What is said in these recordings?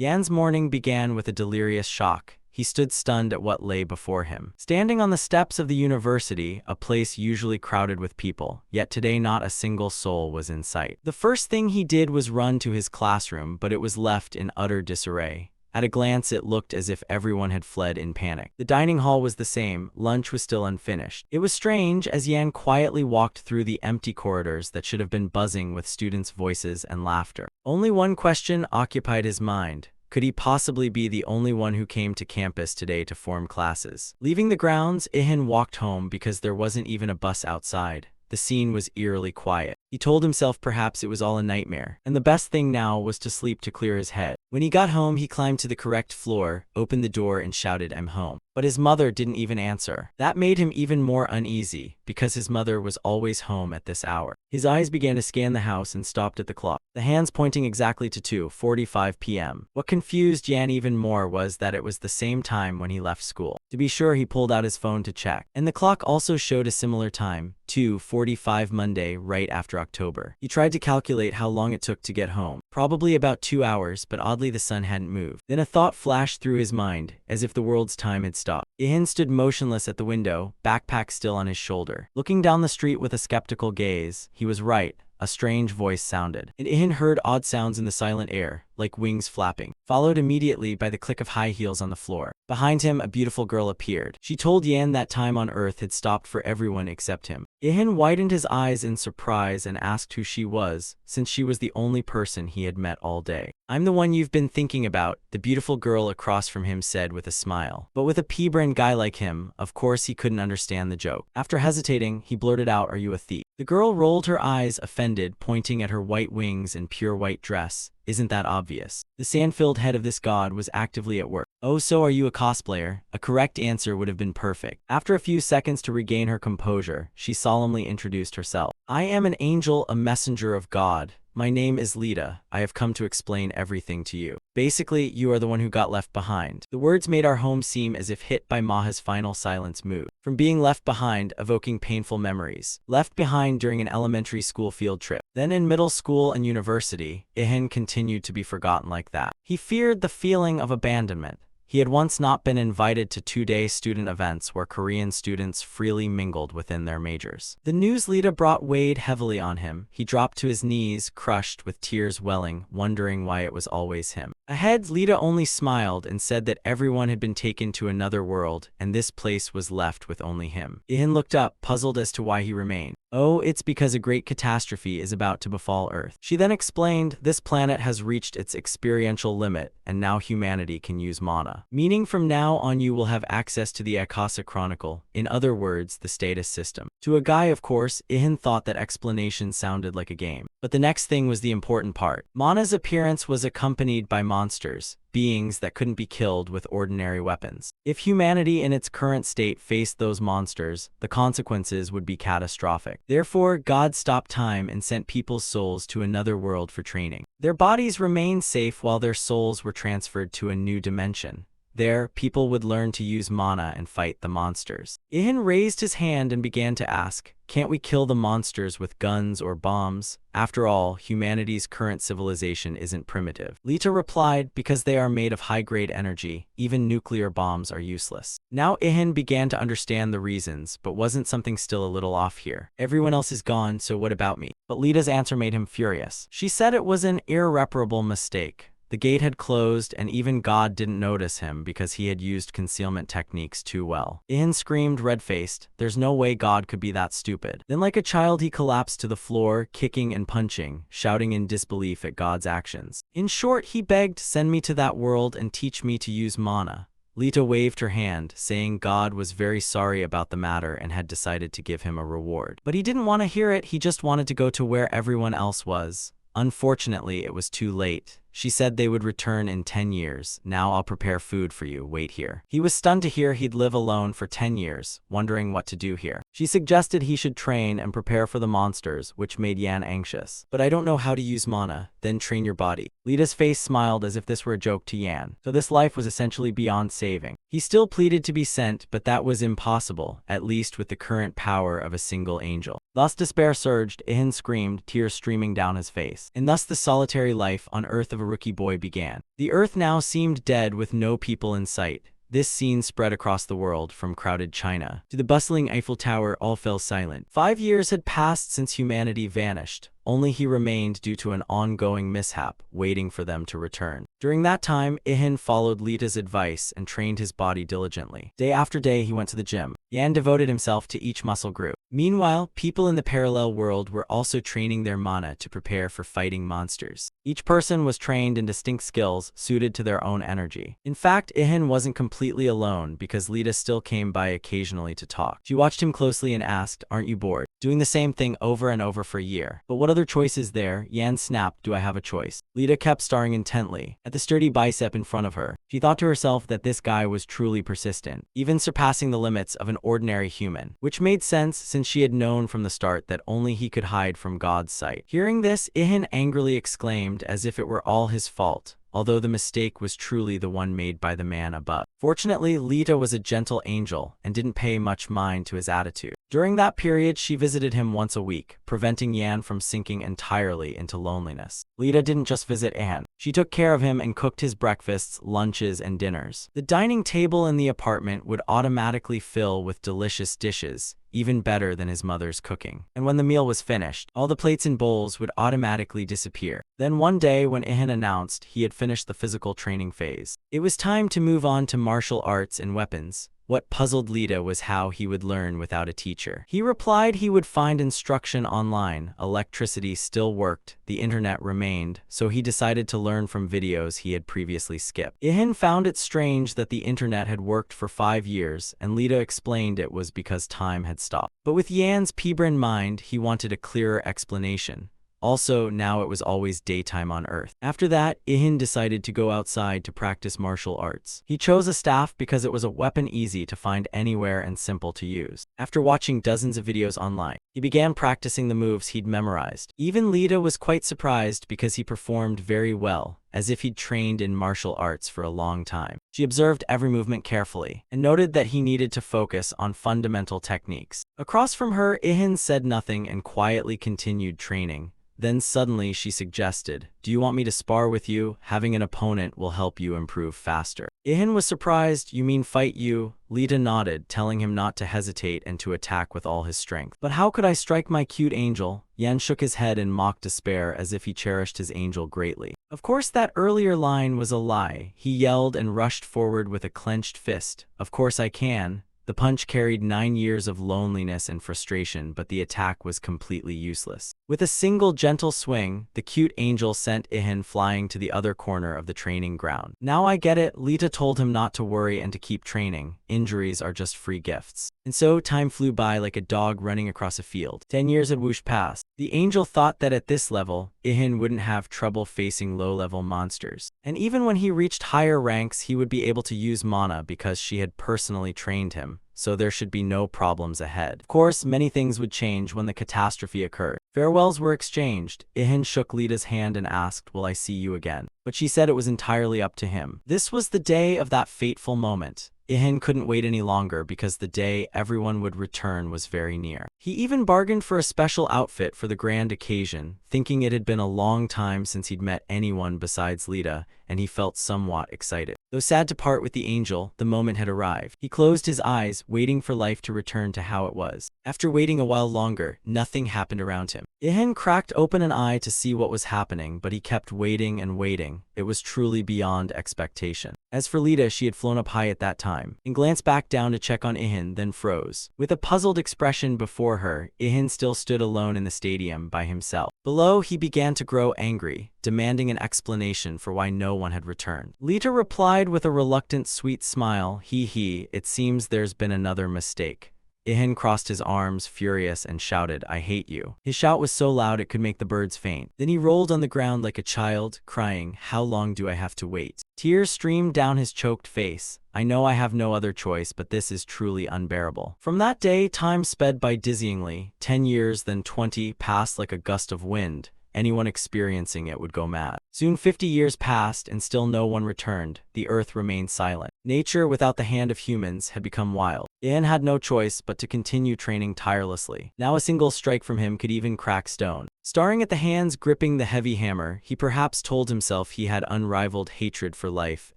Yan's morning began with a delirious shock. He stood stunned at what lay before him. Standing on the steps of the university, a place usually crowded with people, yet today not a single soul was in sight. The first thing he did was run to his classroom, but it was left in utter disarray. At a glance, it looked as if everyone had fled in panic. The dining hall was the same, lunch was still unfinished. It was strange as Yan quietly walked through the empty corridors that should have been buzzing with students' voices and laughter. Only one question occupied his mind. Could he possibly be the only one who came to campus today to form classes? Leaving the grounds, Ihan walked home because there wasn't even a bus outside. The scene was eerily quiet. He told himself perhaps it was all a nightmare, and the best thing now was to sleep to clear his head. When he got home, he climbed to the correct floor, opened the door, and shouted, "I'm home." But his mother didn't even answer. That made him even more uneasy, because his mother was always home at this hour. His eyes began to scan the house and stopped at the clock, the hands pointing exactly to 2:45 p.m. What confused Yan even more was that it was the same time when he left school. To be sure, he pulled out his phone to check, and the clock also showed a similar time, 2:45 Monday, right after October. He tried to calculate how long it took to get home. Probably about 2 hours, but oddly the sun hadn't moved. Then a thought flashed through his mind, as if the world's time had stopped. Ihan stood motionless at the window, backpack still on his shoulder. Looking down the street with a skeptical gaze, he was right. A strange voice sounded, and Ihan heard odd sounds in the silent air, like wings flapping, followed immediately by the click of high heels on the floor. Behind him, a beautiful girl appeared. She told Yan that time on Earth had stopped for everyone except him. Ihan widened his eyes in surprise and asked who she was, since she was the only person he had met all day. "I'm the one you've been thinking about," the beautiful girl across from him said with a smile. But with a pea-brain guy like him, of course he couldn't understand the joke. After hesitating, he blurted out, "Are you a thief?" The girl rolled her eyes, offended, pointing at her white wings and pure white dress. "Isn't that obvious?" The sand-filled head of this god was actively at work. "Oh, so are you a cosplayer?" A correct answer would have been perfect. After a few seconds to regain her composure, she solemnly introduced herself. "I am an angel, a messenger of God. My name is Lita. I have come to explain everything to you. Basically, you are the one who got left behind." The words made our home seem as if hit by Maha's final silence mood. From being left behind, evoking painful memories. Left behind during an elementary school field trip. Then in middle school and university, Ihan continued to be forgotten like that. He feared the feeling of abandonment. He had once not been invited to two-day student events where Korean students freely mingled within their majors. The news Lita brought weighed heavily on him. He dropped to his knees, crushed, with tears welling, wondering why it was always him. Ahead, Lita only smiled and said that everyone had been taken to another world, and this place was left with only him. Ihan looked up, puzzled as to why he remained. "Oh, it's because a great catastrophe is about to befall Earth." She then explained, "This planet has reached its experiential limit, and now humanity can use mana. Meaning from now on you will have access to the Akasa Chronicle, in other words, the status system." To a guy, of course, Ihan thought that explanation sounded like a game. But the next thing was the important part. Mana's appearance was accompanied by monsters. Beings that couldn't be killed with ordinary weapons. If humanity in its current state faced those monsters, the consequences would be catastrophic. Therefore, God stopped time and sent people's souls to another world for training. Their bodies remained safe while their souls were transferred to a new dimension. There, people would learn to use mana and fight the monsters. Ihan raised his hand and began to ask, "Can't we kill the monsters with guns or bombs? After all, humanity's current civilization isn't primitive." Lita replied, "Because they are made of high-grade energy, even nuclear bombs are useless." Now Ihan began to understand the reasons, but wasn't something still a little off here? "Everyone else is gone, so what about me?" But Lita's answer made him furious. She said it was an irreparable mistake. The gate had closed, and even God didn't notice him because he had used concealment techniques too well. Ihan screamed, red-faced, "There's no way God could be that stupid." Then like a child he collapsed to the floor, kicking and punching, shouting in disbelief at God's actions. In short, he begged, "Send me to that world and teach me to use mana." Lita waved her hand, saying God was very sorry about the matter and had decided to give him a reward. But he didn't want to hear it, he just wanted to go to where everyone else was. Unfortunately, it was too late. She said they would return in 10 years. "Now I'll prepare food for you, wait here." He was stunned to hear he'd live alone for 10 years, wondering what to do here. She suggested he should train and prepare for the monsters, which made Yan anxious. "But I don't know how to use mana." "Then train your body." Lita's face smiled as if this were a joke to Yan. So this life was essentially beyond saving. He still pleaded to be sent, but that was impossible, at least with the current power of a single angel. Thus despair surged, Ihan screamed, tears streaming down his face. And thus the solitary life on Earth of of a rookie boy began. The Earth now seemed dead with no people in sight. This scene spread across the world, from crowded China to the bustling Eiffel Tower. All fell silent. 5 years had passed since humanity vanished. Only he remained due to an ongoing mishap, waiting for them to return. During that time, Ihan followed Lita's advice and trained his body diligently. Day after day, he went to the gym. Yan devoted himself to each muscle group. Meanwhile, people in the parallel world were also training their mana to prepare for fighting monsters. Each person was trained in distinct skills suited to their own energy. In fact, Ihan wasn't completely alone because Lita still came by occasionally to talk. She watched him closely and asked, "Aren't you bored? Doing the same thing over and over for a year? But what other choice is there?" Yan snapped, "Do I have a choice?" Lita kept staring intently at the sturdy bicep in front of her. She thought to herself that this guy was truly persistent, even surpassing the limits of an ordinary human, which made sense since she had known from the start that only he could hide from God's sight. Hearing this, Ihan angrily exclaimed as if it were all his fault, although the mistake was truly the one made by the man above. Fortunately, Lita was a gentle angel and didn't pay much mind to his attitude. During that period, she visited him once a week, preventing Yan from sinking entirely into loneliness. Lita didn't just visit Yan. She took care of him and cooked his breakfasts, lunches, and dinners. The dining table in the apartment would automatically fill with delicious dishes, even better than his mother's cooking. And when the meal was finished, all the plates and bowls would automatically disappear. Then one day, when Ihan announced he had finished the physical training phase, it was time to move on to martial arts and weapons. What puzzled Lita was how he would learn without a teacher. He replied he would find instruction online. Electricity still worked, the internet remained, so he decided to learn from videos he had previously skipped. Ihan found it strange that the internet had worked for 5 years, and Lita explained it was because time had stopped. But with Yan's pea-brain mind, he wanted a clearer explanation. Also, now it was always daytime on Earth. After that, Ihan decided to go outside to practice martial arts. He chose a staff because it was a weapon easy to find anywhere and simple to use. After watching dozens of videos online, he began practicing the moves he'd memorized. Even Lita was quite surprised because he performed very well, as if he'd trained in martial arts for a long time. She observed every movement carefully and noted that he needed to focus on fundamental techniques. Across from her, Ihan said nothing and quietly continued training. Then suddenly she suggested, "Do you want me to spar with you? Having an opponent will help you improve faster." Ihan was surprised. "You mean fight you?" Lita nodded, telling him not to hesitate and to attack with all his strength. "But how could I strike my cute angel?" Yan shook his head in mock despair as if he cherished his angel greatly. Of course, that earlier line was a lie. He yelled and rushed forward with a clenched fist. "Of course I can." The punch carried 9 years of loneliness and frustration, but the attack was completely useless. With a single gentle swing, the cute angel sent Ihan flying to the other corner of the training ground. "Now I get it," Lita told him not to worry and to keep training. Injuries are just free gifts. And so time flew by like a dog running across a field. 10 years had whooshed past. The angel thought that at this level, Ihan wouldn't have trouble facing low-level monsters. And even when he reached higher ranks, he would be able to use mana because she had personally trained him, so there should be no problems ahead. Of course, many things would change when the catastrophe occurred. Farewells were exchanged. Ihan shook Lita's hand and asked, "Will I see you again?" But she said it was entirely up to him. This was the day of that fateful moment. Ihan couldn't wait any longer because the day everyone would return was very near. He even bargained for a special outfit for the grand occasion, thinking it had been a long time since he'd met anyone besides Lita, and he felt somewhat excited. Though sad to part with the angel, the moment had arrived. He closed his eyes, waiting for life to return to how it was. After waiting a while longer, nothing happened around him. Ihan cracked open an eye to see what was happening, but he kept waiting and waiting. It was truly beyond expectation. As for Lita, she had flown up high at that time, and glanced back down to check on Ihan, then froze. With a puzzled expression before her, Ihan still stood alone in the stadium by himself. Below, he began to grow angry, demanding an explanation for why no one had returned. Lita replied with a reluctant, sweet smile, "He, it seems there's been another mistake." Ihan crossed his arms, furious, and shouted, "I hate you." His shout was so loud it could make the birds faint. Then he rolled on the ground like a child, crying, "How long do I have to wait?" Tears streamed down his choked face. "I know I have no other choice, but this is truly unbearable." From that day, time sped by dizzyingly. 10 years, then 20, passed like a gust of wind. Anyone experiencing it would go mad. Soon 50 years passed and still no one returned. The earth remained silent. Nature, without the hand of humans, had become wild. Ian had no choice but to continue training tirelessly. Now a single strike from him could even crack stone. Staring at the hands gripping the heavy hammer, he perhaps told himself he had unrivaled hatred for life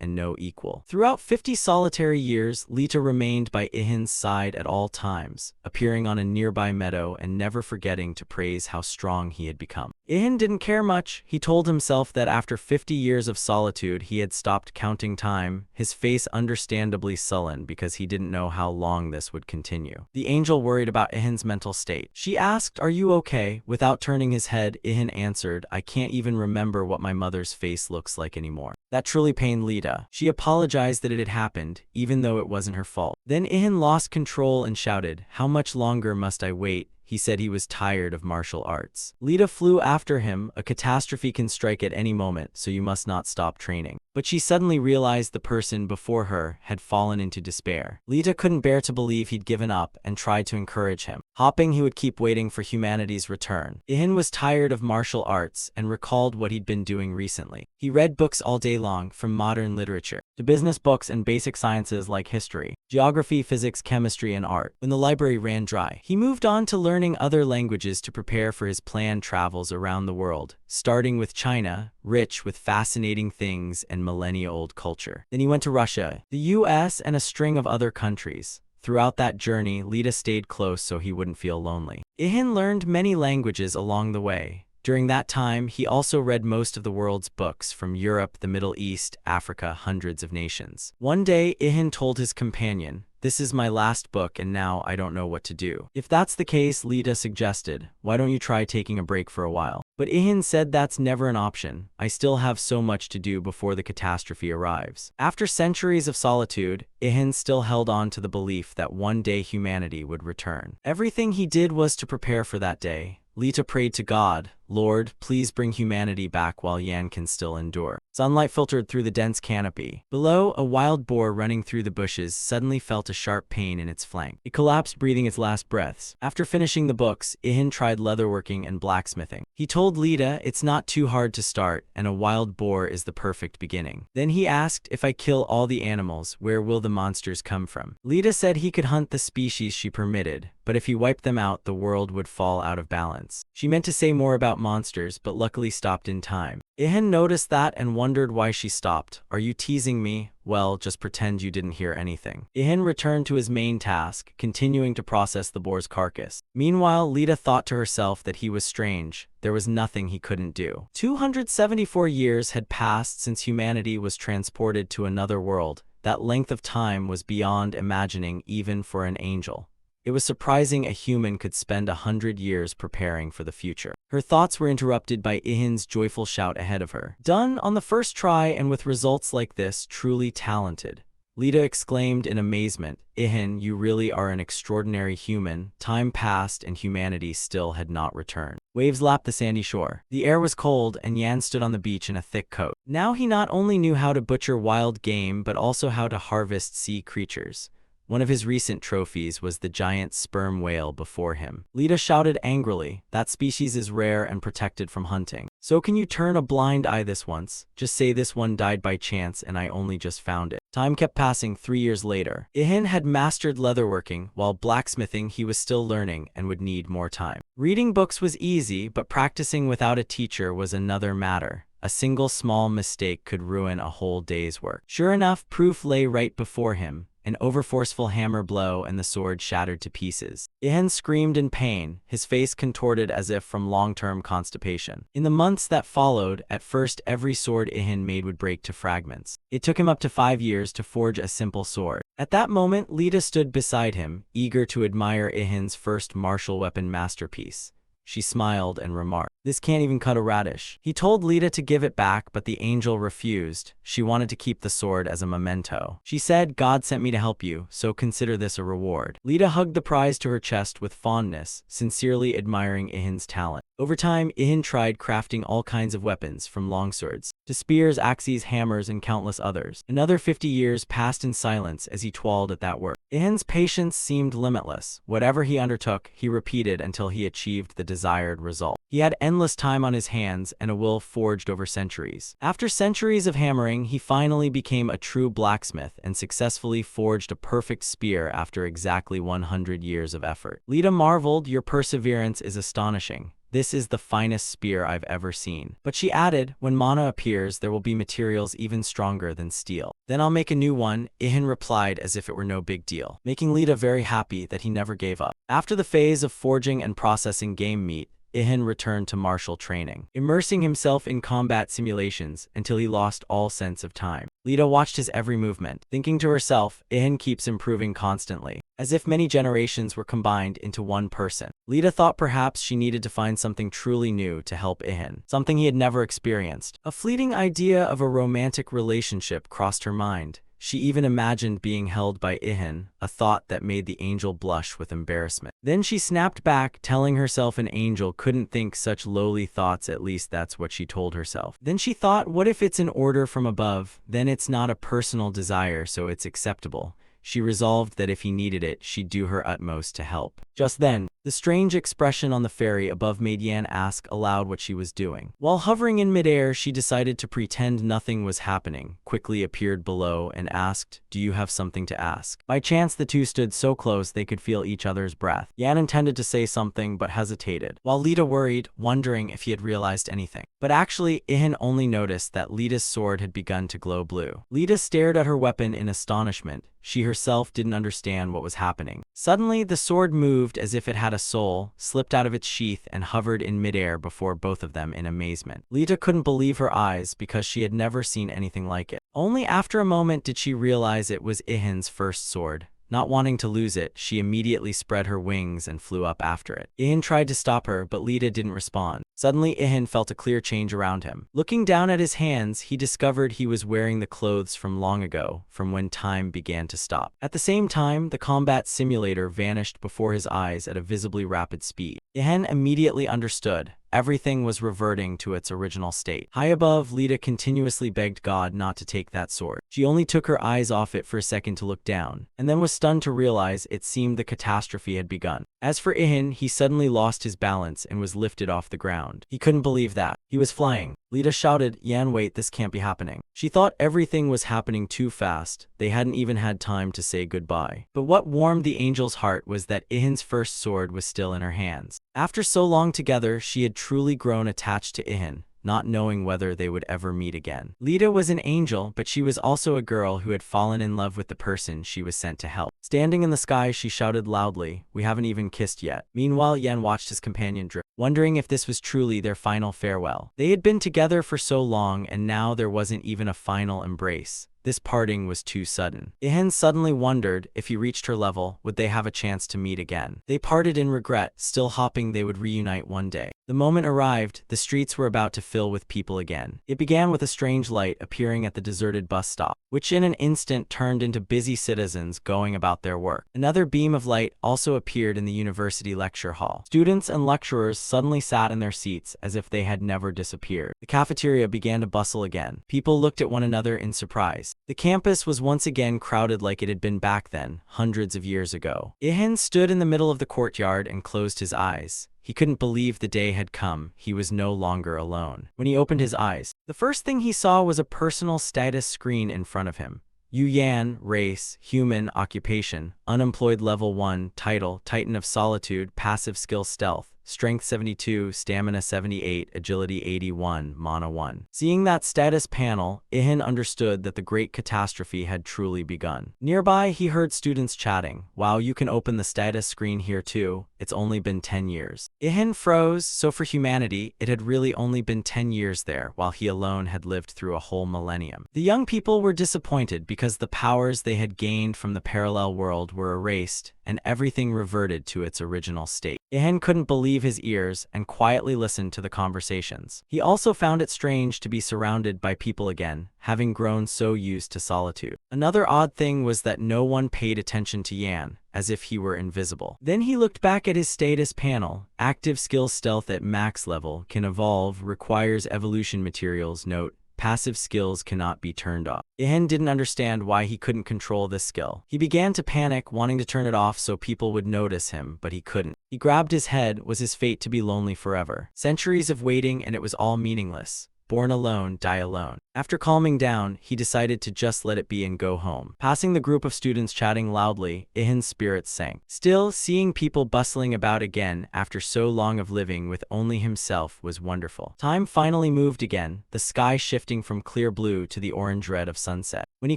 and no equal. Throughout 50 solitary years, Lita remained by Ihan's side at all times, appearing on a nearby meadow and never forgetting to praise how strong he had become. Ihan didn't care much. He told himself that after 50 years of solitude, he had stopped counting time, his face understandably sullen because he didn't know how long this would continue. The angel worried about Ihan's mental state. She asked, "Are you okay?" Without turning his head, Ihan answered, "I can't even remember what my mother's face looks like anymore." That truly pained Lita. She apologized that it had happened, even though it wasn't her fault. Then Ihan lost control and shouted, "How much longer must I wait?" He said he was tired of martial arts. Lita flew after him. "A catastrophe can strike at any moment, so you must not stop training." But she suddenly realized the person before her had fallen into despair. Lita couldn't bear to believe he'd given up and tried to encourage him, hoping he would keep waiting for humanity's return. Ihan was tired of martial arts and recalled what he'd been doing recently. He read books all day long, from modern literature to business books and basic sciences like history, geography, physics, chemistry, and art. When the library ran dry, he moved on to learning other languages to prepare for his planned travels around the world, starting with China, rich with fascinating things and millennia-old culture. Then he went to Russia, the US, and a string of other countries. Throughout that journey, Lita stayed close so he wouldn't feel lonely. Ihan learned many languages along the way. During that time, he also read most of the world's books, from Europe, the Middle East, Africa, hundreds of nations. One day, Ihan told his companion, "This is my last book and now I don't know what to do." "If that's the case," Lita suggested, "why don't you try taking a break for a while?" But Ihan said that's never an option. "I still have so much to do before the catastrophe arrives." After centuries of solitude, Ihan still held on to the belief that one day humanity would return. Everything he did was to prepare for that day. Lita prayed to God, "Lord, please bring humanity back while Yan can still endure." Sunlight filtered through the dense canopy. Below, a wild boar running through the bushes suddenly felt a sharp pain in its flank. It collapsed, breathing its last breaths. After finishing the books, Ihan tried leatherworking and blacksmithing. He told Lita it's not too hard to start, and a wild boar is the perfect beginning. Then he asked, "If I kill all the animals, where will the monsters come from?" Lita said he could hunt the species she permitted, but if he wiped them out, the world would fall out of balance. She meant to say more about monsters, but luckily stopped in time. Ihan noticed that and wondered why she stopped. "Are you teasing me?" "Well, just pretend you didn't hear anything." Ihan returned to his main task, continuing to process the boar's carcass. Meanwhile, Lita thought to herself that he was strange. There was nothing he couldn't do. 274 years had passed since humanity was transported to another world. That length of time was beyond imagining even for an angel. It was surprising a human could spend 100 years preparing for the future. Her thoughts were interrupted by Ihan's joyful shout ahead of her. "Done on the first try, and with results like this, truly talented." Lita exclaimed in amazement, "Ihan, you really are an extraordinary human." Time passed and humanity still had not returned. Waves lapped the sandy shore. The air was cold and Yan stood on the beach in a thick coat. Now he not only knew how to butcher wild game but also how to harvest sea creatures. One of his recent trophies was the giant sperm whale before him. Lita shouted angrily, "That species is rare and protected from hunting. So can you turn a blind eye this once? Just say this one died by chance and I only just found it." Time kept passing. 3 years later, Ihan had mastered leatherworking, while blacksmithing he was still learning and would need more time. Reading books was easy, but practicing without a teacher was another matter. A single small mistake could ruin a whole day's work. Sure enough, proof lay right before him. An overforceful hammer blow and the sword shattered to pieces. Ihan screamed in pain, his face contorted as if from long-term constipation. In the months that followed, at first every sword Ihan made would break to fragments. It took him up to 5 years to forge a simple sword. At that moment, Lita stood beside him, eager to admire Ihan's first martial weapon masterpiece. She smiled and remarked, "This can't even cut a radish." He told Lita to give it back, but the angel refused. She wanted to keep the sword as a memento. She said, "God sent me to help you, so consider this a reward." Lita hugged the prize to her chest with fondness, sincerely admiring Ihan's talent. Over time, Ihan tried crafting all kinds of weapons, from longswords to spears, axes, hammers, and countless others. Another 50 years passed in silence as he toiled at that work. Ihan's patience seemed limitless. Whatever he undertook, he repeated until he achieved the desired result. He had endless endless time on his hands and a will forged over centuries. After centuries of hammering, he finally became a true blacksmith and successfully forged a perfect spear after exactly 100 years of effort. Lita marveled, "Your perseverance is astonishing. This is the finest spear I've ever seen." But she added, "When mana appears, there will be materials even stronger than steel. Then I'll make a new one," Ihan replied as if it were no big deal, making Lita very happy that he never gave up. After the phase of forging and processing game meat, Ihan returned to martial training, immersing himself in combat simulations until he lost all sense of time. Lita watched his every movement, thinking to herself, "Ihan keeps improving constantly," as if many generations were combined into one person. Lita thought perhaps she needed to find something truly new to help Ihan, something he had never experienced. A fleeting idea of a romantic relationship crossed her mind. She even imagined being held by Ihan, a thought that made the angel blush with embarrassment. Then she snapped back, telling herself an angel couldn't think such lowly thoughts, at least that's what she told herself. Then she thought, what if it's an order from above? Then it's not a personal desire, so it's acceptable. She resolved that if he needed it, she'd do her utmost to help. Just then, the strange expression on the ferry above made Yan ask aloud what she was doing. While hovering in midair, she decided to pretend nothing was happening, quickly appeared below, and asked, "Do you have something to ask?" By chance, the two stood so close they could feel each other's breath. Yan intended to say something but hesitated, while Lita worried, wondering if he had realized anything. But actually, Ihan only noticed that Lita's sword had begun to glow blue. Lita stared at her weapon in astonishment. She herself didn't understand what was happening. Suddenly, the sword moved as if it had a soul, slipped out of its sheath, and hovered in midair before both of them in amazement. Lita couldn't believe her eyes because she had never seen anything like it. Only after a moment did she realize it was Ihan's first sword. Not wanting to lose it, she immediately spread her wings and flew up after it. Ihan tried to stop her, but Lita didn't respond. Suddenly, Ihan felt a clear change around him. Looking down at his hands, he discovered he was wearing the clothes from long ago, from when time began to stop. At the same time, the combat simulator vanished before his eyes at a visibly rapid speed. Ihan immediately understood. Everything was reverting to its original state. High above, Lita continuously begged God not to take that sword. She only took her eyes off it for a second to look down, and then was stunned to realize it seemed the catastrophe had begun. As for Ihan, he suddenly lost his balance and was lifted off the ground. He couldn't believe that. He was flying. Lita shouted, "Yan, wait, this can't be happening." She thought everything was happening too fast. They hadn't even had time to say goodbye. But what warmed the angel's heart was that Ihan's first sword was still in her hands. After so long together, she had truly grown attached to Ihan, not knowing whether they would ever meet again. Lita was an angel, but she was also a girl who had fallen in love with the person she was sent to help. Standing in the sky, she shouted loudly, "We haven't even kissed yet." Meanwhile, Yan watched his companion drift, wondering if this was truly their final farewell. They had been together for so long, and now there wasn't even a final embrace. This parting was too sudden. Ihan suddenly wondered, if he reached her level, would they have a chance to meet again? They parted in regret, still hoping they would reunite one day. The moment arrived, the streets were about to fill with people again. It began with a strange light appearing at the deserted bus stop, which in an instant turned into busy citizens going about their work. Another beam of light also appeared in the university lecture hall. Students and lecturers suddenly sat in their seats as if they had never disappeared. The cafeteria began to bustle again. People looked at one another in surprise. The campus was once again crowded like it had been back then, hundreds of years ago. Ihan stood in the middle of the courtyard and closed his eyes. He couldn't believe the day had come. He was no longer alone. When he opened his eyes, the first thing he saw was a personal status screen in front of him. Yan, race, human, occupation, unemployed level 1, title, Titan of Solitude, passive skill stealth, strength 72, stamina 78, agility 81, mana 1. Seeing that status panel, Ihan understood that the great catastrophe had truly begun. Nearby, he heard students chatting. "Wow, you can open the status screen here too. It's only been 10 years. Ihan froze, so for humanity, it had really only been 10 years there, while he alone had lived through a whole millennium. The young people were disappointed because the powers they had gained from the parallel world were erased, and everything reverted to its original state. Ihan couldn't believe his ears and quietly listened to the conversations. He also found it strange to be surrounded by people again, having grown so used to solitude. Another odd thing was that no one paid attention to Yan, as if he were invisible. Then he looked back at his status panel. Active skill stealth at max level, can evolve, requires evolution materials, note, passive skills cannot be turned off. Ihan didn't understand why he couldn't control this skill. He began to panic, wanting to turn it off so people would notice him, but he couldn't. He grabbed his head. Was his fate to be lonely forever? Centuries of waiting, and it was all meaningless. Born alone, die alone. After calming down, he decided to just let it be and go home. Passing the group of students chatting loudly, Ihan's spirits sank. Still, seeing people bustling about again after so long of living with only himself was wonderful. Time finally moved again, the sky shifting from clear blue to the orange red of sunset. When he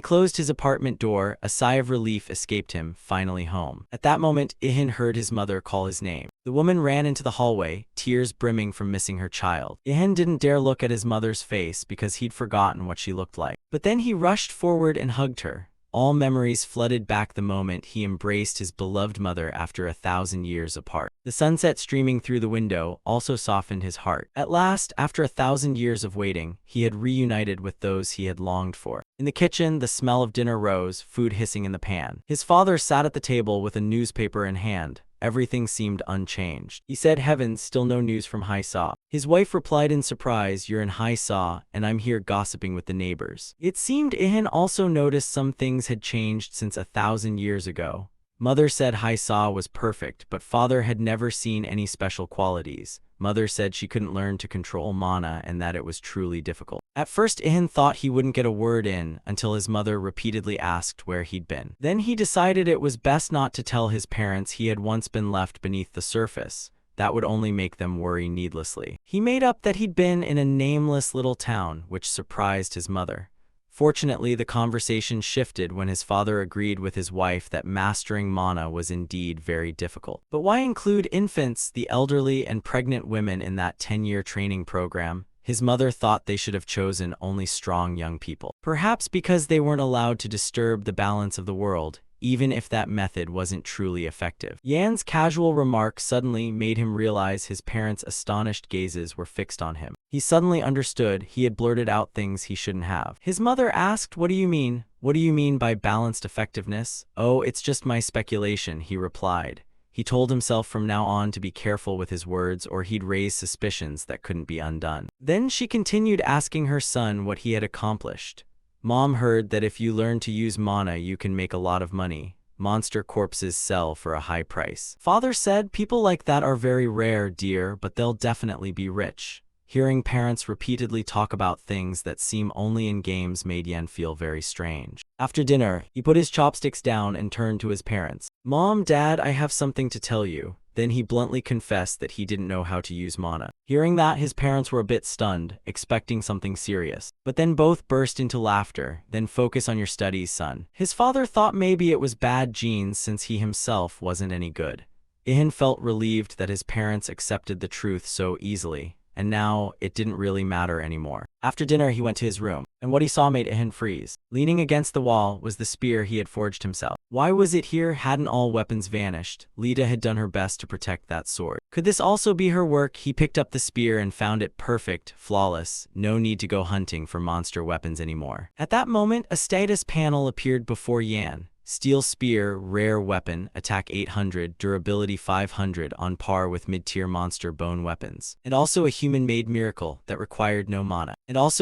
closed his apartment door, a sigh of relief escaped him, finally home. At that moment, Ihan heard his mother call his name. The woman ran into the hallway, tears brimming from missing her child. Ihan didn't dare look at his mother's face because he'd forgotten what she looked like. But then he rushed forward and hugged her. All memories flooded back the moment he embraced his beloved mother after 1,000 years apart. The sunset streaming through the window also softened his heart. At last, after 1,000 years of waiting, he had reunited with those he had longed for. In the kitchen, the smell of dinner rose, food hissing in the pan. His father sat at the table with a newspaper in hand. Everything seemed unchanged. He said, "Heavens, still no news from Sa." His wife replied in surprise, "You're in Sa, and I'm here gossiping with the neighbors." It seemed Ihan also noticed some things had changed since 1,000 years ago. Mother said Sa was perfect, but father had never seen any special qualities. Mother said she couldn't learn to control mana and that it was truly difficult. At first, Ihan thought he wouldn't get a word in until his mother repeatedly asked where he'd been. Then he decided it was best not to tell his parents he had once been left beneath the surface. That would only make them worry needlessly. He made up that he'd been in a nameless little town, which surprised his mother. Fortunately, the conversation shifted when his father agreed with his wife that mastering mana was indeed very difficult. But why include infants, the elderly, and pregnant women in that 10-year training program? His mother thought they should have chosen only strong young people. Perhaps because they weren't allowed to disturb the balance of the world, even if that method wasn't truly effective. Yan's casual remark suddenly made him realize his parents' astonished gazes were fixed on him. He suddenly understood he had blurted out things he shouldn't have. His mother asked, "What do you mean? What do you mean by balanced effectiveness?" "Oh, it's just my speculation," he replied. He told himself from now on to be careful with his words or he'd raise suspicions that couldn't be undone. Then she continued asking her son what he had accomplished. "Mom heard that if you learn to use mana, you can make a lot of money. Monster corpses sell for a high price." Father said, "People like that are very rare, dear, but they'll definitely be rich." Hearing parents repeatedly talk about things that seem only in games made Yan feel very strange. After dinner, he put his chopsticks down and turned to his parents. "Mom, Dad, I have something to tell you." Then he bluntly confessed that he didn't know how to use mana. Hearing that, his parents were a bit stunned, expecting something serious. But then both burst into laughter. "Then focus on your studies, son." His father thought maybe it was bad genes since he himself wasn't any good. Ihan felt relieved that his parents accepted the truth so easily. And now, it didn't really matter anymore. After dinner, he went to his room, and what he saw made Ihan freeze. Leaning against the wall was the spear he had forged himself. Why was it here? Hadn't all weapons vanished? Lita had done her best to protect that sword. Could this also be her work? He picked up the spear and found it perfect, flawless. No need to go hunting for monster weapons anymore. At that moment, a status panel appeared before Yan. Steel spear, rare weapon, attack 800, durability 500, on par with mid-tier monster bone weapons. And also a human-made miracle that required no mana. Not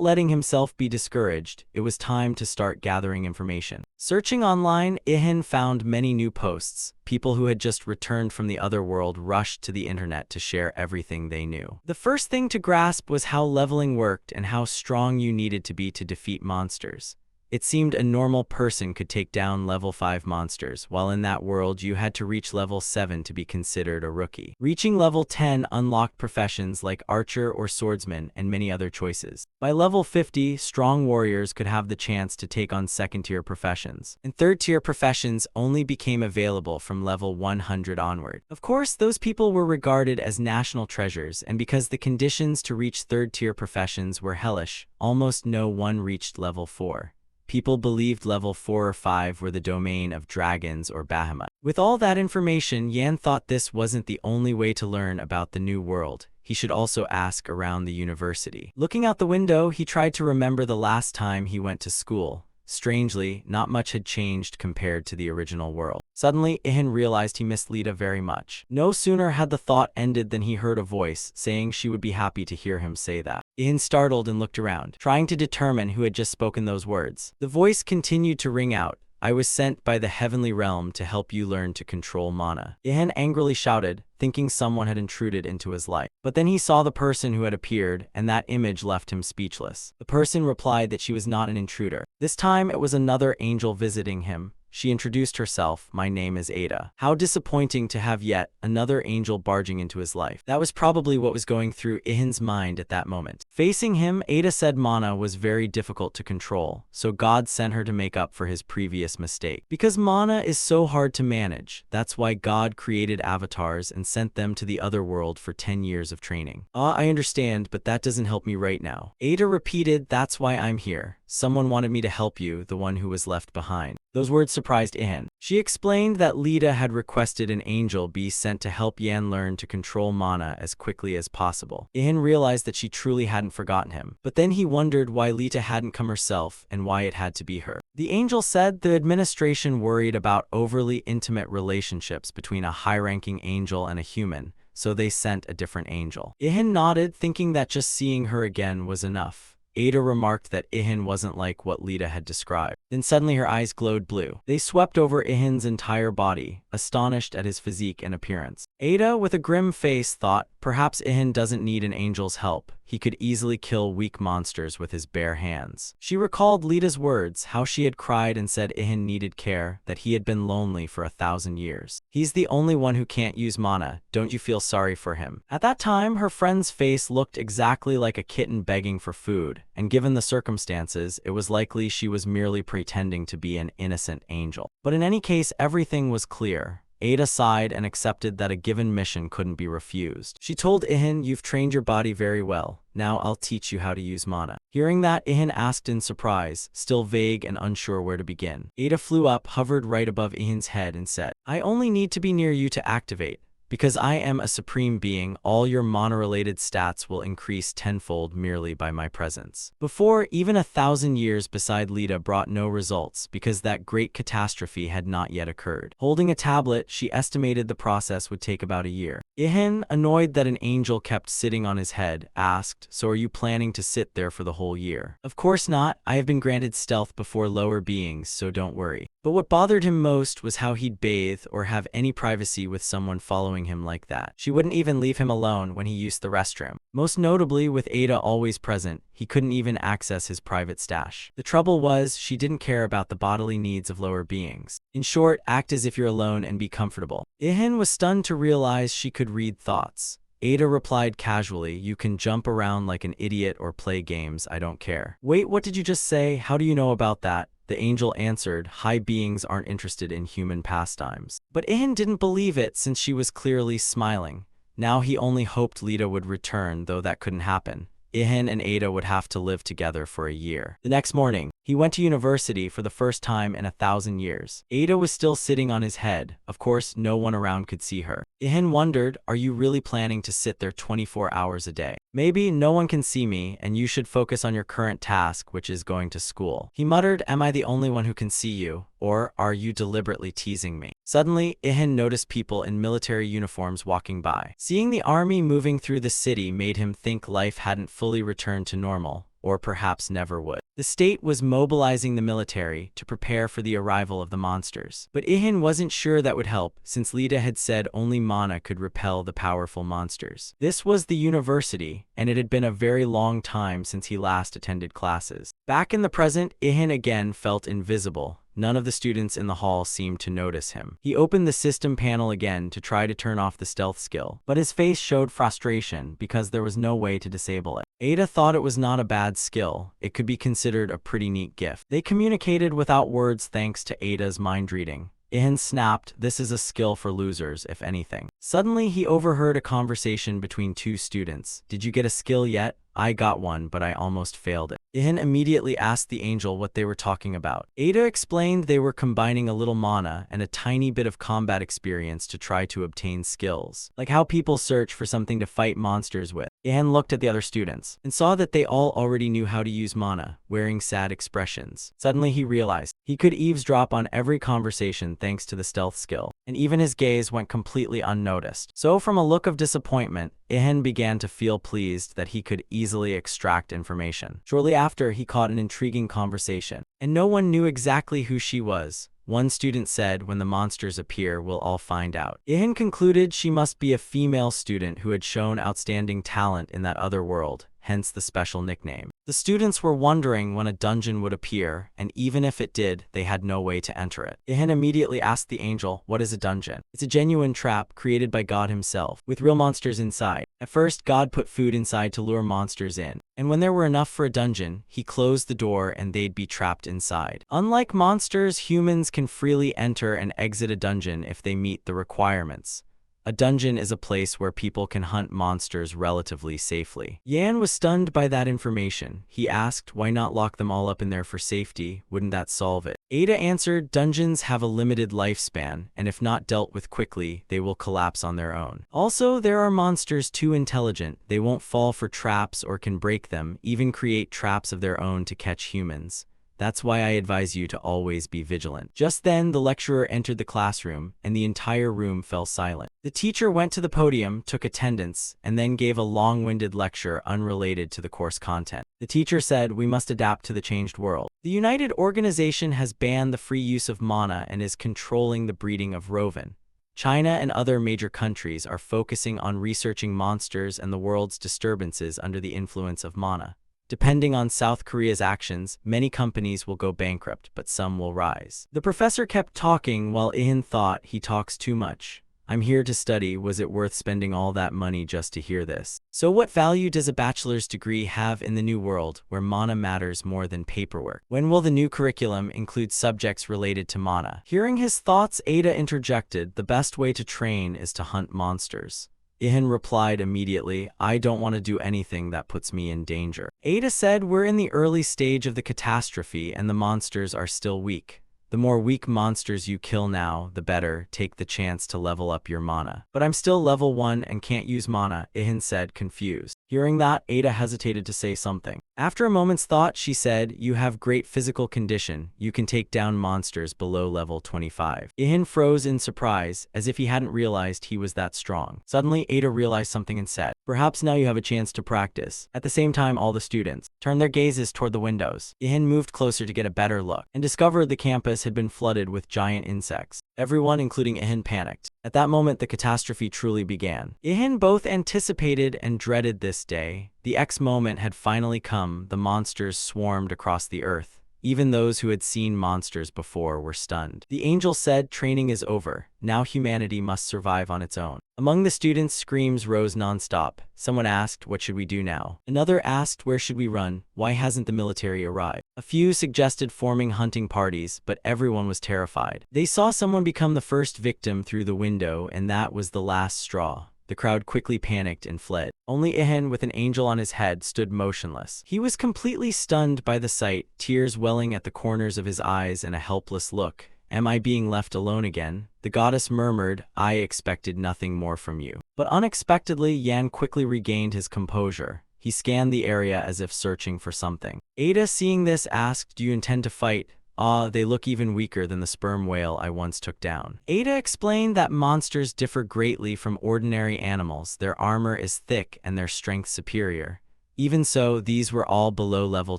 letting himself be discouraged, it was time to start gathering information. Searching online, Ihan found many new posts. People who had just returned from the other world rushed to the internet to share everything they knew. The first thing to grasp was how leveling worked and how strong you needed to be to defeat monsters. It seemed a normal person could take down level 5 monsters, while in that world you had to reach level 7 to be considered a rookie. Reaching level 10 unlocked professions like archer or swordsman and many other choices. By level 50, strong warriors could have the chance to take on second-tier professions. And third-tier professions only became available from level 100 onward. Of course, those people were regarded as national treasures, and because the conditions to reach third-tier professions were hellish, almost no one reached level 4. People believed level 4 or 5 were the domain of dragons or Bahamut. With all that information, Yan thought this wasn't the only way to learn about the new world. He should also ask around the university. Looking out the window, he tried to remember the last time he went to school. Strangely, not much had changed compared to the original world. Suddenly, Ihan realized he missed Lita very much. No sooner had the thought ended than he heard a voice saying she would be happy to hear him say that. Ihan startled and looked around, trying to determine who had just spoken those words. The voice continued to ring out, "I was sent by the heavenly realm to help you learn to control mana." Ihan angrily shouted, thinking someone had intruded into his life. But then he saw the person who had appeared, and that image left him speechless. The person replied that she was not an intruder. This time it was another angel visiting him. She introduced herself, "My name is Ada." How disappointing to have yet another angel barging into his life. That was probably what was going through Ihan's mind at that moment. Facing him, Ada said mana was very difficult to control, so God sent her to make up for his previous mistake. Because mana is so hard to manage, that's why God created avatars and sent them to the other world for 10 years of training. I understand, but that doesn't help me right now. Ada repeated, "That's why I'm here. Someone wanted me to help you, the one who was left behind." Those words surprised Ihan. She explained that Lita had requested an angel be sent to help Yan learn to control mana as quickly as possible. Ihan realized that she truly hadn't forgotten him. But then he wondered why Lita hadn't come herself and why it had to be her. The angel said the administration worried about overly intimate relationships between a high-ranking angel and a human, so they sent a different angel. Ihan nodded, thinking that just seeing her again was enough. Ada remarked that Ihan wasn't like what Lita had described. Then suddenly her eyes glowed blue. They swept over Ihan's entire body, astonished at his physique and appearance. Ada, with a grim face, thought, perhaps Ihan doesn't need an angel's help. He could easily kill weak monsters with his bare hands. She recalled Lita's words, how she had cried and said Ihan needed care, that he had been lonely for 1,000 years. He's the only one who can't use mana, don't you feel sorry for him? At that time, her friend's face looked exactly like a kitten begging for food, and given the circumstances, it was likely she was merely pretending to be an innocent angel. But in any case, everything was clear. Ada sighed and accepted that a given mission couldn't be refused. She told Ihan, "You've trained your body very well. Now I'll teach you how to use mana." Hearing that, Ihan asked in surprise, still vague and unsure where to begin. Ada flew up, hovered right above Ihan's head and said, "I only need to be near you to activate. Because I am a supreme being, all your mana-related stats will increase tenfold merely by my presence." Before, even 1,000 years beside Lita brought no results because that great catastrophe had not yet occurred. Holding a tablet, she estimated the process would take about a year. Ihan, annoyed that an angel kept sitting on his head, asked, "So are you planning to sit there for the whole year?" "Of course not. I have been granted stealth before lower beings, so don't worry." But what bothered him most was how he'd bathe or have any privacy with someone following him like that. She wouldn't even leave him alone when he used the restroom. Most notably, with Ada always present, he couldn't even access his private stash. The trouble was, she didn't care about the bodily needs of lower beings. In short, act as if you're alone and be comfortable. Ihan was stunned to realize she could read thoughts. Ada replied casually, "You can jump around like an idiot or play games, I don't care." "Wait, what did you just say? How do you know about that?" The angel answered, "High beings aren't interested in human pastimes." But Ihan didn't believe it since she was clearly smiling. Now he only hoped Lita would return, though that couldn't happen. Ihan and Ada would have to live together for a year. The next morning, he went to university for the first time in 1,000 years. Ada was still sitting on his head. Of course, no one around could see her. Ihan wondered, "Are you really planning to sit there 24 hours a day? Maybe no one can see me, and you should focus on your current task, which is going to school." He muttered, "Am I the only one who can see you? Or are you deliberately teasing me?" Suddenly, Ihan noticed people in military uniforms walking by. Seeing the army moving through the city made him think life hadn't fully returned to normal, or perhaps never would. The state was mobilizing the military to prepare for the arrival of the monsters. But Ihan wasn't sure that would help, since Lita had said only mana could repel the powerful monsters. This was the university, and it had been a very long time since he last attended classes. Back in the present, Ihan again felt invisible. None of the students in the hall seemed to notice him. He opened the system panel again to try to turn off the stealth skill, but his face showed frustration because there was no way to disable it. Ada thought it was not a bad skill. It could be considered a pretty neat gift. They communicated without words thanks to Ada's mind reading. Ihan snapped, "This is a skill for losers, if anything." Suddenly, he overheard a conversation between two students. "Did you get a skill yet? I got one, but I almost failed it." Ihan immediately asked the angel what they were talking about. Ada explained they were combining a little mana and a tiny bit of combat experience to try to obtain skills, like how people search for something to fight monsters with. Ihan looked at the other students and saw that they all already knew how to use mana, wearing sad expressions. Suddenly he realized he could eavesdrop on every conversation thanks to the stealth skill, and even his gaze went completely unnoticed. So from a look of disappointment, Ihan began to feel pleased that he could easily extract information. Shortly after, he caught an intriguing conversation, and no one knew exactly who she was. One student said, "When the monsters appear, we'll all find out." Ihan concluded she must be a female student who had shown outstanding talent in that other world, hence the special nickname. The students were wondering when a dungeon would appear, and even if it did, they had no way to enter it. Ihan immediately asked the angel, "What is a dungeon?" "It's a genuine trap created by God himself, with real monsters inside. At first, God put food inside to lure monsters in, and when there were enough for a dungeon, he closed the door and they'd be trapped inside. Unlike monsters, humans can freely enter and exit a dungeon if they meet the requirements. A dungeon is a place where people can hunt monsters relatively safely." Yan was stunned by that information. He asked, "Why not lock them all up in there for safety? Wouldn't that solve it?" Ada answered, "Dungeons have a limited lifespan, and if not dealt with quickly, they will collapse on their own. Also, there are monsters too intelligent. They won't fall for traps or can break them, even create traps of their own to catch humans. That's why I advise you to always be vigilant." Just then, the lecturer entered the classroom, and the entire room fell silent. The teacher went to the podium, took attendance, and then gave a long-winded lecture unrelated to the course content. The teacher said, "We must adapt to the changed world. The United Organization has banned the free use of mana and is controlling the breeding of Roven. China and other major countries are focusing on researching monsters and the world's disturbances under the influence of mana. Depending on South Korea's actions, many companies will go bankrupt, but some will rise." The professor kept talking while Ihan thought, "He talks too much. I'm here to study. Was it worth spending all that money just to hear this?" So what value does a bachelor's degree have in the new world, where mana matters more than paperwork? When will the new curriculum include subjects related to mana? Hearing his thoughts, Ada interjected, "The best way to train is to hunt monsters." Ihan replied immediately, "I don't want to do anything that puts me in danger." Ada said, "We're in the early stage of the catastrophe and the monsters are still weak. The more weak monsters you kill now, the better. Take the chance to level up your mana." "But I'm still level 1 and can't use mana," Ihan said, confused. Hearing that, Ada hesitated to say something. After a moment's thought, she said, "You have great physical condition. You can take down monsters below level 25. Ihan froze in surprise, as if he hadn't realized he was that strong. Suddenly, Ada realized something and said, "Perhaps now you have a chance to practice." At the same time, all the students turned their gazes toward the windows. Ihan moved closer to get a better look, and discovered the campus had been flooded with giant insects. Everyone, including Ihan, panicked. At that moment, the catastrophe truly began. Ihan both anticipated and dreaded this day. The X moment had finally come. The monsters swarmed across the earth. Even those who had seen monsters before were stunned. The angel said, "Training is over. Now humanity must survive on its own." Among the students, screams rose nonstop. Someone asked, "What should we do now?" Another asked, "Where should we run? Why hasn't the military arrived?" A few suggested forming hunting parties, but everyone was terrified. They saw someone become the first victim through the window, and that was the last straw. The crowd quickly panicked and fled. Only Ihan, with an angel on his head, stood motionless. He was completely stunned by the sight, tears welling at the corners of his eyes and a helpless look. "Am I being left alone again?" The goddess murmured, "I expected nothing more from you." But unexpectedly, Yan quickly regained his composure. He scanned the area as if searching for something. Ada, seeing this, asked, "Do you intend to fight?" "Ah, they look even weaker than the sperm whale I once took down." Ada explained that monsters differ greatly from ordinary animals. Their armor is thick and their strength superior. Even so, these were all below level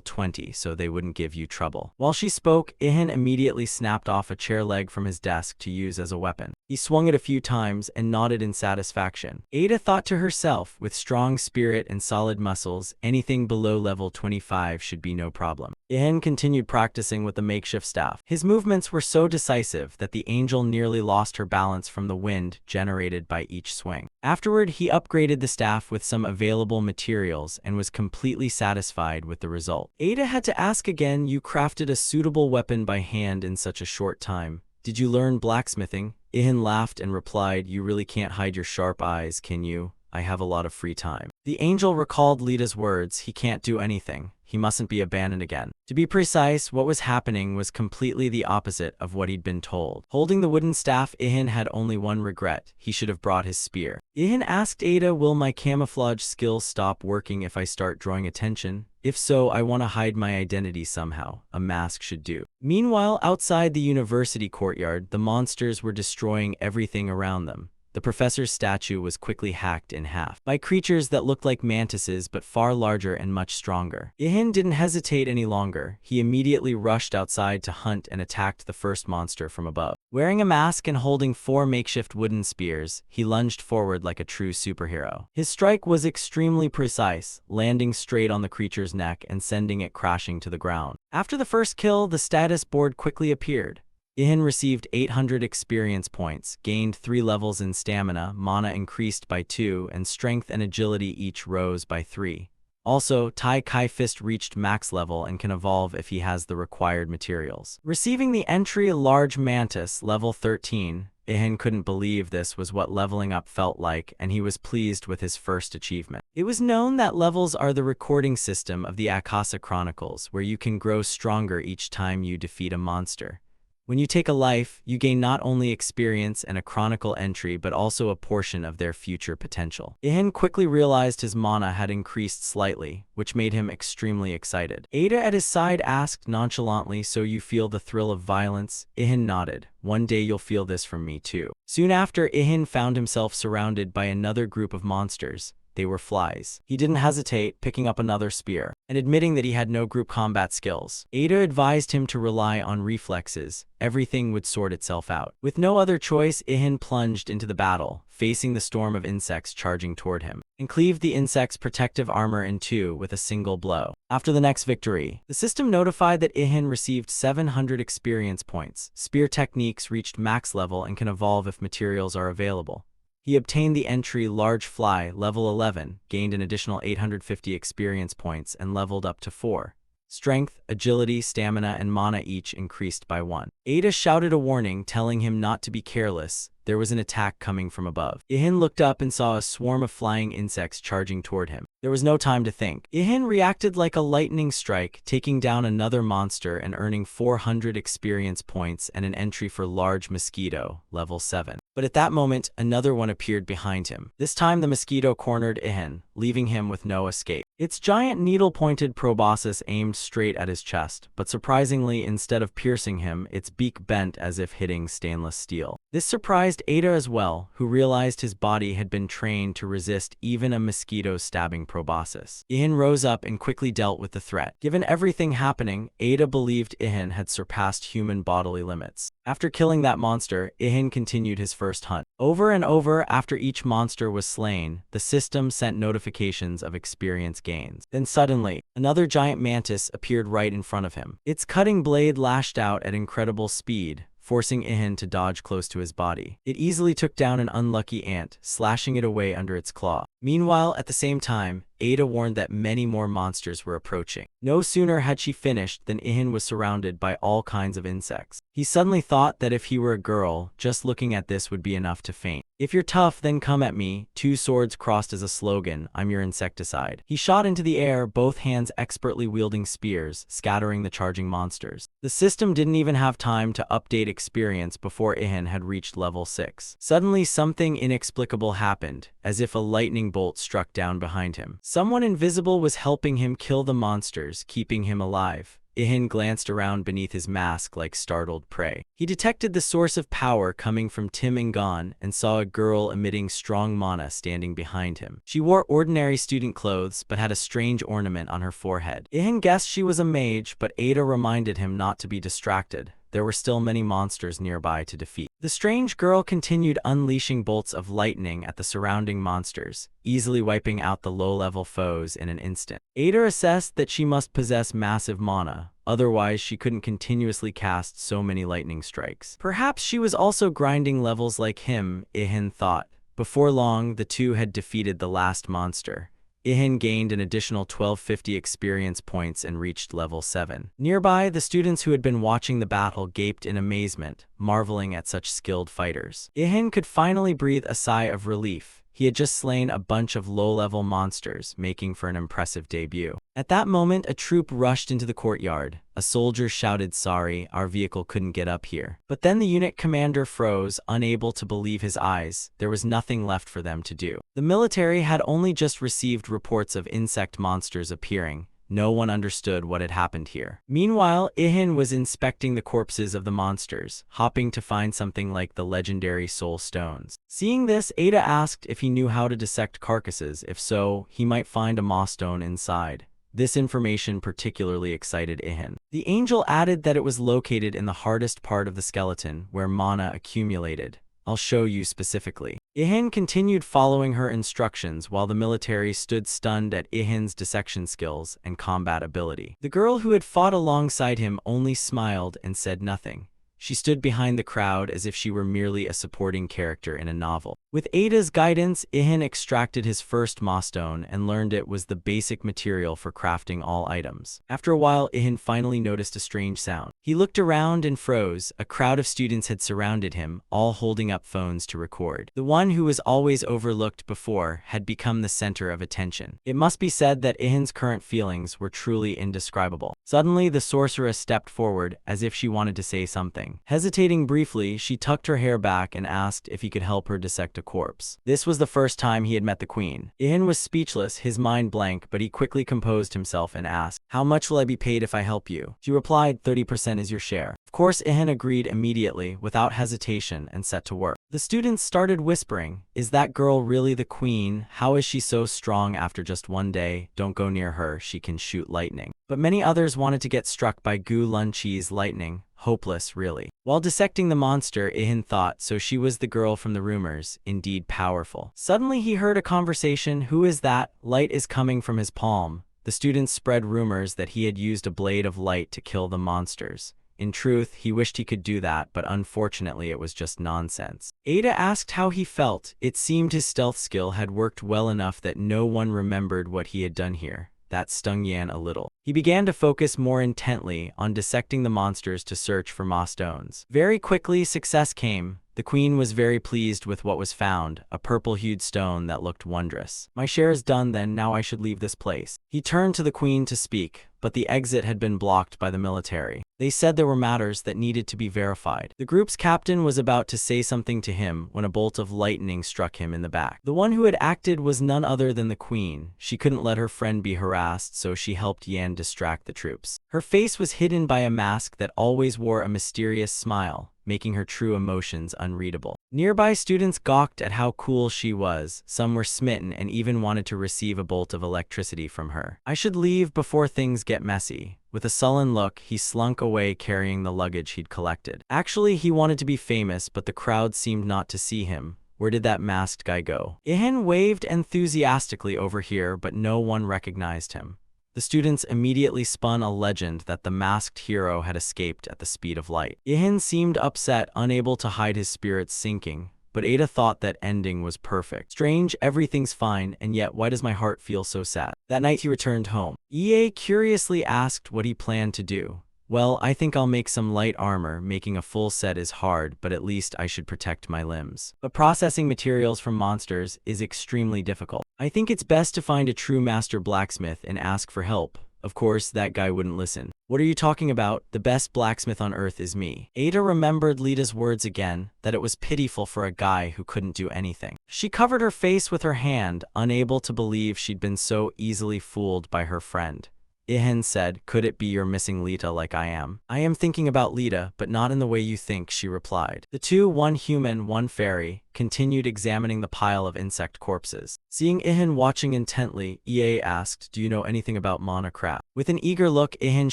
20, so they wouldn't give you trouble. While she spoke, Ihan immediately snapped off a chair leg from his desk to use as a weapon. He swung it a few times and nodded in satisfaction. Ada thought to herself, with strong spirit and solid muscles, anything below level 25 should be no problem. Ihan continued practicing with the makeshift staff. His movements were so decisive that the angel nearly lost her balance from the wind generated by each swing. Afterward, he upgraded the staff with some available materials and was completely satisfied with the result. Ada had to ask again, "You crafted a suitable weapon by hand in such a short time. Did you learn blacksmithing?" Ihan laughed and replied, "You really can't hide your sharp eyes, can you? I have a lot of free time. The angel recalled Lita's words, he can't do anything. He mustn't be abandoned again. To be precise, what was happening was completely the opposite of what he'd been told. Holding the wooden staff, Ihan had only one regret. He should have brought his spear. Ihan asked Ada, will my camouflage skills stop working if I start drawing attention? If so, I want to hide my identity somehow. A mask should do. Meanwhile, outside the university courtyard, the monsters were destroying everything around them. The professor's statue was quickly hacked in half by creatures that looked like mantises but far larger and much stronger. Ihan didn't hesitate any longer. He immediately rushed outside to hunt and attacked the first monster from above. Wearing a mask and holding 4 makeshift wooden spears, he lunged forward like a true superhero. His strike was extremely precise, landing straight on the creature's neck and sending it crashing to the ground. After the first kill, the status board quickly appeared. Ihan received 800 experience points, gained 3 levels in stamina, mana increased by 2, and strength and agility each rose by 3. Also, Tai Kai Fist reached max level and can evolve if he has the required materials. Receiving the entry Large Mantis, level 13, Ihan couldn't believe this was what leveling up felt like, and he was pleased with his first achievement. It was known that levels are the recording system of the Akasa Chronicles, where you can grow stronger each time you defeat a monster. When you take a life, you gain not only experience and a chronicle entry but also a portion of their future potential. Ihan quickly realized his mana had increased slightly, which made him extremely excited. Ada at his side asked nonchalantly, so you feel the thrill of violence? Ihan nodded. One day you'll feel this from me too. Soon after, Ihan found himself surrounded by another group of monsters. They were flies. He didn't hesitate, picking up another spear, and admitting that he had no group combat skills. Ada advised him to rely on reflexes. Everything would sort itself out. With no other choice, Ihan plunged into the battle, facing the storm of insects charging toward him, and cleaved the insect's protective armor in 2 with a single blow. After the next victory, the system notified that Ihan received 700 experience points. Spear techniques reached max level and can evolve if materials are available. He obtained the entry Large Fly, level 11, gained an additional 850 experience points, and leveled up to 4. Strength, agility, stamina, and mana each increased by 1. Ada shouted a warning, telling him not to be careless. There was an attack coming from above. Ihan looked up and saw a swarm of flying insects charging toward him. There was no time to think. Ihan reacted like a lightning strike, taking down another monster and earning 400 experience points and an entry for Large Mosquito, level 7. But at that moment, another one appeared behind him. This time the mosquito cornered Ihan, leaving him with no escape. Its giant needle-pointed proboscis aimed straight at his chest, but surprisingly, instead of piercing him, its beak bent as if hitting stainless steel. This surprised Ada as well, who realized his body had been trained to resist even a mosquito's stabbing proboscis. Ihan rose up and quickly dealt with the threat. Given everything happening, Ada believed Ihan had surpassed human bodily limits. After killing that monster, Ihan continued his first hunt. Over and over after each monster was slain, the system sent notifications of experience gains. Then suddenly, another giant mantis appeared right in front of him. Its cutting blade lashed out at incredible speed, forcing Ihan to dodge close to his body. It easily took down an unlucky ant, slashing it away under its claw. Meanwhile, at the same time, Ada warned that many more monsters were approaching. No sooner had she finished than Ihan was surrounded by all kinds of insects. He suddenly thought that if he were a girl, just looking at this would be enough to faint. If you're tough, then come at me. 2 swords crossed as a slogan, I'm your insecticide. He shot into the air, both hands expertly wielding spears, scattering the charging monsters. The system didn't even have time to update experience before Ihan had reached level 6. Suddenly, something inexplicable happened, as if a lightning bolt struck down behind him. Someone invisible was helping him kill the monsters, keeping him alive. Ihan glanced around beneath his mask like startled prey. He detected the source of power coming from Tim and Gon and saw a girl emitting strong mana standing behind him. She wore ordinary student clothes but had a strange ornament on her forehead. Ihan guessed she was a mage, but Ada reminded him not to be distracted. There were still many monsters nearby to defeat. The strange girl continued unleashing bolts of lightning at the surrounding monsters, easily wiping out the low-level foes in an instant. Ada assessed that she must possess massive mana, otherwise she couldn't continuously cast so many lightning strikes. Perhaps she was also grinding levels like him, Ihan thought. Before long, the two had defeated the last monster. Ihan gained an additional 1250 experience points and reached level 7. Nearby, the students who had been watching the battle gaped in amazement, marveling at such skilled fighters. Ihan could finally breathe a sigh of relief. He had just slain a bunch of low-level monsters, making for an impressive debut. At that moment, a troop rushed into the courtyard. A soldier shouted, "Sorry, our vehicle couldn't get up here." But then the unit commander froze, unable to believe his eyes. There was nothing left for them to do. The military had only just received reports of insect monsters appearing. No one understood what had happened here. Meanwhile, Ihan was inspecting the corpses of the monsters, hoping to find something like the legendary soul stones. Seeing this, Ada asked if he knew how to dissect carcasses. If so, he might find a moss stone inside. This information particularly excited Ihan. The angel added that it was located in the hardest part of the skeleton, where mana accumulated. "I'll show you specifically." Ihan continued following her instructions while the military stood stunned at Ihan's dissection skills and combat ability. The girl who had fought alongside him only smiled and said nothing. She stood behind the crowd as if she were merely a supporting character in a novel. With Ada's guidance, Ihan extracted his first moss stone and learned it was the basic material for crafting all items. After a while, Ihan finally noticed a strange sound. He looked around and froze. A crowd of students had surrounded him, all holding up phones to record. The one who was always overlooked before had become the center of attention. It must be said that Ihan's current feelings were truly indescribable. Suddenly, the sorceress stepped forward as if she wanted to say something. Hesitating briefly, she tucked her hair back and asked if he could help her dissect a corpse. This was the first time he had met the queen. Ihan was speechless, his mind blank, but he quickly composed himself and asked, "How much will I be paid if I help you?" She replied, 30% is your share. Of course, Ihan agreed immediately, without hesitation, and set to work. The students started whispering, "Is that girl really the queen? How is she so strong after just one day? Don't go near her, she can shoot lightning." But many others wanted to get struck by Gu Lunchi's lightning. Hopeless, really. While dissecting the monster, Ihan thought, so she was the girl from the rumors, indeed powerful. Suddenly he heard a conversation. "Who is that? Light is coming from his palm." The students spread rumors that he had used a blade of light to kill the monsters. In truth, he wished he could do that, but unfortunately it was just nonsense. Ada asked how he felt. It seemed his stealth skill had worked well enough that no one remembered what he had done here. That stung Yan a little. He began to focus more intently on dissecting the monsters to search for moss stones. Very quickly, success came. The queen was very pleased with what was found, a purple-hued stone that looked wondrous. "My share is done then, now I should leave this place." He turned to the queen to speak, but the exit had been blocked by the military. They said there were matters that needed to be verified. The group's captain was about to say something to him when a bolt of lightning struck him in the back. The one who had acted was none other than the queen. She couldn't let her friend be harassed, so she helped Yan distract the troops. Her face was hidden by a mask that always wore a mysterious smile, making her true emotions unreadable. Nearby students gawked at how cool she was. Some were smitten and even wanted to receive a bolt of electricity from her. "I should leave before things get messy." With a sullen look, he slunk away carrying the luggage he'd collected. Actually, he wanted to be famous, but the crowd seemed not to see him. Where did that masked guy go? Ihan waved enthusiastically over here, but no one recognized him. The students immediately spun a legend that the masked hero had escaped at the speed of light. Ihan seemed upset, unable to hide his spirits sinking, but Ada thought that ending was perfect. "Strange, everything's fine, and yet why does my heart feel so sad?" That night he returned home. EA curiously asked what he planned to do. "Well, I think I'll make some light armor. Making a full set is hard, but at least I should protect my limbs. But processing materials from monsters is extremely difficult. I think it's best to find a true master blacksmith and ask for help." Of course, that guy wouldn't listen. "What are you talking about? The best blacksmith on earth is me." Ada remembered Lita's words again, that it was pitiful for a guy who couldn't do anything. She covered her face with her hand, unable to believe she'd been so easily fooled by her friend. Ihan said, "Could it be you're missing Lita like I am?" "I am thinking about Lita, but not in the way you think," she replied. The two, one human, one fairy, continued examining the pile of insect corpses. Seeing Ihan watching intently, EA asked, "Do you know anything about mana craft?" With an eager look, Ihan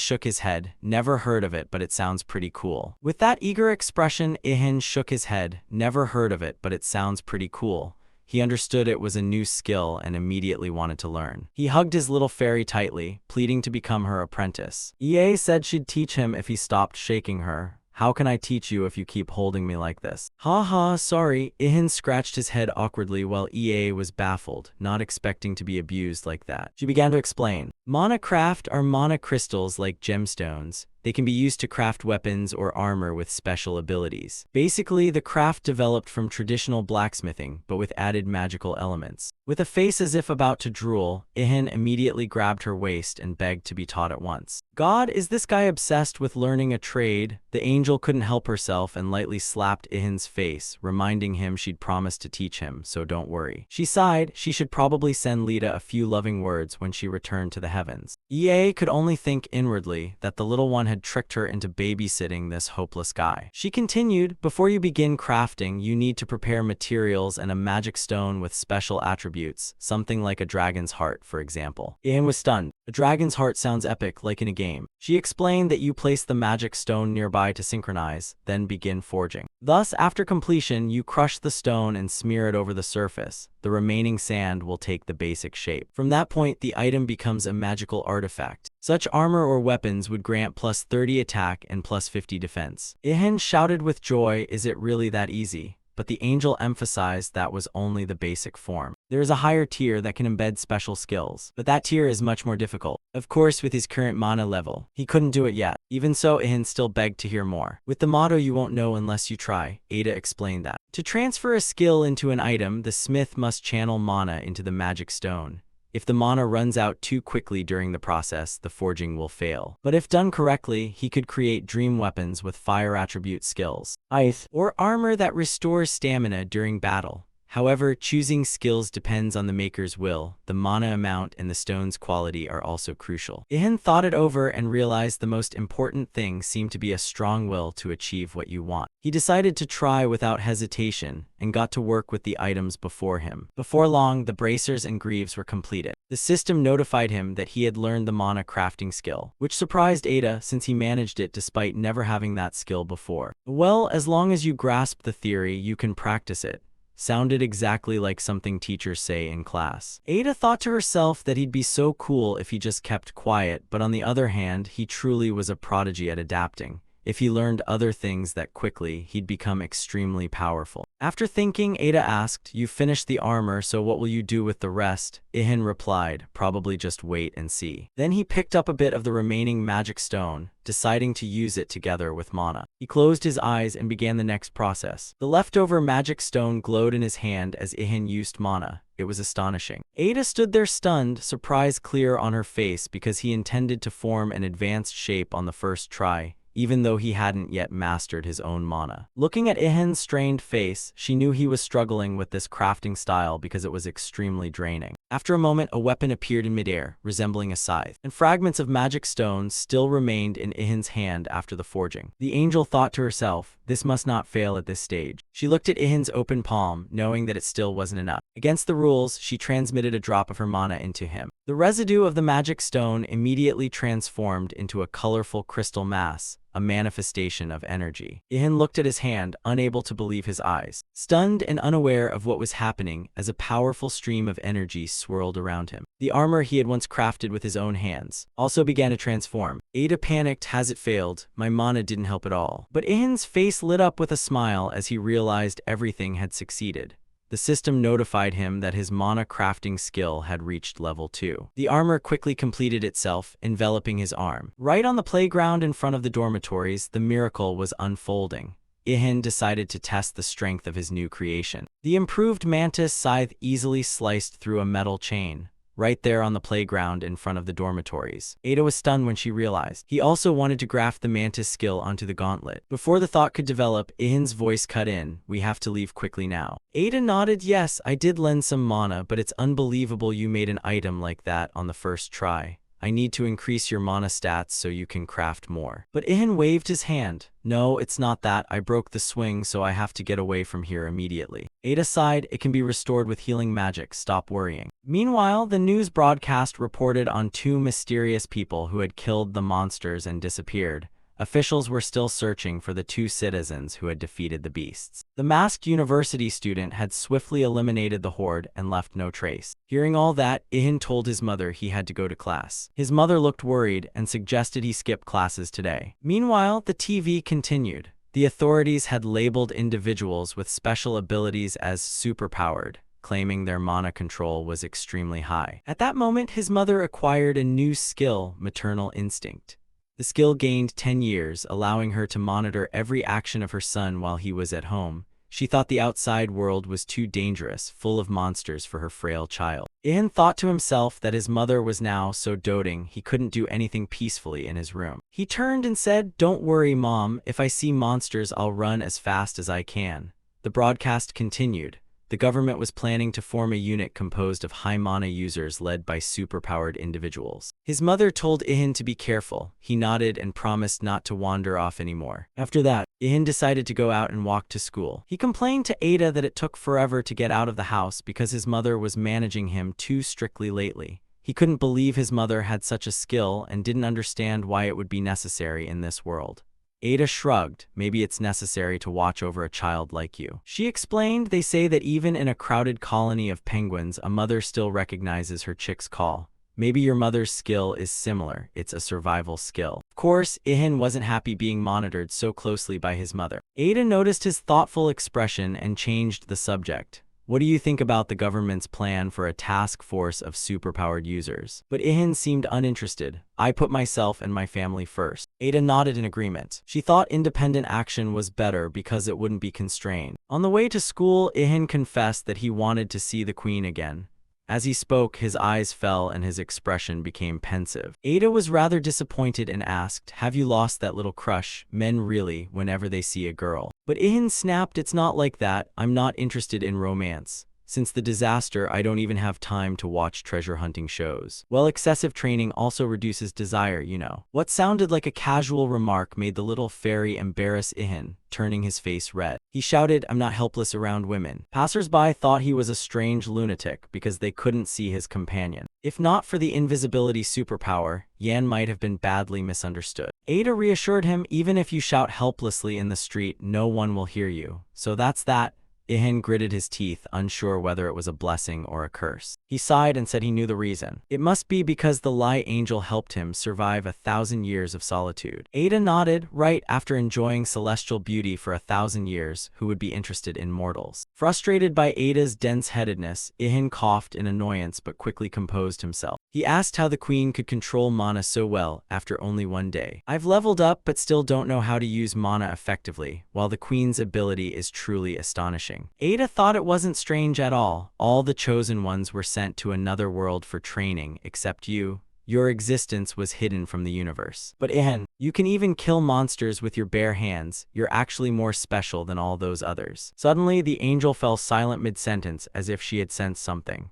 shook his head. "Never heard of it, but it sounds pretty cool." With that eager expression, Ihan shook his head. "Never heard of it, but it sounds pretty cool." He understood it was a new skill and immediately wanted to learn. He hugged his little fairy tightly, pleading to become her apprentice. EA said she'd teach him if he stopped shaking her. "How can I teach you if you keep holding me like this?" "Ha ha, sorry." Ihan scratched his head awkwardly while EA was baffled, not expecting to be abused like that. She began to explain. "Mana craft are mana crystals like gemstones. They can be used to craft weapons or armor with special abilities. Basically, the craft developed from traditional blacksmithing, but with added magical elements. With a face as if about to drool, Ihan immediately grabbed her waist and begged to be taught at once. God, is this guy obsessed with learning a trade? The angel couldn't help herself and lightly slapped Ihan's face, reminding him she'd promised to teach him, so don't worry. She sighed. She should probably send Lita a few loving words when she returned to the heavens. EA could only think inwardly that the little one had tricked her into babysitting this hopeless guy. She continued, before you begin crafting, you need to prepare materials and a magic stone with special attributes, something like a dragon's heart, for example. Ihan was stunned. A dragon's heart sounds epic, like in a game. She explained that you place the magic stone nearby to synchronize, then begin forging. Thus, after completion, you crush the stone and smear it over the surface. The remaining sand will take the basic shape. From that point, the item becomes a magical artifact. Such armor or weapons would grant plus 30 attack and plus 50 defense. Ihan shouted with joy, is it really that easy? But the angel emphasized that was only the basic form. There is a higher tier that can embed special skills, but that tier is much more difficult. Of course, with his current mana level, he couldn't do it yet. Even so, Ihan still begged to hear more. With the motto you won't know unless you try, Ada explained that. To transfer a skill into an item, the smith must channel mana into the magic stone. If the mana runs out too quickly during the process, the forging will fail. But if done correctly, he could create dream weapons with fire attribute skills, ice, or armor that restores stamina during battle. However, choosing skills depends on the maker's will. The mana amount and the stone's quality are also crucial. Ihan thought it over and realized the most important thing seemed to be a strong will to achieve what you want. He decided to try without hesitation and got to work with the items before him. Before long, the bracers and greaves were completed. The system notified him that he had learned the mana crafting skill, which surprised Ada since he managed it despite never having that skill before. Well, as long as you grasp the theory, you can practice it. Sounded exactly like something teachers say in class. Ada thought to herself that he'd be so cool if he just kept quiet, but on the other hand, he truly was a prodigy at adapting. If he learned other things that quickly, he'd become extremely powerful. After thinking, Ada asked, you finished the armor, so what will you do with the rest? Ihan replied, probably just wait and see. Then he picked up a bit of the remaining magic stone, deciding to use it together with mana. He closed his eyes and began the next process. The leftover magic stone glowed in his hand as Ihan used mana. It was astonishing. Ada stood there stunned, surprise clear on her face because he intended to form an advanced shape on the first try, even though he hadn't yet mastered his own mana. Looking at Ihan's strained face, she knew he was struggling with this crafting style because it was extremely draining. After a moment, a weapon appeared in midair, resembling a scythe, and fragments of magic stones still remained in Ihan's hand after the forging. The angel thought to herself, this must not fail at this stage. She looked at Ihan's open palm, knowing that it still wasn't enough. Against the rules, she transmitted a drop of her mana into him. The residue of the magic stone immediately transformed into a colorful crystal mass, a manifestation of energy. Ihan looked at his hand, unable to believe his eyes, stunned and unaware of what was happening as a powerful stream of energy swirled around him. The armor he had once crafted with his own hands also began to transform. Ada panicked, has it failed? My mana didn't help at all. But Ihan's face lit up with a smile as he realized everything had succeeded. The system notified him that his mana crafting skill had reached level 2. The armor quickly completed itself, enveloping his arm. Right on the playground in front of the dormitories, the miracle was unfolding. Ihan decided to test the strength of his new creation. The improved mantis scythe easily sliced through a metal chain, right there on the playground in front of the dormitories. Ada was stunned when she realized. He also wanted to graft the mantis skill onto the gauntlet. Before the thought could develop, Ihan's voice cut in, we have to leave quickly now. Ada nodded, yes, I did lend some mana, but it's unbelievable you made an item like that on the first try. I need to increase your mana stats so you can craft more. But Ihan waved his hand. No, it's not that. I broke the swing, so I have to get away from here immediately. Ada sighed, it can be restored with healing magic. Stop worrying. Meanwhile, the news broadcast reported on 2 mysterious people who had killed the monsters and disappeared. Officials were still searching for the 2 citizens who had defeated the beasts. The masked university student had swiftly eliminated the horde and left no trace. Hearing all that, Ihan told his mother he had to go to class. His mother looked worried and suggested he skip classes today. Meanwhile, the TV continued. The authorities had labeled individuals with special abilities as superpowered, claiming their mana control was extremely high. At that moment, his mother acquired a new skill, maternal instinct. The skill gained 10 years, allowing her to monitor every action of her son while he was at home. She thought the outside world was too dangerous, full of monsters for her frail child. Ihan thought to himself that his mother was now so doting he couldn't do anything peacefully in his room. He turned and said, "Don't worry, Mom. If I see monsters, I'll run as fast as I can." The broadcast continued. The government was planning to form a unit composed of high mana users led by superpowered individuals. His mother told Ihan to be careful. He nodded and promised not to wander off anymore. After that, Ihan decided to go out and walk to school. He complained to Ada that it took forever to get out of the house because his mother was managing him too strictly lately. He couldn't believe his mother had such a skill and didn't understand why it would be necessary in this world. Ada shrugged. "Maybe it's necessary to watch over a child like you." She explained, "They say that even in a crowded colony of penguins, a mother still recognizes her chick's call. Maybe your mother's skill is similar. It's a survival skill." Of course, Ihan wasn't happy being monitored so closely by his mother. Ada noticed his thoughtful expression and changed the subject. "What do you think about the government's plan for a task force of superpowered users?" But Ihan seemed uninterested. "I put myself and my family first." Ada nodded in agreement. She thought independent action was better because it wouldn't be constrained. On the way to school, Ihan confessed that he wanted to see the Queen again. As he spoke, his eyes fell and his expression became pensive. Ada was rather disappointed and asked, "Have you lost that little crush? Men really, whenever they see a girl." But Ihan snapped, "It's not like that. I'm not interested in romance. Since the disaster, I don't even have time to watch treasure hunting shows. Well, excessive training also reduces desire, you know." What sounded like a casual remark made the little fairy embarrass Ihan, turning his face red. He shouted, "I'm not helpless around women." Passers-by thought he was a strange lunatic because they couldn't see his companion. If not for the invisibility superpower, Yan might have been badly misunderstood. Ada reassured him, "Even if you shout helplessly in the street, no one will hear you. So that's that." Ihan gritted his teeth, unsure whether it was a blessing or a curse. He sighed and said he knew the reason. It must be because the Lie Angel helped him survive 1,000 years of solitude. Ada nodded. Right, after enjoying celestial beauty for 1,000 years, who would be interested in mortals? Frustrated by Ada's dense-headedness, Ihan coughed in annoyance but quickly composed himself. He asked how the Queen could control mana so well after only one day. "I've leveled up but still don't know how to use mana effectively, while the Queen's ability is truly astonishing." Ada thought it wasn't strange at all. All the chosen ones were sent to another world for training, except you. Your existence was hidden from the universe. But Ihan, you can even kill monsters with your bare hands. You're actually more special than all those others. Suddenly, the angel fell silent mid-sentence as if she had sensed something.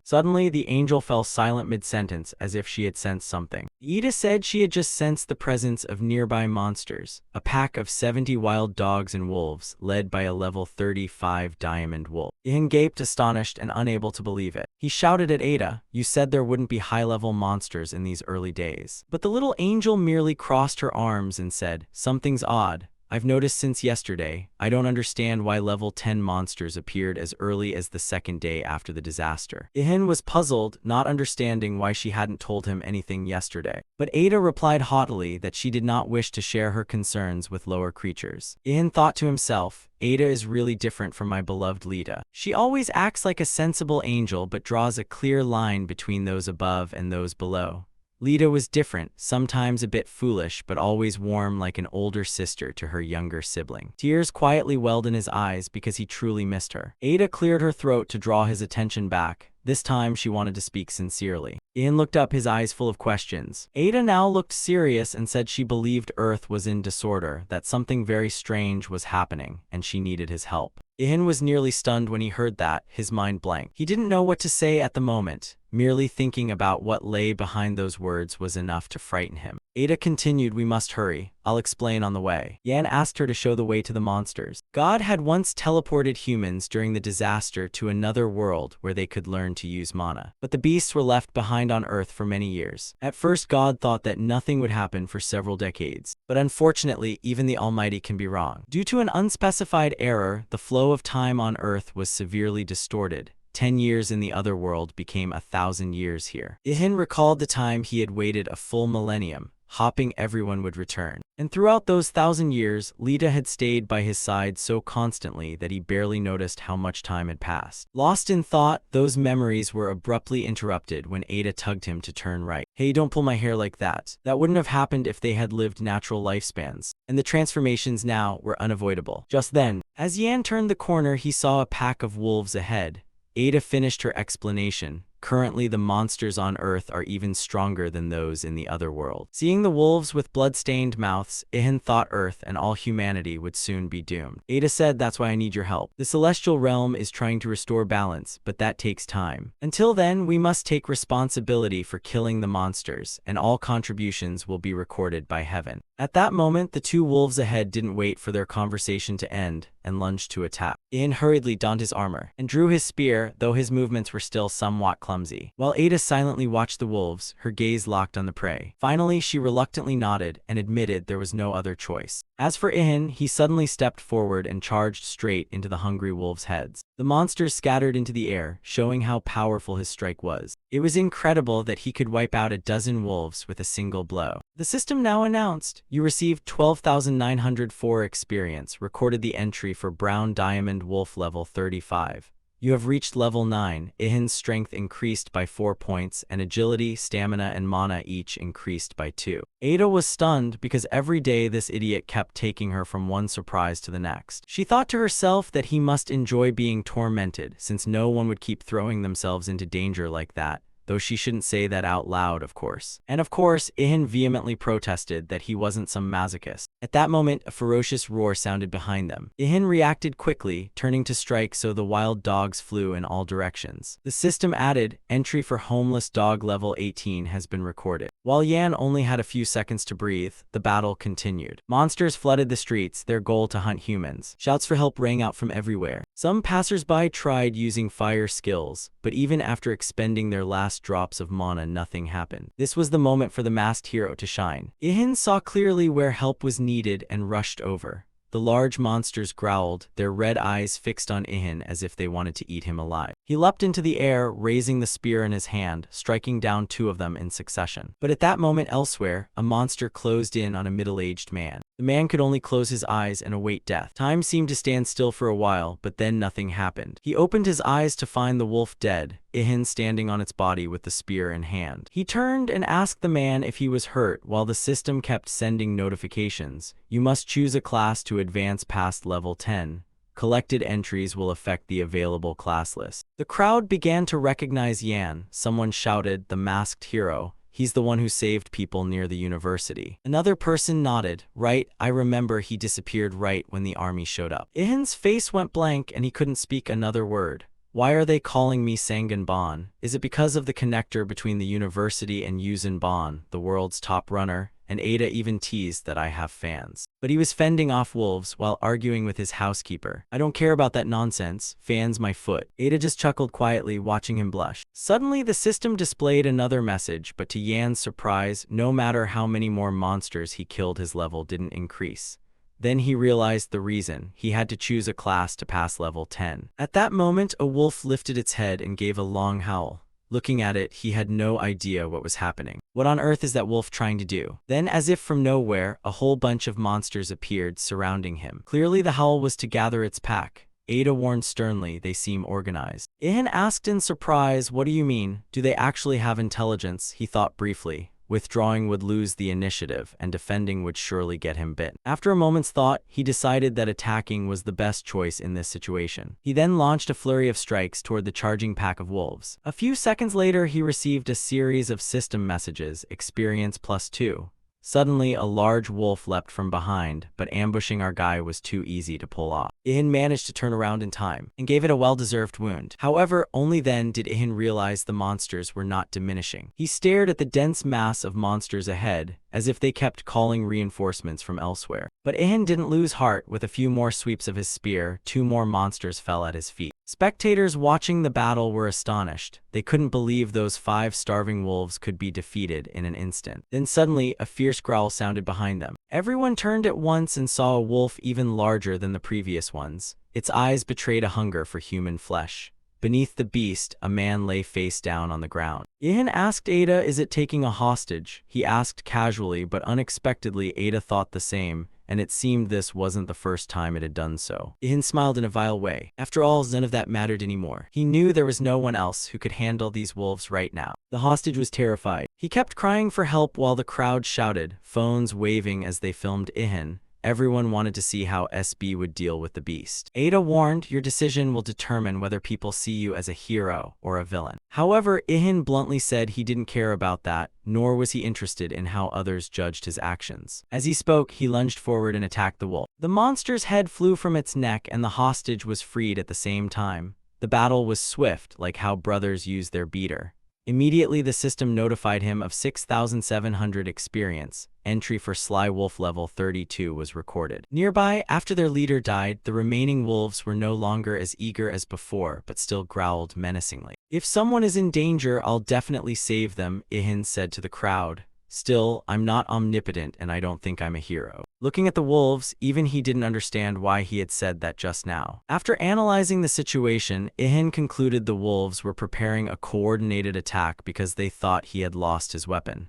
Ida said she had just sensed the presence of nearby monsters. A pack of 70 wild dogs and wolves, led by a level 35 diamond wolf. Ihan gaped, astonished and unable to believe it. He shouted at Ada, "You said there wouldn't be high-level monsters in these early days." But the little angel merely crossed her arms and said, "Something's odd. I've noticed since yesterday. I don't understand why level 10 monsters appeared as early as the second day after the disaster." Ihan was puzzled, not understanding why she hadn't told him anything yesterday. But Ada replied haughtily that she did not wish to share her concerns with lower creatures. Ihan thought to himself, "Ada is really different from my beloved Lita. She always acts like a sensible angel but draws a clear line between those above and those below. Lita was different, sometimes a bit foolish, but always warm like an older sister to her younger sibling." Tears quietly welled in his eyes because he truly missed her. Ada cleared her throat to draw his attention back. This time she wanted to speak sincerely. Ihan looked up, his eyes full of questions. Ada now looked serious and said she believed Earth was in disorder, that something very strange was happening, and she needed his help. Ihan was nearly stunned when he heard that, his mind blank. He didn't know what to say at the moment. Merely thinking about what lay behind those words was enough to frighten him. Ada continued, "We must hurry. I'll explain on the way." Yan asked her to show the way to the monsters. God had once teleported humans during the disaster to another world where they could learn to use mana. But the beasts were left behind on Earth for many years. At first, God thought that nothing would happen for several decades. But unfortunately, even the Almighty can be wrong. Due to an unspecified error, the flow of time on Earth was severely distorted. 10 years in the other world became 1,000 years here. Ihan recalled the time he had waited a full millennium, hoping everyone would return. And throughout those 1,000 years, Lita had stayed by his side so constantly that he barely noticed how much time had passed. Lost in thought, those memories were abruptly interrupted when Ada tugged him to turn right. "Hey, don't pull my hair like that. That wouldn't have happened if they had lived natural lifespans." And the transformations now were unavoidable. Just then, as Yan turned the corner, he saw a pack of wolves ahead. Ada finished her explanation. "Currently, the monsters on Earth are even stronger than those in the other world." Seeing the wolves with blood-stained mouths, Ihan thought Earth and all humanity would soon be doomed. Ada said, "That's why I need your help. The celestial realm is trying to restore balance, but that takes time. Until then, we must take responsibility for killing the monsters, and all contributions will be recorded by heaven." At that moment, the two wolves ahead didn't wait for their conversation to end and lunged to attack. Ihan hurriedly donned his armor and drew his spear, though his movements were still somewhat clumsy. While Ada silently watched the wolves, her gaze locked on the prey. Finally, she reluctantly nodded and admitted there was no other choice. As for Ihan, he suddenly stepped forward and charged straight into the hungry wolves' heads. The monsters scattered into the air, showing how powerful his strike was. It was incredible that he could wipe out a dozen wolves with a single blow. The system now announced, "You received 12,904 experience, recorded the entry for Brown Diamond Wolf level 35. You have reached level 9, Ihin's strength increased by 4 points, and agility, stamina, and mana each increased by 2. Ada was stunned because every day this idiot kept taking her from one surprise to the next. She thought to herself that he must enjoy being tormented, since no one would keep throwing themselves into danger like that. Though she shouldn't say that out loud, of course. And of course, Ihan vehemently protested that he wasn't some masochist. At that moment, a ferocious roar sounded behind them. Ihan reacted quickly, turning to strike so the wild dogs flew in all directions. The system added, "Entry for homeless dog level 18 has been recorded." While Yan only had a few seconds to breathe, the battle continued. Monsters flooded the streets, their goal to hunt humans. Shouts for help rang out from everywhere. Some passersby tried using fire skills, but even after expending their last drops of mana, nothing happened. This was the moment for the masked hero to shine. Ihan saw clearly where help was needed and rushed over. The large monsters growled, their red eyes fixed on Ihan as if they wanted to eat him alive. He leapt into the air, raising the spear in his hand, striking down 2 of them in succession. But at that moment elsewhere, a monster closed in on a middle-aged man. The man could only close his eyes and await death. Time seemed to stand still for a while, but then nothing happened. He opened his eyes to find the wolf dead, Ihan standing on its body with the spear in hand. He turned and asked the man if he was hurt, while the system kept sending notifications. "You must choose a class to advance past level 10. Collected entries will affect the available class list." The crowd began to recognize Yan. Someone shouted, "The masked hero. He's the one who saved people near the university." Another person nodded, "Right, I remember he disappeared right when the army showed up." Ihin's face went blank and he couldn't speak another word. "Why are they calling me Sanganban? Is it because of the connector between the university and Yuzanban, the world's top runner?" And Ada even teased that I have fans. But he was fending off wolves while arguing with his housekeeper. "I don't care about that nonsense. Fans my foot." Ada just chuckled quietly, watching him blush. Suddenly, the system displayed another message, but to Yan's surprise, no matter how many more monsters he killed, his level didn't increase. Then he realized the reason. He had to choose a class to pass level 10. At that moment, a wolf lifted its head and gave a long howl. Looking at it, he had no idea what was happening. What on earth is that wolf trying to do? Then, as if from nowhere, a whole bunch of monsters appeared, surrounding him. Clearly, the howl was to gather its pack. Ada warned sternly, "They seem organized." Ihan asked in surprise, "What do you mean? Do they actually have intelligence?" He thought briefly. Withdrawing would lose the initiative, and defending would surely get him bit. After a moment's thought, he decided that attacking was the best choice in this situation. He then launched a flurry of strikes toward the charging pack of wolves. A few seconds later, he received a series of system messages, experience +2. Suddenly, a large wolf leapt from behind, but ambushing our guy was too easy to pull off. Ihan managed to turn around in time, and gave it a well-deserved wound. However, only then did Ihan realize the monsters were not diminishing. He stared at the dense mass of monsters ahead, as if they kept calling reinforcements from elsewhere. But Ihan didn't lose heart. With a few more sweeps of his spear, 2 more monsters fell at his feet. Spectators watching the battle were astonished. They couldn't believe those 5 starving wolves could be defeated in an instant. Then suddenly, a fierce growl sounded behind them. Everyone turned at once and saw a wolf even larger than the previous ones. Its eyes betrayed a hunger for human flesh. Beneath the beast, a man lay face down on the ground. Ihan asked Ada, "Is it taking a hostage?" He asked casually, but unexpectedly Ada thought the same, and it seemed this wasn't the first time it had done so. Ihan smiled in a vile way. After all, none of that mattered anymore. He knew there was no one else who could handle these wolves right now. The hostage was terrified. He kept crying for help while the crowd shouted, phones waving as they filmed Ihan. Everyone wanted to see how SB would deal with the beast. Ada warned, "Your decision will determine whether people see you as a hero or a villain." However, Ihan bluntly said he didn't care about that, nor was he interested in how others judged his actions. As he spoke, he lunged forward and attacked the wolf. The monster's head flew from its neck and the hostage was freed at the same time. The battle was swift, like how brothers use their beater. Immediately, the system notified him of 6,700 experience. Entry for Sly Wolf level 32 was recorded. Nearby, after their leader died, the remaining wolves were no longer as eager as before, but still growled menacingly. "If someone is in danger, I'll definitely save them," Ihan said to the crowd. "Still, I'm not omnipotent and I don't think I'm a hero." Looking at the wolves, even he didn't understand why he had said that just now. After analyzing the situation, Ihan concluded the wolves were preparing a coordinated attack because they thought he had lost his weapon.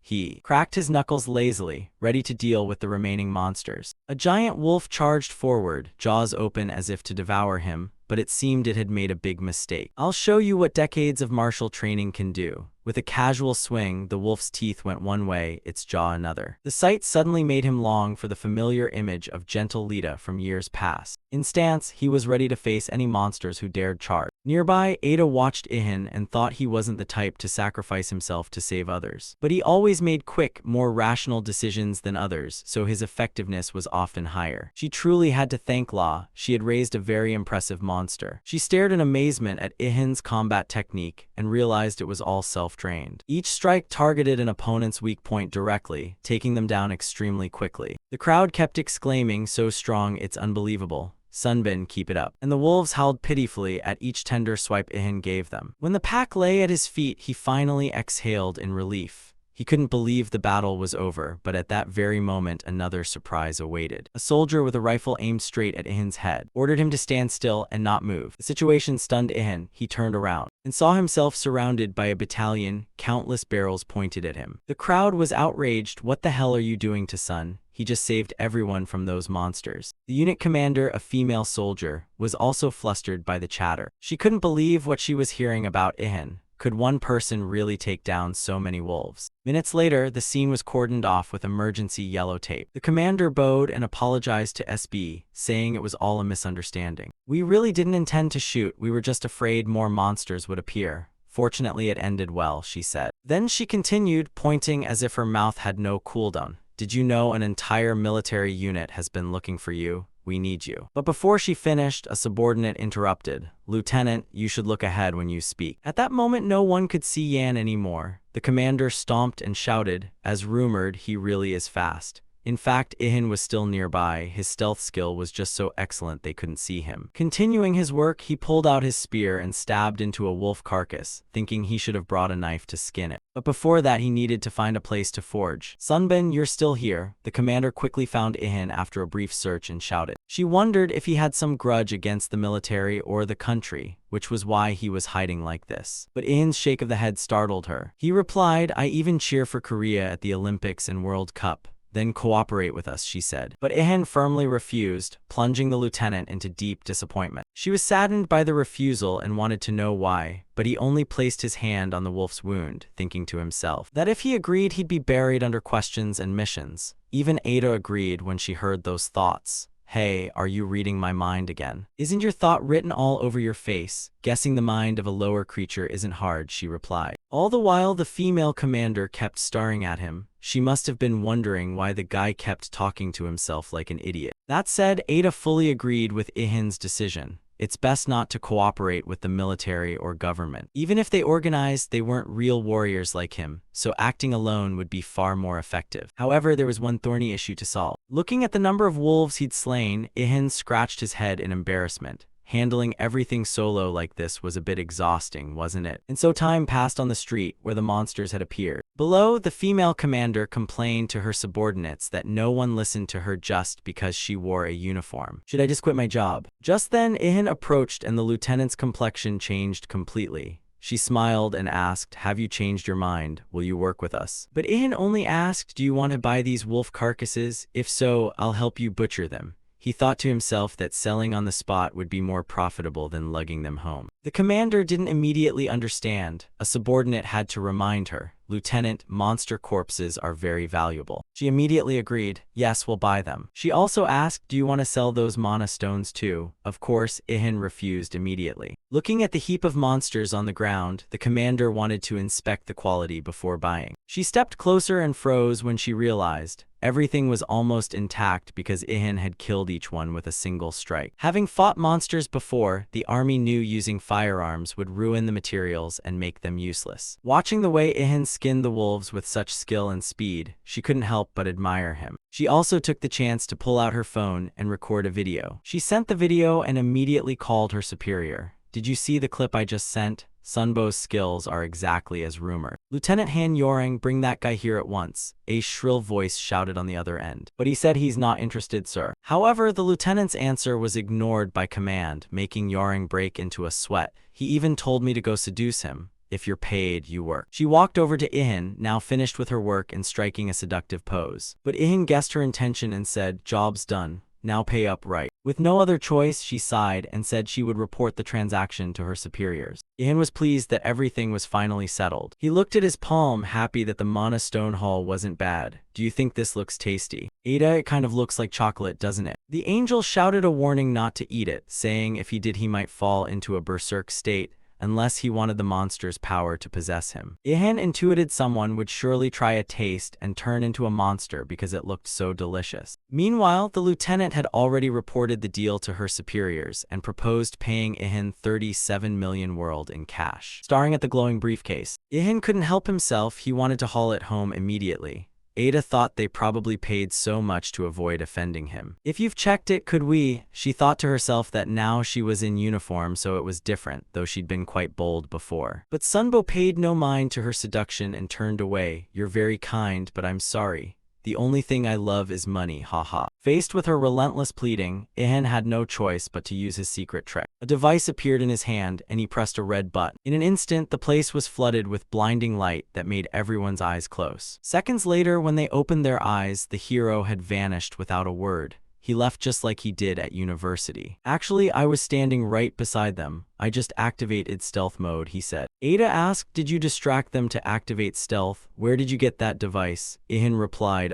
He cracked his knuckles lazily, ready to deal with the remaining monsters. A giant wolf charged forward, jaws open as if to devour him, but it seemed it had made a big mistake. "I'll show you what decades of martial training can do." With a casual swing, the wolf's teeth went one way, its jaw another. The sight suddenly made him long for the familiar image of gentle Lita from years past. In stance, he was ready to face any monsters who dared charge. Nearby, Ada watched Ihan and thought he wasn't the type to sacrifice himself to save others. But he always made quick, more rational decisions than others, so his effectiveness was often higher. She truly had to thank Law. She had raised a very impressive monster. She stared in amazement at Ihan's combat technique and realized it was all self-trained. Each strike targeted an opponent's weak point directly, taking them down extremely quickly. The crowd kept exclaiming, "So strong, it's unbelievable. Sunbin, keep it up." And the wolves howled pitifully at each tender swipe Ihan gave them. When the pack lay at his feet, he finally exhaled in relief. He couldn't believe the battle was over, but at that very moment another surprise awaited. A soldier with a rifle aimed straight at Ihan's head ordered him to stand still and not move. The situation stunned Ihan. He turned around and saw himself surrounded by a battalion, countless barrels pointed at him. The crowd was outraged. "What the hell are you doing to Sun? He just saved everyone from those monsters." The unit commander, a female soldier, was also flustered by the chatter. She couldn't believe what she was hearing about Ihan. Could one person really take down so many wolves? Minutes later, the scene was cordoned off with emergency yellow tape. The commander bowed and apologized to SB, saying it was all a misunderstanding. "We really didn't intend to shoot, we were just afraid more monsters would appear. Fortunately, it ended well," she said. Then she continued, pointing as if her mouth had no cooldown. "Did you know an entire military unit has been looking for you? We need you." But before she finished, a subordinate interrupted. "Lieutenant, you should look ahead when you speak." At that moment, no one could see Yan anymore. The commander stomped and shouted, "As rumored, he really is fast." In fact, Ihan was still nearby. His stealth skill was just so excellent they couldn't see him. Continuing his work, he pulled out his spear and stabbed into a wolf carcass, thinking he should have brought a knife to skin it. But before that, he needed to find a place to forge. "Sunbin, you're still here." The commander quickly found Ihan after a brief search and shouted. She wondered if he had some grudge against the military or the country, which was why he was hiding like this. But Ihan's shake of the head startled her. He replied, "I even cheer for Korea at the Olympics and World Cup." "Then cooperate with us," she said. But Ihan firmly refused, plunging the lieutenant into deep disappointment. She was saddened by the refusal and wanted to know why, but he only placed his hand on the wolf's wound, thinking to himself that if he agreed, he'd be buried under questions and missions. Even Ada agreed when she heard those thoughts. "Hey, are you reading my mind again? Isn't your thought written all over your face? Guessing the mind of a lower creature isn't hard," she replied. All the while, the female commander kept staring at him. She must have been wondering why the guy kept talking to himself like an idiot. That said, Ada fully agreed with Ihan's decision. It's best not to cooperate with the military or government. Even if they organized, they weren't real warriors like him, so acting alone would be far more effective. However, there was one thorny issue to solve. Looking at the number of wolves he'd slain, Ihan scratched his head in embarrassment. Handling everything solo like this was a bit exhausting, wasn't it? And so time passed on the street where the monsters had appeared. Below, the female commander complained to her subordinates that no one listened to her just because she wore a uniform. Should I just quit my job? Just then, Ihan approached and the lieutenant's complexion changed completely. She smiled and asked, "Have you changed your mind? Will you work with us?" But Ihan only asked, "Do you want to buy these wolf carcasses? If so, I'll help you butcher them." He thought to himself that selling on the spot would be more profitable than lugging them home. The commander didn't immediately understand. A subordinate had to remind her, "Lieutenant, monster corpses are very valuable." She immediately agreed, "Yes, we'll buy them." She also asked, "Do you want to sell those mana stones too?" Of course, Ihan refused immediately. Looking at the heap of monsters on the ground, the commander wanted to inspect the quality before buying. She stepped closer and froze when she realized everything was almost intact because Ihan had killed each one with a single strike. Having fought monsters before, the army knew using firearms would ruin the materials and make them useless. Watching the way Ihan skinned the wolves with such skill and speed, she couldn't help but admire him. She also took the chance to pull out her phone and record a video. She sent the video and immediately called her superior. "Did you see the clip I just sent? Sunbo's skills are exactly as rumored." "Lieutenant Han Yoring, bring that guy here at once," a shrill voice shouted on the other end. "But he said he's not interested, sir." However, the lieutenant's answer was ignored by command, making Yoring break into a sweat. "He even told me to go seduce him. If you're paid, you work." She walked over to Ihan, now finished with her work and striking a seductive pose. But Ihan guessed her intention and said, "Job's done. Now pay up right." With no other choice, she sighed and said she would report the transaction to her superiors. Ihan was pleased that everything was finally settled. He looked at his palm, happy that the mana stone haul wasn't bad. "Do you think this looks tasty?" "Ada, it kind of looks like chocolate, doesn't it?" The angel shouted a warning not to eat it, saying if he did he might fall into a berserk state, unless he wanted the monster's power to possess him. Ihan intuited someone would surely try a taste and turn into a monster because it looked so delicious. Meanwhile, the lieutenant had already reported the deal to her superiors and proposed paying Ihan 37 million world in cash. Staring at the glowing briefcase, Ihan couldn't help himself. He wanted to haul it home immediately. Ada thought they probably paid so much to avoid offending him. "If you've checked it, could we?" She thought to herself that now she was in uniform, so it was different, though she'd been quite bold before. But Sunbo paid no mind to her seduction and turned away. "You're very kind, but I'm sorry. The only thing I love is money, haha." Faced with her relentless pleading, Ihan had no choice but to use his secret trick. A device appeared in his hand, and he pressed a red button. In an instant, the place was flooded with blinding light that made everyone's eyes close. Seconds later, when they opened their eyes, the hero had vanished without a word. He left just like he did at university. "Actually, I was standing right beside them. I just activated stealth mode," he said. Ada asked, "Did you distract them to activate stealth? Where did you get that device?" Ihan replied,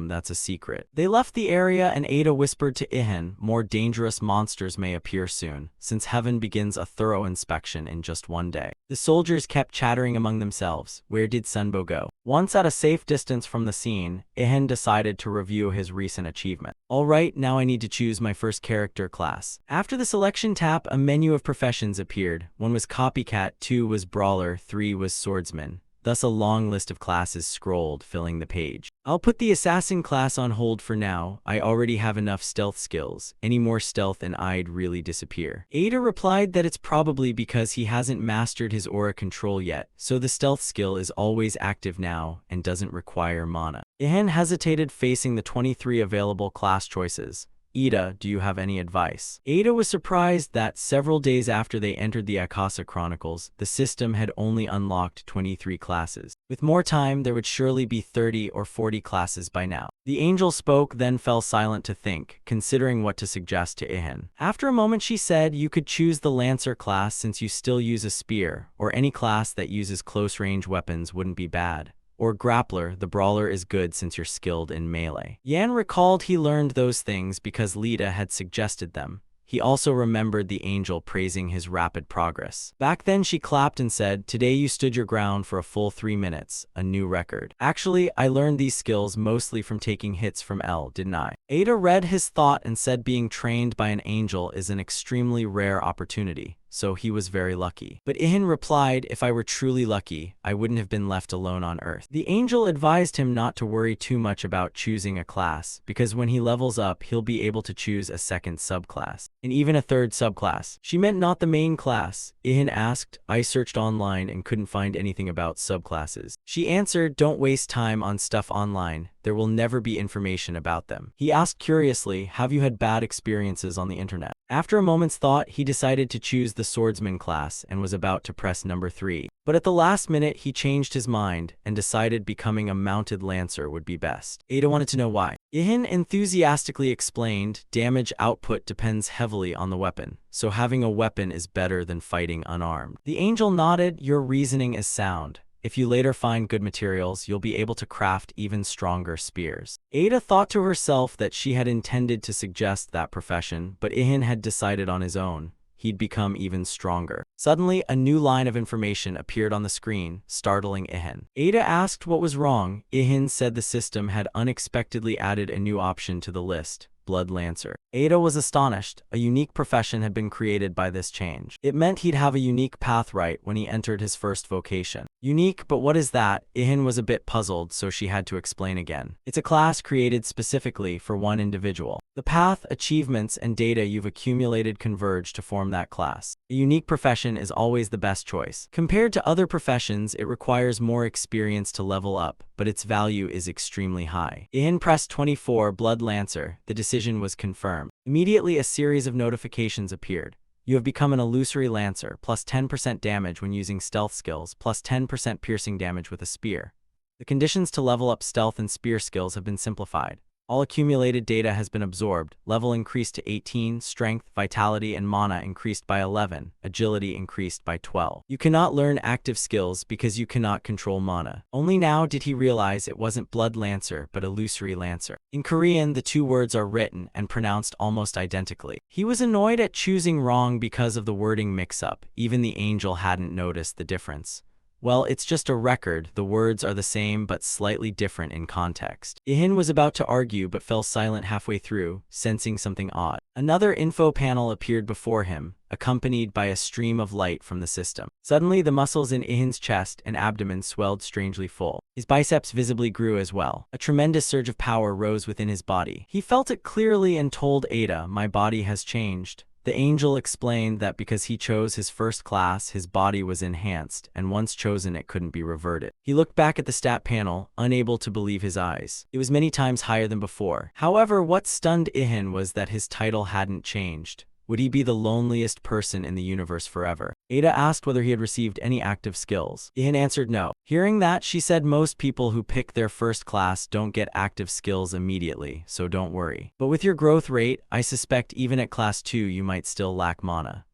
"That's a secret." They left the area and Ada whispered to Ihan, "More dangerous monsters may appear soon, since heaven begins a thorough inspection in just one day." The soldiers kept chattering among themselves. Where did Sunbo go? Once at a safe distance from the scene, Ihan decided to review his recent achievement. "Alright, now I need to choose my first character class." After the selection tab, a menu of professions appeared. 1 was copycat, 2 was brawler, 3 was swordsman. Thus a long list of classes scrolled, filling the page. "I'll put the assassin class on hold for now. I already have enough stealth skills. Any more stealth and I'd really disappear." Ada replied that it's probably because he hasn't mastered his aura control yet, so the stealth skill is always active now and doesn't require mana. Ihan hesitated facing the 23 available class choices. "Ada, do you have any advice?" Ada was surprised that, several days after they entered the Akasa Chronicles, the system had only unlocked 23 classes. With more time, there would surely be 30 or 40 classes by now. The angel spoke, then fell silent to think, considering what to suggest to Ihan. After a moment she said, "You could choose the Lancer class since you still use a spear, or any class that uses close-range weapons wouldn't be bad. Or grappler, the brawler is good since you're skilled in melee." Yan recalled he learned those things because Lita had suggested them. He also remembered the angel praising his rapid progress. Back then she clapped and said, "Today you stood your ground for a full 3 minutes, a new record." "Actually, I learned these skills mostly from taking hits from L, didn't I?" Ada read his thought and said being trained by an angel is an extremely rare opportunity, so he was very lucky. But Ihan replied, if I were truly lucky, I wouldn't have been left alone on Earth. The angel advised him not to worry too much about choosing a class, because when he levels up, he'll be able to choose a second subclass, and even a third subclass. She meant not the main class. Ihan asked, I searched online and couldn't find anything about subclasses. She answered, don't waste time on stuff online. There will never be information about them. He asked curiously, have you had bad experiences on the internet? After a moment's thought, he decided to choose the swordsman class and was about to press number 3. But at the last minute, he changed his mind and decided becoming a mounted lancer would be best. Ada wanted to know why. Ihan enthusiastically explained, damage output depends heavily on the weapon, so having a weapon is better than fighting unarmed. The angel nodded, your reasoning is sound. If you later find good materials, you'll be able to craft even stronger spears. Ada thought to herself that she had intended to suggest that profession, but Ihan had decided on his own. He'd become even stronger. Suddenly, a new line of information appeared on the screen, startling Ihan. Ada asked what was wrong. Ihan said the system had unexpectedly added a new option to the list. Blood Lancer. Ada was astonished. A unique profession had been created by this change. It meant he'd have a unique path right when he entered his first vocation. Unique, but what is that? Ihan was a bit puzzled, so she had to explain again. It's a class created specifically for one individual. The path, achievements, and data you've accumulated converge to form that class. A unique profession is always the best choice. Compared to other professions, it requires more experience to level up, but its value is extremely high. Ihan pressed 24, Blood Lancer. The decision was confirmed. Immediately, a series of notifications appeared. You have become an illusory lancer, plus 10% damage when using stealth skills, plus 10% piercing damage with a spear. The conditions to level up stealth and spear skills have been simplified. All accumulated data has been absorbed. Level increased to 18, strength, vitality, and mana increased by 11, agility increased by 12. You cannot learn active skills because you cannot control mana. Only now did he realize it wasn't Blood Lancer but Illusory Lancer. In Korean, the two words are written and pronounced almost identically. He was annoyed at choosing wrong because of the wording mix-up. Even the angel hadn't noticed the difference. Well, it's just a record. The words are the same but slightly different in context. Ihan was about to argue but fell silent halfway through, sensing something odd. Another info panel appeared before him, accompanied by a stream of light from the system. Suddenly, the muscles in Ihan's chest and abdomen swelled strangely full. His biceps visibly grew as well. A tremendous surge of power rose within his body. He felt it clearly and told Ada, my body has changed. The angel explained that because he chose his first class, his body was enhanced, and once chosen it couldn't be reverted. He looked back at the stat panel, unable to believe his eyes. It was many times higher than before. However, what stunned Ihan was that his title hadn't changed. Would he be the loneliest person in the universe forever? Ada asked whether he had received any active skills. Ihan answered no. Hearing that, she said most people who pick their first class don't get active skills immediately, so don't worry. But with your growth rate, I suspect even at class 2 you might still lack mana.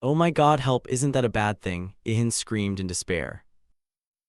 Oh my god, help, isn't that a bad thing? Ihan screamed in despair.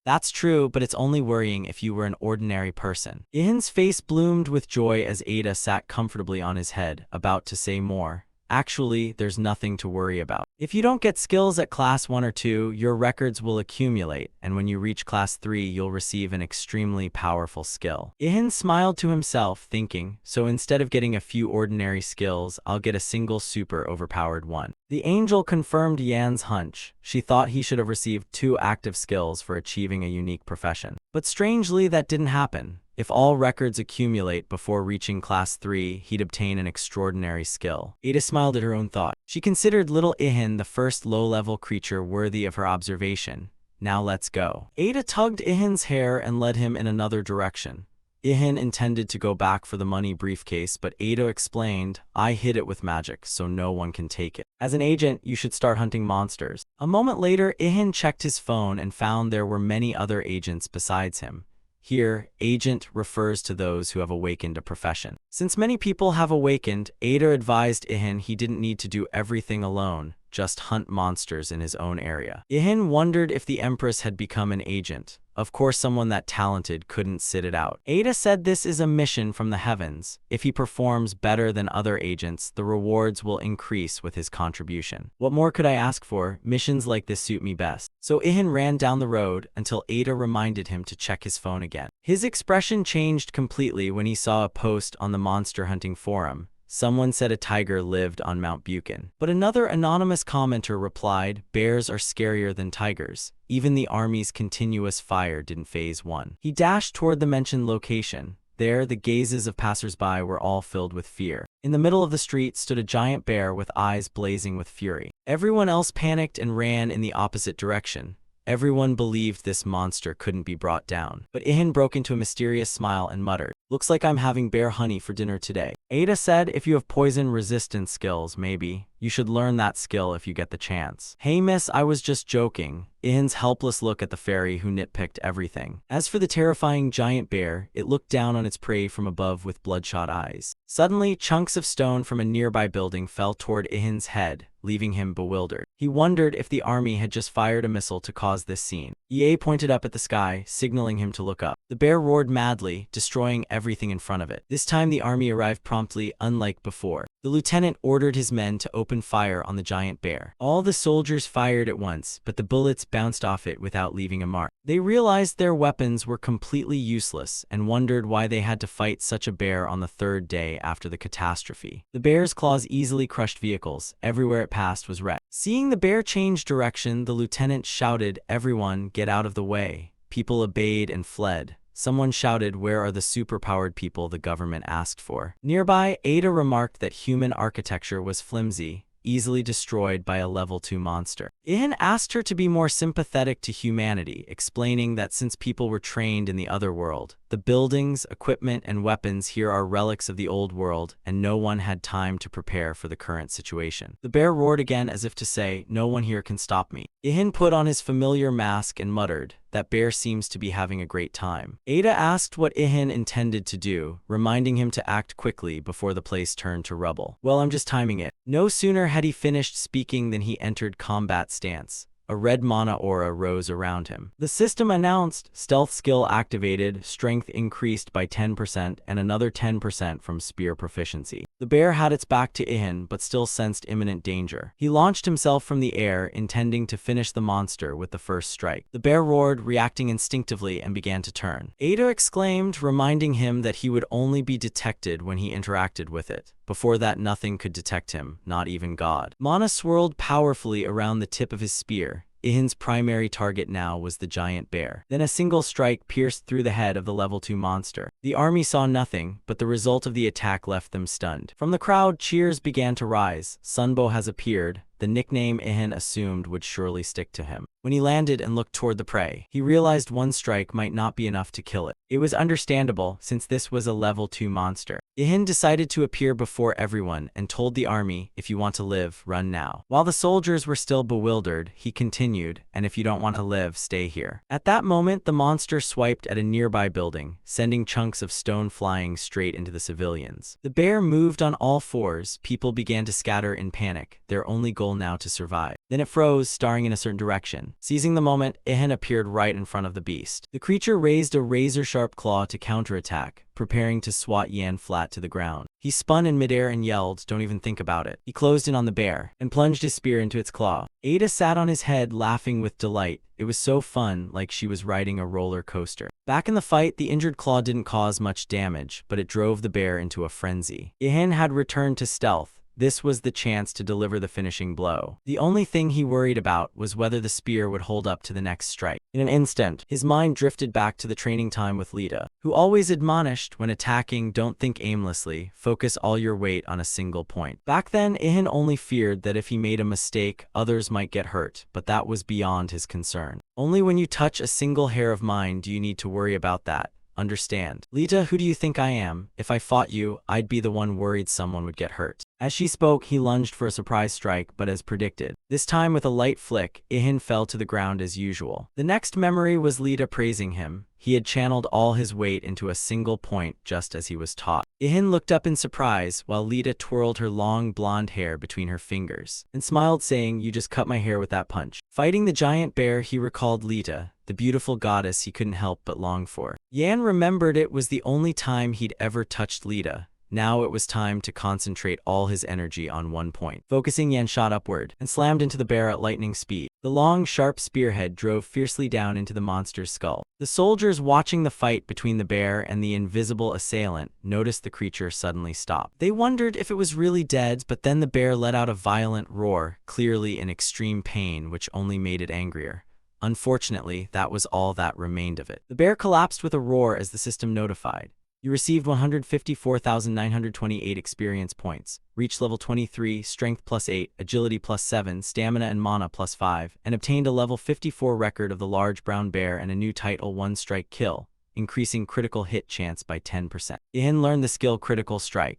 That's true, but it's only worrying if you were an ordinary person. Ihan's face bloomed with joy as Ada sat comfortably on his head, about to say more. Actually, there's nothing to worry about. If you don't get skills at class 1 or 2, your records will accumulate, and when you reach class 3, you'll receive an extremely powerful skill. Ihan smiled to himself, thinking, so instead of getting a few ordinary skills, I'll get a single super overpowered one. The angel confirmed Yan's hunch. She thought he should have received 2 active skills for achieving a unique profession. But strangely, that didn't happen. If all records accumulate before reaching class 3, he'd obtain an extraordinary skill. Ada smiled at her own thought. She considered little Ihan the first low-level creature worthy of her observation. Now let's go. Ada tugged Ihan's hair and led him in another direction. Ihan intended to go back for the money briefcase, but Ada explained, I hid it with magic, so no one can take it. As an agent, you should start hunting monsters. A moment later, Ihan checked his phone and found there were many other agents besides him. Here, agent refers to those who have awakened a profession. Since many people have awakened, Ada advised Ihan he didn't need to do everything alone, just hunt monsters in his own area. Ihan wondered if the Empress had become an agent. Of course, someone that talented couldn't sit it out. Ada said this is a mission from the heavens. If he performs better than other agents, the rewards will increase with his contribution. What more could I ask for? Missions like this suit me best. So Ihan ran down the road until Ada reminded him to check his phone again. His expression changed completely when he saw a post on the monster hunting forum, Someone said a tiger lived on Mount Buchan. But another anonymous commenter replied, bears are scarier than tigers. Even the army's continuous fire didn't faze one. He dashed toward the mentioned location. There, the gazes of passersby were all filled with fear. In the middle of the street stood a giant bear with eyes blazing with fury. Everyone else panicked and ran in the opposite direction. Everyone believed this monster couldn't be brought down. But Ihan broke into a mysterious smile and muttered, looks like I'm having bear honey for dinner today. Ada said, if you have poison resistance skills, maybe. You should learn that skill if you get the chance. Hey miss, I was just joking. Ihan's helpless look at the fairy who nitpicked everything. As for the terrifying giant bear, it looked down on its prey from above with bloodshot eyes. Suddenly, chunks of stone from a nearby building fell toward Ihan's head, leaving him bewildered. He wondered if the army had just fired a missile to cause this scene. EA pointed up at the sky, signaling him to look up. The bear roared madly, destroying everything in front of it. This time the army arrived promptly, unlike before. The lieutenant ordered his men to open fire on the giant bear. All the soldiers fired at once, but the bullets bounced off it without leaving a mark. They realized their weapons were completely useless and wondered why they had to fight such a bear on the third day after the catastrophe. The bear's claws easily crushed vehicles. Everywhere it passed was wrecked. Seeing the bear change direction, the lieutenant shouted, everyone, get out of the way. People obeyed and fled. Someone shouted, where are the superpowered people the government asked for? Nearby, Ada remarked that human architecture was flimsy, easily destroyed by a level 2 monster. Ihan asked her to be more sympathetic to humanity, explaining that since people were trained in the other world, the buildings, equipment, and weapons here are relics of the old world, and no one had time to prepare for the current situation. The bear roared again as if to say, no one here can stop me. Ihan put on his familiar mask and muttered, that bear seems to be having a great time. Ada asked what Ihan intended to do, reminding him to act quickly before the place turned to rubble. Well, I'm just timing it. No sooner had he finished speaking than he entered combat stance. A red mana aura rose around him. The system announced, stealth skill activated, strength increased by 10% and another 10% from spear proficiency. The bear had its back to Ihan but still sensed imminent danger. He launched himself from the air, intending to finish the monster with the first strike. The bear roared, reacting instinctively, and began to turn. Ada exclaimed, reminding him that he would only be detected when he interacted with it. Before that, nothing could detect him, not even God. Mana swirled powerfully around the tip of his spear. Ihan's primary target now was the giant bear. Then a single strike pierced through the head of the level 2 monster. The army saw nothing, but the result of the attack left them stunned. From the crowd, cheers began to rise. Sunbow has appeared. The nickname Ihan assumed would surely stick to him. When he landed and looked toward the prey, he realized one strike might not be enough to kill it. It was understandable, since this was a level 2 monster. Ihan decided to appear before everyone and told the army, if you want to live, run now. While the soldiers were still bewildered, he continued, and if you don't want to live, stay here. At that moment, the monster swiped at a nearby building, sending chunks of stone flying straight into the civilians. The bear moved on all fours. People began to scatter in panic, their only goal now to survive. Then it froze, staring in a certain direction. Seizing the moment, Ihan appeared right in front of the beast. The creature raised a razor-sharp claw to counterattack, preparing to swat Yan flat to the ground. He spun in midair and yelled, don't even think about it. He closed in on the bear and plunged his spear into its claw. Ada sat on his head, laughing with delight. It was so fun, like she was riding a roller coaster. Back in the fight, the injured claw didn't cause much damage, but it drove the bear into a frenzy. Ihan had returned to stealth. This was the chance to deliver the finishing blow. The only thing he worried about was whether the spear would hold up to the next strike. In an instant, his mind drifted back to the training time with Lita, who always admonished, when attacking, don't think aimlessly, focus all your weight on a single point. Back then, Ihan only feared that if he made a mistake, others might get hurt, but that was beyond his concern. Only when you touch a single hair of mine do you need to worry about that. Understand. Lita, who do you think I am? If I fought you, I'd be the one worried someone would get hurt. As she spoke, he lunged for a surprise strike, but as predicted. This time with a light flick, Ihan fell to the ground as usual. The next memory was Lita praising him. He had channeled all his weight into a single point just as he was taught. Ihan looked up in surprise while Lita twirled her long blonde hair between her fingers and smiled, saying, you just cut my hair with that punch. Fighting the giant bear, he recalled Lita, the beautiful goddess he couldn't help but long for. Yan remembered it was the only time he'd ever touched Lita. Now it was time to concentrate all his energy on one point. Focusing, Yan shot upward and slammed into the bear at lightning speed. The long, sharp spearhead drove fiercely down into the monster's skull. The soldiers watching the fight between the bear and the invisible assailant noticed the creature suddenly stop. They wondered if it was really dead, but then the bear let out a violent roar, clearly in extreme pain, which only made it angrier. Unfortunately, that was all that remained of it. The bear collapsed with a roar as the system notified. You received 154,928 experience points, reached level 23, strength +8, agility +7, stamina and mana +5, and obtained a level 54 record of the large brown bear and a new title, One Strike Kill, increasing critical hit chance by 10%. Ihan learned the skill Critical Strike.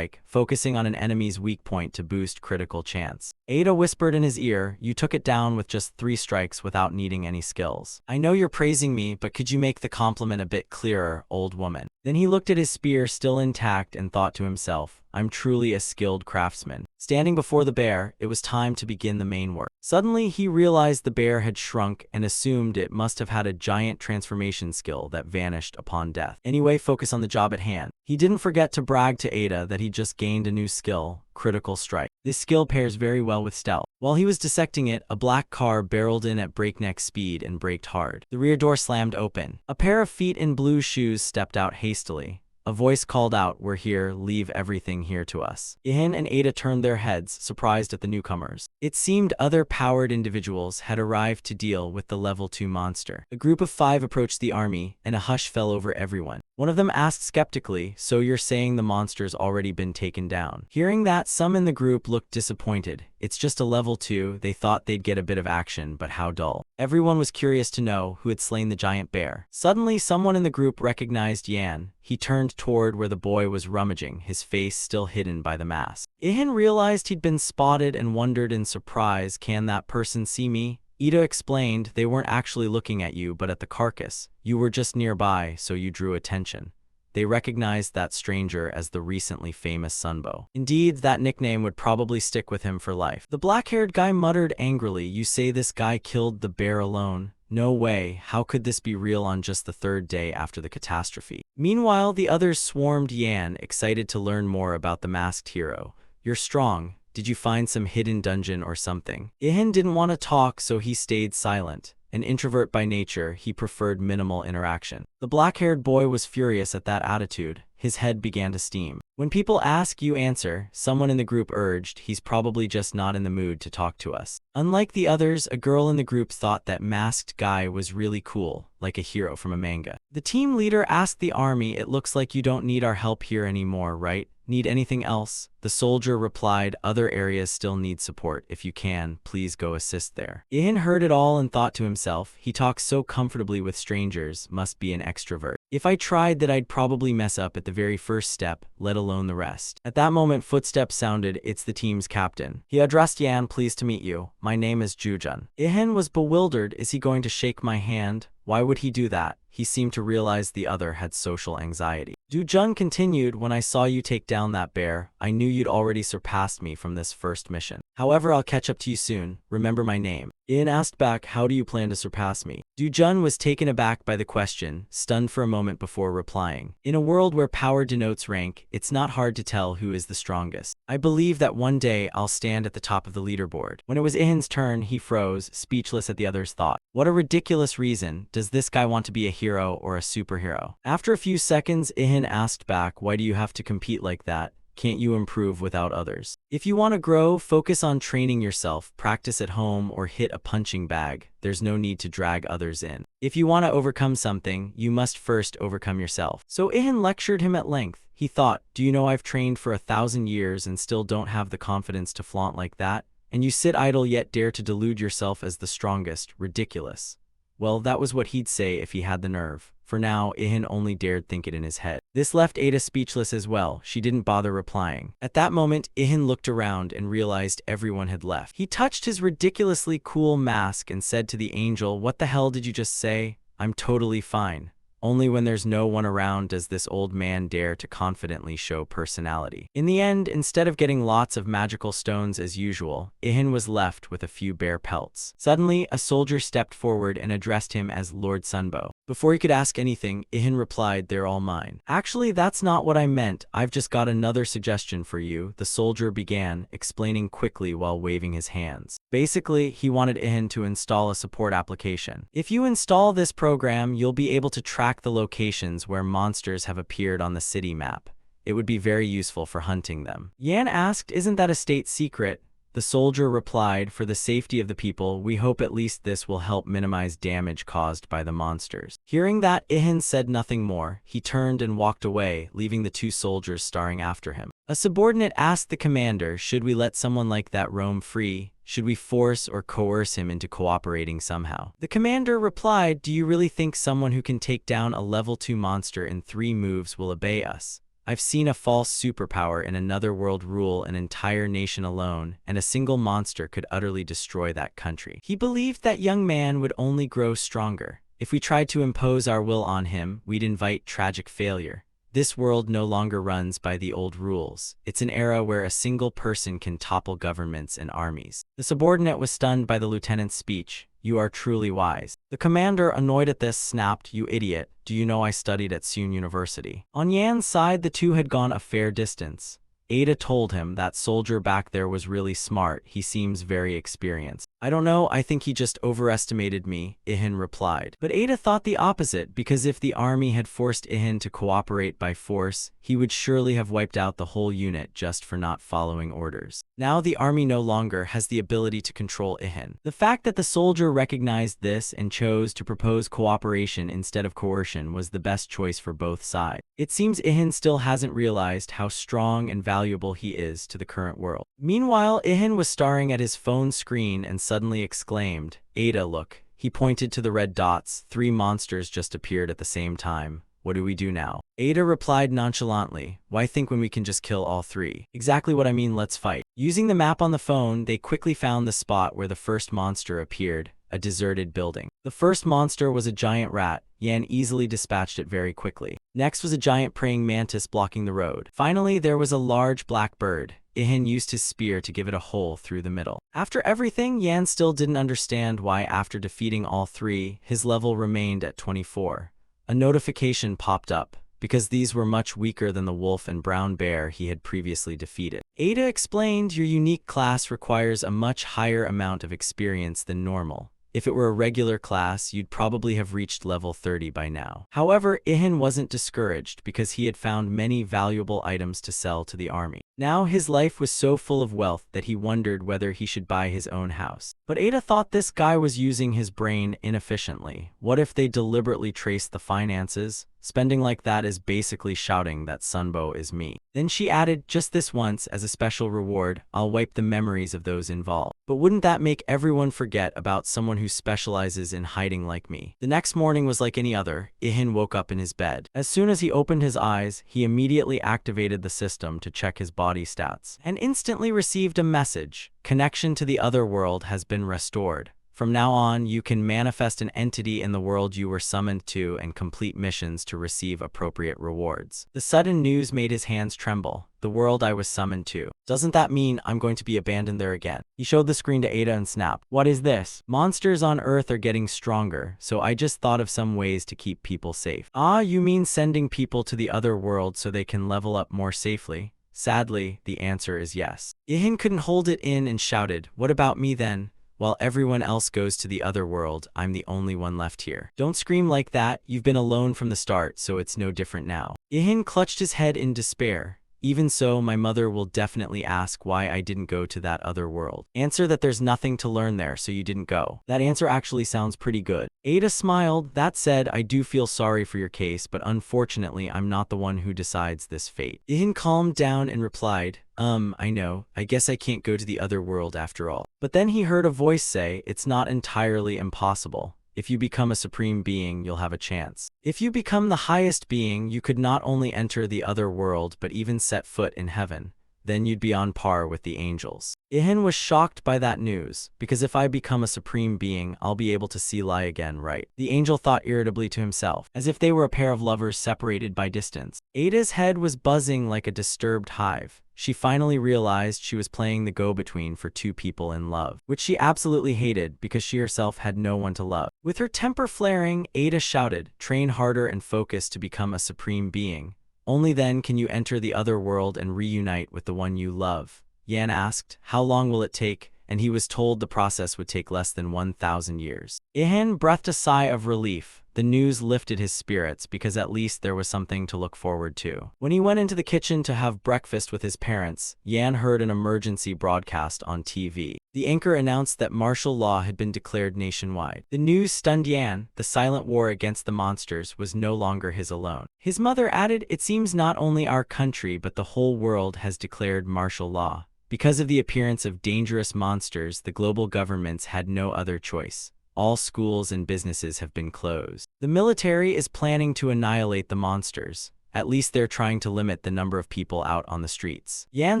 Focusing on an enemy's weak point to boost critical chance. Ada whispered in his ear, "You took it down with just 3 strikes without needing any skills. I know you're praising me, but could you make the compliment a bit clearer, old woman?" Then he looked at his spear still intact and thought to himself, "I'm truly a skilled craftsman." Standing before the bear, it was time to begin the main work. Suddenly, he realized the bear had shrunk and assumed it must have had a giant transformation skill that vanished upon death. Anyway, focus on the job at hand. He didn't forget to brag to Ada that he just gained a new skill, Critical Strike. This skill pairs very well with stealth. While he was dissecting it, a black car barreled in at breakneck speed and braked hard. The rear door slammed open. A pair of feet in blue shoes stepped out hastily. A voice called out, "We're here, leave everything here to us." Ihan and Ada turned their heads, surprised at the newcomers. It seemed other powered individuals had arrived to deal with the level 2 monster. A group of 5 approached the army, and a hush fell over everyone. One of them asked skeptically, "So you're saying the monster's already been taken down?" Hearing that, some in the group looked disappointed. It's just a level 2, they thought they'd get a bit of action, but how dull. Everyone was curious to know who had slain the giant bear. Suddenly, someone in the group recognized Yan. He turned toward where the boy was rummaging, his face still hidden by the mask. Ihan realized he'd been spotted and wondered in surprise, "Can that person see me?" Ida explained, "They weren't actually looking at you, but at the carcass. You were just nearby, so you drew attention." They recognized that stranger as the recently famous Sunbow. Indeed, that nickname would probably stick with him for life. The black-haired guy muttered angrily, "You say this guy killed the bear alone? No way, how could this be real on just the 3rd day after the catastrophe?" Meanwhile, the others swarmed Yan, excited to learn more about the masked hero. "You're strong. Did you find some hidden dungeon or something?" Ihan didn't want to talk, so he stayed silent. An introvert by nature, he preferred minimal interaction. The black-haired boy was furious at that attitude. His head began to steam. "When people ask, you answer," someone in the group urged. "He's probably just not in the mood to talk to us." Unlike the others, a girl in the group thought that masked guy was really cool, like a hero from a manga. The team leader asked the army, "It looks like you don't need our help here anymore, right? Need anything else?" The soldier replied, "Other areas still need support. If you can, please go assist there." Ihan heard it all and thought to himself, "He talks so comfortably with strangers, must be an extrovert. If I tried that, I'd probably mess up at the very first step, let alone the rest." At that moment, footsteps sounded. It's the team's captain. He addressed Yan, "Pleased to meet you. My name is Jujun." Ihan was bewildered. Is he going to shake my hand? Why would he do that? He seemed to realize the other had social anxiety. Jujun continued, "When I saw you take down that bear, I knew you'd already surpassed me from this first mission. However, I'll catch up to you soon. Remember my name." Ian asked back, "How do you plan to surpass me?" Jujun was taken aback by the question, stunned for a moment before replying. "In a world where power denotes rank, it's not hard to tell who is the strongest. I believe that one day I'll stand at the top of the leaderboard." When it was Ihan's turn, he froze, speechless at the other's thought. What a ridiculous reason. Does this guy want to be a hero or a superhero? After a few seconds, Ihan asked back, "Why do you have to compete like that? Can't you improve without others? If you want to grow, focus on training yourself, practice at home, or hit a punching bag. There's no need to drag others in. If you want to overcome something, you must first overcome yourself." So Ihan lectured him at length. He thought, "Do you know I've trained for 1,000 years and still don't have the confidence to flaunt like that? And you sit idle yet dare to delude yourself as the strongest. Ridiculous." Well, that was what he'd say if he had the nerve. For now, Ihan only dared think it in his head. This left Ada speechless as well. She didn't bother replying. At that moment, Ihan looked around and realized everyone had left. He touched his ridiculously cool mask and said to the angel, "What the hell did you just say? I'm totally fine." Only when there's no one around does this old man dare to confidently show personality. In the end, instead of getting lots of magical stones as usual, Ihan was left with a few bare pelts. Suddenly, a soldier stepped forward and addressed him as Lord Sunbow. Before he could ask anything, Ihan replied, "They're all mine." "Actually, that's not what I meant. I've just got another suggestion for you," the soldier began, explaining quickly while waving his hands. Basically, he wanted Ihan to install a support application. "If you install this program, you'll be able to track the locations where monsters have appeared on the city map. It would be very useful for hunting them." Yan asked, "Isn't that a state secret?" The soldier replied, "For the safety of the people, we hope at least this will help minimize damage caused by the monsters." Hearing that, Ihan said nothing more. He turned and walked away, leaving the two soldiers staring after him. A subordinate asked the commander, "Should we let someone like that roam free? Should we force or coerce him into cooperating somehow?" The commander replied, "Do you really think someone who can take down a level 2 monster in 3 moves will obey us? I've seen a false superpower in another world rule an entire nation alone, and a single monster could utterly destroy that country." He believed that young man would only grow stronger. If we tried to impose our will on him, we'd invite tragic failure. This world no longer runs by the old rules. It's an era where a single person can topple governments and armies. The subordinate was stunned by the lieutenant's speech. "You are truly wise." The commander, annoyed at this, snapped, "You idiot. Do you know I studied at Seoul University?" On Yan's side, the two had gone a fair distance. Ada told him, "That soldier back there was really smart. He seems very experienced." "I don't know, I think he just overestimated me," Ihan replied. But Ada thought the opposite, because if the army had forced Ihan to cooperate by force, he would surely have wiped out the whole unit just for not following orders. Now the army no longer has the ability to control Ihan. The fact that the soldier recognized this and chose to propose cooperation instead of coercion was the best choice for both sides. It seems Ihan still hasn't realized how strong and valuable he is to the current world. Meanwhile, Ihan was staring at his phone screen and suddenly exclaimed, "Ada, look." He pointed to the red dots. 3 monsters just appeared at the same time. "What do we do now?" Ada replied nonchalantly, "Why think when we can just kill all 3? "Exactly what I mean, let's fight." Using the map on the phone, they quickly found the spot where the first monster appeared, a deserted building. The first monster was a giant rat. Yan easily dispatched it very quickly. Next was a giant praying mantis blocking the road. Finally, there was a large black bird. Ihan used his spear to give it a hole through the middle. After everything, Yan still didn't understand why after defeating all 3, his level remained at 24. A notification popped up, because these were much weaker than the wolf and brown bear he had previously defeated. Ada explained, "Your unique class requires a much higher amount of experience than normal. If it were a regular class, you'd probably have reached level 30 by now." However, Ihan wasn't discouraged because he had found many valuable items to sell to the army. Now his life was so full of wealth that he wondered whether he should buy his own house. But Ada thought this guy was using his brain inefficiently. What if they deliberately traced the finances? Spending like that is basically shouting that Sunbo is me. Then she added, "Just this once, as a special reward, I'll wipe the memories of those involved." But wouldn't that make everyone forget about someone who specializes in hiding like me? The next morning was like any other. Ihan woke up in his bed. As soon as he opened his eyes, he immediately activated the system to check his body stats, and instantly received a message. "Connection to the other world has been restored. From now on, you can manifest an entity in the world you were summoned to and complete missions to receive appropriate rewards." The sudden news made his hands tremble. "The world I was summoned to. Doesn't that mean I'm going to be abandoned there again?" He showed the screen to Ada and snapped, "What is this? Monsters on Earth are getting stronger, so I just thought of some ways to keep people safe." "Ah, you mean sending people to the other world so they can level up more safely?" Sadly, the answer is yes. Ihan couldn't hold it in and shouted, "What about me then? While everyone else goes to the other world, I'm the only one left here." "Don't scream like that. You've been alone from the start, so it's no different now." Ihan clutched his head in despair. "Even so, my mother will definitely ask why I didn't go to that other world. Answer that there's nothing to learn there, so you didn't go." That answer actually sounds pretty good. Ada smiled. "That said, I do feel sorry for your case, but unfortunately, I'm not the one who decides this fate." Ihan calmed down and replied, I know. I guess I can't go to the other world after all." But then he heard a voice say, "It's not entirely impossible. If you become a supreme being, you'll have a chance. If you become the highest being, you could not only enter the other world but even set foot in heaven. then you'd be on par with the angels. Ihan was shocked by that news, because if I become a supreme being, I'll be able to see Lai again, right? The angel thought irritably to himself, as if they were a pair of lovers separated by distance. Ada's head was buzzing like a disturbed hive. She finally realized she was playing the go-between for two people in love, which she absolutely hated because she herself had no one to love. With her temper flaring, Ada shouted, "Train harder and focus to become a supreme being. Only then can you enter the other world and reunite with the one you love." Yan asked, "How long will it take?" And he was told the process would take less than 1,000 years. Ihan breathed a sigh of relief. The news lifted his spirits because at least there was something to look forward to. When he went into the kitchen to have breakfast with his parents, Yan heard an emergency broadcast on TV. The anchor announced that martial law had been declared nationwide. The news stunned Yan. The silent war against the monsters was no longer his alone. His mother added, "It seems not only our country but the whole world has declared martial law. Because of the appearance of dangerous monsters, the global governments had no other choice. All schools and businesses have been closed. The military is planning to annihilate the monsters. At least they're trying to limit the number of people out on the streets." Yan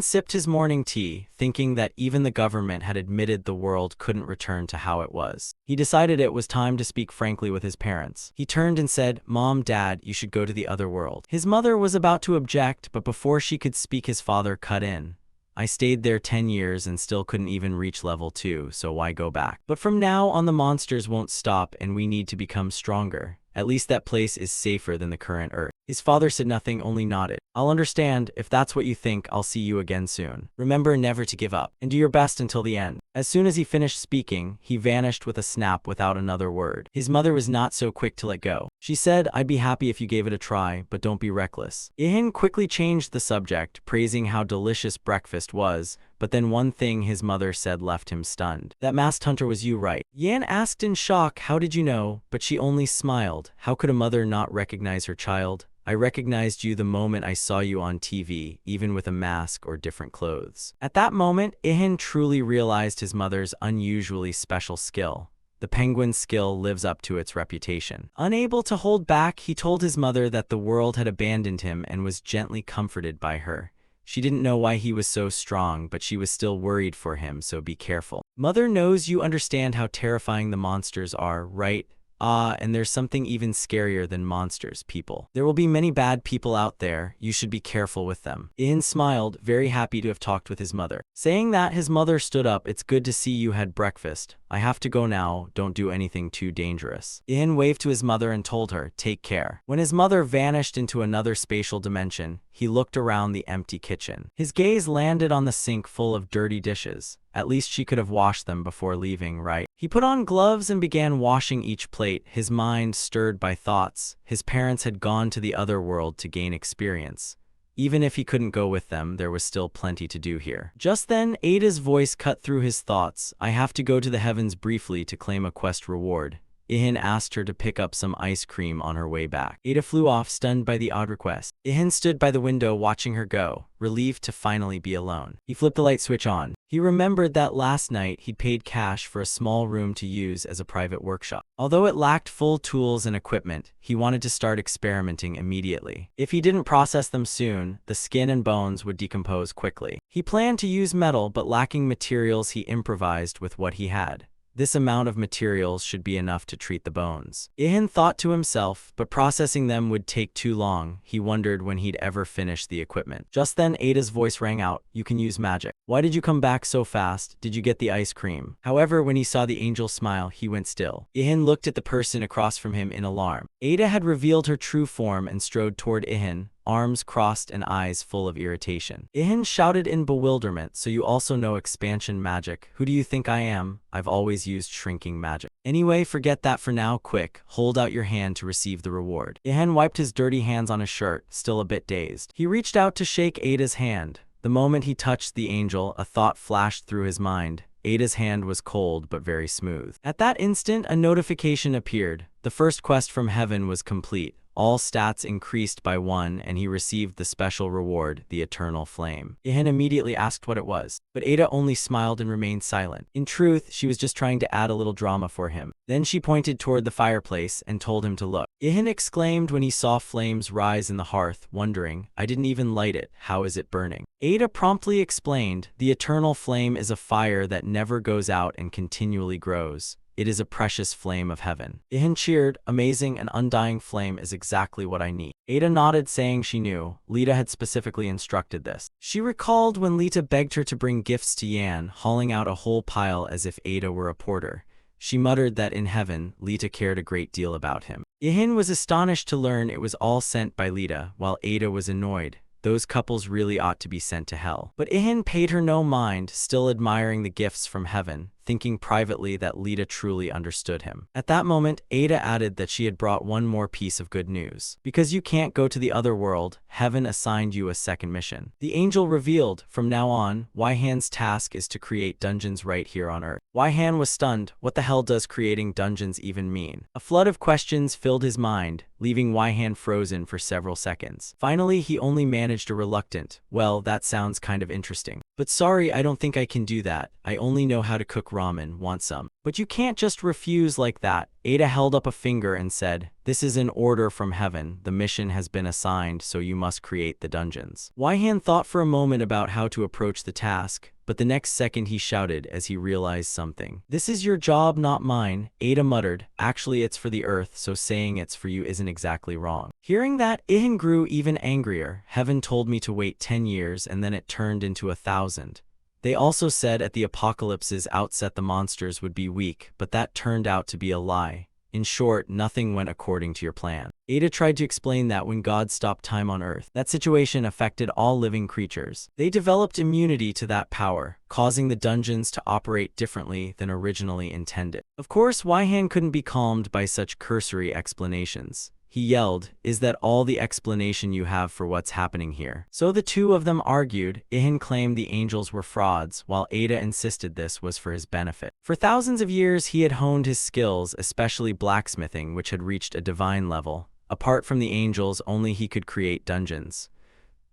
sipped his morning tea, thinking that even the government had admitted the world couldn't return to how it was. He decided it was time to speak frankly with his parents. He turned and said, "Mom, Dad, you should go to the other world." His mother was about to object, but before she could speak, his father cut in. "I stayed there 10 years and still couldn't even reach level 2, so why go back? But from now on the monsters won't stop and we need to become stronger. At least that place is safer than the current Earth." His father said nothing, only nodded. "I'll understand. If that's what you think, I'll see you again soon. Remember never to give up, and do your best until the end." As soon as he finished speaking, he vanished with a snap without another word. His mother was not so quick to let go. She said, "I'd be happy if you gave it a try, but don't be reckless." Ihan quickly changed the subject, praising how delicious breakfast was, but then one thing his mother said left him stunned. "That masked hunter was you, right?" Yan asked in shock, "How did you know?" But she only smiled. How could a mother not recognize her child? "I recognized you the moment I saw you on TV, even with a mask or different clothes." At that moment, Ihan truly realized his mother's unusually special skill. The penguin's skill lives up to its reputation. Unable to hold back, he told his mother that the world had abandoned him and was gently comforted by her. She didn't know why he was so strong, but she was still worried for him, so be careful. "Mother knows you understand how terrifying the monsters are, right? And there's something even scarier than monsters, people. There will be many bad people out there. You should be careful with them." Ihan smiled, very happy to have talked with his mother. Saying that, his mother stood up. "It's good to see you had breakfast. I have to go now. Don't do anything too dangerous." Ihan waved to his mother and told her, "Take care." When his mother vanished into another spatial dimension, he looked around the empty kitchen. His gaze landed on the sink full of dirty dishes. At least she could have washed them before leaving, right? He put on gloves and began washing each plate, his mind stirred by thoughts. His parents had gone to the other world to gain experience. Even if he couldn't go with them, there was still plenty to do here. Just then, Ada's voice cut through his thoughts. "I have to go to the heavens briefly to claim a quest reward." Ihan asked her to pick up some ice cream on her way back. Ada flew off, stunned by the odd request. Ihan stood by the window watching her go, relieved to finally be alone. He flipped the light switch on. He remembered that last night he'd paid cash for a small room to use as a private workshop. Although it lacked full tools and equipment, he wanted to start experimenting immediately. If he didn't process them soon, the skin and bones would decompose quickly. He planned to use metal, but lacking materials, he improvised with what he had. This amount of materials should be enough to treat the bones. Ihan thought to himself, but processing them would take too long. He wondered when he'd ever finish the equipment. Just then, Ada's voice rang out, "You can use magic." "Why did you come back so fast? Did you get the ice cream?" However, when he saw the angel smile, he went still. Ihan looked at the person across from him in alarm. Ada had revealed her true form and strode toward Ihan, arms crossed and eyes full of irritation. Ihan shouted in bewilderment, "So you also know expansion magic? Who do you think I am? I've always used shrinking magic." "Anyway, forget that for now. Quick, hold out your hand to receive the reward." Ihan wiped his dirty hands on his shirt, still a bit dazed. He reached out to shake Ada's hand. The moment he touched the angel, a thought flashed through his mind. Ada's hand was cold but very smooth. At that instant, a notification appeared. The first quest from heaven was complete. All stats increased by 1 and he received the special reward, the eternal flame. Ihan immediately asked what it was, but Ada only smiled and remained silent. In truth, she was just trying to add a little drama for him. Then she pointed toward the fireplace and told him to look. Ihan exclaimed when he saw flames rise in the hearth, wondering, I didn't even light it, how is it burning? Ada promptly explained, the eternal flame is a fire that never goes out and continually grows. It is a precious flame of heaven. Ihan cheered, amazing and undying flame is exactly what I need. Ada nodded, saying she knew. Lita had specifically instructed this. She recalled when Lita begged her to bring gifts to Yan, hauling out a whole pile as if Ada were a porter. She muttered that in heaven, Lita cared a great deal about him. Ihan was astonished to learn it was all sent by Lita, while Ada was annoyed. Those couples really ought to be sent to hell. But Ihan paid her no mind, still admiring the gifts from heaven, thinking privately that Lita truly understood him. At that moment, Ada added that she had brought one more piece of good news. Because you can't go to the other world, heaven assigned you a second mission. The angel revealed, from now on, Waihan's task is to create dungeons right here on Earth. Waihan was stunned. What the hell does creating dungeons even mean? A flood of questions filled his mind, leaving Waihan frozen for several seconds. Finally, he only managed a reluctant, well, that sounds kind of interesting. But sorry, I don't think I can do that. I only know how to cook ramen, want some? But you can't just refuse like that. Ada held up a finger and said, this is an order from heaven. The mission has been assigned, so you must create the dungeons. Waihan thought for a moment about how to approach the task, but the next second he shouted as he realized something. This is your job, not mine, Ada muttered. Actually, it's for the earth, so saying it's for you isn't exactly wrong. Hearing that, Ihan grew even angrier. Heaven told me to wait 10 years and then it turned into 1,000. They also said at the apocalypse's outset the monsters would be weak, but that turned out to be a lie. In short, nothing went according to your plan. Ada tried to explain that when God stopped time on Earth, that situation affected all living creatures. They developed immunity to that power, causing the dungeons to operate differently than originally intended. Of course, Waihan couldn't be calmed by such cursory explanations. He yelled, is that all the explanation you have for what's happening here? So the two of them argued. Ihan claimed the angels were frauds, while Ada insisted this was for his benefit. For thousands of years he had honed his skills, especially blacksmithing, which had reached a divine level. Apart from the angels, only he could create dungeons.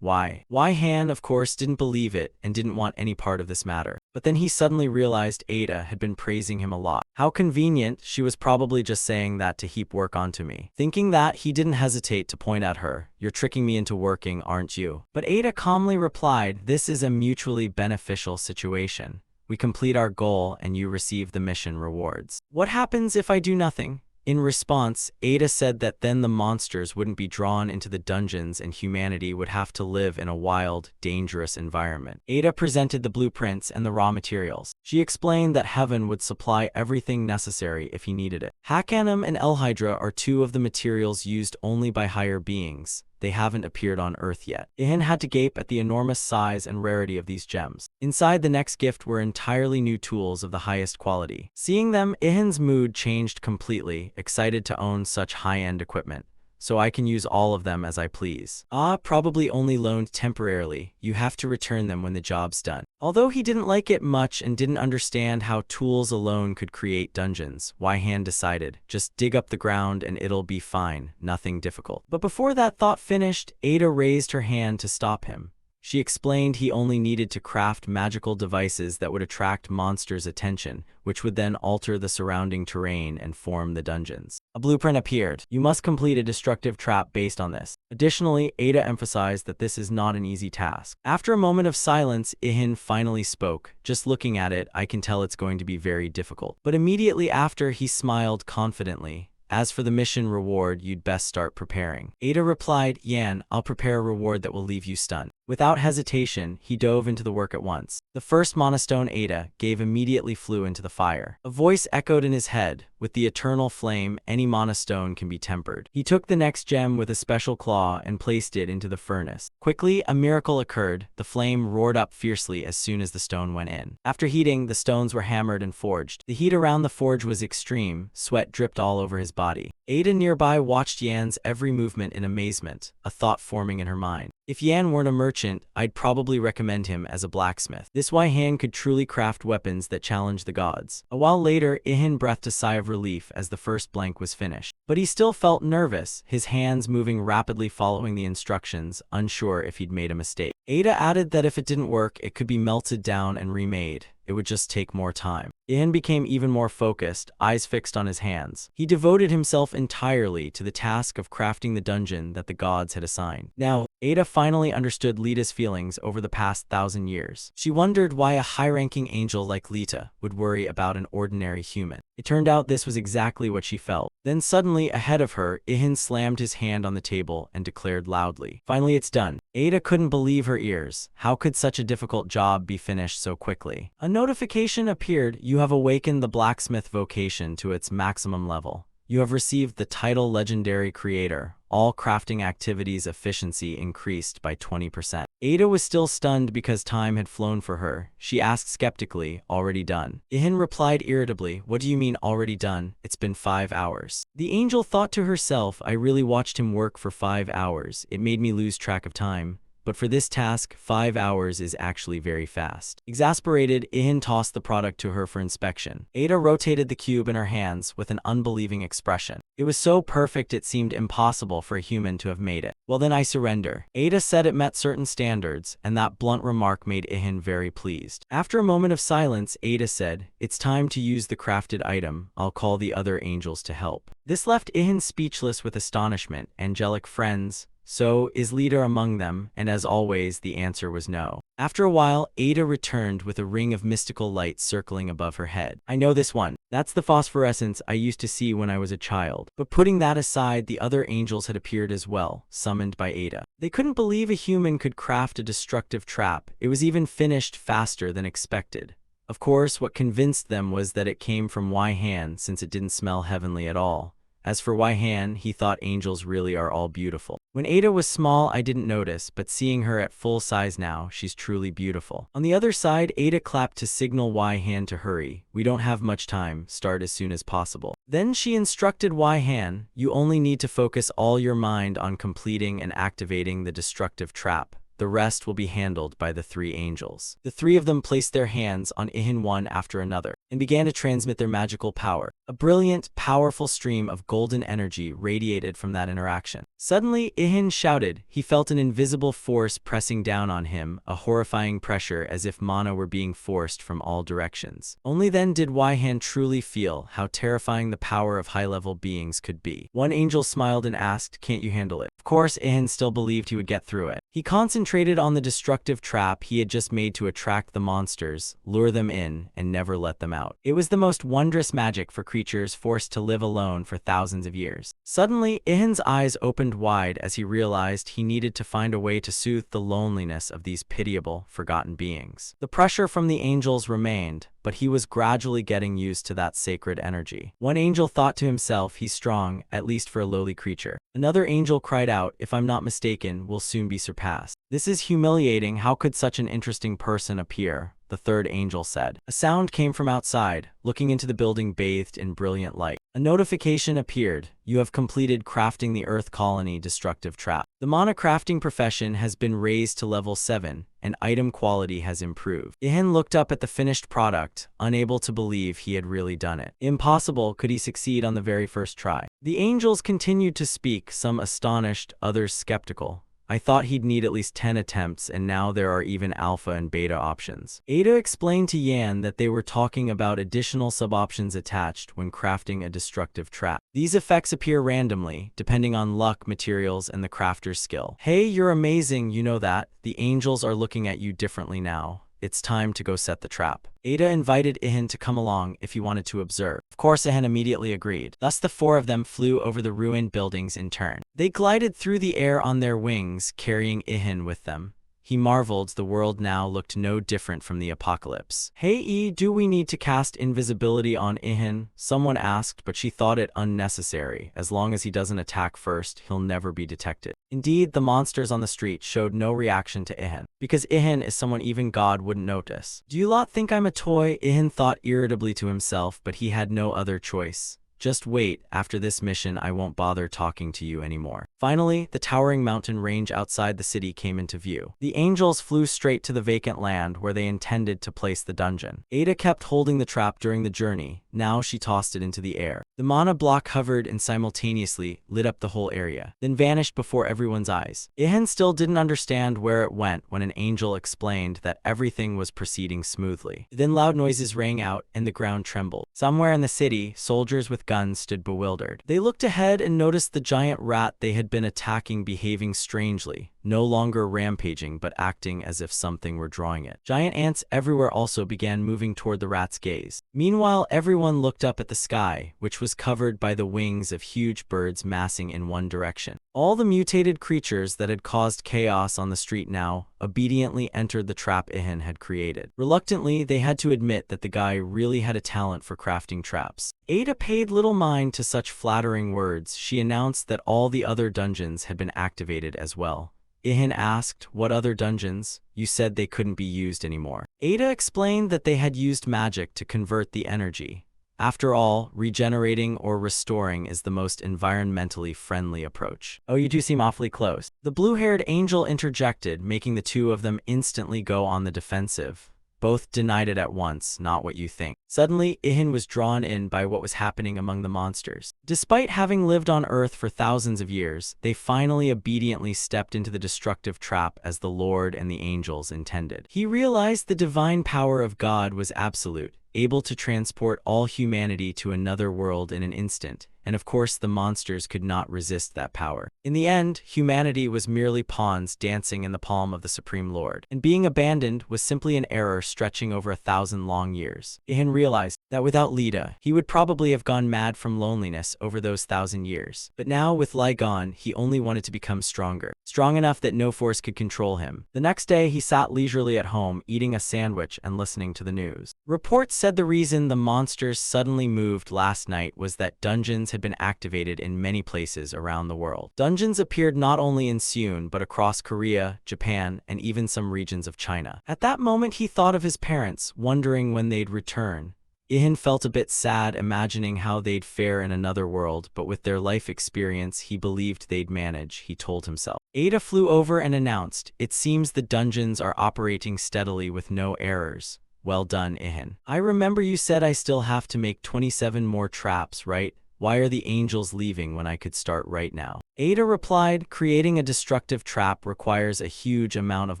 Waihan, of course, didn't believe it and didn't want any part of this matter. But then he suddenly realized Ada had been praising him a lot. How convenient, she was probably just saying that to heap work onto me. Thinking that, he didn't hesitate to point at her. You're tricking me into working, aren't you? But Ada calmly replied, this is a mutually beneficial situation. We complete our goal and you receive the mission rewards. What happens if I do nothing? In response, Ada said that then the monsters wouldn't be drawn into the dungeons and humanity would have to live in a wild, dangerous environment. Ada presented the blueprints and the raw materials. She explained that heaven would supply everything necessary if he needed it. Hakanum and Elhydra are two of the materials used only by higher beings. They haven't appeared on Earth yet. Ihan had to gape at the enormous size and rarity of these gems. Inside the next gift were entirely new tools of the highest quality. Seeing them, Ihan's mood changed completely, excited to own such high-end equipment. So I can use all of them as I please. Probably only loaned temporarily. You have to return them when the job's done. Although he didn't like it much and didn't understand how tools alone could create dungeons, Waihan decided, just dig up the ground and it'll be fine, nothing difficult. But before that thought finished, Ada raised her hand to stop him. She explained he only needed to craft magical devices that would attract monsters' attention, which would then alter the surrounding terrain and form the dungeons. A blueprint appeared. You must complete a destructive trap based on this. Additionally, Ada emphasized that this is not an easy task. After a moment of silence, Ihan finally spoke. Just looking at it, I can tell it's going to be very difficult. But immediately after, he smiled confidently. As for the mission reward, you'd best start preparing. Ada replied, Yan, I'll prepare a reward that will leave you stunned. Without hesitation, he dove into the work at once. The first monostone Ada gave immediately flew into the fire. A voice echoed in his head, with the eternal flame, any monostone can be tempered. He took the next gem with a special claw and placed it into the furnace. Quickly, a miracle occurred. The flame roared up fiercely as soon as the stone went in. After heating, the stones were hammered and forged. The heat around the forge was extreme. Sweat dripped all over his body. Ada nearby watched Yan's every movement in amazement, a thought forming in her mind. If Yan weren't a merchant, I'd probably recommend him as a blacksmith. This Waihan could truly craft weapons that challenge the gods. A while later, Ihan breathed a sigh of of relief as the first blank was finished. But he still felt nervous, his hands moving rapidly following the instructions, unsure if he'd made a mistake. Ada added that if it didn't work, it could be melted down and remade. It would just take more time. Ian became even more focused, eyes fixed on his hands. He devoted himself entirely to the task of crafting the dungeon that the gods had assigned. Now, Ada finally understood Lita's feelings over the past 1,000 years. She wondered why a high-ranking angel like Lita would worry about an ordinary human. It turned out this was exactly what she felt. Then suddenly, ahead of her, Ian slammed his hand on the table and declared loudly, "Finally, it's done." Ada couldn't believe her ears. How could such a difficult job be finished so quickly? A notification appeared. You have awakened the blacksmith vocation to its maximum level. You have received the title Legendary Creator. All crafting activities efficiency increased by 20%. Ada was still stunned because time had flown for her. She asked skeptically, "Already done?" Ian replied irritably, "What do you mean already done? It's been 5 hours." The angel thought to herself, "I really watched him work for 5 hours. It made me lose track of time. But for this task, 5 hours is actually very fast." Exasperated, Ian tossed the product to her for inspection. Ada rotated the cube in her hands with an unbelieving expression. It was so perfect it seemed impossible for a human to have made it. "Well then I surrender." Ada said it met certain standards, and that blunt remark made Ian very pleased. After a moment of silence, Ada said, "It's time to use the crafted item. I'll call the other angels to help." This left Ian speechless with astonishment. Angelic friends? So, is Lita among them? And as always, the answer was no. After a while, Ada returned with a ring of mystical light circling above her head. "I know this one. That's the phosphorescence I used to see when I was a child." But putting that aside, the other angels had appeared as well, summoned by Ada. They couldn't believe a human could craft a destructive trap. It was even finished faster than expected. Of course, what convinced them was that it came from Wai-Han, since it didn't smell heavenly at all. As for Wai-Han, he thought angels really are all beautiful. When Ada was small, I didn't notice, but seeing her at full size now, she's truly beautiful. On the other side, Ada clapped to signal Wai-Han to hurry. "We don't have much time. Start as soon as possible." Then she instructed Wai-Han, "You only need to focus all your mind on completing and activating the destructive trap. The rest will be handled by the 3 angels." The 3 of them placed their hands on Ihin one after another, and began to transmit their magical power. A brilliant, powerful stream of golden energy radiated from that interaction. Suddenly, Ihin shouted. He felt an invisible force pressing down on him, a horrifying pressure as if mana were being forced from all directions. Only then did Wai-Han truly feel how terrifying the power of high-level beings could be. One angel smiled and asked, "Can't you handle it?" Of course, Ihin still believed he would get through it. He concentrated on the destructive trap he had just made to attract the monsters, lure them in, and never let them out. It was the most wondrous magic for creatures forced to live alone for thousands of years. Suddenly, Ihin's eyes opened wide as he realized he needed to find a way to soothe the loneliness of these pitiable, forgotten beings. The pressure from the angels remained, but he was gradually getting used to that sacred energy. One angel thought to himself, "He's strong, at least for a lowly creature." Another angel cried out, "If I'm not mistaken, we'll soon be surpassed." "This is humiliating. How could such an interesting person appear?" the third angel said. A sound came from outside, looking into the building bathed in brilliant light. A notification appeared. "You have completed crafting the Earth Colony destructive trap. The mana crafting profession has been raised to level 7, and item quality has improved." Ihin looked up at the finished product, unable to believe he had really done it. Impossible could he succeed on the very first try. The angels continued to speak, some astonished, others skeptical. "I thought he'd need at least 10 attempts, and now there are even alpha and beta options." Ada explained to Yan that they were talking about additional sub-options attached when crafting a destructive trap. These effects appear randomly, depending on luck, materials, and the crafter's skill. "Hey, you're amazing, you know that. The angels are looking at you differently now. It's time to go set the trap." Ada invited Ihin to come along if he wanted to observe. Of course, Ihin immediately agreed. Thus the 4 of them flew over the ruined buildings in turn. They glided through the air on their wings, carrying Ihin with them. He marveled the world now looked no different from the apocalypse. "Hey, do we need to cast invisibility on Ihin?" someone asked, but she thought it unnecessary. As long as he doesn't attack first, he'll never be detected. Indeed, the monsters on the street showed no reaction to Ihin, because Ihin is someone even God wouldn't notice. "Do you lot think I'm a toy?" Ihin thought irritably to himself, but he had no other choice. "Just wait, after this mission I won't bother talking to you anymore." Finally, the towering mountain range outside the city came into view. The angels flew straight to the vacant land where they intended to place the dungeon. Ada kept holding the trap during the journey. Now she tossed it into the air. The mana block hovered and simultaneously lit up the whole area, then vanished before everyone's eyes. Ihan still didn't understand where it went when an angel explained that everything was proceeding smoothly. Then loud noises rang out and the ground trembled. Somewhere in the city, soldiers with guns stood bewildered. They looked ahead and noticed the giant rat they had been attacking behaving strangely, no longer rampaging but acting as if something were drawing it. Giant ants everywhere also began moving toward the rat's gaze. Meanwhile, everyone looked up at the sky, which was covered by the wings of huge birds massing in one direction. All the mutated creatures that had caused chaos on the street now obediently entered the trap Ihan had created. Reluctantly, they had to admit that the guy really had a talent for crafting traps. Ada paid little mind to such flattering words. She announced that all the other dungeons had been activated as well. Ihan asked, "What other dungeons? You said they couldn't be used anymore." Ada explained that they had used magic to convert the energy. After all, regenerating or restoring is the most environmentally friendly approach. "Oh, you two seem awfully close." The blue-haired angel interjected, making the two of them instantly go on the defensive. Both denied it at once, "Not what you think." Suddenly, Ihan was drawn in by what was happening among the monsters. Despite having lived on Earth for thousands of years, they finally obediently stepped into the destructive trap as the Lord and the angels intended. He realized the divine power of God was absolute, able to transport all humanity to another world in an instant, and of course the monsters could not resist that power. In the end, humanity was merely pawns dancing in the palm of the Supreme Lord, and being abandoned was simply an error stretching over 1,000 long years. Ihan realized that without Lita, he would probably have gone mad from loneliness over those 1,000 years. But now, with Lai gone, he only wanted to become stronger. Strong enough that no force could control him. The next day, he sat leisurely at home, eating a sandwich and listening to the news. Reports said the reason the monsters suddenly moved last night was that dungeons had been activated in many places around the world. Dungeons appeared not only in Seoul but across Korea, Japan, and even some regions of China. At that moment he thought of his parents, wondering when they'd return. Ihan felt a bit sad imagining how they'd fare in another world, but with their life experience he believed they'd manage, he told himself. Ada flew over and announced, "It seems the dungeons are operating steadily with no errors. Well done, Ihan. I remember you said I still have to make 27 more traps, right? Why are the angels leaving when I could start right now?" Ada replied, "Creating a destructive trap requires a huge amount of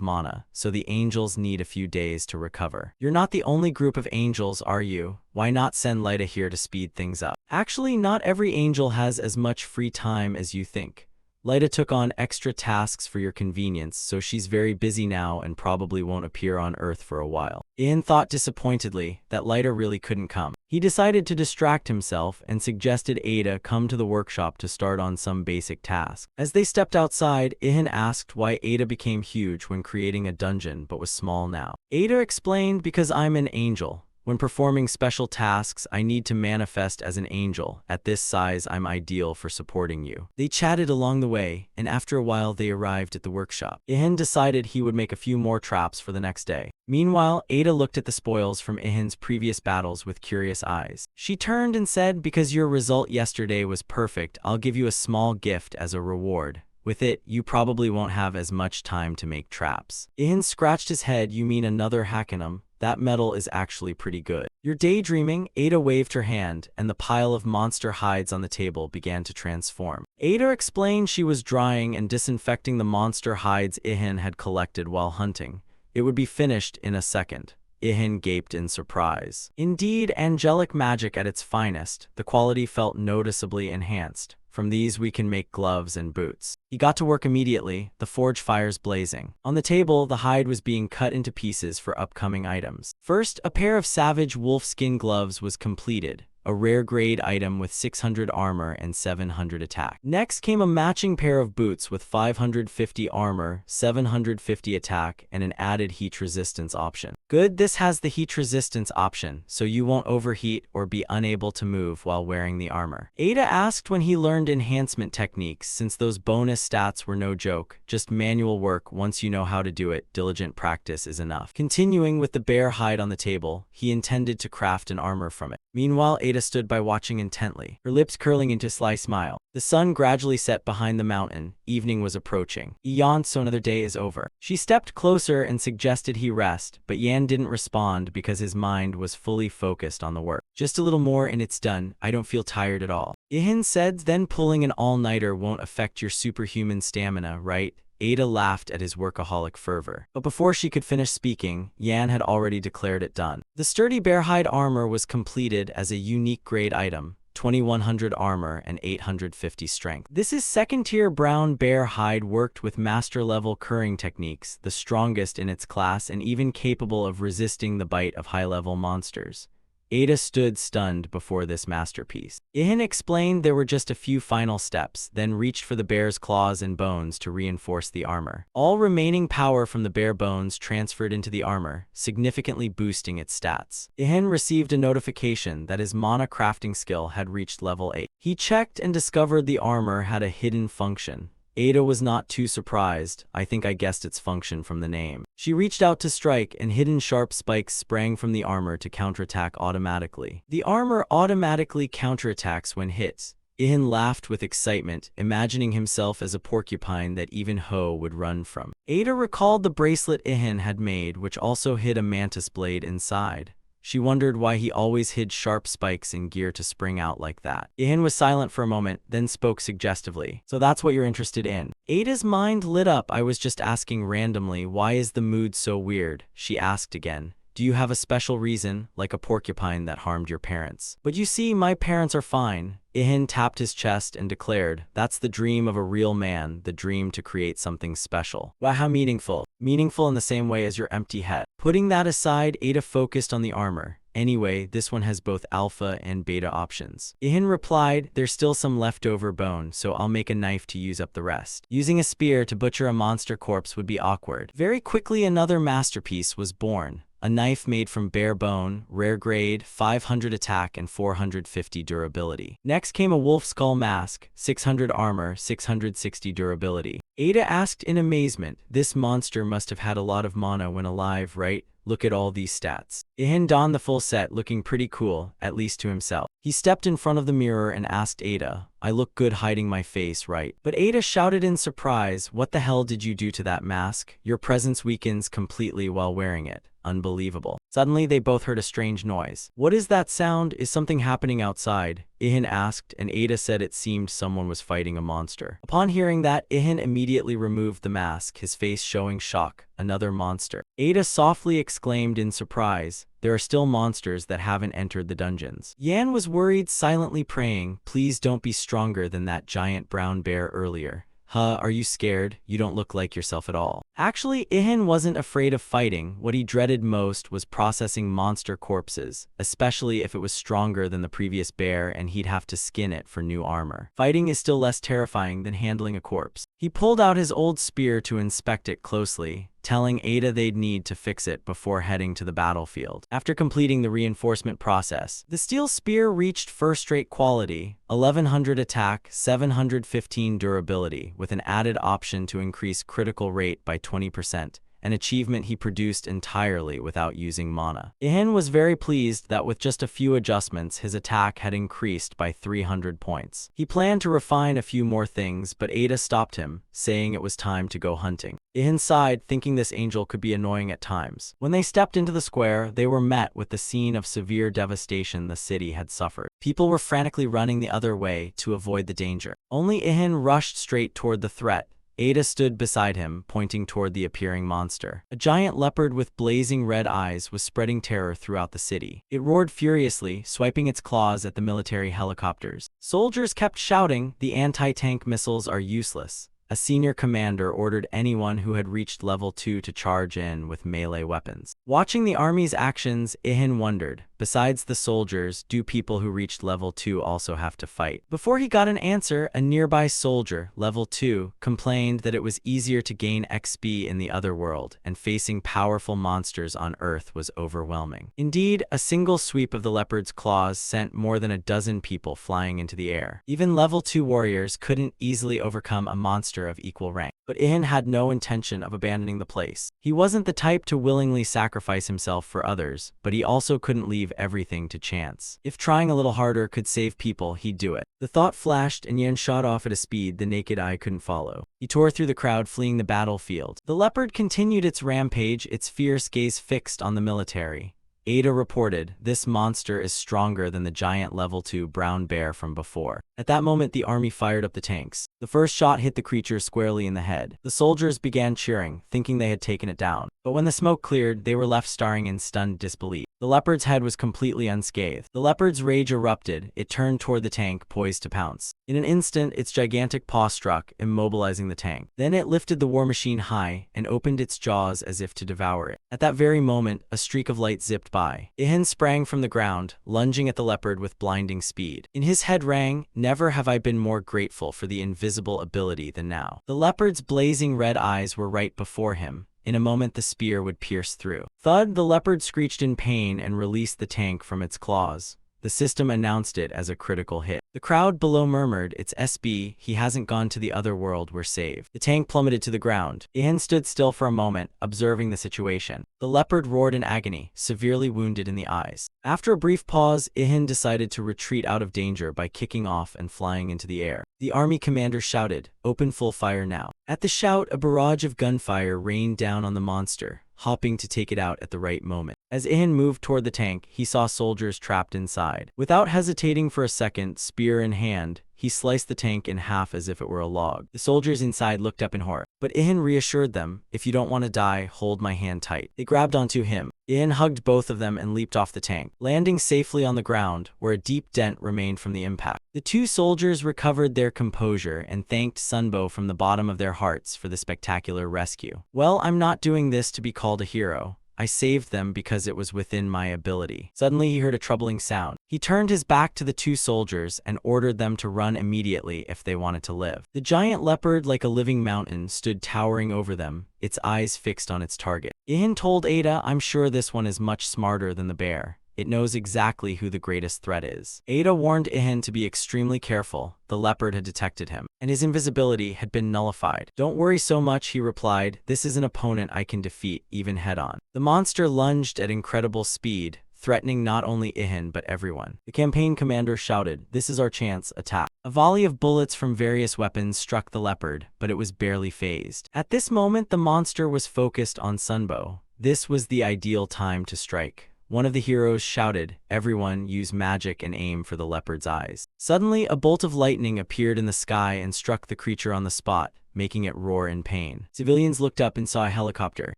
mana, so the angels need a few days to recover. You're not the only group of angels, are you? Why not send Lita here to speed things up?" Actually, not every angel has as much free time as you think. Lita took on extra tasks for your convenience, so she's very busy now and probably won't appear on Earth for a while. Ihan thought disappointedly that Lita really couldn't come. He decided to distract himself and suggested Ada come to the workshop to start on some basic task. As they stepped outside, Ihan asked why Ada became huge when creating a dungeon but was small now. Ada explained, "Because I'm an angel. When performing special tasks, I need to manifest as an angel. At this size, I'm ideal for supporting you." They chatted along the way, and after a while they arrived at the workshop. Ihan decided he would make a few more traps for the next day. Meanwhile, Ada looked at the spoils from Ihan's previous battles with curious eyes. She turned and said, "Because your result yesterday was perfect, I'll give you a small gift as a reward. With it, you probably won't have as much time to make traps." Ihan scratched his head. "You mean another Hackenum? That metal is actually pretty good." "You're daydreaming." Ada waved her hand, and the pile of monster hides on the table began to transform. Ada explained she was drying and disinfecting the monster hides Ihan had collected while hunting. It would be finished in a second. Ihan gaped in surprise. Indeed, angelic magic at its finest, the quality felt noticeably enhanced. "From these we can make gloves and boots." He got to work immediately, the forge fires blazing. On the table, the hide was being cut into pieces for upcoming items. First, a pair of savage wolf skin gloves was completed, a rare grade item with 600 armor and 700 attack. Next came a matching pair of boots with 550 armor, 750 attack, and an added heat resistance option. Good, this has the heat resistance option, so you won't overheat or be unable to move while wearing the armor. Ada asked when he learned enhancement techniques, since those bonus stats were no joke, just manual work. Once you know how to do it, diligent practice is enough. Continuing with the bear hide on the table, he intended to craft an armor from it. Meanwhile, Ada stood by watching intently, her lips curling into a sly smile. The sun gradually set behind the mountain. Evening was approaching. He yawned, so another day is over. She stepped closer and suggested he rest, but Yan didn't respond because his mind was fully focused on the work. Just a little more and it's done. I don't feel tired at all. Ihan said, then pulling an all-nighter won't affect your superhuman stamina, right? Ada laughed at his workaholic fervor. But before she could finish speaking, Yan had already declared it done. The sturdy bearhide armor was completed as a unique grade item. 2100 armor and 850 strength. This is second-tier brown bear hide worked with master-level curing techniques, the strongest in its class and even capable of resisting the bite of high-level monsters. Ada stood stunned before this masterpiece. Ihan explained there were just a few final steps, then reached for the bear's claws and bones to reinforce the armor. All remaining power from the bear bones transferred into the armor, significantly boosting its stats. Ihan received a notification that his mana crafting skill had reached level 8. He checked and discovered the armor had a hidden function. Ada was not too surprised. I think I guessed its function from the name. She reached out to strike, and hidden sharp spikes sprang from the armor to counterattack automatically. The armor automatically counterattacks when hit. Ihan laughed with excitement, imagining himself as a porcupine that even Ho would run from. Ada recalled the bracelet Ihan had made, which also hid a mantis blade inside. She wondered why he always hid sharp spikes in gear to spring out like that. Ihan was silent for a moment, then spoke suggestively. So that's what you're interested in. Ada's mind lit up. I was just asking randomly, why is the mood so weird? She asked again. Do you have a special reason, like a porcupine that harmed your parents? But you see, my parents are fine. Ihan tapped his chest and declared, that's the dream of a real man, the dream to create something special. Wow, how meaningful. Meaningful in the same way as your empty head. Putting that aside, Ada focused on the armor. Anyway, this one has both alpha and beta options. Ihan replied, there's still some leftover bone, so I'll make a knife to use up the rest. Using a spear to butcher a monster corpse would be awkward. Very quickly, another masterpiece was born. A knife made from bear bone, rare grade, 500 attack and 450 durability. Next came a wolf skull mask, 600 armor, 660 durability. Ada asked in amazement, this monster must have had a lot of mana when alive, right? Look at all these stats. Ihan donned the full set, looking pretty cool, at least to himself. He stepped in front of the mirror and asked Ada, I look good hiding my face, right? But Ada shouted in surprise, what the hell did you do to that mask? Your presence weakens completely while wearing it. Unbelievable. Suddenly, they both heard a strange noise. What is that sound? Is something happening outside? Ihan asked, and Ada said it seemed someone was fighting a monster. Upon hearing that, Ihan immediately removed the mask, his face showing shock. Another monster. Ada softly exclaimed in surprise, there are still monsters that haven't entered the dungeons. Yan was worried, silently praying, please don't be stronger than that giant brown bear earlier. Huh, are you scared? You don't look like yourself at all. Actually, Ihan wasn't afraid of fighting. What he dreaded most was processing monster corpses, especially if it was stronger than the previous bear and he'd have to skin it for new armor. Fighting is still less terrifying than handling a corpse. He pulled out his old spear to inspect it closely, telling Ada they'd need to fix it before heading to the battlefield. After completing the reinforcement process, the steel spear reached first-rate quality, 1100 attack, 715 durability, with an added option to increase critical rate by 20%, an achievement he produced entirely without using mana. Ihan was very pleased that with just a few adjustments, his attack had increased by 300 points. He planned to refine a few more things, but Ada stopped him, saying it was time to go hunting. Ihan sighed, thinking this angel could be annoying at times. When they stepped into the square, they were met with the scene of severe devastation the city had suffered. People were frantically running the other way to avoid the danger. Only Ihan rushed straight toward the threat. Ada stood beside him, pointing toward the appearing monster. A giant leopard with blazing red eyes was spreading terror throughout the city. It roared furiously, swiping its claws at the military helicopters. Soldiers kept shouting, the anti-tank missiles are useless. A senior commander ordered anyone who had reached level 2 to charge in with melee weapons. Watching the army's actions, Ihan wondered, besides the soldiers, do people who reached level 2 also have to fight? Before he got an answer, a nearby soldier, level 2, complained that it was easier to gain XP in the other world, and facing powerful monsters on Earth was overwhelming. Indeed, a single sweep of the leopard's claws sent more than a dozen people flying into the air. Even level 2 warriors couldn't easily overcome a monster of equal rank. But Ihan had no intention of abandoning the place. He wasn't the type to willingly sacrifice himself for others, but he also couldn't leave leave everything to chance. If trying a little harder could save people, he'd do it. The thought flashed, and Yen shot off at a speed the naked eye couldn't follow. He tore through the crowd, fleeing the battlefield. The leopard continued its rampage, its fierce gaze fixed on the military. Ada reported, "This monster is stronger than the giant level 2 brown bear from before." At that moment, the army fired up the tanks. The first shot hit the creature squarely in the head. The soldiers began cheering, thinking they had taken it down. But when the smoke cleared, they were left staring in stunned disbelief. The leopard's head was completely unscathed. The leopard's rage erupted. It turned toward the tank, poised to pounce. In an instant, its gigantic paw struck, immobilizing the tank. Then it lifted the war machine high and opened its jaws as if to devour it. At that very moment, a streak of light zipped by. Ihan sprang from the ground, lunging at the leopard with blinding speed. In his head rang, "Never have I been more grateful for the invisible ability than now." The leopard's blazing red eyes were right before him. In a moment, the spear would pierce through. Thud! The leopard screeched in pain and released the tank from its claws. The system announced it as a critical hit. The crowd below murmured, "It's SB, he hasn't gone to the other world, we're saved." The tank plummeted to the ground. Ihan stood still for a moment, observing the situation. The leopard roared in agony, severely wounded in the eyes. After a brief pause, Ihan decided to retreat out of danger by kicking off and flying into the air. The army commander shouted, "Open full fire now." At the shout, a barrage of gunfire rained down on the monster, hopping to take it out at the right moment. As Ihan moved toward the tank, he saw soldiers trapped inside. Without hesitating for a second, spear in hand, he sliced the tank in half as if it were a log. The soldiers inside looked up in horror. But Ihan reassured them, "If you don't want to die, hold my hand tight." They grabbed onto him. Ihan hugged both of them and leaped off the tank, landing safely on the ground, where a deep dent remained from the impact. The two soldiers recovered their composure and thanked Sunbo from the bottom of their hearts for the spectacular rescue. "Well, I'm not doing this to be called a hero. I saved them because it was within my ability." Suddenly he heard a troubling sound. He turned his back to the two soldiers and ordered them to run immediately if they wanted to live. The giant leopard, like a living mountain, stood towering over them, its eyes fixed on its target. Ihan told Ada, "I'm sure this one is much smarter than the bear. It knows exactly who the greatest threat is." Ada warned Ihan to be extremely careful. The leopard had detected him, and his invisibility had been nullified. "Don't worry so much," he replied. "This is an opponent I can defeat, even head-on." The monster lunged at incredible speed, threatening not only Ihan but everyone. The campaign commander shouted, "This is our chance, attack." A volley of bullets from various weapons struck the leopard, but it was barely phased. At this moment, the monster was focused on Sunbo. This was the ideal time to strike. One of the heroes shouted, "Everyone, use magic and aim for the leopard's eyes." Suddenly, a bolt of lightning appeared in the sky and struck the creature on the spot, making it roar in pain. Civilians looked up and saw a helicopter,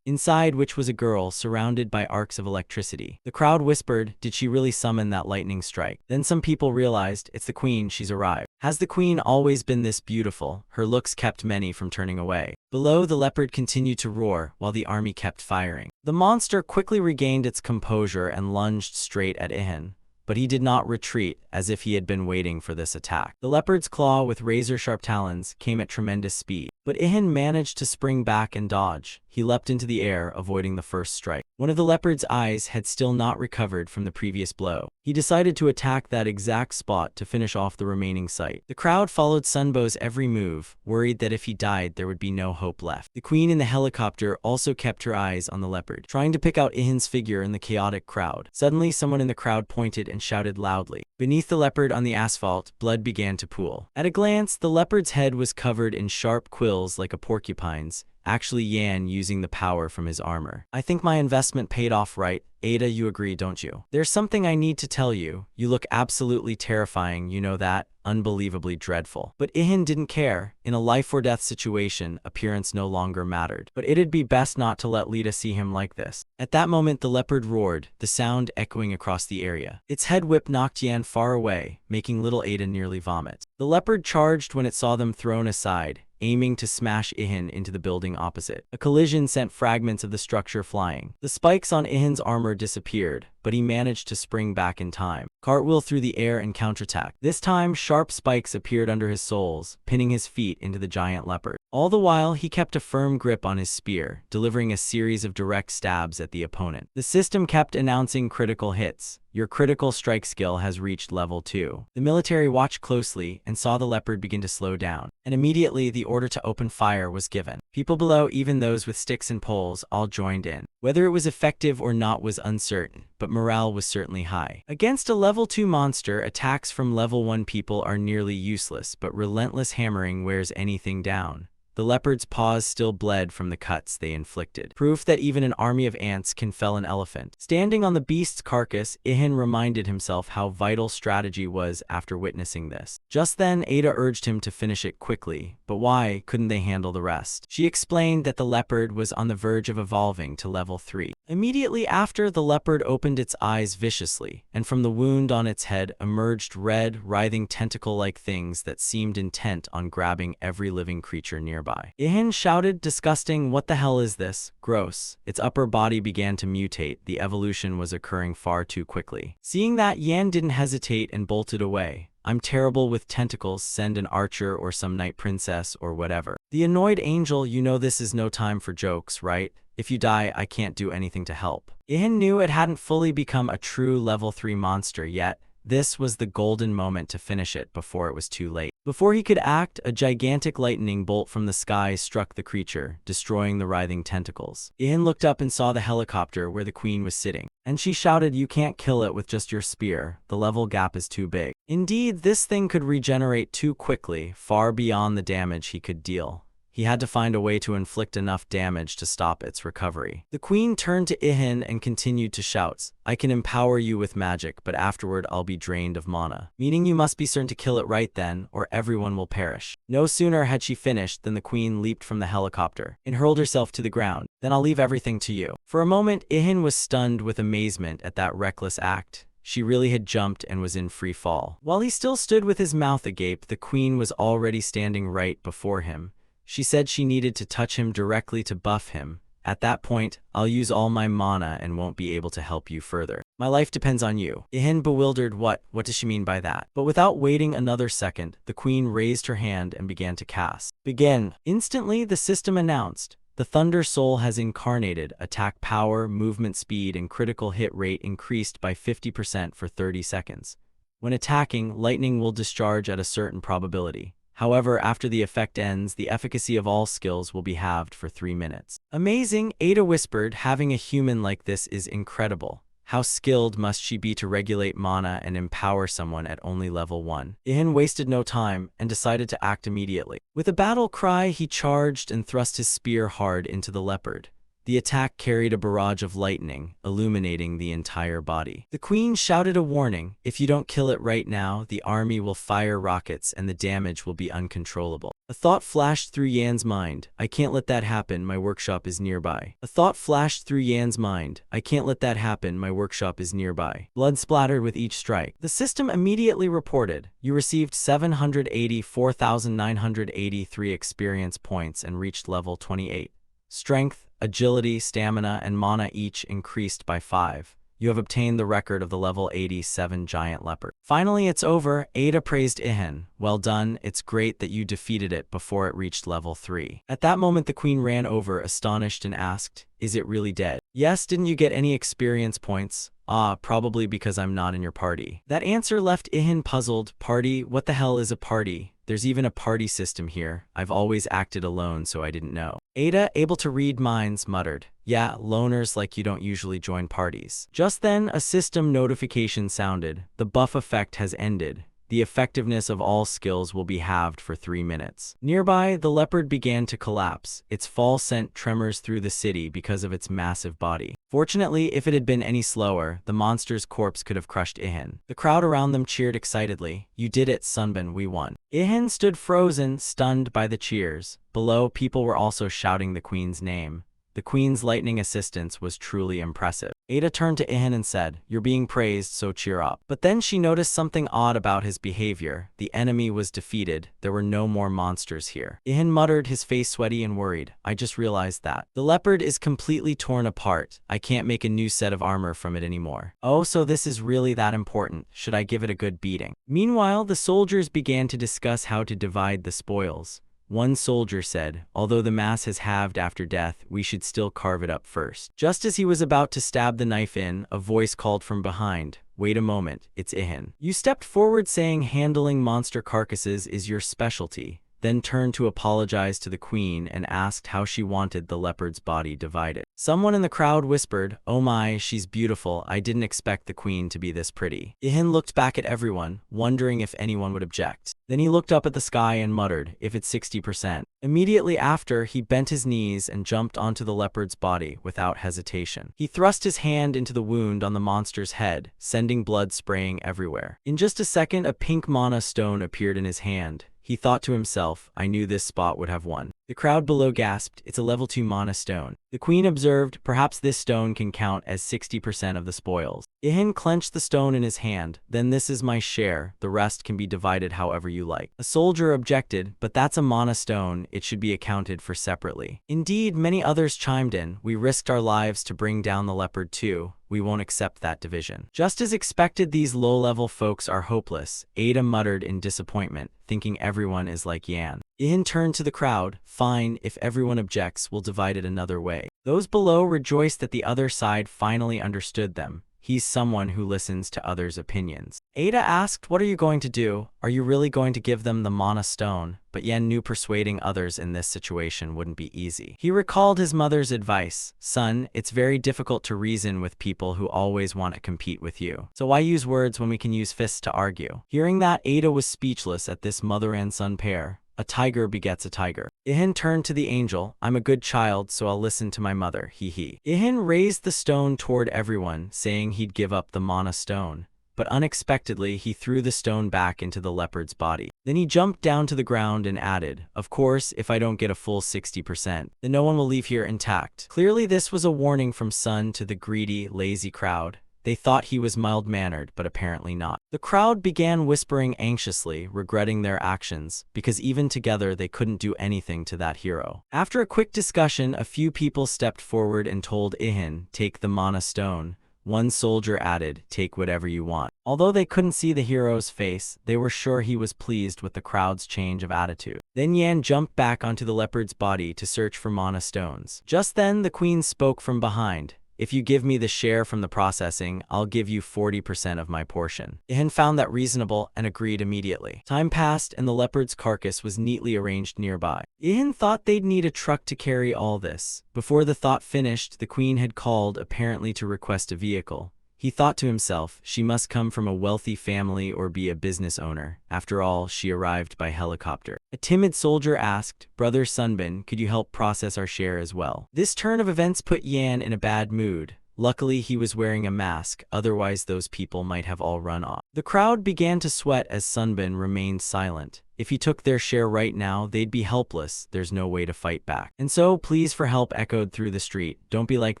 inside which was a girl surrounded by arcs of electricity. The crowd whispered, "Did she really summon that lightning strike?" Then some people realized, "It's the queen, she's arrived." Has the queen always been this beautiful? Her looks kept many from turning away. Below, the leopard continued to roar, while the army kept firing. The monster quickly regained its composure and lunged straight at Ihan. But he did not retreat, as if he had been waiting for this attack. The leopard's claw with razor-sharp talons came at tremendous speed. But Ihan managed to spring back and dodge. He leapt into the air, avoiding the first strike. One of the leopard's eyes had still not recovered from the previous blow. He decided to attack that exact spot to finish off the remaining sight. The crowd followed Sunbo's every move, worried that if he died, there would be no hope left. The queen in the helicopter also kept her eyes on the leopard, trying to pick out Ihan's figure in the chaotic crowd. Suddenly, someone in the crowd pointed and shouted loudly. Beneath the leopard on the asphalt, blood began to pool. At a glance, the leopard's head was covered in sharp quills like a porcupine's, actually Yan using the power from his armor. "I think my investment paid off, right? Ada, you agree, don't you?" "There's something I need to tell you. You look absolutely terrifying, you know that? Unbelievably dreadful." But Ihan didn't care. In a life-or-death situation, appearance no longer mattered. But it'd be best not to let Lita see him like this. At that moment, the leopard roared, the sound echoing across the area. Its head whip knocked Yan far away, making little Ada nearly vomit. The leopard charged when it saw them thrown aside, aiming to smash Ihan into the building opposite. A collision sent fragments of the structure flying. The spikes on Ihan's armor disappeared, but he managed to spring back in time. Cartwheel through the air and counterattack. This time, sharp spikes appeared under his soles, pinning his feet into the giant leopard. All the while, he kept a firm grip on his spear, delivering a series of direct stabs at the opponent. The system kept announcing critical hits. "Your critical strike skill has reached level 2. The military watched closely and saw the leopard begin to slow down, and immediately the order to open fire was given. People below, even those with sticks and poles, all joined in. Whether it was effective or not was uncertain, but morale was certainly high. Against a level 2 monster, attacks from level 1 people are nearly useless, but relentless hammering wears anything down. The leopard's paws still bled from the cuts they inflicted, proof that even an army of ants can fell an elephant. Standing on the beast's carcass, Ihan reminded himself how vital strategy was after witnessing this. Just then, Ada urged him to finish it quickly, but why couldn't they handle the rest? She explained that the leopard was on the verge of evolving to level 3. Immediately after, the leopard opened its eyes viciously, and from the wound on its head emerged red, writhing tentacle-like things that seemed intent on grabbing every living creature nearby. Ihan shouted, disgusting, what the hell is this? Gross. Its upper body began to mutate. The evolution was occurring far too quickly. Seeing that, Yan didn't hesitate and bolted away. I'm terrible with tentacles, send an archer or some night princess or whatever. The annoyed angel, you know this is no time for jokes, right? If you die, I can't do anything to help. Ihan knew it hadn't fully become a true level 3 monster yet. This was the golden moment to finish it before it was too late. Before he could act, a gigantic lightning bolt from the sky struck the creature, destroying the writhing tentacles. Ihan looked up and saw the helicopter where the queen was sitting, and she shouted, you can't kill it with just your spear, the level gap is too big. Indeed, this thing could regenerate too quickly, far beyond the damage he could deal. He had to find a way to inflict enough damage to stop its recovery. The queen turned to Ihan and continued to shout, I can empower you with magic, but afterward I'll be drained of mana. Meaning you must be certain to kill it right then, or everyone will perish. No sooner had she finished than the queen leaped from the helicopter and hurled herself to the ground. Then I'll leave everything to you. For a moment, Ihan was stunned with amazement at that reckless act. She really had jumped and was in free fall. While he still stood with his mouth agape, the queen was already standing right before him. She said she needed to touch him directly to buff him. At that point, I'll use all my mana and won't be able to help you further. My life depends on you. Ihan bewildered, what does she mean by that? But without waiting another second, the queen raised her hand and began to cast. Begin. Instantly, the system announced, the Thunder Soul has incarnated. Attack power, movement speed, and critical hit rate increased by 50% for 30 seconds. When attacking, lightning will discharge at a certain probability. However, after the effect ends, the efficacy of all skills will be halved for 3 minutes. Amazing, Ada whispered, having a human like this is incredible. How skilled must she be to regulate mana and empower someone at only level 1? Ihan wasted no time and decided to act immediately. With a battle cry, he charged and thrust his spear hard into the leopard. The attack carried a barrage of lightning, illuminating the entire body. The queen shouted a warning, if you don't kill it right now, the army will fire rockets and the damage will be uncontrollable. A thought flashed through Yan's mind, I can't let that happen, my workshop is nearby. A thought flashed through Yan's mind, I can't let that happen, my workshop is nearby. Blood splattered with each strike. The system immediately reported, you received 784,983 experience points and reached level 28. Strength, agility, stamina, and mana each increased by 5. You have obtained the record of the level 87 giant leopard. Finally, it's over. Ada praised Ihan. Well done, it's great that you defeated it before it reached level 3. At that moment, the queen ran over, astonished, and asked, is it really dead? Yes, didn't you get any experience points? Ah, probably because I'm not in your party. That answer left Ihan puzzled. Party? What the hell is a party? There's even a party system here. I've always acted alone, so I didn't know. Ada, able to read minds, muttered, yeah, loners like you don't usually join parties. Just then, a system notification sounded. The buff effect has ended. The effectiveness of all skills will be halved for 3 minutes. Nearby, the leopard began to collapse. Its fall sent tremors through the city because of its massive body. Fortunately, if it had been any slower, the monster's corpse could have crushed Ihan. The crowd around them cheered excitedly. You did it, Sunbin, we won. Ihan stood frozen, stunned by the cheers. Below, people were also shouting the queen's name. The queen's lightning assistance was truly impressive. Ada turned to Ihan and said, you're being praised, so cheer up. But then she noticed something odd about his behavior. The enemy was defeated. There were no more monsters here. Ihan muttered, his face sweaty and worried. I just realized that. The leopard is completely torn apart. I can't make a new set of armor from it anymore. Oh, so this is really that important. Should I give it a good beating? Meanwhile, the soldiers began to discuss how to divide the spoils. One soldier said, although the mass has halved after death, we should still carve it up first. Just as he was about to stab the knife in, a voice called from behind, wait a moment, it's Ihan. You stepped forward saying handling monster carcasses is your specialty. then turned to apologize to the queen and asked how she wanted the leopard's body divided. Someone in the crowd whispered, "Oh my, she's beautiful. I didn't expect the queen to be this pretty." Ihan looked back at everyone, wondering if anyone would object. Then he looked up at the sky and muttered, "If it's 60%. Immediately after, he bent his knees and jumped onto the leopard's body without hesitation. He thrust his hand into the wound on the monster's head, sending blood spraying everywhere. In just a second, a pink mana stone appeared in his hand. He thought to himself, "I knew this spot would have won." The crowd below gasped, "It's a level 2 mana stone." The queen observed, "Perhaps this stone can count as 60% of the spoils." Ihan clenched the stone in his hand. "Then this is my share, the rest can be divided however you like." A soldier objected, "But that's a mana stone, it should be accounted for separately." Indeed, many others chimed in, "We risked our lives to bring down the leopard too. We won't accept that division." Just as expected, these low-level folks are hopeless, Ada muttered in disappointment, thinking everyone is like Yan. Ihan turned to the crowd, "Fine, if everyone objects, we'll divide it another way." Those below rejoiced that the other side finally understood them. He's someone who listens to others' opinions. Ada asked, "What are you going to do? Are you really going to give them the mana stone?" But Yan knew persuading others in this situation wouldn't be easy. He recalled his mother's advice, "Son, it's very difficult to reason with people who always want to compete with you. So why use words when we can use fists to argue?" Hearing that, Ada was speechless at this mother and son pair. A tiger begets a tiger. Ihan turned to the angel, "I'm a good child, so I'll listen to my mother, he." Ihan raised the stone toward everyone, saying he'd give up the mana stone. But unexpectedly, he threw the stone back into the leopard's body. Then he jumped down to the ground and added, "Of course, if I don't get a full 60%, then no one will leave here intact." Clearly, this was a warning from Sun to the greedy, lazy crowd. They thought he was mild-mannered, but apparently not. The crowd began whispering anxiously, regretting their actions, because even together they couldn't do anything to that hero. After a quick discussion, a few people stepped forward and told Ihan, "Take the mana stone." One soldier added, "Take whatever you want." Although they couldn't see the hero's face, they were sure he was pleased with the crowd's change of attitude. Then Yan jumped back onto the leopard's body to search for mana stones. Just then, the queen spoke from behind. "If you give me the share from the processing, I'll give you 40% of my portion." Ihan found that reasonable and agreed immediately. Time passed and the leopard's carcass was neatly arranged nearby. Ihan thought they'd need a truck to carry all this. Before the thought finished, the queen had called, apparently to request a vehicle. He thought to himself, she must come from a wealthy family or be a business owner. After all, she arrived by helicopter. A timid soldier asked, "Brother Sunbin, could you help process our share as well?" This turn of events put Yan in a bad mood. Luckily, he was wearing a mask, otherwise those people might have all run off. The crowd began to sweat as Sunbin remained silent. If he took their share right now, they'd be helpless. There's no way to fight back. And so, "Please for help" echoed through the street. "Don't be like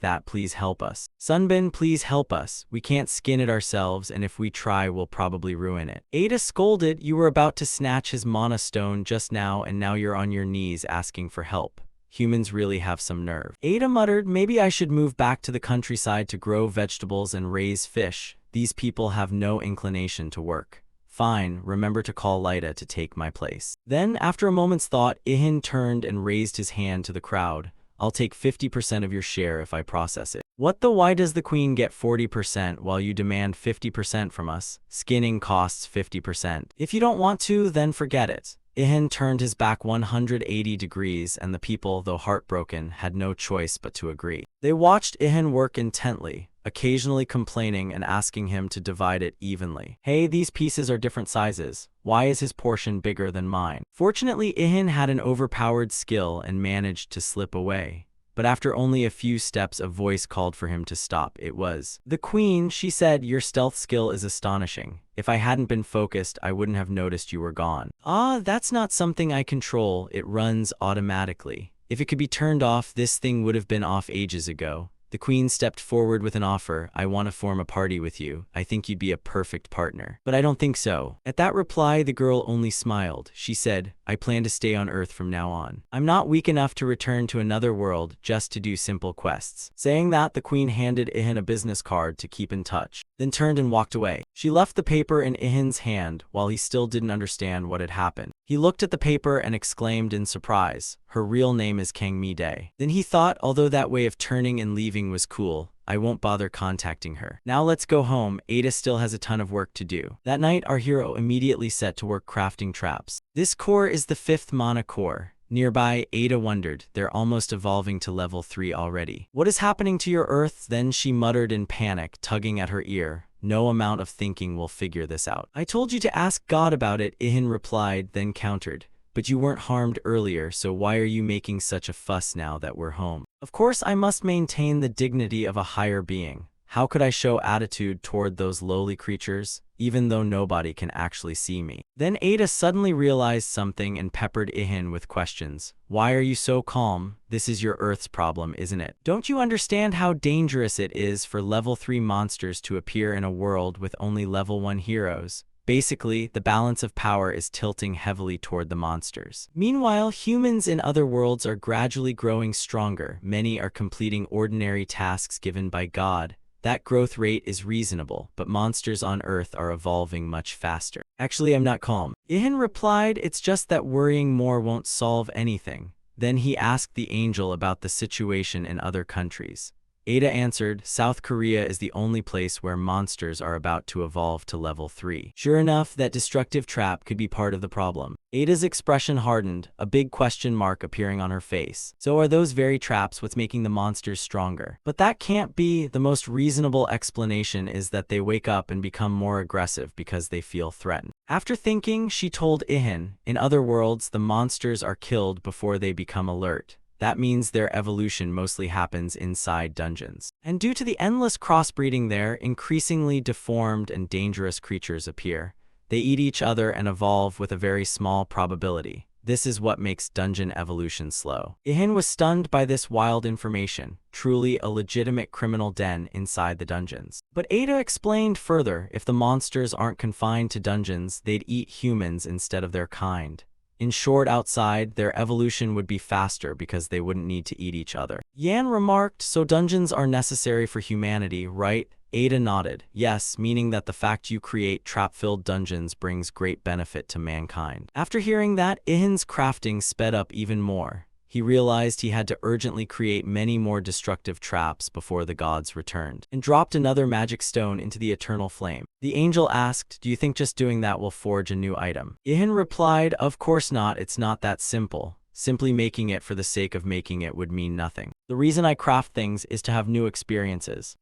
that, please help us. Sunbin, please help us. We can't skin it ourselves, and if we try, we'll probably ruin it." Ada scolded, "You were about to snatch his mana stone just now, and now you're on your knees asking for help. Humans really have some nerve." Ada muttered, "Maybe I should move back to the countryside to grow vegetables and raise fish. These people have no inclination to work." "Fine, remember to call Lita to take my place." Then, after a moment's thought, Ihan turned and raised his hand to the crowd. "I'll take 50% of your share if I process it." "What the why does the queen get 40% while you demand 50% from us? Skinning costs 50%. If you don't want to, then forget it." Ihan turned his back 180 degrees and the people, though heartbroken, had no choice but to agree. They watched Ihan work intently, occasionally complaining and asking him to divide it evenly. "Hey, these pieces are different sizes. Why is his portion bigger than mine?" Fortunately, Ihan had an overpowered skill and managed to slip away. But after only a few steps, a voice called for him to stop. It was the queen. She said, "Your stealth skill is astonishing. If I hadn't been focused, I wouldn't have noticed you were gone." "Ah, that's not something I control. It runs automatically. If it could be turned off, this thing would have been off ages ago." The queen stepped forward with an offer. "I want to form a party with you. I think you'd be a perfect partner." "But I don't think so." At that reply, the girl only smiled. She said, "I plan to stay on Earth from now on. I'm not weak enough to return to another world just to do simple quests." Saying that, the queen handed Ihan a business card to keep in touch, then turned and walked away. She left the paper in Ihan's hand while he still didn't understand what had happened. He looked at the paper and exclaimed in surprise, Her real name is Kang Mi-dae. Then he thought, although that way of turning and leaving was cool, I won't bother contacting her. Now let's go home. Ada still has a ton of work to do. That night, our hero immediately set to work crafting traps. This core is the 5th mana core. Nearby, Ada wondered, they're almost evolving to level 3 already. What is happening to your Earth? Then she muttered in panic, tugging at her ear. No amount of thinking will figure this out. I told you to ask God about it, Ihan replied, then countered. But you weren't harmed earlier, so why are you making such a fuss now that we're home? Of course I must maintain the dignity of a higher being. How could I show attitude toward those lowly creatures, even though nobody can actually see me? Then Ada suddenly realized something and peppered Ihan with questions. Why are you so calm? This is your Earth's problem, isn't it? Don't you understand how dangerous it is for level 3 monsters to appear in a world with only level 1 heroes? Basically, the balance of power is tilting heavily toward the monsters. Meanwhile, humans in other worlds are gradually growing stronger. Many are completing ordinary tasks given by God. That growth rate is reasonable, but monsters on Earth are evolving much faster. Actually, I'm not calm. Ihan replied, it's just that worrying more won't solve anything. Then he asked the angel about the situation in other countries. Ada answered, South Korea is the only place where monsters are about to evolve to level 3. Sure enough, that destructive trap could be part of the problem. Ada's expression hardened, a big question mark appearing on her face. So are those very traps what's making the monsters stronger? But that can't be. The most reasonable explanation is that they wake up and become more aggressive because they feel threatened. After thinking, she told Ihan, in other worlds, the monsters are killed before they become alert. That means their evolution mostly happens inside dungeons. And due to the endless crossbreeding there, increasingly deformed and dangerous creatures appear. They eat each other and evolve with a very small probability. This is what makes dungeon evolution slow. Ihan was stunned by this wild information, truly a legitimate criminal den inside the dungeons. But Ada explained further, if the monsters aren't confined to dungeons, they'd eat humans instead of their kind. In short, outside, their evolution would be faster because they wouldn't need to eat each other. Yan remarked, so dungeons are necessary for humanity, right? Ada nodded, yes, meaning that the fact you create trap-filled dungeons brings great benefit to mankind. After hearing that, Ihan's crafting sped up even more. He realized he had to urgently create many more destructive traps before the gods returned, and dropped another magic stone into the eternal flame. The angel asked, do you think just doing that will forge a new item? Ihan replied, of course not, it's not that simple. Simply making it for the sake of making it would mean nothing. The reason I craft things is to have new experiences.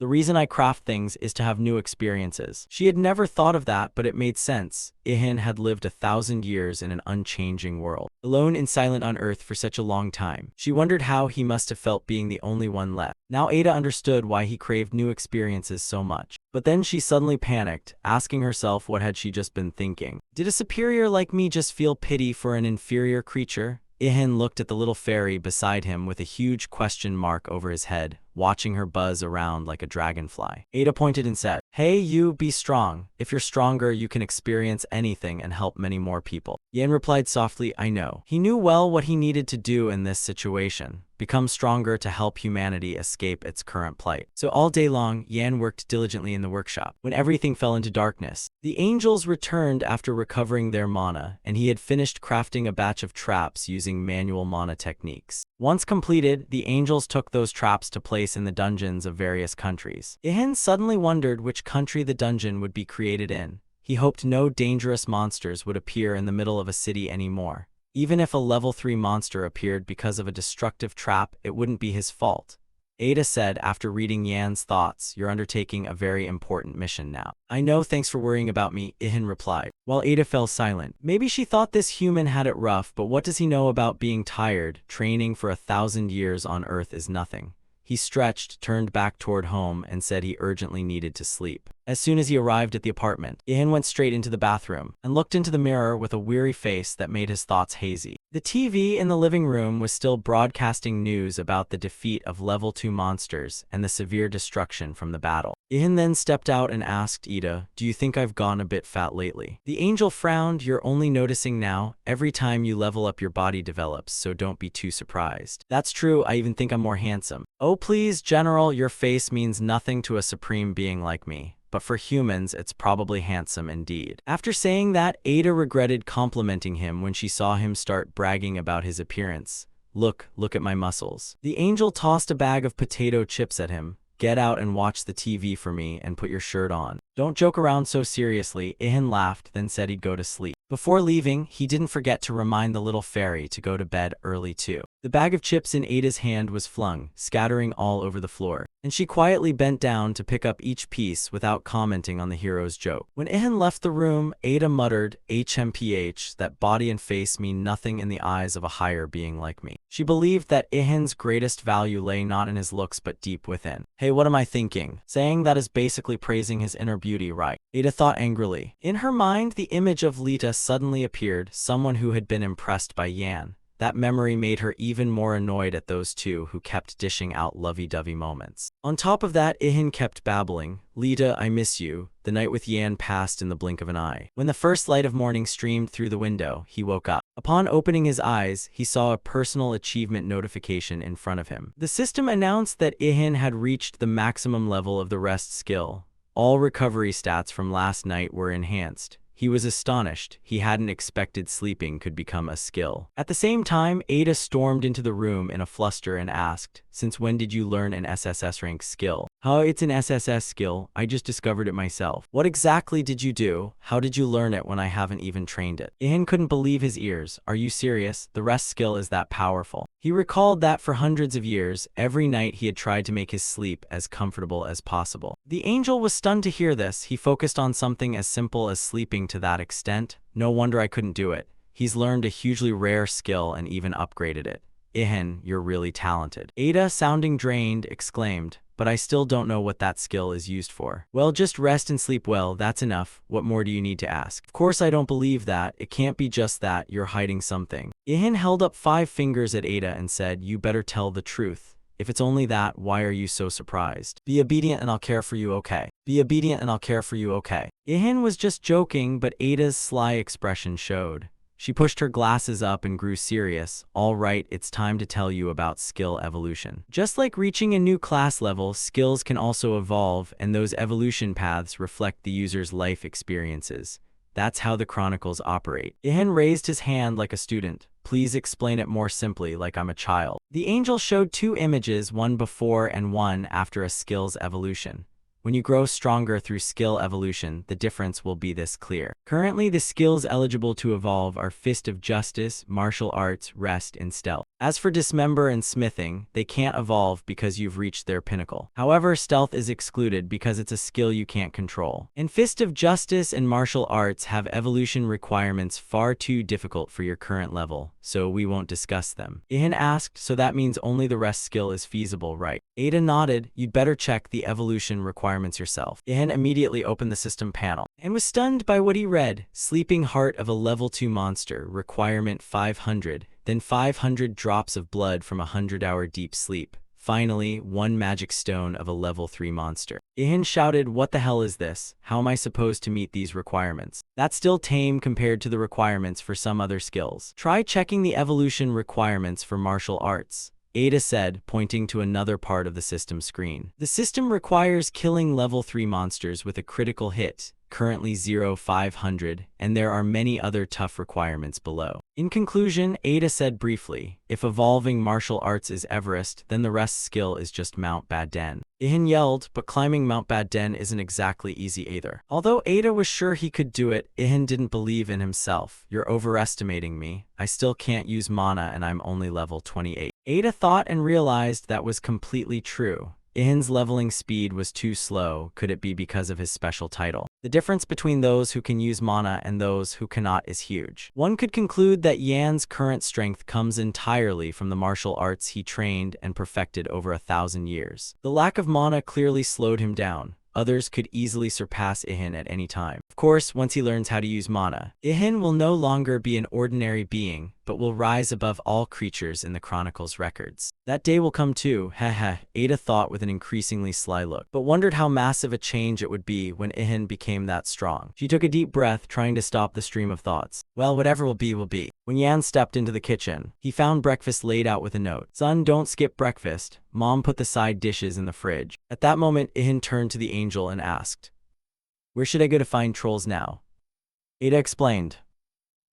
She had never thought of that, but it made sense. Ihan had lived 1,000 years in an unchanging world, alone and silent on Earth for such a long time. She wondered how he must have felt being the only one left. Now Ada understood why he craved new experiences so much. But then she suddenly panicked, asking herself what had she just been thinking. Did a superior like me just feel pity for an inferior creature? Ihan looked at the little fairy beside him with a huge question mark over his head, watching her buzz around like a dragonfly. Ada pointed and said, hey, you, be strong. If you're stronger, you can experience anything and help many more people. Yan replied softly, I know. He knew well what he needed to do in this situation. Become stronger to help humanity escape its current plight. So all day long, Yan worked diligently in the workshop. When everything fell into darkness, the angels returned after recovering their mana, and he had finished crafting a batch of traps using manual mana techniques. Once completed, the angels took those traps to place in the dungeons of various countries. Ihan suddenly wondered which country the dungeon would be created in. He hoped no dangerous monsters would appear in the middle of a city anymore. Even if a level 3 monster appeared because of a destructive trap, it wouldn't be his fault. Ada said after reading Yan's thoughts, you're undertaking a very important mission now. I know, thanks for worrying about me, Ihan replied, while Ada fell silent. Maybe she thought this human had it rough, but what does he know about being tired? Training for 1,000 years on Earth is nothing. He stretched, turned back toward home, and said he urgently needed to sleep. As soon as he arrived at the apartment, Ihan went straight into the bathroom and looked into the mirror with a weary face that made his thoughts hazy. The TV in the living room was still broadcasting news about the defeat of level 2 monsters and the severe destruction from the battle. Ihan then stepped out and asked Ida, do you think I've gone a bit fat lately? The angel frowned, you're only noticing now. Every time you level up your body develops, so don't be too surprised. That's true, I even think I'm more handsome. Oh please, General, your face means nothing to a supreme being like me. But for humans, it's probably handsome indeed. After saying that, Ada regretted complimenting him when she saw him start bragging about his appearance. Look at my muscles. The angel tossed a bag of potato chips at him. Get out and watch the TV for me and put your shirt on. Don't joke around so seriously. Ihan laughed, then said he'd go to sleep. Before leaving, he didn't forget to remind the little fairy to go to bed early too. The bag of chips in Ada's hand was flung, scattering all over the floor, and she quietly bent down to pick up each piece without commenting on the hero's joke. When Ihan left the room, Ada muttered, HMPH, that body and face mean nothing in the eyes of a higher being like me. She believed that Ihan's greatest value lay not in his looks but deep within. Hey, what am I thinking? Saying that is basically praising his inner beauty, right? Ada thought angrily. In her mind, the image of Lita suddenly appeared, someone who had been impressed by Yan. That memory made her even more annoyed at those two who kept dishing out lovey-dovey moments. On top of that, Ihan kept babbling, Lita, I miss you. The night with Yan passed in the blink of an eye. When the first light of morning streamed through the window, he woke up. Upon opening his eyes, he saw a personal achievement notification in front of him. The system announced that Ihan had reached the maximum level of the rest skill. All recovery stats from last night were enhanced. He was astonished. He hadn't expected sleeping could become a skill. At the same time, Ada stormed into the room in a fluster and asked, since when did you learn an SSS rank skill? How it's an SSS skill, I just discovered it myself. What exactly did you do? How did you learn it when I haven't even trained it? Ihan couldn't believe his ears. Are you serious? The rest skill is that powerful. He recalled that for hundreds of years, every night he had tried to make his sleep as comfortable as possible. The angel was stunned to hear this. He focused on something as simple as sleeping to that extent. No wonder I couldn't do it. He's learned a hugely rare skill and even upgraded it. Ihan, you're really talented. Ada, sounding drained, exclaimed, but I still don't know what that skill is used for. Well, just rest and sleep well, that's enough. What more do you need to ask? Of course I don't believe that. It can't be just that. You're hiding something. Ihan held up 5 fingers at Ada and said, you better tell the truth. If it's only that, why are you so surprised? Be obedient and I'll care for you, okay? Be obedient and I'll care for you, okay? Ihan was just joking, but Ada's sly expression showed. She pushed her glasses up and grew serious. All right, it's time to tell you about skill evolution. Just like reaching a new class level, skills can also evolve, and those evolution paths reflect the user's life experiences. That's how the chronicles operate. Ihan raised his hand like a student. Please explain it more simply, like I'm a child. The angel showed 2 images, one before and one after a skill's evolution. When you grow stronger through skill evolution, the difference will be this clear. Currently, the skills eligible to evolve are Fist of Justice, Martial Arts, Rest, and Stealth. As for Dismember and Smithing, they can't evolve because you've reached their pinnacle. However, Stealth is excluded because it's a skill you can't control. And Fist of Justice and Martial Arts have evolution requirements far too difficult for your current level, so we won't discuss them. Ihan asked, so that means only the rest skill is feasible, right? Ada nodded. You'd better check the evolution requirements yourself. Ihan immediately opened the system panel and was stunned by what he read. Sleeping Heart of a level 2 monster, requirement 500, then 500 drops of blood from a 100-hour deep sleep. Finally, 1 magic stone of a level 3 monster. Ihan shouted, what the hell is this? How am I supposed to meet these requirements? That's still tame compared to the requirements for some other skills. Try checking the evolution requirements for martial arts, Ada said, pointing to another part of the system screen. The system requires killing level 3 monsters with a critical hit, currently 0-500, and there are many other tough requirements below. In conclusion, Ada said briefly, if evolving martial arts is Everest, then the rest skill is just Mount Baden. Ihan yelled, but climbing Mount Baden isn't exactly easy either. Although Ada was sure he could do it, Ihan didn't believe in himself. You're overestimating me. I still can't use mana and I'm only level 28. Ada thought and realized that was completely true. Ihan's leveling speed was too slow. Could it be because of his special title? The difference between those who can use mana and those who cannot is huge. One could conclude that Yan's current strength comes entirely from the martial arts he trained and perfected over 1,000 years. The lack of mana clearly slowed him down. Others could easily surpass Ihan at any time. Of course, once he learns how to use mana, Ihan will no longer be an ordinary being, but will rise above all creatures in the Chronicles records. That day will come too, heh, Ada thought with an increasingly sly look, but wondered how massive a change it would be when Ihan became that strong. She took a deep breath, trying to stop the stream of thoughts. Well, whatever will be, will be. When Yan stepped into the kitchen, he found breakfast laid out with a note. Son, don't skip breakfast. Mom put the side dishes in the fridge. At that moment, Ihan turned to the angel and asked, where should I go to find trolls now? Ada explained,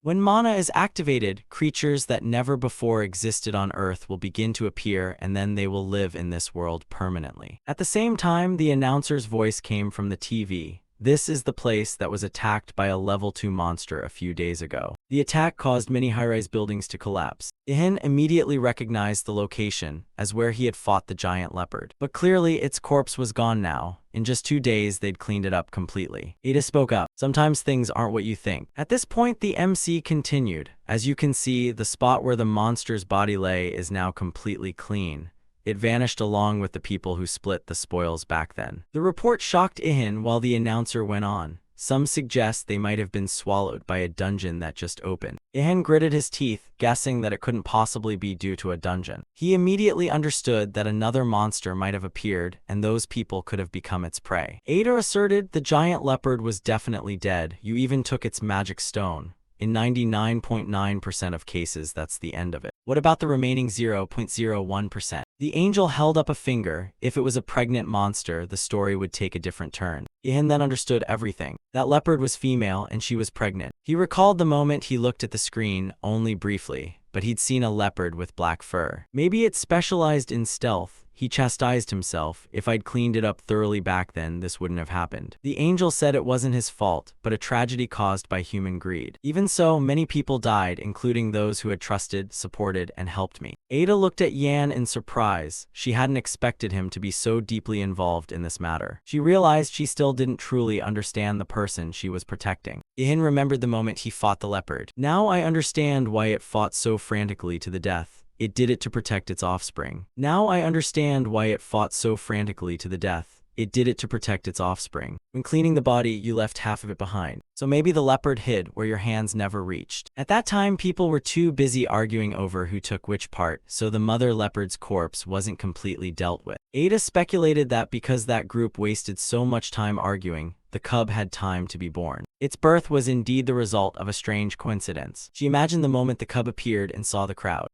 When mana is activated, creatures that never before existed on Earth will begin to appear, and then they will live in this world permanently. At the same time, the announcer's voice came from the TV. This is the place that was attacked by a level 2 monster a few days ago. The attack caused many high-rise buildings to collapse. Ihan immediately recognized the location as where he had fought the giant leopard. But clearly, its corpse was gone now. In just 2 days, they'd cleaned it up completely. Ada spoke up. Sometimes things aren't what you think. At this point, the MC continued. As you can see, the spot where the monster's body lay is now completely clean. It vanished along with the people who split the spoils back then. The report shocked Ihan while the announcer went on. Some suggest they might have been swallowed by a dungeon that just opened. Ihan gritted his teeth, guessing that it couldn't possibly be due to a dungeon. He immediately understood that another monster might have appeared, and those people could have become its prey. Ada asserted the giant leopard was definitely dead. You even took its magic stone. In 99.9% of cases, that's the end of it. What about the remaining 0.01%? The angel held up a finger. If it was a pregnant monster, the story would take a different turn. Ihan then understood everything. That leopard was female and she was pregnant. He recalled the moment he looked at the screen, only briefly, but he'd seen a leopard with black fur. Maybe it specialized in stealth. He chastised himself. If I'd cleaned it up thoroughly back then, this wouldn't have happened. The angel said it wasn't his fault, but a tragedy caused by human greed. Even so, many people died, including those who had trusted, supported, and helped me. Ada looked at Yan in surprise. She hadn't expected him to be so deeply involved in this matter. She realized she still didn't truly understand the person she was protecting. Ihan remembered the moment he fought the leopard. Now I understand why it fought so frantically to the death. It did it to protect its offspring. Now I understand why it fought so frantically to the death. It did it to protect its offspring. When cleaning the body, you left half of it behind. So maybe the leopard hid where your hands never reached. At that time, people were too busy arguing over who took which part, so the mother leopard's corpse wasn't completely dealt with. Ada speculated that because that group wasted so much time arguing, the cub had time to be born. Its birth was indeed the result of a strange coincidence. She imagined the moment the cub appeared and saw the crowd.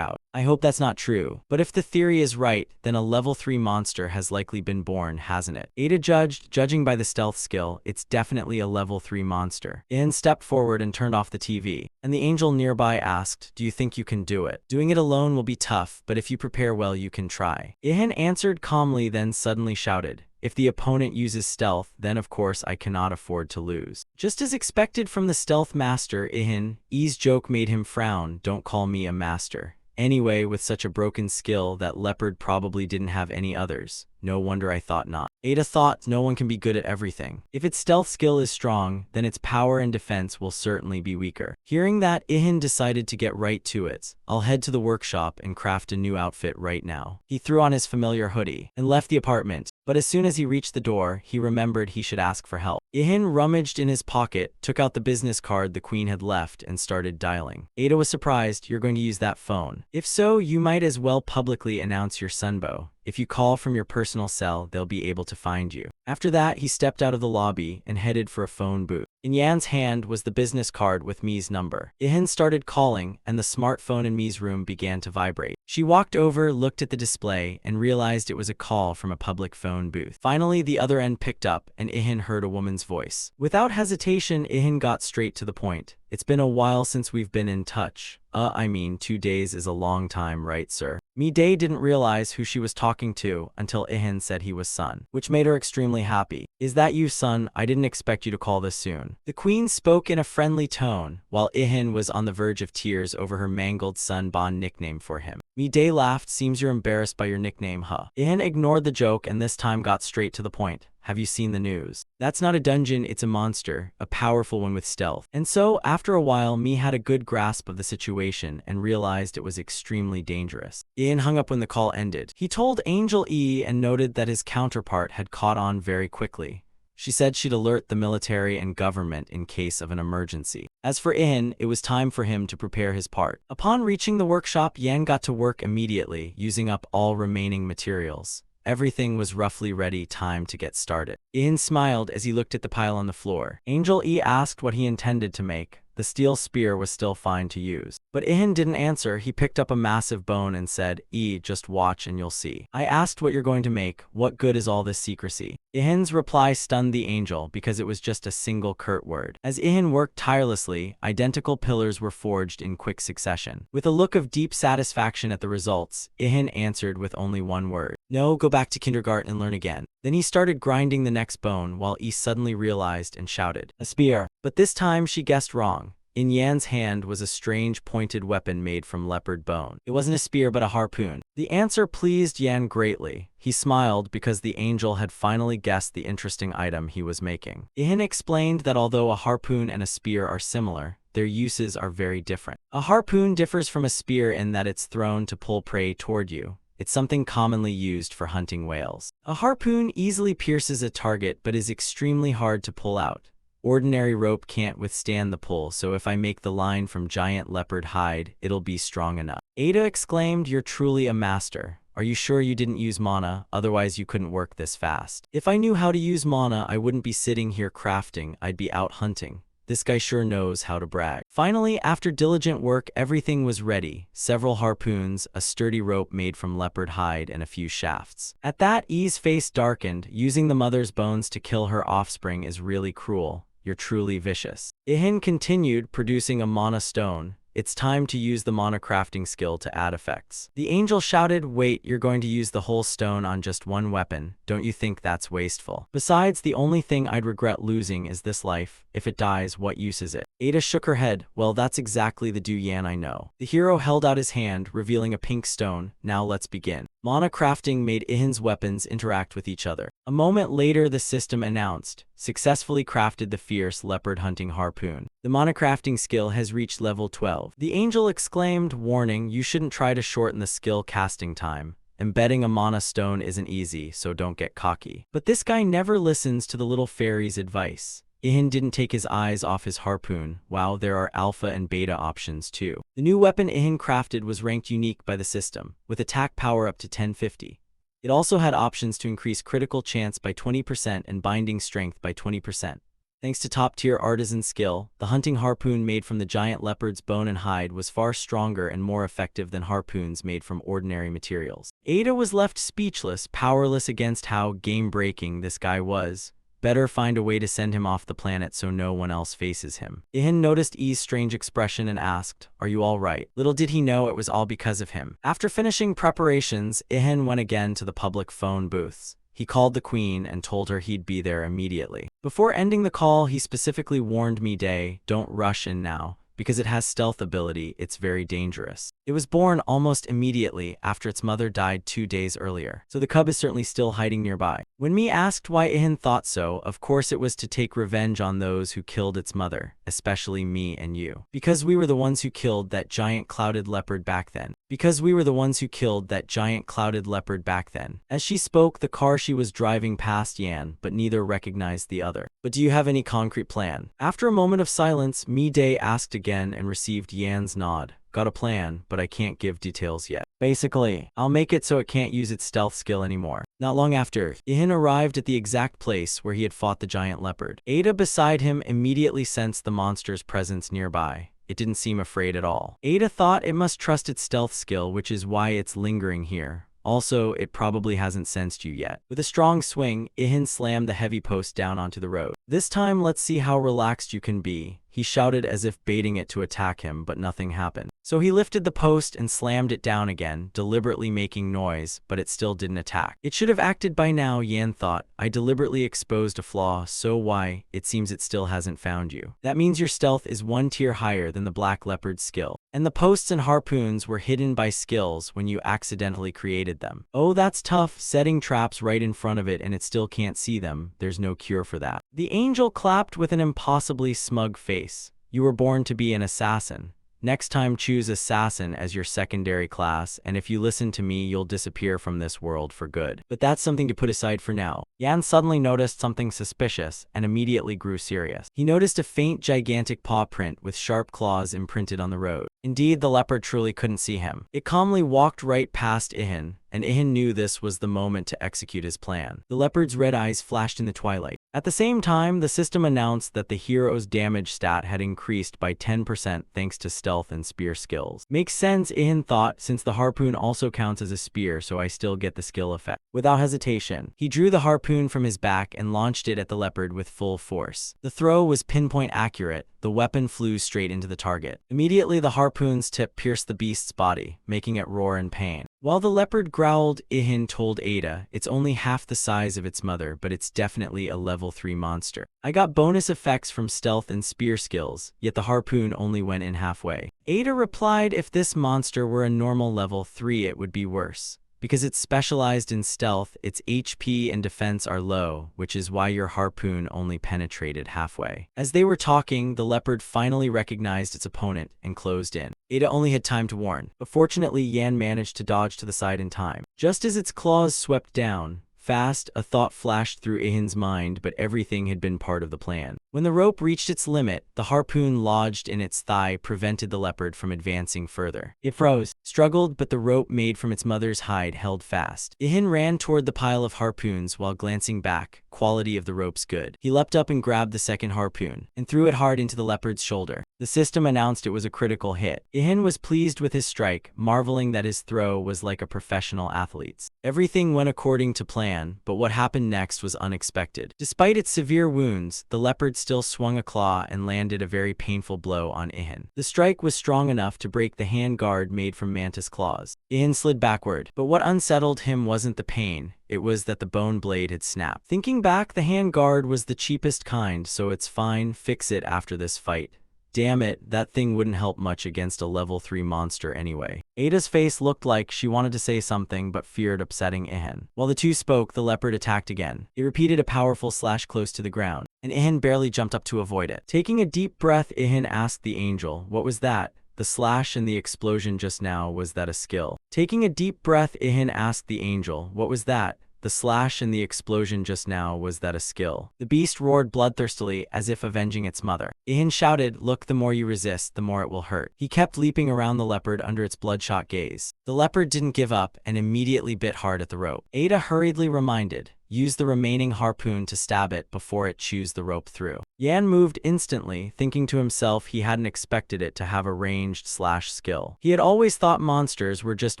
I hope that's not true. But if the theory is right, then a level 3 monster has likely been born, hasn't it? Ada judged. Judging by the stealth skill, it's definitely a level 3 monster. Ihan stepped forward and turned off the TV. And the angel nearby asked, do you think you can do it? Doing it alone will be tough, but if you prepare well, you can try. Ihan answered calmly, then suddenly shouted, if the opponent uses stealth, then of course I cannot afford to lose. Just as expected from the stealth master, I's joke made him frown. Don't call me a master. Anyway, with such a broken skill, that leopard probably didn't have any others. No wonder I thought not. Ada thought no one can be good at everything. If its stealth skill is strong, then its power and defense will certainly be weaker. Hearing that, Ihan decided to get right to it. I'll head to the workshop and craft a new outfit right now. He threw on his familiar hoodie and left the apartment. But as soon as he reached the door, he remembered he should ask for help. Ihan rummaged in his pocket, took out the business card the queen had left, and started dialing. Ada was surprised. You're going to use that phone? If so, you might as well publicly announce your sunbow. If you call from your personal cell, they'll be able to find you. After that, he stepped out of the lobby and headed for a phone booth. In Yan's hand was the business card with Mi's number. Ihan started calling, and the smartphone in Mi's room began to vibrate. She walked over, looked at the display, and realized it was a call from a public phone booth. Finally, the other end picked up, and Ihan heard a woman's voice. Without hesitation, Ihan got straight to the point. It's been a while since we've been in touch. 2 days is a long time, right, sir? Mi-Day didn't realize who she was talking to until Ihan said he was Sun, which made her extremely happy. Is that you, Sun? I didn't expect you to call this soon. The queen spoke in a friendly tone, while Ihan was on the verge of tears over her mangled Sun Bon nickname for him. Mi-Day laughed. Seems you're embarrassed by your nickname, huh? Ihan ignored the joke and this time got straight to the point. Have you seen the news? That's not a dungeon, it's a monster, a powerful one with stealth. And so, after a while, Mi had a good grasp of the situation and realized it was extremely dangerous. Ihan hung up when the call ended. He told Angel E and noted that his counterpart had caught on very quickly. She said she'd alert the military and government in case of an emergency. As for Ihan, it was time for him to prepare his part. Upon reaching the workshop, Yan got to work immediately, using up all remaining materials. Everything was roughly ready, time to get started. Ihan smiled as he looked at the pile on the floor. Angel E asked what he intended to make. The steel spear was still fine to use. But Ihan didn't answer. He picked up a massive bone and said, just watch and you'll see. I asked what you're going to make. What good is all this secrecy? Ihin's reply stunned the angel because it was just a single curt word. As Ihan worked tirelessly, identical pillars were forged in quick succession. With a look of deep satisfaction at the results, Ihan answered with only one word. No, go back to kindergarten and learn again. Then he started grinding the next bone while Yi suddenly realized and shouted, a spear. But this time she guessed wrong. In Yan's hand was a strange pointed weapon made from leopard bone. It wasn't a spear but a harpoon. The answer pleased Yan greatly. He smiled because the angel had finally guessed the interesting item he was making. Ihan explained that although a harpoon and a spear are similar, their uses are very different. A harpoon differs from a spear in that it's thrown to pull prey toward you. It's something commonly used for hunting whales. A harpoon easily pierces a target but is extremely hard to pull out. Ordinary rope can't withstand the pull, so if I make the line from giant leopard hide, it'll be strong enough. Ada exclaimed, you're truly a master. Are you sure you didn't use mana? Otherwise you couldn't work this fast. If I knew how to use mana, I wouldn't be sitting here crafting, I'd be out hunting. This guy sure knows how to brag. Finally, after diligent work, everything was ready. Several harpoons, a sturdy rope made from leopard hide, and a few shafts. At that, Yi's face darkened. Using the mother's bones to kill her offspring is really cruel. You're truly vicious. Ihan continued, producing a mana stone. It's time to use the mana crafting skill to add effects. The angel shouted, wait, you're going to use the whole stone on just one weapon. Don't you think that's wasteful? Besides, the only thing I'd regret losing is this life. If it dies, what use is it? Ada shook her head. Well, that's exactly the Du Yan I know. The hero held out his hand, revealing a pink stone. Now let's begin. Mana crafting made Ihin's weapons interact with each other. A moment later, the system announced, successfully crafted the fierce leopard hunting harpoon. The mana crafting skill has reached level 12. The angel exclaimed, warning, you shouldn't try to shorten the skill casting time. Embedding a mana stone isn't easy, so don't get cocky. But this guy never listens to the little fairy's advice. Ihan didn't take his eyes off his harpoon. Wow, there are alpha and beta options too. The new weapon Ihan crafted was ranked unique by the system, with attack power up to 1050. It also had options to increase critical chance by 20% and binding strength by 20%. Thanks to top-tier artisan skill, the hunting harpoon made from the giant leopard's bone and hide was far stronger and more effective than harpoons made from ordinary materials. Ada was left speechless, powerless against how game-breaking this guy was. Better find a way to send him off the planet so no one else faces him. Ihan noticed Yi's strange expression and asked, are you all right? Little did he know it was all because of him. After finishing preparations, Ihan went again to the public phone booths. He called the queen and told her he'd be there immediately. Before ending the call, he specifically warned Day, don't rush in now. Because it has stealth ability, it's very dangerous. It was born almost immediately after its mother died 2 days earlier, so the cub is certainly still hiding nearby. When me asked why Ihan thought so, of course it was to take revenge on those who killed its mother, especially me and you. Because we were the ones who killed that giant clouded leopard back then. Because we were the ones who killed that giant clouded leopard back then. As she spoke, the car she was driving passed Yan, but neither recognized the other. But do you have any concrete plan? After a moment of silence, Day asked again and received Yan's nod. Got a plan, but I can't give details yet. Basically, I'll make it so it can't use its stealth skill anymore. Not long after, Ihan arrived at the exact place where he had fought the giant leopard. Ada beside him immediately sensed the monster's presence nearby. It didn't seem afraid at all. Ada thought it must trust its stealth skill, which is why it's lingering here. Also, it probably hasn't sensed you yet. With a strong swing, Ihan slammed the heavy post down onto the road. This time, let's see how relaxed you can be. He shouted as if baiting it to attack him, but nothing happened. So he lifted the post and slammed it down again, deliberately making noise, but it still didn't attack. It should have acted by now, Yan thought. I deliberately exposed a flaw, so why? It seems it still hasn't found you. That means your stealth is 1 tier higher than the black leopard's skill. And the posts and harpoons were hidden by skills when you accidentally created them. Oh, that's tough, setting traps right in front of it and it still can't see them. There's no cure for that. The angel clapped with an impossibly smug face. You were born to be an assassin. Next time choose assassin as your secondary class, and if you listen to me you'll disappear from this world for good. But that's something to put aside for now. Yan suddenly noticed something suspicious and immediately grew serious. He noticed a faint gigantic paw print with sharp claws imprinted on the road. Indeed, the leopard truly couldn't see him. It calmly walked right past Ihan and Ihan knew this was the moment to execute his plan. The leopard's red eyes flashed in the twilight. At the same time, the system announced that the hero's damage stat had increased by 10% thanks to stealth and spear skills. Makes sense, Ihan thought, since the harpoon also counts as a spear, so I still get the skill effect. Without hesitation, he drew the harpoon from his back and launched it at the leopard with full force. The throw was pinpoint accurate. The weapon flew straight into the target. Immediately, the harpoon's tip pierced the beast's body, making it roar in pain. While the leopard growled, Ihan told Ada, "It's only half the size of its mother, but it's definitely a level 3 monster. I got bonus effects from stealth and spear skills, yet the harpoon only went in halfway." Ada replied, "If this monster were a normal level 3, it would be worse. Because it's specialized in stealth, its HP and defense are low, which is why your harpoon only penetrated halfway." As they were talking, the leopard finally recognized its opponent and closed in. Ada only had time to warn, but fortunately Yan managed to dodge to the side in time. Just as its claws swept down, fast, a thought flashed through Ihan's mind, but everything had been part of the plan. When the rope reached its limit, the harpoon lodged in its thigh prevented the leopard from advancing further. It froze, struggled, but the rope made from its mother's hide held fast. Ihan ran toward the pile of harpoons while glancing back. Quality of the rope's good. He leapt up and grabbed the second harpoon, and threw it hard into the leopard's shoulder. The system announced it was a critical hit. Ihan was pleased with his strike, marveling that his throw was like a professional athlete's. Everything went according to plan, but what happened next was unexpected. Despite its severe wounds, the leopard still swung a claw and landed a very painful blow on Ihan. The strike was strong enough to break the hand guard made from mantis claws. Ihan slid backward, but what unsettled him wasn't the pain. It was that the bone blade had snapped. Thinking back, the hand guard was the cheapest kind, so it's fine, fix it after this fight. Damn it, that thing wouldn't help much against a level 3 monster anyway. Ada's face looked like she wanted to say something but feared upsetting Ihan. While the two spoke, the leopard attacked again. It repeated a powerful slash close to the ground, and Ihan barely jumped up to avoid it. Taking a deep breath, Ihan asked the angel, "What was that? The slash and the explosion just now, was that a skill?" Taking a deep breath, Ihan asked the angel, "What was that? The slash and the explosion just now, was that a skill?" The beast roared bloodthirstily, as if avenging its mother. Ihan shouted, "Look, the more you resist, the more it will hurt." He kept leaping around the leopard under its bloodshot gaze. The leopard didn't give up and immediately bit hard at the rope. Ada hurriedly reminded, "Use the remaining harpoon to stab it before it chews the rope through." Yan moved instantly, thinking to himself he hadn't expected it to have a ranged slash skill. He had always thought monsters were just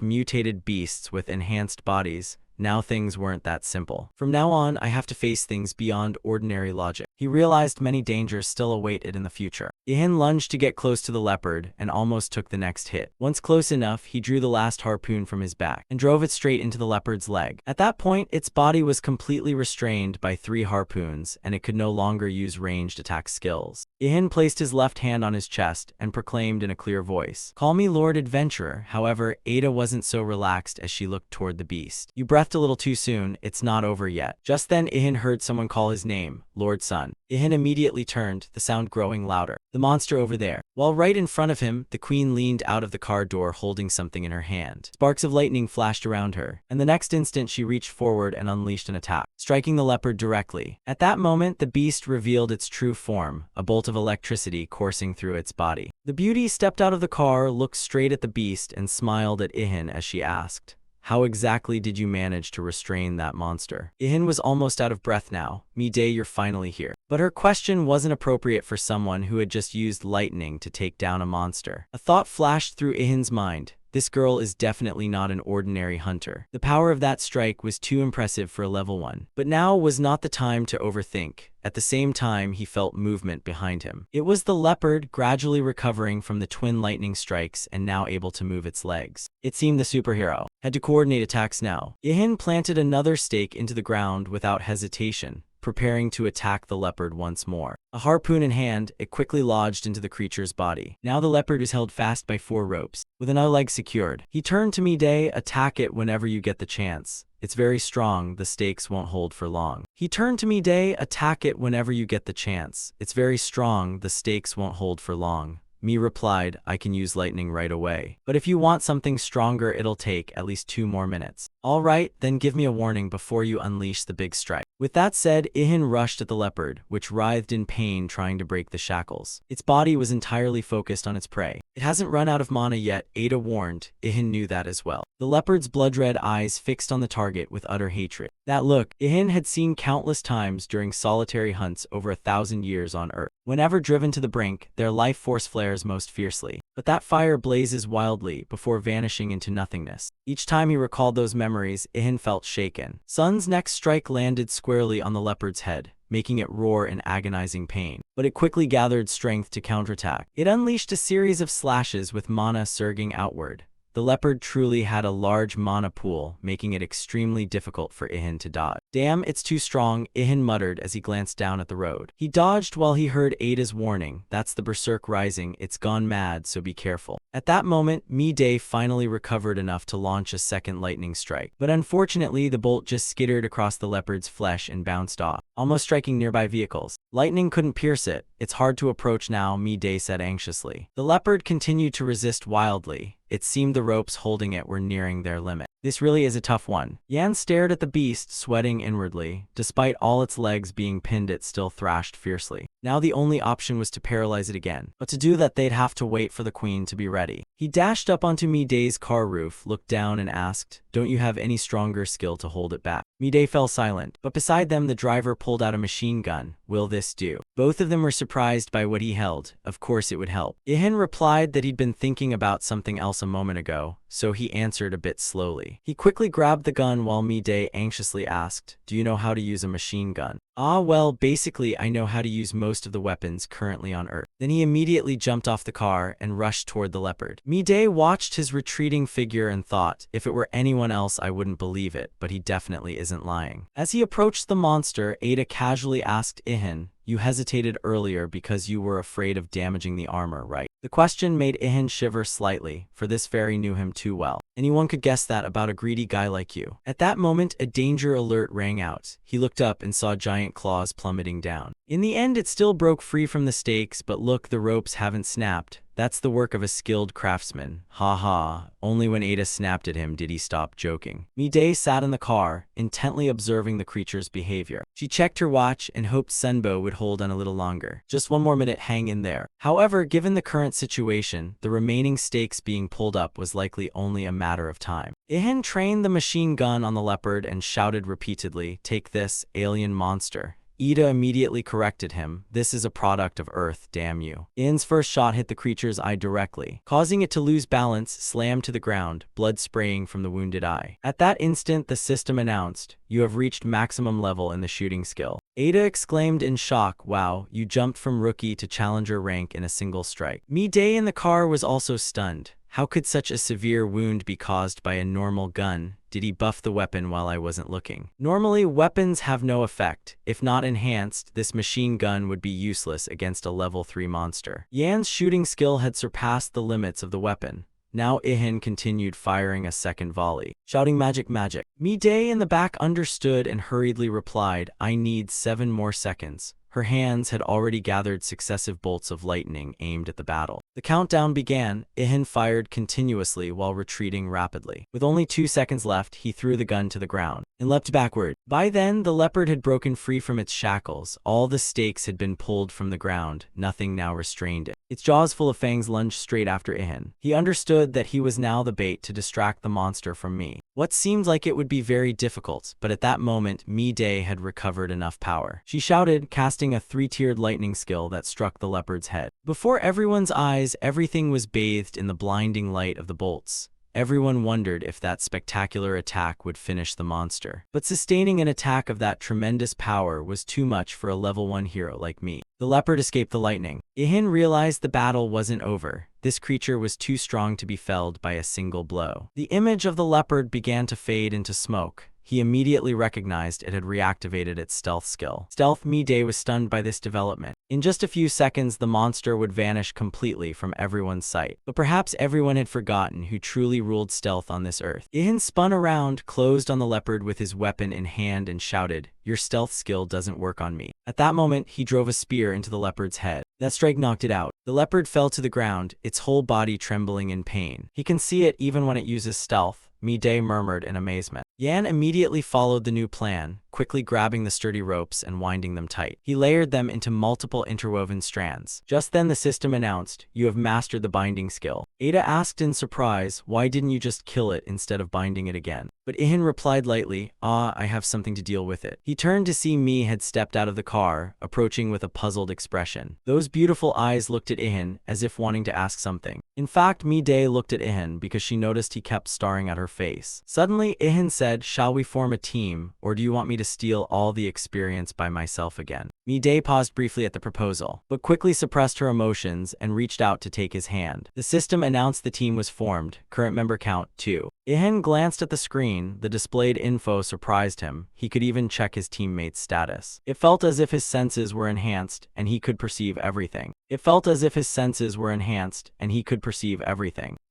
mutated beasts with enhanced bodies. Now things weren't that simple. From now on, I have to face things beyond ordinary logic. He realized many dangers still awaited in the future. Ihan lunged to get close to the leopard and almost took the next hit. Once close enough, he drew the last harpoon from his back and drove it straight into the leopard's leg. At that point, its body was completely restrained by 3 harpoons, and it could no longer use ranged attack skills. Ihan placed his left hand on his chest and proclaimed in a clear voice, "Call me Lord Adventurer." However, Ada wasn't so relaxed as she looked toward the beast. "You breathed a little too soon, it's not over yet." Just then, Ihan heard someone call his name, "Lord Sun." Ihan immediately turned, the sound growing louder. The monster over there. While right in front of him, the queen leaned out of the car door holding something in her hand. Sparks of lightning flashed around her, and the next instant she reached forward and unleashed an attack, striking the leopard directly. At that moment, the beast revealed its true form, a bolt of electricity coursing through its body. The beauty stepped out of the car, looked straight at the beast, and smiled at Ihan as she asked, "How exactly did you manage to restrain that monster?" Ihan was almost out of breath now. "Midday, you're finally here." But her question wasn't appropriate for someone who had just used lightning to take down a monster. A thought flashed through Ihan's mind. This girl is definitely not an ordinary hunter. The power of that strike was too impressive for a level 1. But now was not the time to overthink. At the same time, he felt movement behind him. It was the leopard, gradually recovering from the twin lightning strikes and now able to move its legs. It seemed the superhero had to coordinate attacks now. Ihan planted another stake into the ground without hesitation, preparing to attack the leopard once more. A harpoon in hand, it quickly lodged into the creature's body. Now the leopard is held fast by 4 ropes, with another leg secured. He turned to Midday, "Attack it whenever you get the chance. It's very strong, the stakes won't hold for long." He turned to Midday, "Attack it whenever you get the chance. It's very strong, the stakes won't hold for long." Mi replied, I can use lightning right away. But if you want something stronger, it'll take at least 2 more minutes. All right, then give me a warning before you unleash the big strike. With that said, Ihan rushed at the leopard, which writhed in pain trying to break the shackles. Its body was entirely focused on its prey. It hasn't run out of mana yet, Ada warned. Ihan knew that as well. The leopard's blood-red eyes fixed on the target with utter hatred. That look, Ihan had seen countless times during solitary hunts over 1,000 years on Earth. Whenever driven to the brink, their life force flares most fiercely. But that fire blazes wildly before vanishing into nothingness. Each time he recalled those memories, Ihan felt shaken. Sun's next strike landed squarely on the leopard's head, making it roar in agonizing pain. But it quickly gathered strength to counterattack. It unleashed a series of slashes with mana surging outward. The leopard truly had a large mana pool, making it extremely difficult for Ihan to dodge. Damn, it's too strong, Ihan muttered as he glanced down at the road. He dodged while he heard Ada's warning. That's the berserk rising, it's gone mad, so be careful. At that moment, Mi-Day finally recovered enough to launch a second lightning strike. But unfortunately, the bolt just skittered across the leopard's flesh and bounced off, almost striking nearby vehicles. Lightning couldn't pierce it. It's hard to approach now, Mi-Day said anxiously. The leopard continued to resist wildly. It seemed the ropes holding it were nearing their limit. This really is a tough one. Yan stared at the beast, sweating inwardly. Despite all its legs being pinned, it still thrashed fiercely. Now the only option was to paralyze it again. But to do that, they'd have to wait for the queen to be ready. He dashed up onto Mi-Day's car roof, looked down and asked, don't you have any stronger skill to hold it back? Mi-Day fell silent, but beside them the driver pulled out a machine gun. Will this do? Both of them were surprised by what he held. Of course it would help. Ihan replied that he'd been thinking about something else a moment ago, so he answered a bit slowly. He quickly grabbed the gun while Mi-Day anxiously asked, do you know how to use a machine gun? Ah, well, basically I know how to use most of the weapons currently on Earth. Then he immediately jumped off the car and rushed toward the leopard. Mi-Day watched his retreating figure and thought, if it were anyone else I wouldn't believe it, but he definitely isn't lying. As he approached the monster, Ada casually asked Ihan, you hesitated earlier because you were afraid of damaging the armor, right? The question made Ihan shiver slightly, for this fairy knew him too well. Anyone could guess that about a greedy guy like you. At that moment, a danger alert rang out. He looked up and saw giant claws plummeting down. In the end, it still broke free from the stakes, but look, the ropes haven't snapped. That's the work of a skilled craftsman. Ha ha. Only when Ada snapped at him did he stop joking. Mi-Day sat in the car, intently observing the creature's behavior. She checked her watch and hoped Senbo would hold on a little longer. Just one more minute, hang in there. However, given the current situation, the remaining stakes being pulled up was likely only a matter of time. Ihan trained the machine gun on the leopard and shouted repeatedly, take this, alien monster. Ida immediately corrected him. This is a product of Earth, damn you. Ihan's first shot hit the creature's eye directly, causing it to lose balance, slam to the ground, blood spraying from the wounded eye. At that instant, the system announced, you have reached maximum level in the shooting skill. Ada exclaimed in shock, wow, you jumped from rookie to challenger rank in a single strike. Mi-Day in the car was also stunned. How could such a severe wound be caused by a normal gun? Did he buff the weapon while I wasn't looking? Normally, weapons have no effect. If not enhanced, this machine gun would be useless against a level 3 monster. Yan's shooting skill had surpassed the limits of the weapon. Now Ihan continued firing a second volley, shouting magic magic. Mi-Day in the back understood and hurriedly replied, I need 7 more seconds. Her hands had already gathered successive bolts of lightning aimed at the battle. The countdown began. Ihan fired continuously while retreating rapidly. With only 2 seconds left, he threw the gun to the ground and leapt backward. By then, the leopard had broken free from its shackles. All the stakes had been pulled from the ground. Nothing now restrained it. Its jaws full of fangs lunged straight after Ihan. He understood that he was now the bait to distract the monster from me. What seemed like it would be very difficult, but at that moment, Mi-Day had recovered enough power. She shouted, casting a 3-tiered lightning skill that struck the leopard's head. Before everyone's eyes, everything was bathed in the blinding light of the bolts. Everyone wondered if that spectacular attack would finish the monster. But sustaining an attack of that tremendous power was too much for a level 1 hero like me. The leopard escaped the lightning. Ihan realized the battle wasn't over. This creature was too strong to be felled by a single blow. The image of the leopard began to fade into smoke. he immediately recognized it had reactivated its stealth skill. Stealth Mi-Day was stunned by this development. In just a few seconds, the monster would vanish completely from everyone's sight. But perhaps everyone had forgotten who truly ruled stealth on this earth. Ihan spun around, closed on the leopard with his weapon in hand and shouted, "Your stealth skill doesn't work on me." At that moment, he drove a spear into the leopard's head. That strike knocked it out. The leopard fell to the ground, its whole body trembling in pain. "He can see it even when it uses stealth," Mi-Day murmured in amazement. Yan immediately followed the new plan, quickly grabbing the sturdy ropes and winding them tight. He layered them into multiple interwoven strands. Just then the system announced, "You have mastered the binding skill." Ada asked in surprise, "Why didn't you just kill it instead of binding it again?" But Ihan replied lightly, I have something to deal with it." He turned to see Mi had stepped out of the car, approaching with a puzzled expression. Those beautiful eyes looked at Ihan as if wanting to ask something. In fact, Mi-Day looked at Ihan because she noticed he kept staring at her face. Suddenly, Ihan said, "Shall we form a team, or do you want me to steal all the experience by myself again?" Mi-Day paused briefly at the proposal, but quickly suppressed her emotions and reached out to take his hand. The system announced the team was formed, current member count 2. Ihan glanced at the screen. The displayed info surprised him. He could even check his teammate's status. It felt as if his senses were enhanced and he could perceive everything.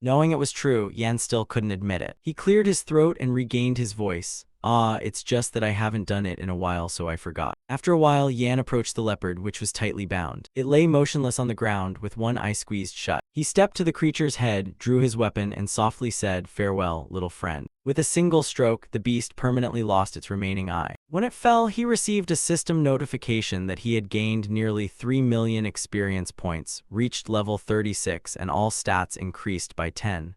Knowing it was true, Yan still couldn't admit it. He cleared his throat and regained his voice. It's just that I haven't done it in a while, so I forgot." After a while, Yan approached the leopard, which was tightly bound. It lay motionless on the ground with one eye squeezed shut. He stepped to the creature's head, drew his weapon, and softly said, "Farewell, little friend." With a single stroke, the beast permanently lost its remaining eye. When it fell, he received a system notification that he had gained nearly 3 million experience points, reached level 36, and all stats increased by 10.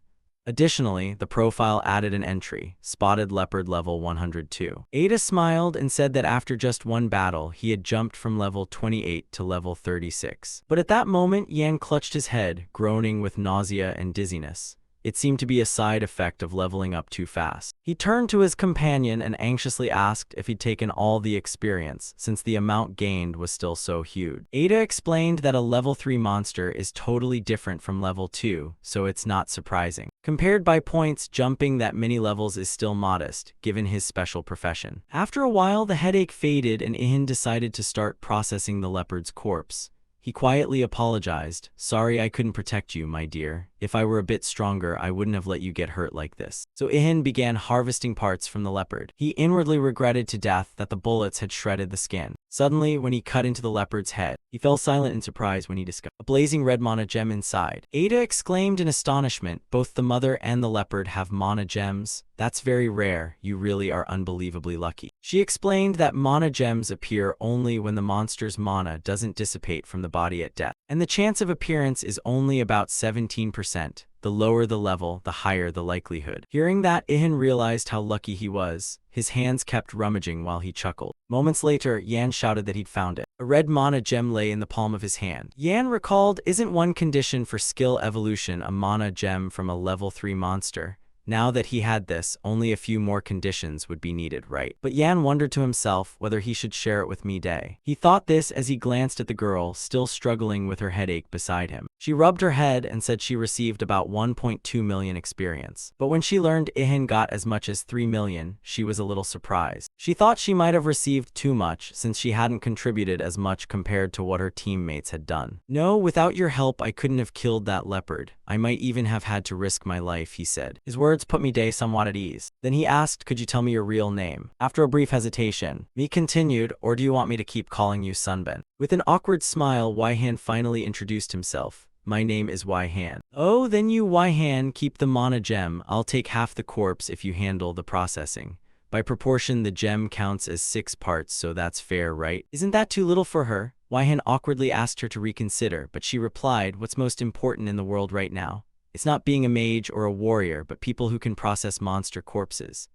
Additionally, the profile added an entry, spotted leopard level 102. Ada smiled and said that after just one battle, he had jumped from level 28 to level 36. But at that moment, Yan clutched his head, groaning with nausea and dizziness. It seemed to be a side effect of leveling up too fast. He turned to his companion and anxiously asked if he'd taken all the experience, since the amount gained was still so huge. Ada explained that a level 3 monster is totally different from level 2, so it's not surprising. Compared by points, jumping that many levels is still modest, given his special profession. After a while, the headache faded and Ihan decided to start processing the leopard's corpse. He quietly apologized. "Sorry I couldn't protect you, my dear. If I were a bit stronger, I wouldn't have let you get hurt like this." So Ihan began harvesting parts from the leopard. He inwardly regretted to death that the bullets had shredded the skin. Suddenly, when he cut into the leopard's head, he fell silent in surprise when he discovered a blazing red mana gem inside. Ada exclaimed in astonishment, "Both the mother and the leopard have mana gems? That's very rare. You really are unbelievably lucky." She explained that mana gems appear only when the monster's mana doesn't dissipate from the body at death, and the chance of appearance is only about 17%. The lower the level, the higher the likelihood. Hearing that, Ihan realized how lucky he was. His hands kept rummaging while he chuckled. Moments later, Yan shouted that he'd found it. A red mana gem lay in the palm of his hand. Yan recalled, isn't one condition for skill evolution a mana gem from a level 3 monster? Now that he had this, only a few more conditions would be needed, right? But Yan wondered to himself whether he should share it with Mi-Day. He thought this as he glanced at the girl, still struggling with her headache beside him. She rubbed her head and said she received about 1.2 million experience. But when she learned Ihan got as much as 3 million, she was a little surprised. She thought she might have received too much since she hadn't contributed as much compared to what her teammates had done. "No, without your help, I couldn't have killed that leopard. I might even have had to risk my life," he said. His words put Mi-Day somewhat at ease. Then he asked, "Could you tell me your real name?" After a brief hesitation, Mi continued, "Or do you want me to keep calling you Sunben?" With an awkward smile, Waihan finally introduced himself. "My name is Waihan." "Oh, then you Waihan keep the mana gem. I'll take half the corpse if you handle the processing. By proportion, the gem counts as 6 parts, so that's fair, right?" "Isn't that too little for her?" Waihan awkwardly asked her to reconsider, but she replied, "What's most important in the world right now? It's not being a mage or a warrior, but people who can process monster corpses.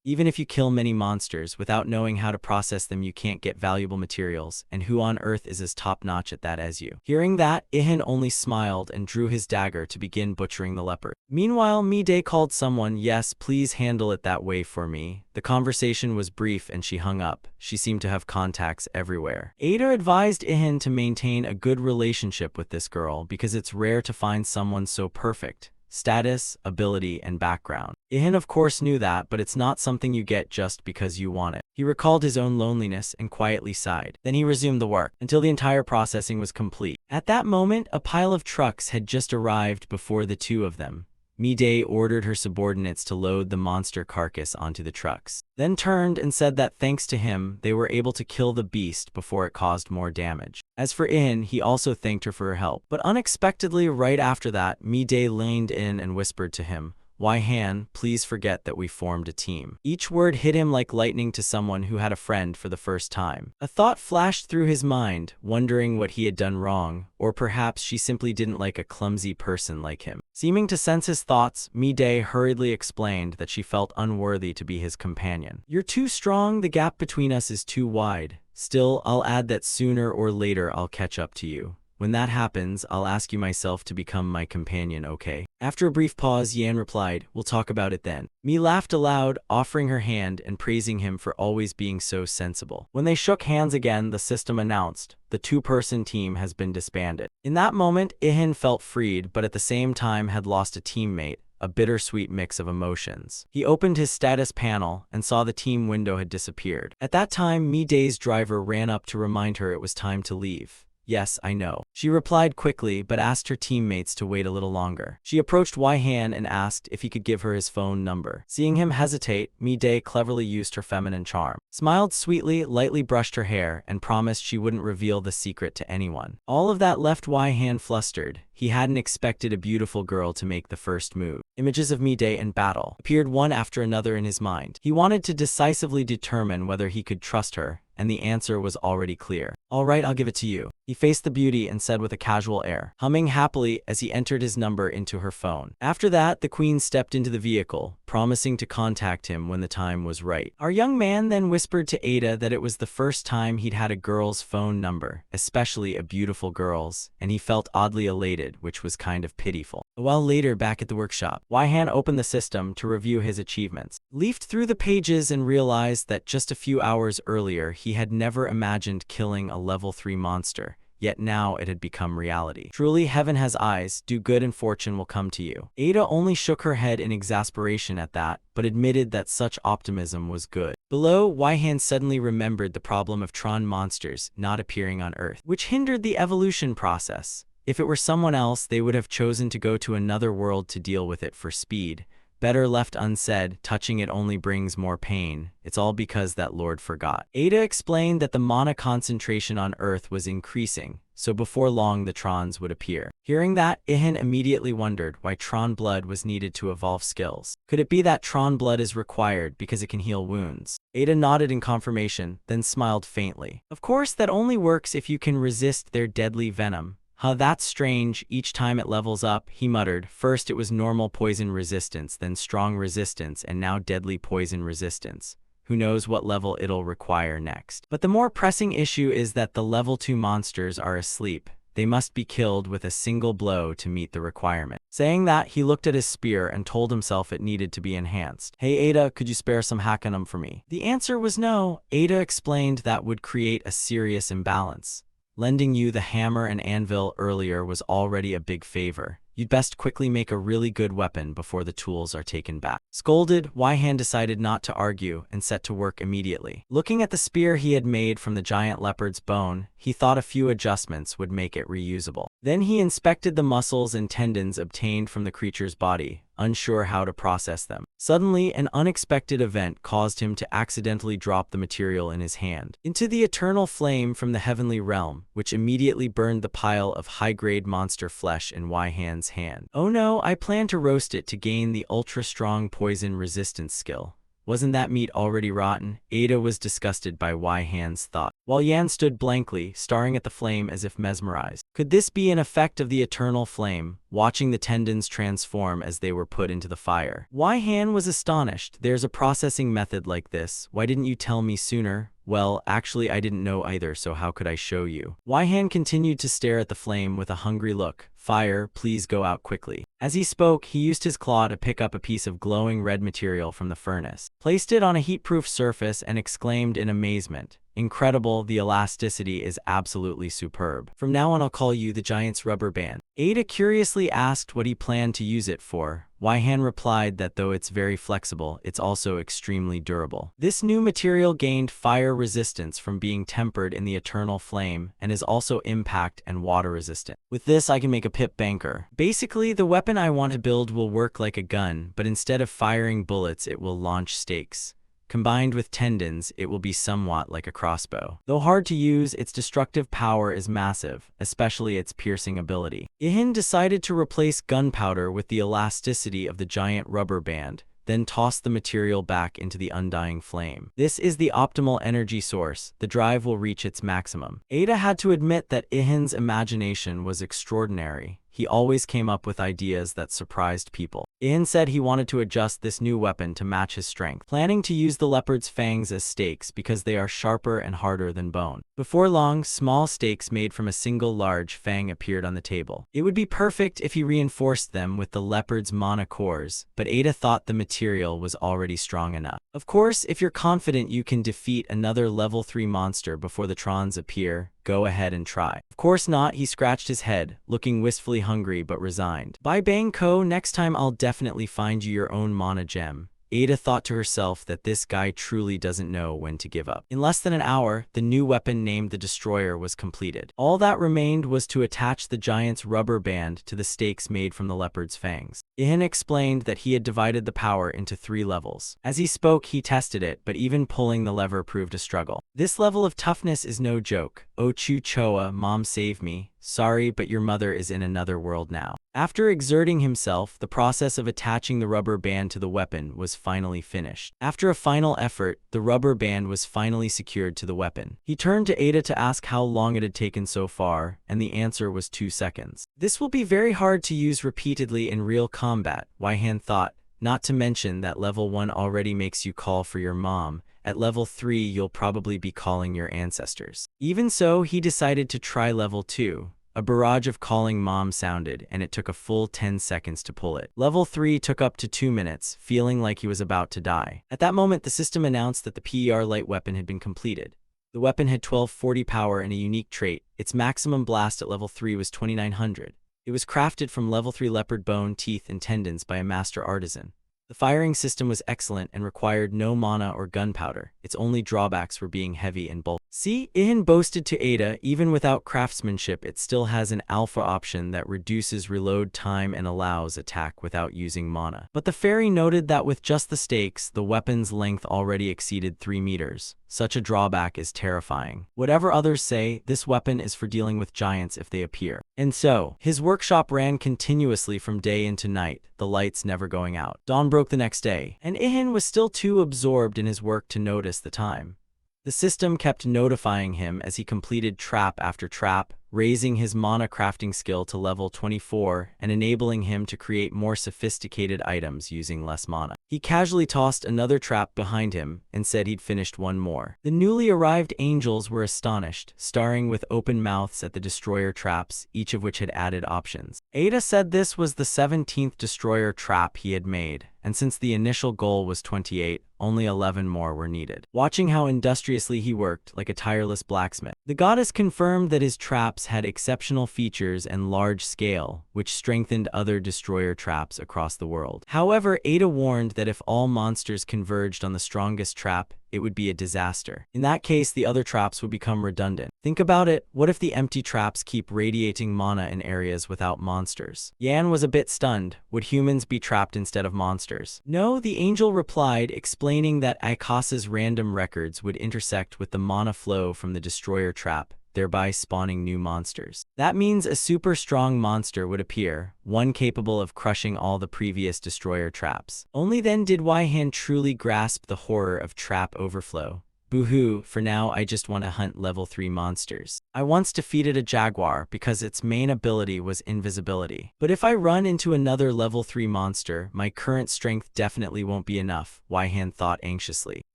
Even if you kill many monsters, without knowing how to process them you can't get valuable materials, and who on earth is as top-notch at that as you?" Hearing that, Ihan only smiled and drew his dagger to begin butchering the leopard. Meanwhile, Mi-Day called someone. "Yes, please handle it that way for me." The conversation was brief and she hung up. She seemed to have contacts everywhere. Ada advised Ihan to maintain a good relationship with this girl because it's rare to find someone so perfect. status, ability, and background. Ihan of course knew that, but it's not something you get just because you want it. He recalled his own loneliness and quietly sighed. Then he resumed the work until the entire processing was complete. At that moment, a pile of trucks had just arrived before the two of them. Mi-dae ordered her subordinates to load the monster carcass onto the trucks, then turned and said that thanks to him, they were able to kill the beast before it caused more damage. As for In, he also thanked her for her help. But unexpectedly, right after that, Mi-dae leaned in and whispered to him, "Why Han, please forget that we formed a team." Each word hit him like lightning to someone who had a friend for the first time. A thought flashed through his mind, wondering what he had done wrong, or perhaps she simply didn't like a clumsy person like him. Seeming to sense his thoughts, Mi-dae hurriedly explained that she felt unworthy to be his companion. "You're too strong, the gap between us is too wide. Still, I'll add that sooner or later I'll catch up to you. When that happens, I'll ask you myself to become my companion, okay?" After a brief pause, Yan replied, "We'll talk about it then." Mi laughed aloud, offering her hand and praising him for always being so sensible. When they shook hands again, the system announced, "The two-person team has been disbanded." In that moment, Ihan felt freed, but at the same time had lost a teammate, a bittersweet mix of emotions. He opened his status panel and saw the team window had disappeared. At that time, Mi-dae's driver ran up to remind her it was time to leave. "Yes, I know." She replied quickly, but asked her teammates to wait a little longer. She approached Wai-han and asked if he could give her his phone number. Seeing him hesitate, Mi-dae cleverly used her feminine charm, smiled sweetly, lightly brushed her hair, and promised she wouldn't reveal the secret to anyone. All of that left Wai-han flustered. He hadn't expected a beautiful girl to make the first move. Images of Mi-dae in battle appeared one after another in his mind. He wanted to decisively determine whether he could trust her, and the answer was already clear. "All right, I'll give it to you." He faced the beauty and said with a casual air, humming happily as he entered his number into her phone. After that, the queen stepped into the vehicle, promising to contact him when the time was right. Our young man then whispered to Ada that it was the first time he'd had a girl's phone number, especially a beautiful girl's, and he felt oddly elated, which was kind of pitiful. A while later, back at the workshop, Wai-han opened the system to review his achievements. Leafed through the pages and realized that just a few hours earlier, he had never imagined killing a level 3 monster. Yet now it had become reality. Truly, heaven has eyes, do good and fortune will come to you. Ada only shook her head in exasperation at that, but admitted that such optimism was good. Below, Wai-han suddenly remembered the problem of Tron monsters not appearing on Earth, which hindered the evolution process. If it were someone else, they would have chosen to go to another world to deal with it for speed. Better left unsaid, touching it only brings more pain. It's all because that lord forgot. Ada explained that the mana concentration on Earth was increasing, so before long the Trons would appear. Hearing that, Ihan immediately wondered why Tron blood was needed to evolve skills. Could it be that Tron blood is required because it can heal wounds? Ada nodded in confirmation, then smiled faintly. Of course, that only works if you can resist their deadly venom. "Huh, that's strange. Each time it levels up," he muttered. "First it was normal poison resistance, then strong resistance, and now deadly poison resistance. Who knows what level it'll require next." But the more pressing issue is that the level 2 monsters are asleep. They must be killed with a single blow to meet the requirement. Saying that, he looked at his spear and told himself it needed to be enhanced. "Hey Ada, could you spare some Hakanum for me?" The answer was no. Ada explained that would create a serious imbalance. "Lending you the hammer and anvil earlier was already a big favor. You'd best quickly make a really good weapon before the tools are taken back." Scolded, Wai-han decided not to argue and set to work immediately. Looking at the spear he had made from the giant leopard's bone, he thought a few adjustments would make it reusable. Then he inspected the muscles and tendons obtained from the creature's body, unsure how to process them. Suddenly, an unexpected event caused him to accidentally drop the material in his hand into the eternal flame from the heavenly realm, which immediately burned the pile of high-grade monster flesh in Wai-han's hand. "Oh no, I plan to roast it to gain the ultra-strong poison resistance skill. Wasn't that meat already rotten?" Ada was disgusted by Wai-han's thought, while Yan stood blankly, staring at the flame as if mesmerized. Could this be an effect of the eternal flame, watching the tendons transform as they were put into the fire? Wai-han was astonished. "There's a processing method like this. Why didn't you tell me sooner?" "Well, actually I didn't know either, so how could I show you?" Wai-han continued to stare at the flame with a hungry look. Fire, please go out quickly. As he spoke, he used his claw to pick up a piece of glowing red material from the furnace, placed it on a heat-proof surface, and exclaimed in amazement, "Incredible, the elasticity is absolutely superb. From now on I'll call you the Giant's Rubber Band." Ada curiously asked what he planned to use it for. Waihan replied that though it's very flexible, it's also extremely durable. This new material gained fire resistance from being tempered in the eternal flame and is also impact and water resistant. With this, I can make a pip banker. Basically, the weapon I want to build will work like a gun, but instead of firing bullets, it will launch stakes. Combined with tendons, it will be somewhat like a crossbow. Though hard to use, its destructive power is massive, especially its piercing ability. Ihan decided to replace gunpowder with the elasticity of the giant rubber band, then toss the material back into the undying flame. This is the optimal energy source. The drive will reach its maximum. Ada had to admit that Ihin's imagination was extraordinary. He always came up with ideas that surprised people. Ihan said he wanted to adjust this new weapon to match his strength, planning to use the leopard's fangs as stakes because they are sharper and harder than bone. Before long, small stakes made from a single large fang appeared on the table. It would be perfect if he reinforced them with the leopard's mana cores, but Ada thought the material was already strong enough. Of course, if you're confident you can defeat another level 3 monster before the Trons appear, go ahead and try. Of course not, he scratched his head, looking wistfully hungry but resigned. By Bang Ko, next time I'll definitely find you your own mana gem. Ada thought to herself that this guy truly doesn't know when to give up. In less than an hour, the new weapon named the Destroyer was completed. All that remained was to attach the giant's rubber band to the stakes made from the leopard's fangs. Ihan explained that he had divided the power into 3 levels. As he spoke, he tested it, but even pulling the lever proved a struggle. This level of toughness is no joke. Oh Chu Choa, Mom save me. Sorry, but your mother is in another world now. After exerting himself, the process of attaching the rubber band to the weapon was finally finished. After a final effort, the rubber band was finally secured to the weapon. He turned to Ada to ask how long it had taken so far, and the answer was 2 seconds. This will be very hard to use repeatedly in real combat, Waihan thought, not to mention that level 1 already makes you call for your mom. At level 3, you'll probably be calling your ancestors. Even so, he decided to try level 2. A barrage of calling mom sounded, and it took a full 10 seconds to pull it. Level 3 took up to 2 minutes, feeling like he was about to die. At that moment, the system announced that the PER light weapon had been completed. The weapon had 1240 power and a unique trait. Its maximum blast at level 3 was 2900. It was crafted from level 3 leopard bone, teeth, and tendons by a master artisan. The firing system was excellent and required no mana or gunpowder. Its only drawbacks were being heavy and bulky. See, Ihan boasted to Ada, even without craftsmanship, it still has an alpha option that reduces reload time and allows attack without using mana. But the fairy noted that with just the stakes, the weapon's length already exceeded 3 meters. Such a drawback is terrifying. Whatever others say, this weapon is for dealing with giants if they appear. And so, his workshop ran continuously from day into night, the lights never going out. Dawn broke the next day, and Ihan was still too absorbed in his work to notice the time. The system kept notifying him as he completed trap after trap, raising his mana crafting skill to level 24 and enabling him to create more sophisticated items using less mana. He casually tossed another trap behind him and said he'd finished one more. The newly arrived angels were astonished, staring with open mouths at the destroyer traps, each of which had added options. Ada said this was the 17th destroyer trap he had made, and since the initial goal was 28, only 11 more were needed. Watching how industriously he worked, like a tireless blacksmith, the goddess confirmed that his traps had exceptional features and large scale, which strengthened other destroyer traps across the world. However, Ada warned that if all monsters converged on the strongest trap, it would be a disaster. In that case, the other traps would become redundant. Think about it, what if the empty traps keep radiating mana in areas without monsters? Yan was a bit stunned. Would humans be trapped instead of monsters? No, the angel replied, explaining that Ikasa's random records would intersect with the mana flow from the destroyer trap, thereby spawning new monsters. That means a super strong monster would appear, one capable of crushing all the previous destroyer traps. Only then did Waihan truly grasp the horror of trap overflow. Boo-hoo, for now I just want to hunt level 3 monsters. I once defeated a jaguar because its main ability was invisibility. But if I run into another level 3 monster, my current strength definitely won't be enough, Waihan thought anxiously.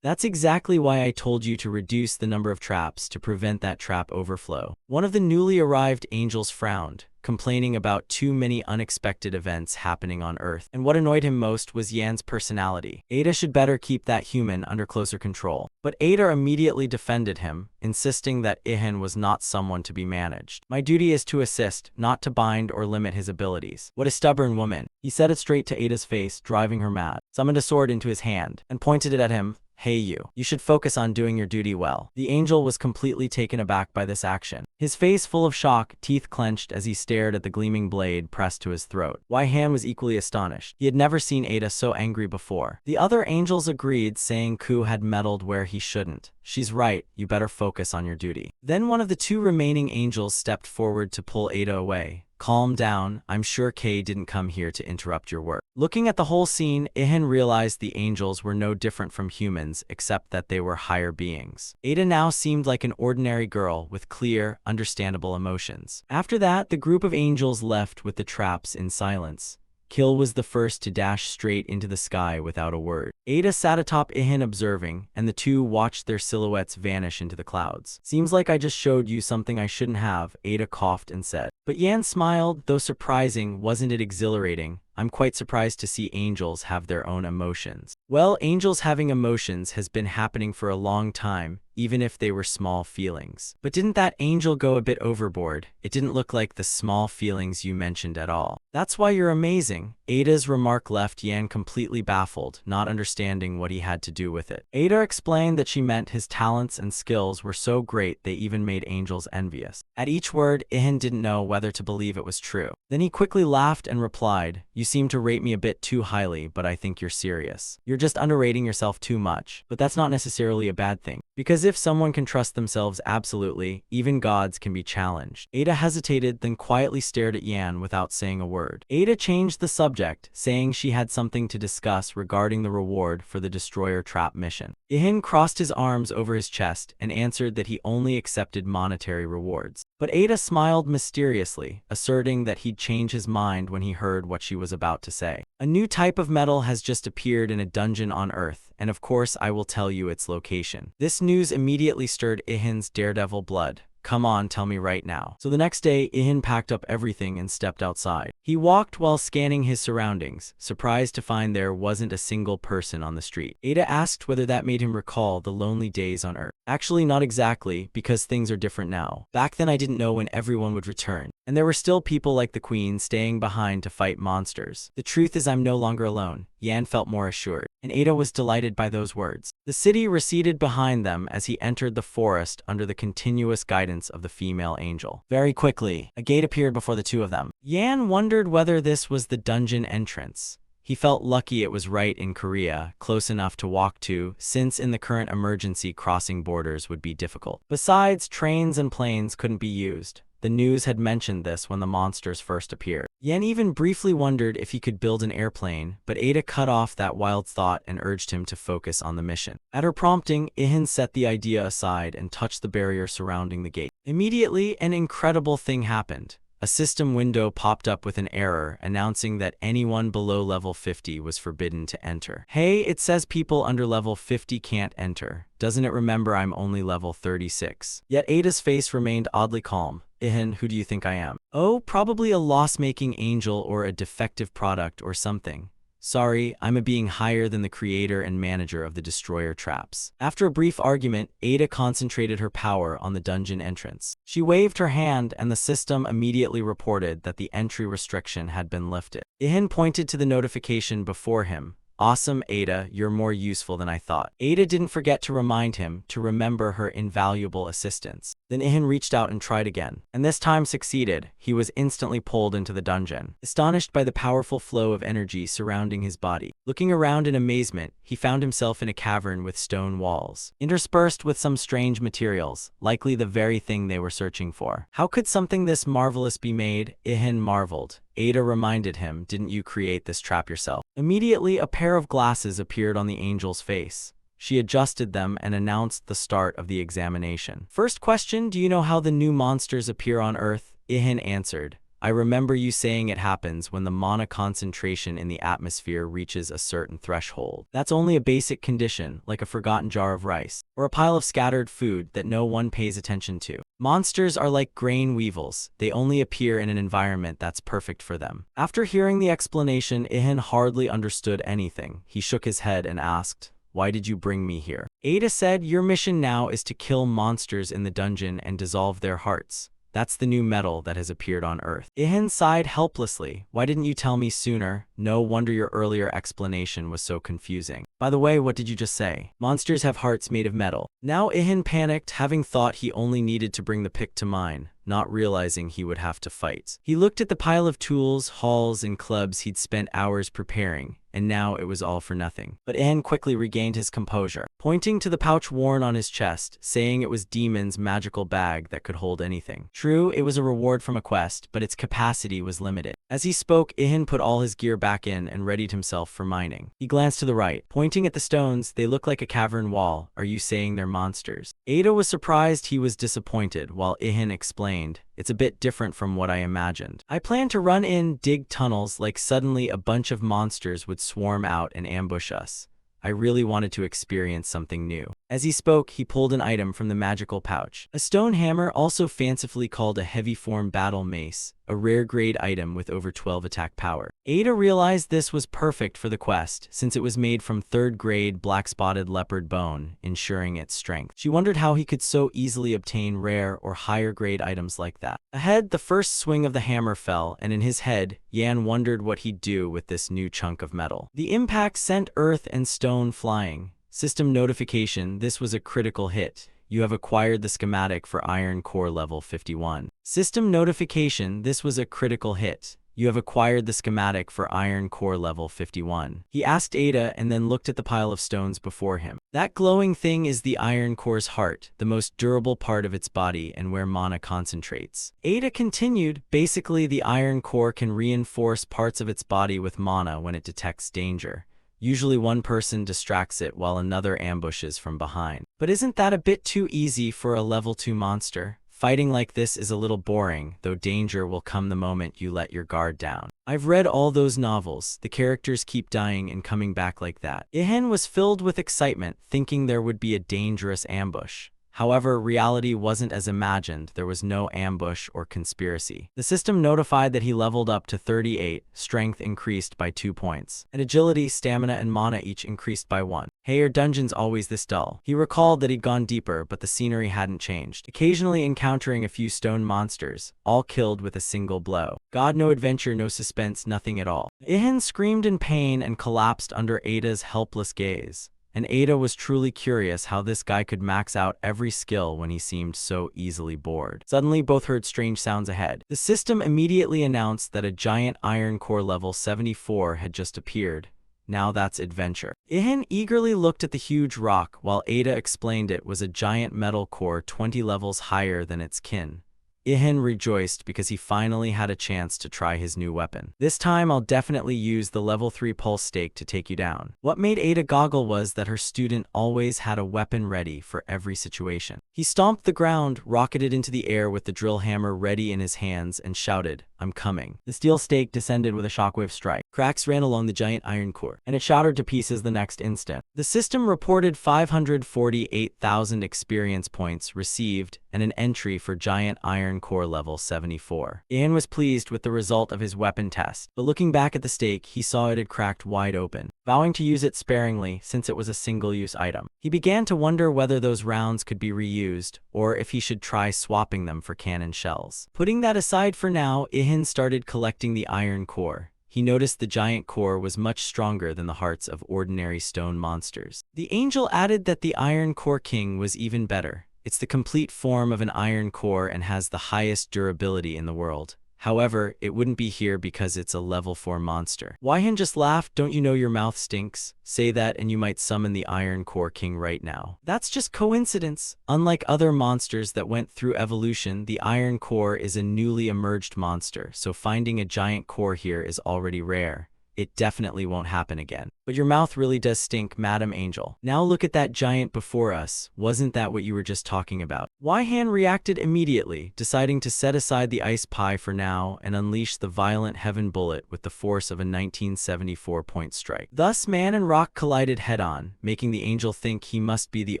That's exactly why I told you to reduce the number of traps to prevent that trap overflow. One of the newly arrived angels frowned. complaining about too many unexpected events happening on Earth. And what annoyed him most was Yan's personality. Ada should better keep that human under closer control. But Ada immediately defended him, insisting that Ihan was not someone to be managed. My duty is to assist, not to bind or limit his abilities. What a stubborn woman. He said it straight to Ada's face, driving her mad. Summoned a sword into his hand and pointed it at him. Hey you should focus on doing your duty well. The angel was completely taken aback by this action. His face full of shock, teeth clenched as he stared at the gleaming blade pressed to his throat. Han was equally astonished. He had never seen Ada so angry before. The other angels agreed, saying Ku had meddled where he shouldn't. She's right, you better focus on your duty. Then one of the two remaining angels stepped forward to pull Ada away. Calm down, I'm sure Kay didn't come here to interrupt your work. Looking at the whole scene, Ihan realized the angels were no different from humans, except that they were higher beings. Ada now seemed like an ordinary girl with clear, understandable emotions. After that, the group of angels left with the traps in silence. Kill was the first to dash straight into the sky without a word. Ada sat atop Ihan observing, and the two watched their silhouettes vanish into the clouds. Seems like I just showed you something I shouldn't have, Ada coughed and said. But Yan smiled, though surprising, wasn't it exhilarating? I'm quite surprised to see angels have their own emotions. Well, angels having emotions has been happening for a long time, even if they were small feelings. But didn't that angel go a bit overboard? It didn't look like the small feelings you mentioned at all. That's why you're amazing. Ada's remark left Yan completely baffled, not understanding what he had to do with it. Ada explained that she meant his talents and skills were so great they even made angels envious. At each word, Ihan didn't know whether to believe it was true. Then he quickly laughed and replied, You seem to rate me a bit too highly, but I think you're serious. You're just underrating yourself too much. But that's not necessarily a bad thing. Because if someone can trust themselves absolutely, even gods can be challenged. Ada hesitated, then quietly stared at Yan without saying a word. Ada changed the subject, saying she had something to discuss regarding the reward for the destroyer trap mission. Ihan crossed his arms over his chest and answered that he only accepted monetary rewards. But Ada smiled mysteriously, asserting that he'd change his mind when he heard what she was about to say. A new type of metal has just appeared in a dungeon on Earth, and of course I will tell you its location. This news immediately stirred Ihan's daredevil blood. Come on, tell me right now. So the next day, Ihan packed up everything and stepped outside. He walked while scanning his surroundings, surprised to find there wasn't a single person on the street. Ada asked whether that made him recall the lonely days on Earth. Actually, not exactly, because things are different now. Back then I didn't know when everyone would return, and there were still people like the Queen staying behind to fight monsters. The truth is I'm no longer alone. Yan felt more assured, and Ada was delighted by those words. The city receded behind them as he entered the forest under the continuous guidance of the female angel. Very quickly, a gate appeared before the two of them. Yan wondered whether this was the dungeon entrance. He felt lucky it was right in Korea, close enough to walk to, since in the current emergency crossing borders would be difficult. Besides, trains and planes couldn't be used. The news had mentioned this when the monsters first appeared. Yan even briefly wondered if he could build an airplane, but Ada cut off that wild thought and urged him to focus on the mission. At her prompting, Ihan set the idea aside and touched the barrier surrounding the gate. Immediately, an incredible thing happened. A system window popped up with an error announcing that anyone below level 50 was forbidden to enter. Hey, it says people under level 50 can't enter. Doesn't it remember I'm only level 36? Yet Ada's face remained oddly calm. Ihan, who do you think I am? Oh, probably a loss-making angel or a defective product or something. Sorry, I'm a being higher than the creator and manager of the destroyer traps. After a brief argument, Ada concentrated her power on the dungeon entrance. She waved her hand and the system immediately reported that the entry restriction had been lifted. Ihan pointed to the notification before him. Awesome, Ada, you're more useful than I thought. Ada didn't forget to remind him to remember her invaluable assistance. Then Ihan reached out and tried again, and this time succeeded. He was instantly pulled into the dungeon, astonished by the powerful flow of energy surrounding his body. Looking around in amazement, he found himself in a cavern with stone walls, interspersed with some strange materials, likely the very thing they were searching for. How could something this marvelous be made? Ihan marveled. Ada reminded him, didn't you create this trap yourself? Immediately, a pair of glasses appeared on the angel's face. She adjusted them and announced the start of the examination. First question, do you know how the new monsters appear on Earth? Ihan answered. I remember you saying it happens when the mana concentration in the atmosphere reaches a certain threshold. That's only a basic condition, like a forgotten jar of rice, or a pile of scattered food that no one pays attention to. Monsters are like grain weevils. They only appear in an environment that's perfect for them. After hearing the explanation, Ihan hardly understood anything. He shook his head and asked, "Why did you bring me here?" Ada said, "Your mission now is to kill monsters in the dungeon and dissolve their hearts. That's the new metal that has appeared on Earth." Ihan sighed helplessly. "Why didn't you tell me sooner? No wonder your earlier explanation was so confusing. By the way, what did you just say? Monsters have hearts made of metal." Now Ihan panicked, having thought he only needed to bring the pick to mine, not realizing he would have to fight. He looked at the pile of tools, hauls, and clubs he'd spent hours preparing, and now it was all for nothing. But Ihan quickly regained his composure, pointing to the pouch worn on his chest, saying it was Demon's magical bag that could hold anything. True, it was a reward from a quest, but its capacity was limited. As he spoke, Ihan put all his gear back in and readied himself for mining. He glanced to the right, pointing at the stones. "They look like a cavern wall. Are you saying they're monsters?" Ada was surprised. He was disappointed, while Ihan explained, "It's a bit different from what I imagined. I planned to run in, dig tunnels, like suddenly a bunch of monsters would swarm out and ambush us. I really wanted to experience something new." As he spoke, he pulled an item from the magical pouch. A stone hammer, also fancifully called a heavy-form battle mace, a rare-grade item with over 12 attack power. Ada realized this was perfect for the quest, since it was made from 3rd-grade black-spotted leopard bone, ensuring its strength. She wondered how he could so easily obtain rare or higher-grade items like that. Ahead, the first swing of the hammer fell, and in his head, Yan wondered what he'd do with this new chunk of metal. The impact sent earth and stone flying. System notification: this was a critical hit. You have acquired the schematic for Iron Core level 51. System notification: this was a critical hit. You have acquired the schematic for Iron Core level 51. He asked Ada and then looked at the pile of stones before him. That glowing thing is the Iron Core's heart, the most durable part of its body and where mana concentrates. Ada continued, basically the Iron Core can reinforce parts of its body with mana when it detects danger. Usually one person distracts it while another ambushes from behind. But isn't that a bit too easy for a level 2 monster? Fighting like this is a little boring, though danger will come the moment you let your guard down. I've read all those novels. The characters keep dying and coming back like that. Ihan was filled with excitement, thinking there would be a dangerous ambush. However, reality wasn't as imagined. There was no ambush or conspiracy. The system notified that he leveled up to 38, strength increased by 2 points, and agility, stamina, and mana each increased by 1. Hey, are dungeons always this dull? He recalled that he'd gone deeper, but the scenery hadn't changed, occasionally encountering a few stone monsters, all killed with a single blow. God, no adventure, no suspense, nothing at all. Ihan screamed in pain and collapsed under Ada's helpless gaze. And Ada was truly curious how this guy could max out every skill when he seemed so easily bored. Suddenly, both heard strange sounds ahead. The system immediately announced that a giant Iron Core level 74 had just appeared. Now that's adventure. Ihan eagerly looked at the huge rock, while Ada explained it was a giant metal core 20 levels higher than its kin. Ihan rejoiced because he finally had a chance to try his new weapon. "This time I'll definitely use the level 3 pulse stake to take you down." What made Ada goggle was that her student always had a weapon ready for every situation. He stomped the ground, rocketed into the air with the drill hammer ready in his hands, and shouted, "I'm coming." The steel stake descended with a shockwave strike. Cracks ran along the giant iron core, and it shattered to pieces the next instant. The system reported 548,000 experience points received and an entry for giant Iron Core level 74. Ihan was pleased with the result of his weapon test, but looking back at the stake, he saw it had cracked wide open. Vowing to use it sparingly since it was a single-use item, he began to wonder whether those rounds could be reused, or if he should try swapping them for cannon shells. Putting that aside for now, Ihan started collecting the Iron Core. He noticed the giant core was much stronger than the hearts of ordinary stone monsters. The angel added that the Iron Core King was even better. It's the complete form of an iron core and has the highest durability in the world. However, it wouldn't be here because it's a level 4 monster. Waihan just laughed. "Don't you know your mouth stinks? Say that and you might summon the Iron Core King right now." That's just coincidence. Unlike other monsters that went through evolution, the Iron Core is a newly emerged monster, so finding a giant core here is already rare. It definitely won't happen again. But But your mouth really does stink, Madam Angel. Now look at that giant before us. Wasn't that what you were just talking about? Wai-Han reacted immediately, deciding to set aside the ice pie for now and unleash the violent heaven bullet with the force of a 1974-point strike. Thus, man and rock collided head-on, making the angel think he must be the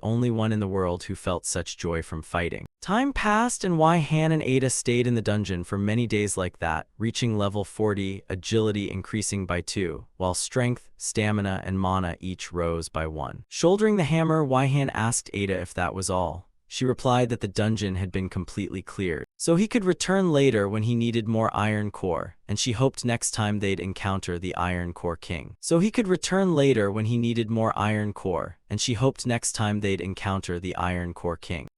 only one in the world who felt such joy from fighting. Time passed and Wai-Han and Ada stayed in the dungeon for many days like that, reaching level 40, agility increasing by 2, while strength, stamina, and mana each rose by 1. Shouldering the hammer, Wai-Han asked Ada if that was all. She replied that the dungeon had been completely cleared, so he could return later when he needed more iron core, and she hoped next time they'd encounter the Iron Core King.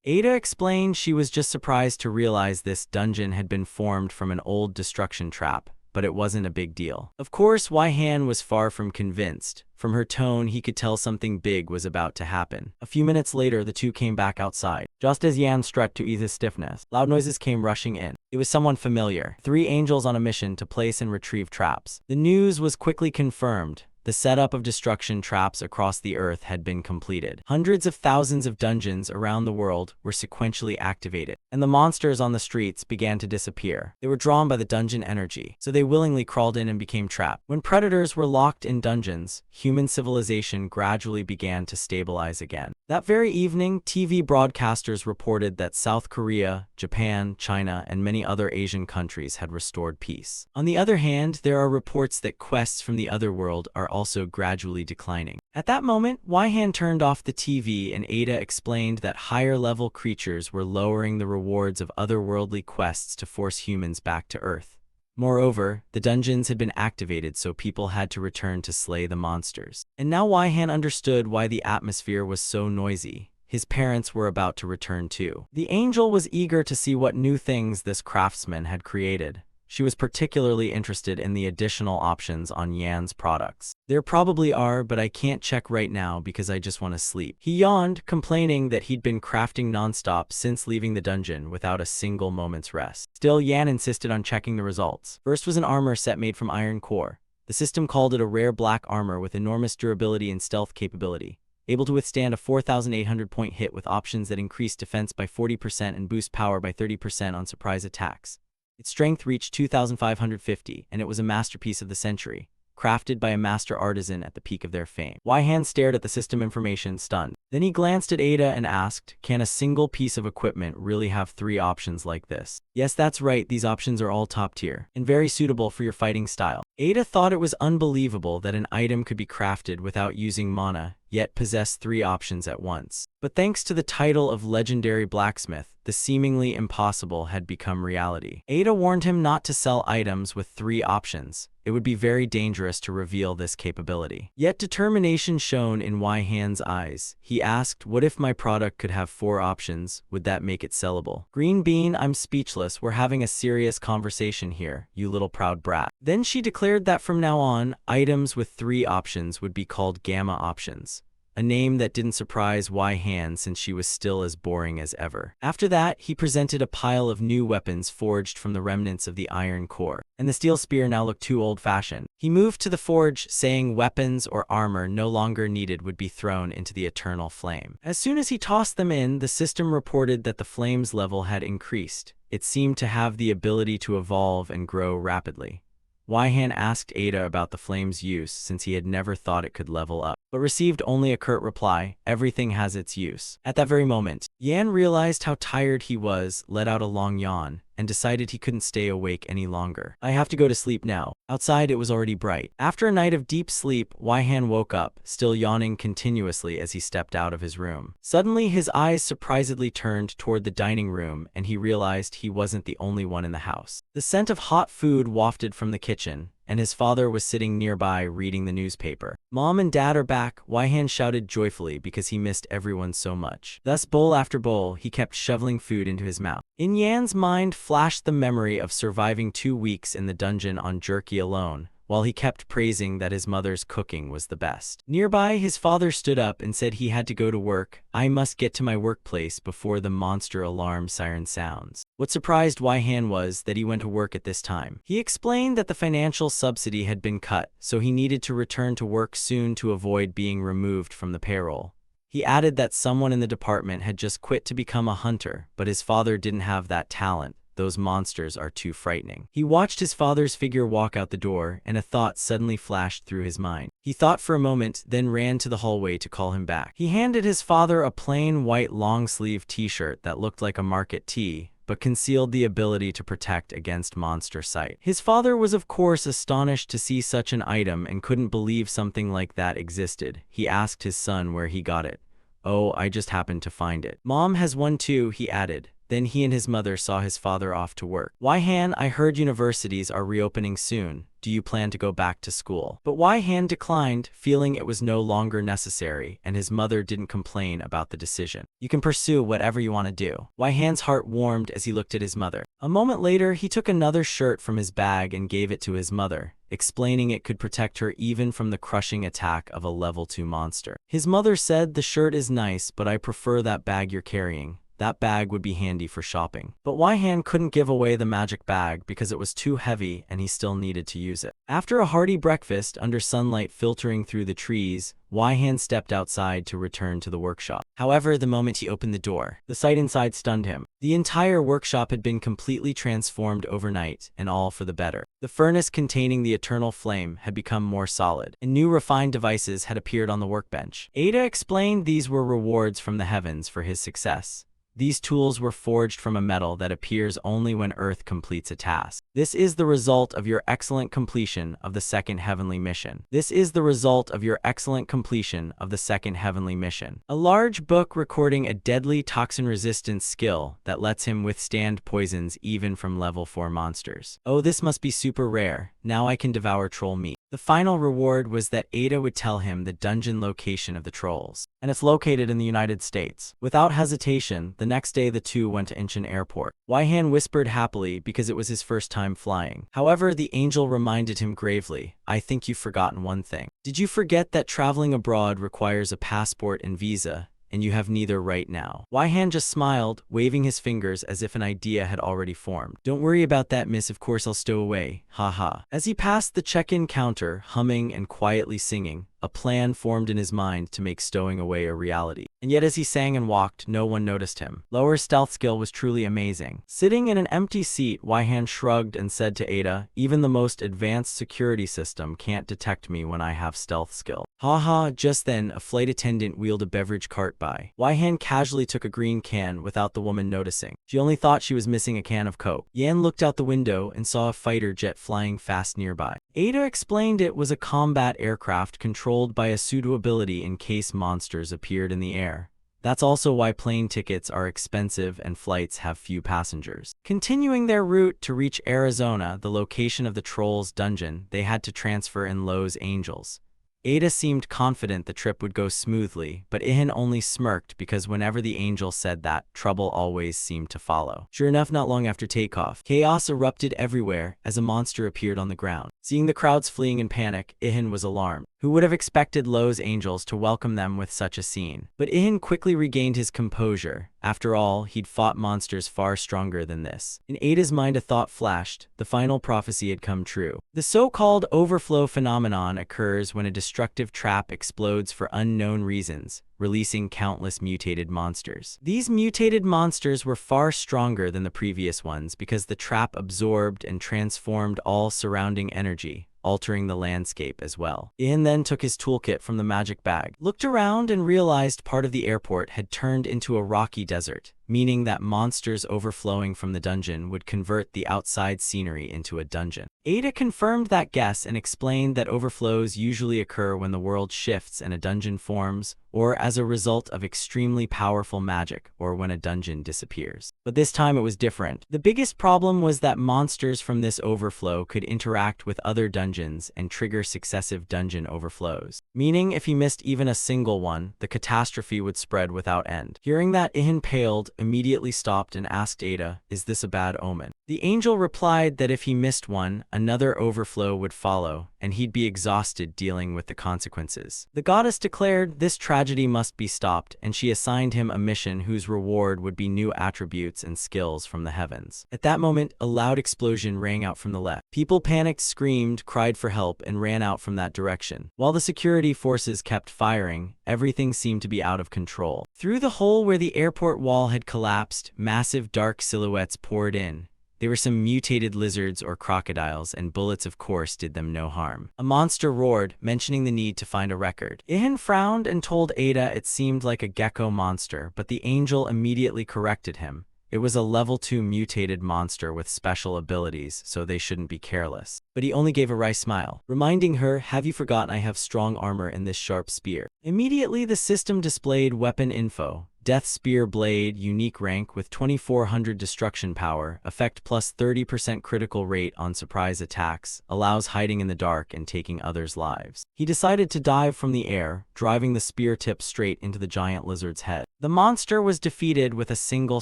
Ada explained she was just surprised to realize this dungeon had been formed from an old destruction trap, but it wasn't a big deal. Of course, Wai-Han was far from convinced. From her tone, he could tell something big was about to happen. A few minutes later, the two came back outside. Just as Yan stretched to ease his stiffness, loud noises came rushing in. It was someone familiar. 3 angels on a mission to place and retrieve traps. The news was quickly confirmed. The setup of destruction traps across the earth had been completed. Hundreds of thousands of dungeons around the world were sequentially activated, and the monsters on the streets began to disappear. They were drawn by the dungeon energy, so they willingly crawled in and became trapped. When predators were locked in dungeons, human civilization gradually began to stabilize again. That very evening, TV broadcasters reported that South Korea, Japan, China, and many other Asian countries had restored peace. On the other hand, there are reports that quests from the other world are also gradually declining. At that moment, Wai-Han turned off the TV and Ada explained that higher-level creatures were lowering the rewards of otherworldly quests to force humans back to Earth. Moreover, the dungeons had been activated so people had to return to slay the monsters. And now Wai-Han understood why the atmosphere was so noisy. His parents were about to return too. The angel was eager to see what new things this craftsman had created. She was particularly interested in the additional options on Yan's products. There probably are, but I can't check right now because I just want to sleep. He yawned, complaining that he'd been crafting nonstop since leaving the dungeon without a single moment's rest. Still, Yan insisted on checking the results. First was an armor set made from iron core. The system called it a rare black armor with enormous durability and stealth capability, able to withstand a 4,800-point hit with options that increase defense by 40% and boost power by 30% on surprise attacks. Its strength reached 2,550, and it was a masterpiece of the century, crafted by a master artisan at the peak of their fame. Wai-Han stared at the system information, stunned. Then he glanced at Ada and asked, "Can a single piece of equipment really have 3 options like this?" "Yes, that's right, these options are all top tier, and very suitable for your fighting style." Ada thought it was unbelievable that an item could be crafted without using mana, yet possess 3 options at once. But thanks to the title of legendary blacksmith, the seemingly impossible had become reality. Ada warned him not to sell items with 3 options. It would be very dangerous to reveal this capability. Yet determination shone in Wai-Han's eyes. He asked, "What if my product could have 4 options? Would that make it sellable?" "Green bean, I'm speechless. We're having a serious conversation here, you little proud brat." Then she declared that from now on, items with 3 options would be called gamma options. A name that didn't surprise Wai-Han since she was still as boring as ever. After that, he presented a pile of new weapons forged from the remnants of the iron core, and the steel spear now looked too old-fashioned. He moved to the forge, saying weapons or armor no longer needed would be thrown into the eternal flame. As soon as he tossed them in, the system reported that the flame's level had increased. It seemed to have the ability to evolve and grow rapidly. Wai-Han asked Ada about the flame's use since he had never thought it could level up, but received only a curt reply, "Everything has its use." At that very moment, Yan realized how tired he was, let out a long yawn, and decided he couldn't stay awake any longer. "I have to go to sleep now." Outside, it was already bright. After a night of deep sleep, Wai-Han woke up, still yawning continuously as he stepped out of his room. Suddenly, his eyes surprisedly turned toward the dining room, and he realized he wasn't the only one in the house. The scent of hot food wafted from the kitchen, and his father was sitting nearby reading the newspaper. "Mom and Dad are back," Wai-Han shouted joyfully because he missed everyone so much. Thus, bowl after bowl, he kept shoveling food into his mouth. In Yan's mind flashed the memory of surviving 2 weeks in the dungeon on jerky alone, while he kept praising that his mother's cooking was the best. Nearby, his father stood up and said he had to go to work. I must get to my workplace before the monster alarm siren sounds. What surprised Wai-Han was that he went to work at this time. He explained that the financial subsidy had been cut, so he needed to return to work soon to avoid being removed from the payroll. He added that someone in the department had just quit to become a hunter, but his father didn't have that talent. Those monsters are too frightening. He watched his father's figure walk out the door, and a thought suddenly flashed through his mind. He thought for a moment, then ran to the hallway to call him back. He handed his father a plain white long-sleeve t-shirt that looked like a market tee, but concealed the ability to protect against monster sight. His father was of course astonished to see such an item and couldn't believe something like that existed. He asked his son where he got it. Oh, I just happened to find it. Mom has one too, he added. Then he and his mother saw his father off to work. Wai-Han, I heard universities are reopening soon. Do you plan to go back to school? But Wai-Han declined, feeling it was no longer necessary, and his mother didn't complain about the decision. You can pursue whatever you want to do. Wai-Han's heart warmed as he looked at his mother. A moment later, he took another shirt from his bag and gave it to his mother, explaining it could protect her even from the crushing attack of a level 2 monster. His mother said, the shirt is nice, but I prefer that bag you're carrying. That bag would be handy for shopping. But Wai-Han couldn't give away the magic bag because it was too heavy and he still needed to use it. After a hearty breakfast under sunlight filtering through the trees, Wai-Han stepped outside to return to the workshop. However, the moment he opened the door, the sight inside stunned him. The entire workshop had been completely transformed overnight, and all for the better. The furnace containing the eternal flame had become more solid, and new refined devices had appeared on the workbench. Ada explained these were rewards from the heavens for his success. These tools were forged from a metal that appears only when Earth completes a task. This is the result of your excellent completion of the second heavenly mission. This is the result of your excellent completion of the second heavenly mission. A large book recording a deadly toxin resistance skill that lets him withstand poisons even from level 4 monsters. Oh, this must be super rare. Now I can devour troll meat. The final reward was that Ada would tell him the dungeon location of the trolls, and it's located in the United States. Without hesitation, the next day the two went to Incheon Airport. Wai-Han whispered happily because it was his first time flying. However, the angel reminded him gravely, I think you've forgotten one thing. Did you forget that traveling abroad requires a passport and visa? And you have neither right now. Wai-Han just smiled, waving his fingers as if an idea had already formed. Don't worry about that, miss, of course I'll stow away, haha. As he passed the check-in counter, humming and quietly singing, a plan formed in his mind to make stowing away a reality. And yet as he sang and walked, no one noticed him. Lower stealth skill was truly amazing. Sitting in an empty seat, Wai-Han shrugged and said to Ada, even the most advanced security system can't detect me when I have stealth skill. Haha, just then, a flight attendant wheeled a beverage cart by. Wai-Han casually took a green can without the woman noticing. She only thought she was missing a can of Coke. Yan looked out the window and saw a fighter jet flying fast nearby. Ada explained it was a combat aircraft controlled by a pseudo ability in case monsters appeared in the air. That's also why plane tickets are expensive and flights have few passengers. Continuing their route to reach Arizona, the location of the Trolls dungeon, they had to transfer in Los Angeles. Ada seemed confident the trip would go smoothly, but Ihan only smirked because whenever the angel said that, trouble always seemed to follow. Sure enough, not long after takeoff, chaos erupted everywhere as a monster appeared on the ground. Seeing the crowds fleeing in panic, Ihan was alarmed. Who would have expected Los Angeles to welcome them with such a scene? But Ihan quickly regained his composure. After all, he'd fought monsters far stronger than this. In Ada's mind a thought flashed. The final prophecy had come true. The so-called overflow phenomenon occurs when a destructive trap explodes for unknown reasons, releasing countless mutated monsters. These mutated monsters were far stronger than the previous ones because the trap absorbed and transformed all surrounding energy, altering the landscape as well. Ian then took his toolkit from the magic bag, looked around and realized part of the airport had turned into a rocky desert, meaning that monsters overflowing from the dungeon would convert the outside scenery into a dungeon. Ada confirmed that guess and explained that overflows usually occur when the world shifts and a dungeon forms, or as a result of extremely powerful magic, or when a dungeon disappears. But this time it was different. The biggest problem was that monsters from this overflow could interact with other dungeons and trigger successive dungeon overflows. Meaning if he missed even a single one, the catastrophe would spread without end. Hearing that, Ihan paled, immediately stopped and asked Ada, "Is this a bad omen?" The angel replied that if he missed one, another overflow would follow, and he'd be exhausted dealing with the consequences. The goddess declared this tragedy must be stopped, and she assigned him a mission whose reward would be new attributes and skills from the heavens. At that moment, a loud explosion rang out from the left. People panicked, screamed, cried for help, and ran out from that direction. While the security forces kept firing, everything seemed to be out of control. Through the hole where the airport wall had collapsed, massive dark silhouettes poured in. They were some mutated lizards or crocodiles, and bullets of course did them no harm. A monster roared, mentioning the need to find a record. Ihan frowned and told Ada it seemed like a gecko monster, but the angel immediately corrected him. It was a level 2 mutated monster with special abilities, so they shouldn't be careless. But he only gave a wry smile, reminding her, "Have you forgotten I have strong armor and this sharp spear?" Immediately the system displayed weapon info. Death Spear Blade, unique rank with 2400 destruction power, effect plus 30% critical rate on surprise attacks, allows hiding in the dark and taking others' lives. He decided to dive from the air, driving the spear tip straight into the giant lizard's head. The monster was defeated with a single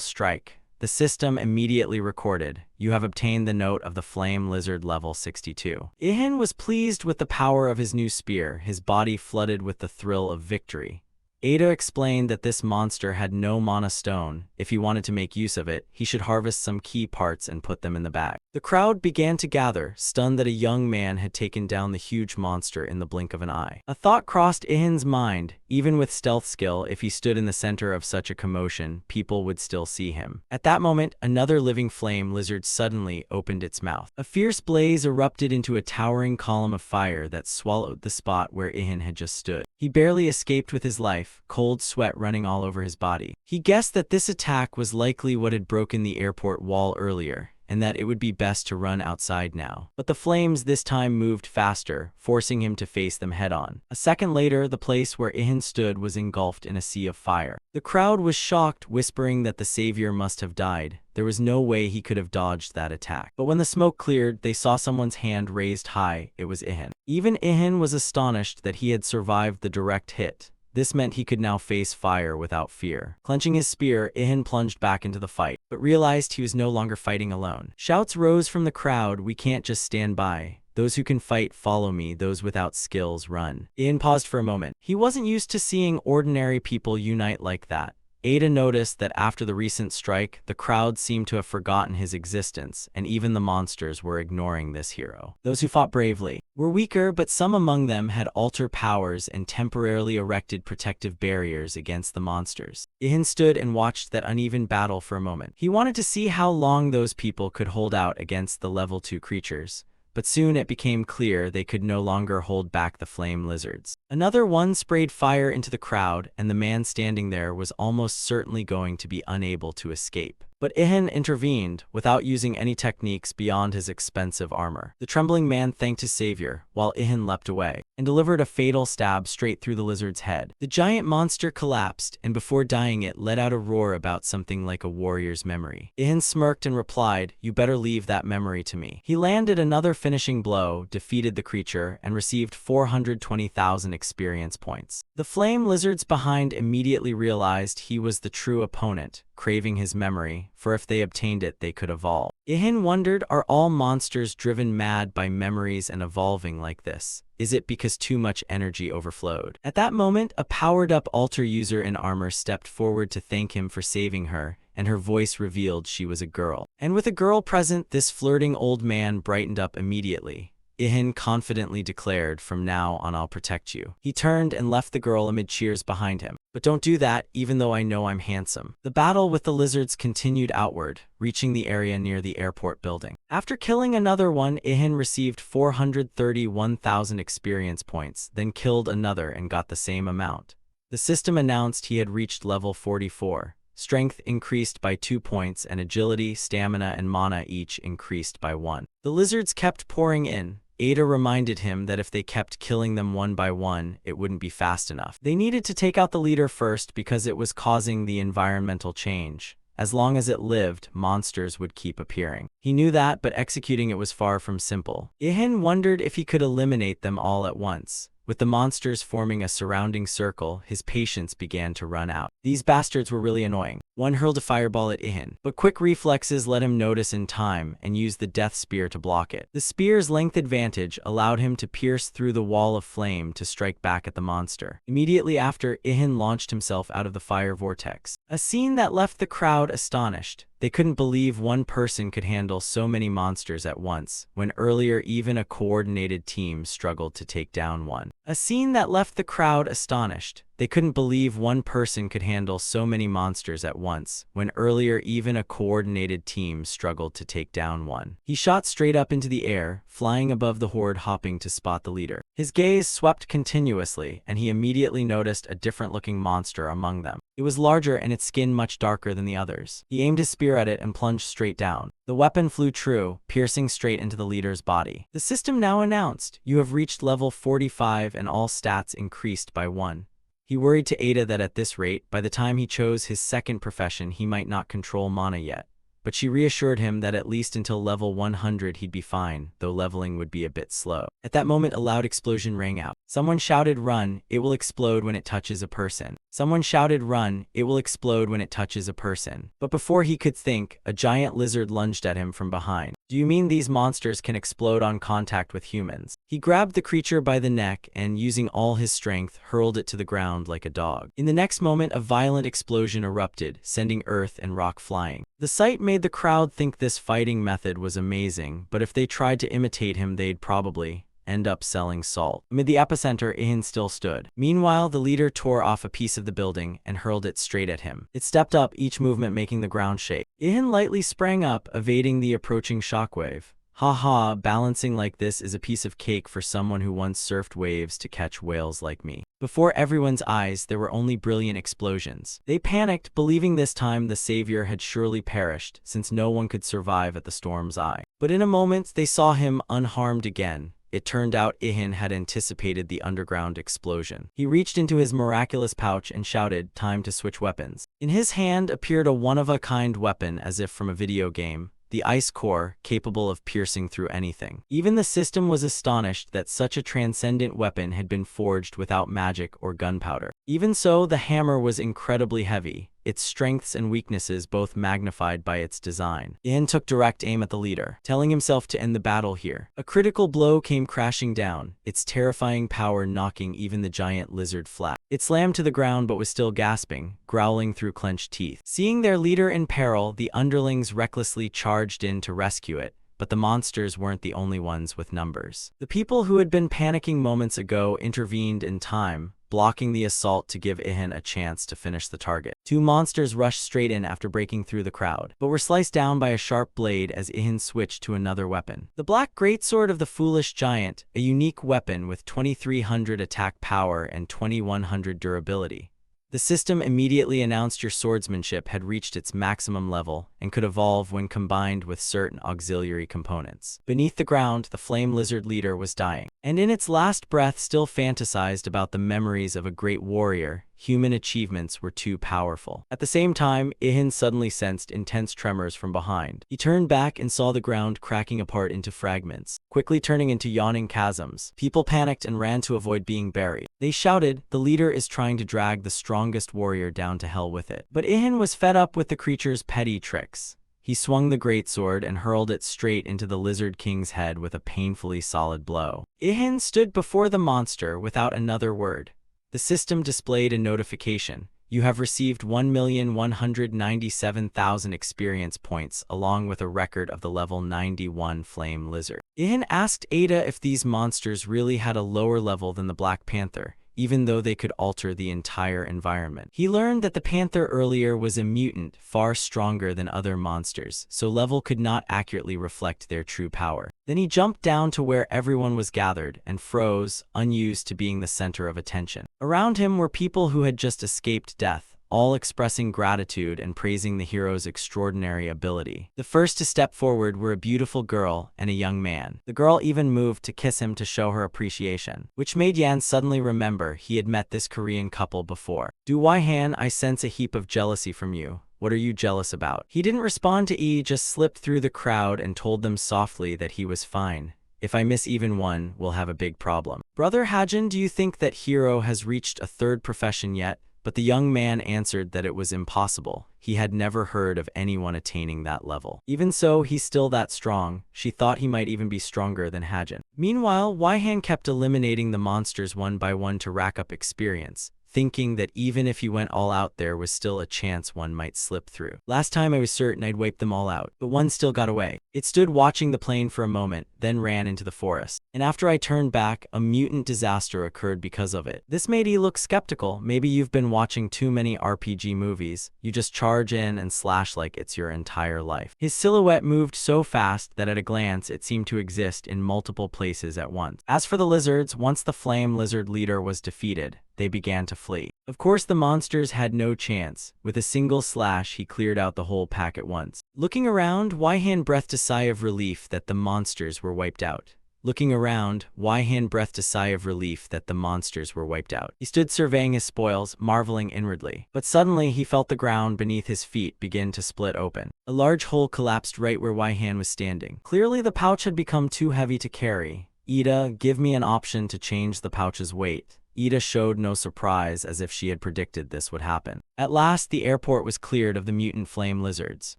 strike. The system immediately recorded, "You have obtained the note of the flame lizard level 62. Ihan was pleased with the power of his new spear, his body flooded with the thrill of victory. Ada explained that this monster had no mana stone. If he wanted to make use of it, he should harvest some key parts and put them in the bag. The crowd began to gather, stunned that a young man had taken down the huge monster in the blink of an eye. A thought crossed Ihan's mind. Even with stealth skill, if he stood in the center of such a commotion, people would still see him. At that moment, another living flame lizard suddenly opened its mouth. A fierce blaze erupted into a towering column of fire that swallowed the spot where Ihan had just stood. He barely escaped with his life, cold sweat running all over his body. He guessed that this attack was likely what had broken the airport wall earlier, and that it would be best to run outside now. But the flames this time moved faster, forcing him to face them head-on. A second later, the place where Ihan stood was engulfed in a sea of fire. The crowd was shocked, whispering that the savior must have died. There was no way he could have dodged that attack. But when the smoke cleared, they saw someone's hand raised high. It was Ihan. Even Ihan was astonished that he had survived the direct hit. This meant he could now face fire without fear. Clenching his spear, Ihan plunged back into the fight, but realized he was no longer fighting alone. Shouts rose from the crowd, "We can't just stand by. Those who can fight follow me, those without skills run." Ihan paused for a moment. He wasn't used to seeing ordinary people unite like that. Ada noticed that after the recent strike, the crowd seemed to have forgotten his existence, and even the monsters were ignoring this hero. Those who fought bravely were weaker, but some among them had altar powers and temporarily erected protective barriers against the monsters. Ihan stood and watched that uneven battle for a moment. He wanted to see how long those people could hold out against the level 2 creatures. But soon it became clear they could no longer hold back the flame lizards. Another one sprayed fire into the crowd, and the man standing there was almost certainly going to be unable to escape. But Ihan intervened, without using any techniques beyond his expensive armor. The trembling man thanked his savior, while Ihan leapt away, and delivered a fatal stab straight through the lizard's head. The giant monster collapsed, and before dying it let out a roar about something like a warrior's memory. Ihan smirked and replied, "You better leave that memory to me." He landed another finishing blow, defeated the creature, and received 420,000 experience points. The flame lizards behind immediately realized he was the true opponent, craving his memory, for if they obtained it they could evolve. Ihan wondered, are all monsters driven mad by memories and evolving like this? Is it because too much energy overflowed? At that moment, a powered-up altar user in armor stepped forward to thank him for saving her, and her voice revealed she was a girl. And with a girl present, this flirting old man brightened up immediately. Ihan confidently declared, "From now on I'll protect you." He turned and left the girl amid cheers behind him. "But don't do that, even though I know I'm handsome." The battle with the lizards continued outward, reaching the area near the airport building. After killing another one, Ihan received 431,000 experience points, then killed another and got the same amount. The system announced he had reached level 44. Strength increased by 2 points, and agility, stamina, and mana each increased by 1. The lizards kept pouring in. Ada reminded him that if they kept killing them one by one, it wouldn't be fast enough. They needed to take out the leader first because it was causing the environmental change. As long as it lived, monsters would keep appearing. He knew that, but executing it was far from simple. Ihan wondered if he could eliminate them all at once. With the monsters forming a surrounding circle, his patience began to run out. These bastards were really annoying. One hurled a fireball at Ihan, but quick reflexes let him notice in time and used the death spear to block it. The spear's length advantage allowed him to pierce through the wall of flame to strike back at the monster. Immediately after, Ihan launched himself out of the fire vortex. A scene that left the crowd astonished. They couldn't believe one person could handle so many monsters at once, when earlier even a coordinated team struggled to take down one. A scene that left the crowd astonished. They couldn't believe one person could handle so many monsters at once, when earlier even a coordinated team struggled to take down one. He shot straight up into the air, flying above the horde, hoping to spot the leader. His gaze swept continuously, and he immediately noticed a different-looking monster among them. It was larger and its skin much darker than the others. He aimed his spear at it and plunged straight down. The weapon flew true, piercing straight into the leader's body. The system now announced, "You have reached level 45 and all stats increased by 1. He worried to Ada that at this rate, by the time he chose his second profession, he might not control mana yet. But she reassured him that at least until level 100 he'd be fine, though leveling would be a bit slow. At that moment, a loud explosion rang out. Someone shouted, "Run, it will explode when it touches a person." Someone shouted, "Run, it will explode when it touches a person." But before he could think, a giant lizard lunged at him from behind. "Do you mean these monsters can explode on contact with humans?" He grabbed the creature by the neck and, using all his strength, hurled it to the ground like a dog. In the next moment, a violent explosion erupted, sending earth and rock flying. The sight made the crowd think this fighting method was amazing, but if they tried to imitate him, they'd probably end up selling salt. Amid the epicenter, Ihan still stood. Meanwhile, the leader tore off a piece of the building and hurled it straight at him. It stepped up, each movement making the ground shake. Ihan lightly sprang up, evading the approaching shockwave. "Ha, balancing like this is a piece of cake for someone who once surfed waves to catch whales like me." Before everyone's eyes, there were only brilliant explosions. They panicked, believing this time the savior had surely perished, since no one could survive at the storm's eye. But in a moment, they saw him unharmed again. It turned out Ihan had anticipated the underground explosion. He reached into his miraculous pouch and shouted, "Time to switch weapons." In his hand appeared a one-of-a-kind weapon as if from a video game. The ice core, capable of piercing through anything. Even the system was astonished that such a transcendent weapon had been forged without magic or gunpowder. Even so, the hammer was incredibly heavy, its strengths and weaknesses both magnified by its design. Ihan took direct aim at the leader, telling himself to end the battle here. A critical blow came crashing down, its terrifying power knocking even the giant lizard flat. It slammed to the ground but was still gasping, growling through clenched teeth. Seeing their leader in peril, the underlings recklessly charged in to rescue it. But the monsters weren't the only ones with numbers. The people who had been panicking moments ago intervened in time, blocking the assault to give Ihan a chance to finish the target. Two monsters rushed straight in after breaking through the crowd, but were sliced down by a sharp blade as Ihan switched to another weapon. The black greatsword of the foolish giant, a unique weapon with 2300 attack power and 2100 durability. The system immediately announced your swordsmanship had reached its maximum level and could evolve when combined with certain auxiliary components. Beneath the ground, the flame lizard leader was dying, and in its last breath still fantasized about the memories of a great warrior. Human achievements were too powerful. At the same time, Ihan suddenly sensed intense tremors from behind. He turned back and saw the ground cracking apart into fragments, quickly turning into yawning chasms. People panicked and ran to avoid being buried. They shouted, "The leader is trying to drag the strongest warrior down to hell with it." But Ihan was fed up with the creature's petty tricks. He swung the greatsword and hurled it straight into the Lizard King's head with a painfully solid blow. Ihan stood before the monster without another word. The system displayed a notification. You have received 1,197,000 experience points along with a record of the level 91 flame lizard. Ihan asked Ada if these monsters really had a lower level than the Black Panther, even though they could alter the entire environment. He learned that the panther earlier was a mutant, far stronger than other monsters, so level could not accurately reflect their true power. Then he jumped down to where everyone was gathered and froze, unused to being the center of attention. Around him were people who had just escaped death, all expressing gratitude and praising the hero's extraordinary ability. The first to step forward were a beautiful girl and a young man. The girl even moved to kiss him to show her appreciation, which made Yan suddenly remember he had met this Korean couple before. "Do Wai Han, I sense a heap of jealousy from you. What are you jealous about?" He didn't respond to E, just slipped through the crowd and told them softly that he was fine. If I miss even one, we'll have a big problem. Brother Hajin, do you think that hero has reached a third profession yet? But the young man answered that it was impossible. He had never heard of anyone attaining that level. Even so, he's still that strong. She thought he might even be stronger than Hajin. Meanwhile, Waihan kept eliminating the monsters one by one to rack up experience, thinking that even if he went all out, there was still a chance one might slip through. Last time I was certain I'd wiped them all out, but one still got away. It stood watching the plane for a moment, then ran into the forest. And after I turned back, a mutant disaster occurred because of it. This made E look skeptical. Maybe you've been watching too many RPG movies. You just charge in and slash like it's your entire life. His silhouette moved so fast that at a glance it seemed to exist in multiple places at once. As for the lizards, once the flame lizard leader was defeated, they began to flee. Of course, the monsters had no chance. With a single slash, he cleared out the whole pack at once. Looking around, Waihan breathed a sigh of relief that the monsters were wiped out. Looking around, Waihan breathed a sigh of relief that the monsters were wiped out. He stood surveying his spoils, marveling inwardly. But suddenly, he felt the ground beneath his feet begin to split open. A large hole collapsed right where Waihan was standing. Clearly, the pouch had become too heavy to carry. Ida, give me an option to change the pouch's weight. Ida showed no surprise, as if she had predicted this would happen. At last, the airport was cleared of the mutant flame lizards.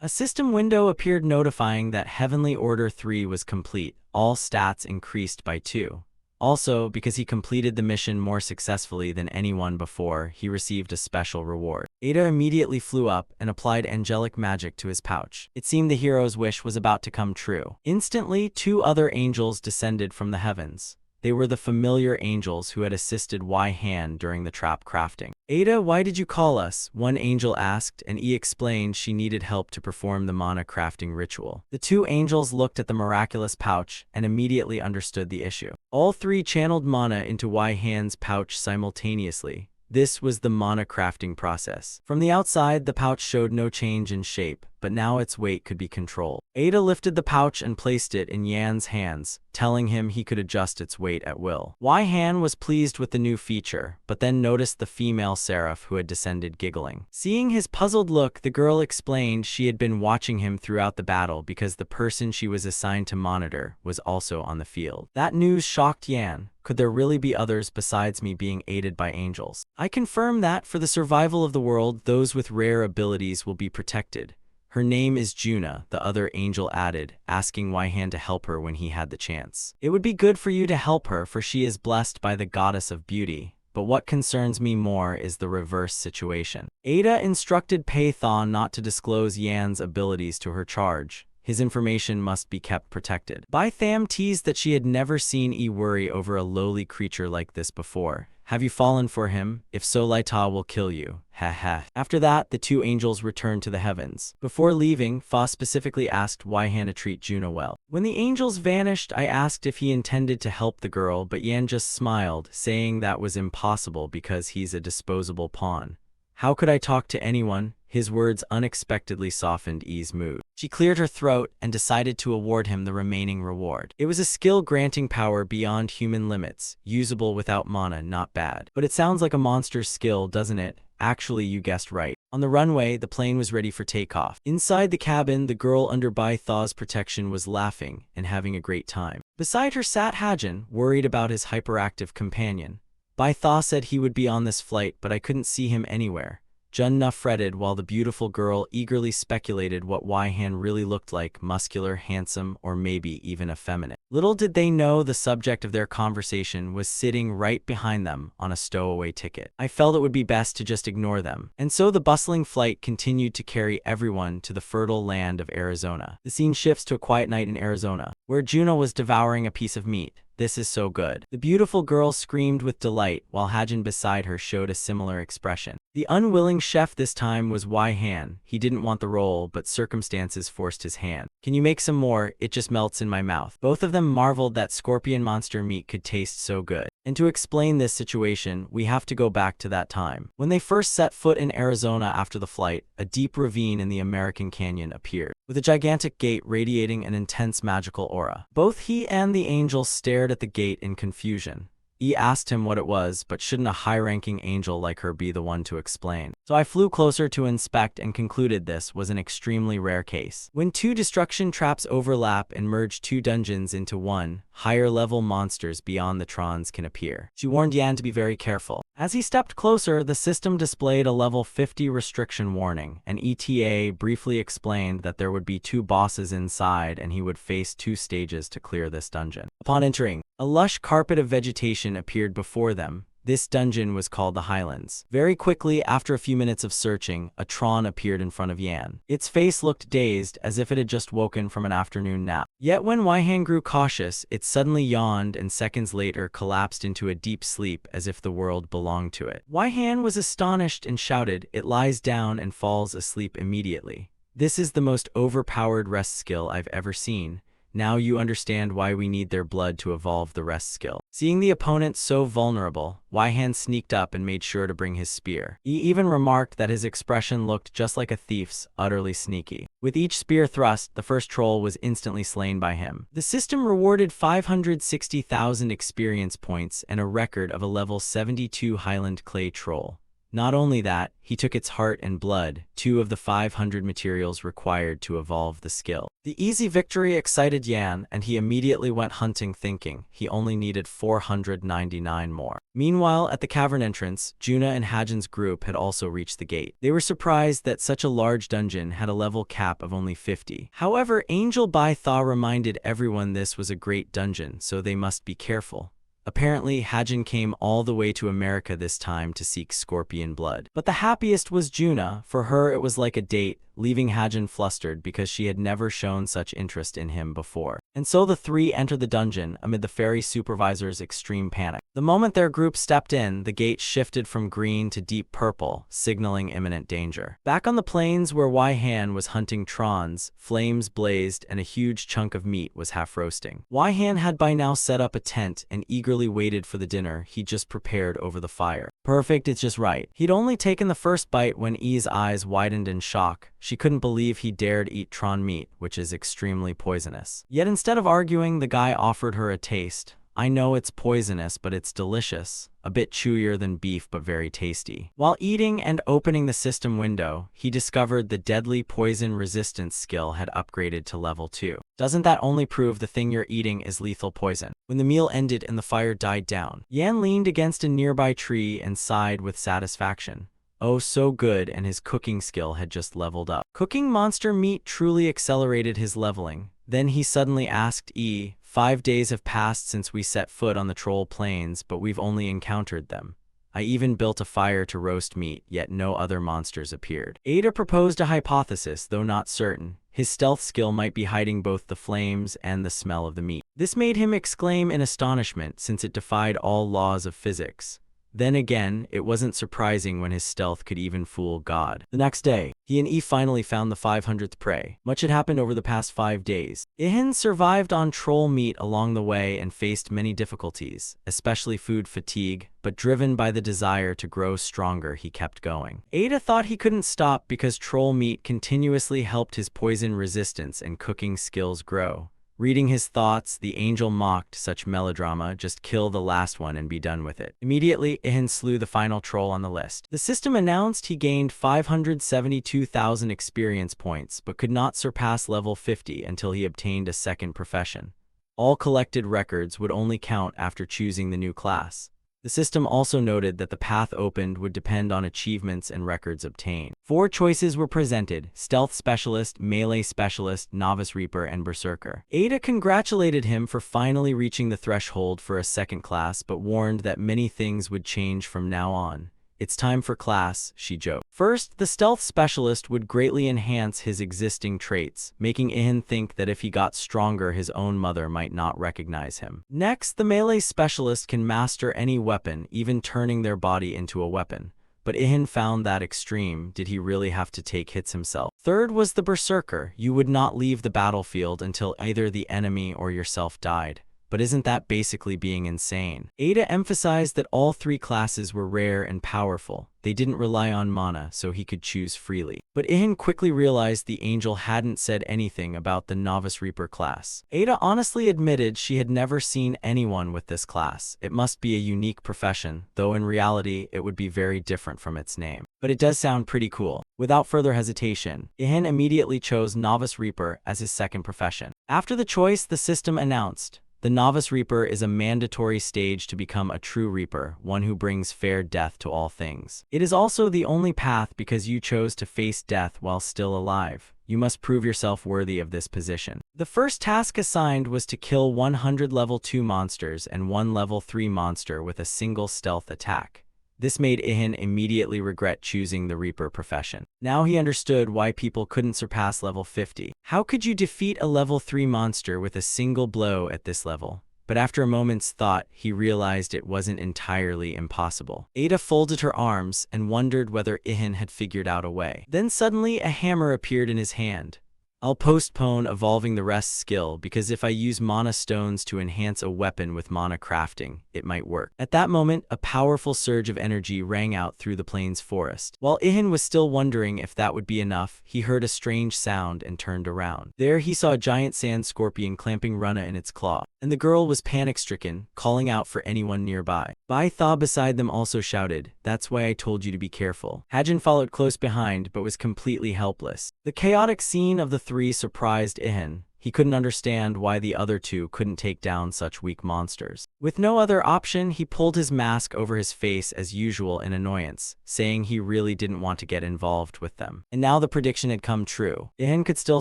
A system window appeared notifying that Heavenly Order 3 was complete. All stats increased by 2. Also, because he completed the mission more successfully than anyone before, he received a special reward. Ada immediately flew up and applied angelic magic to his pouch. It seemed the hero's wish was about to come true. Instantly, 2 other angels descended from the heavens. They were the familiar angels who had assisted Waihan during the trap crafting. Ada, why did you call us? One angel asked, and E explained she needed help to perform the mana crafting ritual. The 2 angels looked at the miraculous pouch and immediately understood the issue. All 3 channeled mana into Waihan's pouch simultaneously. This was the mana crafting process. From the outside, the pouch showed no change in shape, but now its weight could be controlled. Ada lifted the pouch and placed it in Yan's hands, telling him he could adjust its weight at will. Waihan was pleased with the new feature, but then noticed the female seraph who had descended giggling. Seeing his puzzled look, the girl explained she had been watching him throughout the battle because the person she was assigned to monitor was also on the field. That news shocked Yan. Could there really be others besides me being aided by angels? I confirm that for the survival of the world, those with rare abilities will be protected. Her name is Juna, the other angel added, asking Waihan to help her when he had the chance. It would be good for you to help her, for she is blessed by the goddess of beauty. But what concerns me more is the reverse situation. Ada instructed Paithon not to disclose Yan's abilities to her charge. His information must be kept protected. Bai Tham teased that she had never seen E worry over a lowly creature like this before. Have you fallen for him? If so, Lita will kill you. Ha ha. After that, the 2 angels returned to the heavens. Before leaving, Fa specifically asked Waihan to treat Juna well. When the angels vanished, I asked if he intended to help the girl, but Yan just smiled, saying that was impossible because he's a disposable pawn. How could I talk to anyone? His words unexpectedly softened E's mood. She cleared her throat and decided to award him the remaining reward. It was a skill-granting power beyond human limits, usable without mana, not bad. But it sounds like a monster's skill, doesn't it? Actually, you guessed right. On the runway, the plane was ready for takeoff. Inside the cabin, the girl under Bai Thaw's protection was laughing and having a great time. Beside her sat Hajin, worried about his hyperactive companion. Bai Thaw said he would be on this flight, but I couldn't see him anywhere. Junna fretted while the beautiful girl eagerly speculated what Waihan really looked like, muscular, handsome, or maybe even effeminate. Little did they know the subject of their conversation was sitting right behind them on a stowaway ticket. I felt it would be best to just ignore them. And so the bustling flight continued to carry everyone to the fertile land of Arizona. The scene shifts to a quiet night in Arizona, where Juno was devouring a piece of meat. This is so good. The beautiful girl screamed with delight, while Hajin beside her showed a similar expression. The unwilling chef this time was Waihan. He didn't want the role, but circumstances forced his hand. Can you make some more? It just melts in my mouth. Both of them marveled that scorpion monster meat could taste so good. And to explain this situation, we have to go back to that time. When they first set foot in Arizona after the flight, a deep ravine in the American Canyon appeared, with a gigantic gate radiating an intense magical aura. Both he and the angel stared at the gate in confusion. E asked him what it was, but shouldn't a high-ranking angel like her be the one to explain? So I flew closer to inspect and concluded this was an extremely rare case. When 2 destruction traps overlap and merge 2 dungeons into one, higher-level monsters beyond the Trons can appear. She warned Yan to be very careful. As he stepped closer, the system displayed a level 50 restriction warning, and ETA briefly explained that there would be 2 bosses inside and he would face 2 stages to clear this dungeon. Upon entering, a lush carpet of vegetation appeared before them. This dungeon was called the Highlands. Very quickly, after a few minutes of searching, a Tron appeared in front of Yan. Its face looked dazed, as if it had just woken from an afternoon nap. Yet when Waihan grew cautious, it suddenly yawned and seconds later collapsed into a deep sleep as if the world belonged to it. Waihan was astonished and shouted, "It lies down and falls asleep immediately. This is the most overpowered rest skill I've ever seen. Now you understand why we need their blood to evolve the rest skill." Seeing the opponent so vulnerable, Waihan sneaked up and made sure to bring his spear. He even remarked that his expression looked just like a thief's, utterly sneaky. With each spear thrust, the first troll was instantly slain by him. The system rewarded 560,000 experience points and a record of a level 72 Highland clay troll. Not only that, he took its heart and blood, 2 of the 500 materials required to evolve the skill. The easy victory excited Yan, and he immediately went hunting thinking he only needed 499 more. Meanwhile, at the cavern entrance, Juna and Hajin's group had also reached the gate. They were surprised that such a large dungeon had a level cap of only 50. However, Angel Bai Tha reminded everyone this was a great dungeon, so they must be careful. Apparently, Hajin came all the way to America this time to seek scorpion blood. But the happiest was Juna. For her, it was like a date, leaving Hajin flustered because she had never shown such interest in him before. And so the 3 entered the dungeon amid the ferry supervisor's extreme panic. The moment their group stepped in, the gate shifted from green to deep purple, signaling imminent danger. Back on the plains where Waihan was hunting Trons, flames blazed and a huge chunk of meat was half roasting. Waihan had by now set up a tent and eagerly waited for the dinner he just prepared over the fire. Perfect, it's just right. He'd only taken the first bite when E's eyes widened in shock. She couldn't believe he dared eat Tron meat, which is extremely poisonous. Yet instead of arguing, the guy offered her a taste. "I know it's poisonous, but it's delicious. A bit chewier than beef, but very tasty." While eating and opening the system window, he discovered the deadly poison resistance skill had upgraded to level 2. Doesn't that only prove the thing you're eating is lethal poison? When the meal ended and the fire died down, Yan leaned against a nearby tree and sighed with satisfaction. Oh, so good, and his cooking skill had just leveled up. Cooking monster meat truly accelerated his leveling. Then he suddenly asked E, 5 days have passed since we set foot on the troll plains, but we've only encountered them. I even built a fire to roast meat, yet no other monsters appeared. Ada proposed a hypothesis, though not certain. His stealth skill might be hiding both the flames and the smell of the meat. This made him exclaim in astonishment, since it defied all laws of physics. Then again, it wasn't surprising when his stealth could even fool God. The next day, he and E finally found the 500th prey. Much had happened over the past 5 days. Ihan survived on troll meat along the way and faced many difficulties, especially food fatigue, but driven by the desire to grow stronger, he kept going. Ada thought he couldn't stop because troll meat continuously helped his poison resistance and cooking skills grow. Reading his thoughts, the angel mocked such melodrama, just kill the last one and be done with it. Immediately, Ihan slew the final troll on the list. The system announced he gained 572,000 experience points, but could not surpass level 50 until he obtained a second profession. All collected records would only count after choosing the new class. The system also noted that the path opened would depend on achievements and records obtained. 4 choices were presented: Stealth Specialist, Melee Specialist, Novice Reaper, and Berserker. Ada congratulated him for finally reaching the threshold for a second class, but warned that many things would change from now on. It's time for class, she joked. First, the Stealth Specialist would greatly enhance his existing traits, making Ihan think that if he got stronger, his own mother might not recognize him. Next, the Melee Specialist can master any weapon, even turning their body into a weapon. But Ihan found that extreme. Did he really have to take hits himself? Third was the Berserker. You would not leave the battlefield until either the enemy or yourself died. But isn't that basically being insane? Ada emphasized that all 3 classes were rare and powerful. They didn't rely on mana, so he could choose freely. But Ihan quickly realized the angel hadn't said anything about the Novice Reaper class. Ada honestly admitted she had never seen anyone with this class. It must be a unique profession, though in reality it would be very different from its name. But it does sound pretty cool. Without further hesitation, Ihan immediately chose Novice Reaper as his second profession. After the choice, the system announced, The novice reaper is a mandatory stage to become a true reaper, one who brings fair death to all things. It is also the only path because you chose to face death while still alive. You must prove yourself worthy of this position. The first task assigned was to kill 100 level 2 monsters and 1 level 3 monster with a single stealth attack. This made Ihan immediately regret choosing the Reaper profession. Now he understood why people couldn't surpass level 50. How could you defeat a level 3 monster with a single blow at this level? But after a moment's thought, he realized it wasn't entirely impossible. Ada folded her arms and wondered whether Ihan had figured out a way. Then suddenly a hammer appeared in his hand. I'll postpone evolving the rest skill because if I use mana stones to enhance a weapon with mana crafting, it might work. At that moment, a powerful surge of energy rang out through the plains forest. While Ihan was still wondering if that would be enough, he heard a strange sound and turned around. There he saw a giant sand scorpion clamping Runa in its claw, and the girl was panic-stricken, calling out for anyone nearby. Bai Tha beside them also shouted, "That's why I told you to be careful." Hajin followed close behind but was completely helpless. The chaotic scene of the three surprised Ihan. He couldn't understand why the other two couldn't take down such weak monsters. With no other option, he pulled his mask over his face as usual in annoyance, saying he really didn't want to get involved with them. And now the prediction had come true. Ihan could still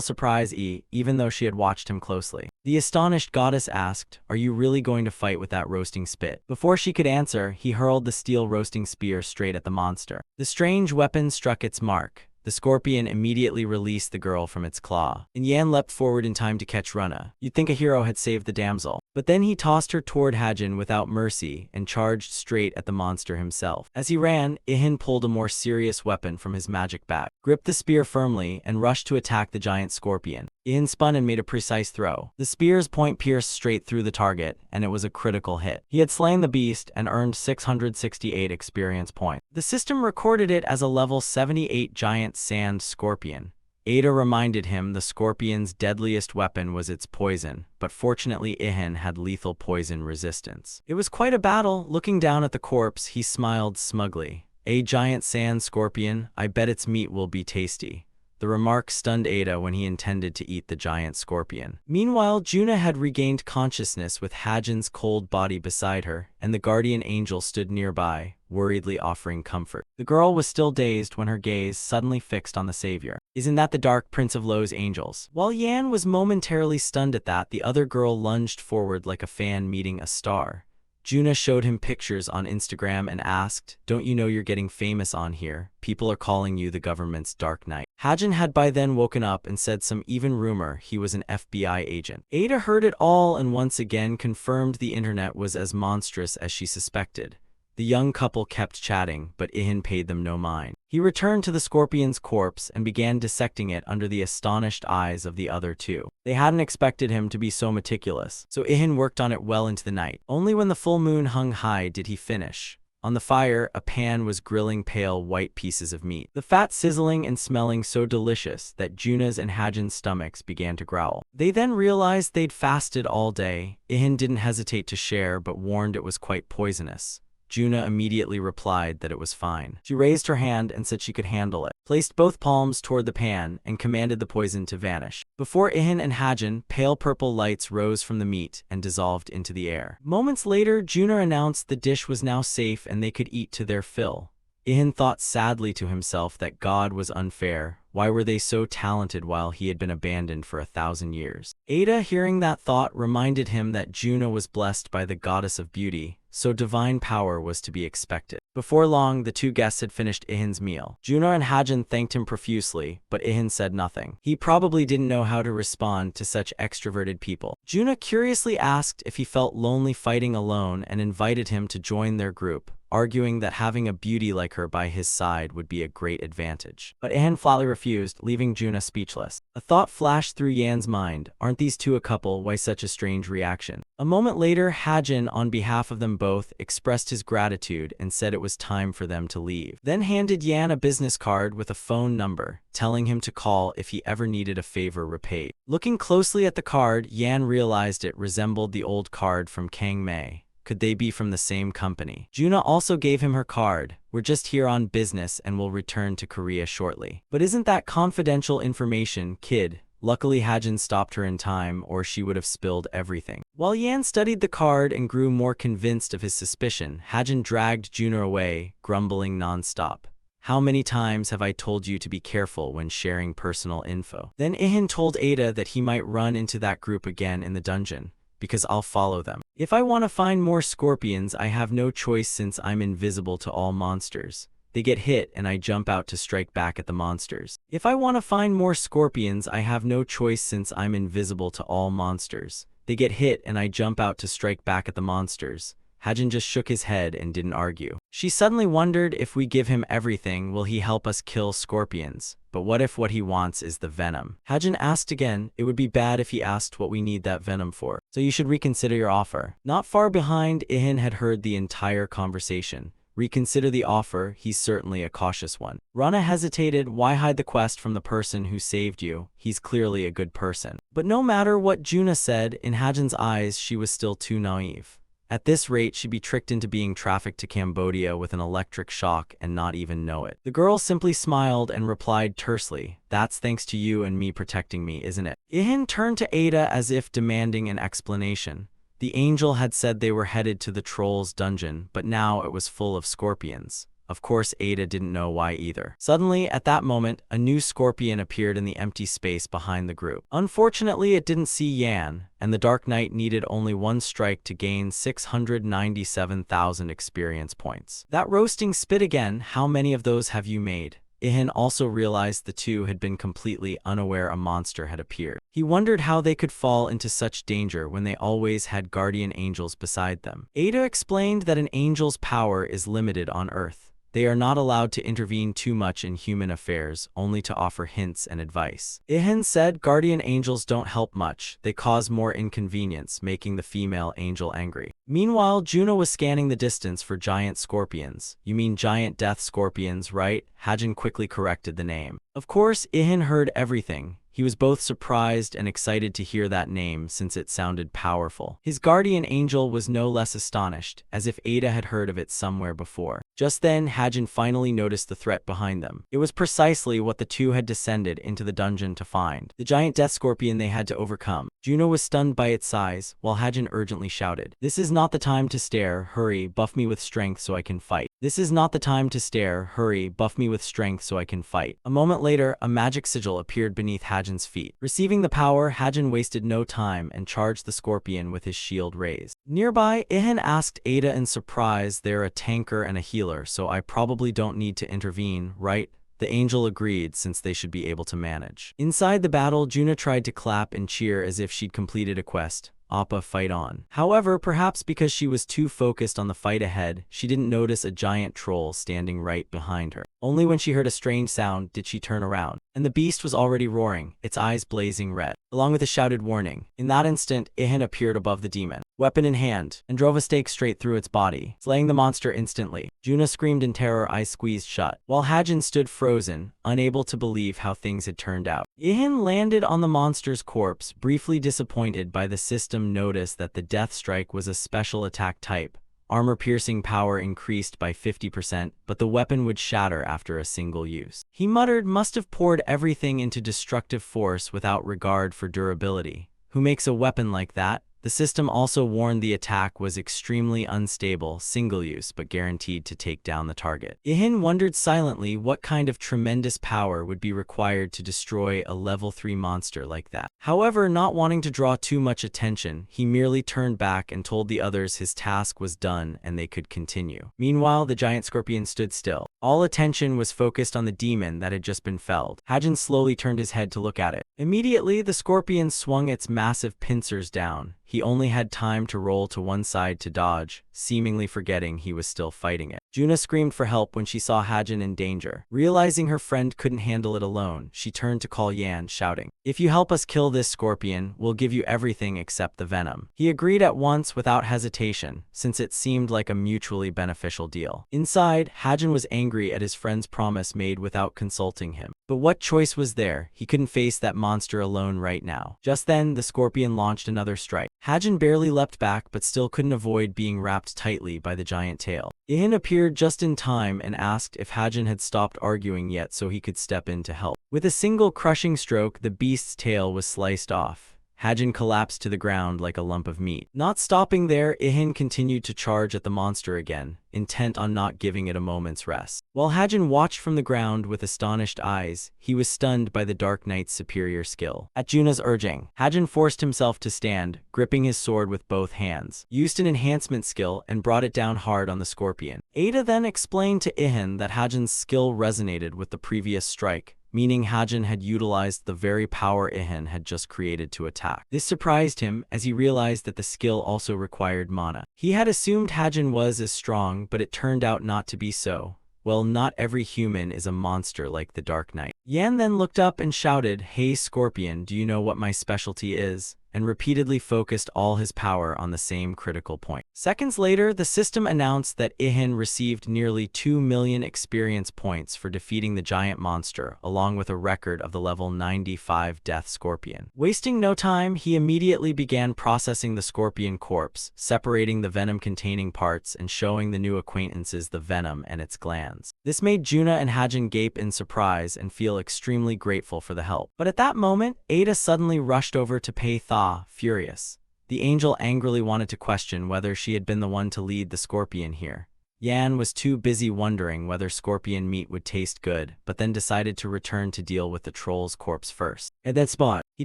surprise even though she had watched him closely. The astonished goddess asked, "Are you really going to fight with that roasting spit?" Before she could answer, he hurled the steel roasting spear straight at the monster. The strange weapon struck its mark. The scorpion immediately released the girl from its claw, and Yan leapt forward in time to catch Runa. You'd think a hero had saved the damsel. But then he tossed her toward Hajin without mercy and charged straight at the monster himself. As he ran, Ihan pulled a more serious weapon from his magic bag, gripped the spear firmly, and rushed to attack the giant scorpion. Ihan spun and made a precise throw. The spear's point pierced straight through the target, and it was a critical hit. He had slain the beast and earned 668 experience points. The system recorded it as a level 78 giant sand scorpion. Ada reminded him the scorpion's deadliest weapon was its poison, but fortunately Ihan had lethal poison resistance. It was quite a battle. Looking down at the corpse, he smiled smugly. "A giant sand scorpion, I bet its meat will be tasty." The remark stunned Ada when he intended to eat the giant scorpion. Meanwhile, Juna had regained consciousness with Hajin's cold body beside her, and the guardian angel stood nearby, worriedly offering comfort. The girl was still dazed when her gaze suddenly fixed on the savior. "Isn't that the Dark Prince of Lo's angels?" While Yan was momentarily stunned at that, the other girl lunged forward like a fan meeting a star. Juna showed him pictures on Instagram and asked, "Don't you know you're getting famous on here? People are calling you the government's Dark Knight." Hajin had by then woken up and said some even rumor he was an FBI agent. Ada heard it all and once again confirmed the internet was as monstrous as she suspected. The young couple kept chatting, but Ihan paid them no mind. He returned to the scorpion's corpse and began dissecting it under the astonished eyes of the other two. They hadn't expected him to be so meticulous, so Ihan worked on it well into the night. Only when the full moon hung high did he finish. On the fire, a pan was grilling pale white pieces of meat, the fat sizzling and smelling so delicious that Juna's and Hajin's stomachs began to growl. They then realized they'd fasted all day. Ihan didn't hesitate to share but warned it was quite poisonous. Juna immediately replied that it was fine. She raised her hand and said she could handle it, placed both palms toward the pan, and commanded the poison to vanish. Before Ihan and Hajin, pale purple lights rose from the meat and dissolved into the air. Moments later, Juna announced the dish was now safe and they could eat to their fill. Ihan thought sadly to himself that God was unfair. Why were they so talented while he had been abandoned for 1,000 years? Ada, hearing that thought, reminded him that Juna was blessed by the goddess of beauty, so divine power was to be expected. Before long, the two guests had finished Ihin's meal. Juna and Hajin thanked him profusely, but Ihan said nothing. He probably didn't know how to respond to such extroverted people. Juna curiously asked if he felt lonely fighting alone and invited him to join their group, arguing that having a beauty like her by his side would be a great advantage. But Ihan flatly refused, leaving Juna speechless. A thought flashed through Yan's mind. Aren't these two a couple? Why such a strange reaction? A moment later, Hajin, on behalf of them both, expressed his gratitude and said it was time for them to leave. Then handed Yan a business card with a phone number, telling him to call if he ever needed a favor repaid. Looking closely at the card, Yan realized it resembled the old card from Kang Mei. Could they be from the same company? Juna also gave him her card. "We're just here on business and will return to Korea shortly." "But isn't that confidential information, kid? Luckily, Hajin stopped her in time, or she would have spilled everything. While Yan studied the card and grew more convinced of his suspicion, Hajin dragged Juno away, grumbling non-stop. How many times have I told you to be careful when sharing personal info? Then Ihan told Ada that he might run into that group again in the dungeon, because I'll follow them. If I want to find more scorpions, I have no choice since I'm invisible to all monsters. They get hit and I jump out to strike back at the monsters. If I want to find more scorpions, I have no choice since I'm invisible to all monsters. They get hit and I jump out to strike back at the monsters. Hajin just shook his head and didn't argue. She suddenly wondered, if we give him everything, will he help us kill scorpions? But what if what he wants is the venom? Hajin asked again. It would be bad if he asked what we need that venom for. So you should reconsider your offer. Not far behind, Ihan had heard the entire conversation. Reconsider the offer, he's certainly a cautious one. Rana hesitated. Why hide the quest from the person who saved you? He's clearly a good person. But no matter what Juna said, in Hajin's eyes she was still too naive. At this rate, she'd be tricked into being trafficked to Cambodia with an electric shock and not even know it. The girl simply smiled and replied tersely, "That's thanks to you and me protecting me, isn't it?" Ihan turned to Ada as if demanding an explanation. The angel had said they were headed to the troll's dungeon, but now it was full of scorpions. Of course, Ada didn't know why either. Suddenly, at that moment, a new scorpion appeared in the empty space behind the group. Unfortunately, it didn't see Yan, and the Dark Knight needed only one strike to gain 697,000 experience points. That roasting spit again, how many of those have you made? Ihan also realized the two had been completely unaware a monster had appeared. He wondered how they could fall into such danger when they always had guardian angels beside them. Ada explained that an angel's power is limited on Earth. They are not allowed to intervene too much in human affairs, only to offer hints and advice. Ihan said guardian angels don't help much, they cause more inconvenience, making the female angel angry. Meanwhile, Juno was scanning the distance for giant scorpions. You mean giant death scorpions, right? Hajin quickly corrected the name. Of course, Ihan heard everything. He was both surprised and excited to hear that name since it sounded powerful. His guardian angel was no less astonished, as if Ada had heard of it somewhere before. Just then, Hajin finally noticed the threat behind them. It was precisely what the two had descended into the dungeon to find. The giant death scorpion they had to overcome. Juno was stunned by its size, while Hajin urgently shouted, "This is not the time to stare, hurry, buff me with strength so I can fight. This is not the time to stare, hurry, buff me with strength so I can fight." A moment later, a magic sigil appeared beneath Hajin's feet. Receiving the power, Hajin wasted no time and charged the scorpion with his shield raised. Nearby, Ihan asked Ada in surprise, "They're a tanker and a healer, so I probably don't need to intervene, right?" The angel agreed, since they should be able to manage. Inside the battle, Juna tried to clap and cheer as if she'd completed a quest. Appa, fight on. However, perhaps because she was too focused on the fight ahead, she didn't notice a giant troll standing right behind her. Only when she heard a strange sound did she turn around, and the beast was already roaring, its eyes blazing red, along with a shouted warning. In that instant, Ihan appeared above the demon, weapon in hand, and drove a stake straight through its body, slaying the monster instantly. Juna screamed in terror, eyes squeezed shut, while Hajin stood frozen, unable to believe how things had turned out. Ihan landed on the monster's corpse, briefly disappointed by the system noticed that the death strike was a special attack type. Armor-piercing power increased by 50%, but the weapon would shatter after a single use. He muttered, "Must have poured everything into destructive force without regard for durability. Who makes a weapon like that?" The system also warned the attack was extremely unstable, single-use, but guaranteed to take down the target. Ihan wondered silently what kind of tremendous power would be required to destroy a level 3 monster like that. However, not wanting to draw too much attention, he merely turned back and told the others his task was done and they could continue. Meanwhile, the giant scorpion stood still. All attention was focused on the demon that had just been felled. Hajin slowly turned his head to look at it. Immediately, the scorpion swung its massive pincers down. He only had time to roll to one side to dodge, seemingly forgetting he was still fighting it. Juna screamed for help when she saw Hajin in danger. Realizing her friend couldn't handle it alone, she turned to call Yan, shouting, "If you help us kill this scorpion, we'll give you everything except the venom." He agreed at once without hesitation, since it seemed like a mutually beneficial deal. Inside, Hajin was angry at his friend's promise made without consulting him. But what choice was there? He couldn't face that monster alone right now. Just then, the scorpion launched another strike. Hajin barely leapt back but still couldn't avoid being wrapped tightly by the giant tail. Ihan appeared just in time and asked if Hajin had stopped arguing yet so he could step in to help. With a single crushing stroke, the beast's tail was sliced off. Hajin collapsed to the ground like a lump of meat. Not stopping there, Ihan continued to charge at the monster again, intent on not giving it a moment's rest. While Hajin watched from the ground with astonished eyes, he was stunned by the Dark Knight's superior skill. At Juna's urging, Hajin forced himself to stand, gripping his sword with both hands, used an enhancement skill, and brought it down hard on the scorpion. Ada then explained to Ihan that Hajin's skill resonated with the previous strike, meaning Hajin had utilized the very power Ihan had just created to attack. This surprised him as he realized that the skill also required mana. He had assumed Hajin was as strong, but it turned out not to be so. Well, not every human is a monster like the Dark Knight. Yan then looked up and shouted, "Hey Scorpion, do you know what my specialty is?" and repeatedly focused all his power on the same critical point. Seconds later, the system announced that Ihan received nearly 2 million experience points for defeating the giant monster, along with a record of the level 95 Death Scorpion. Wasting no time, he immediately began processing the scorpion corpse, separating the venom-containing parts and showing the new acquaintances the venom and its glands. This made Juna and Hajin gape in surprise and feel extremely grateful for the help. But at that moment, Ada suddenly rushed over to pay thought. Furious. The angel angrily wanted to question whether she had been the one to lead the scorpion here. Yan was too busy wondering whether scorpion meat would taste good, but then decided to return to deal with the troll's corpse first. At that spot, he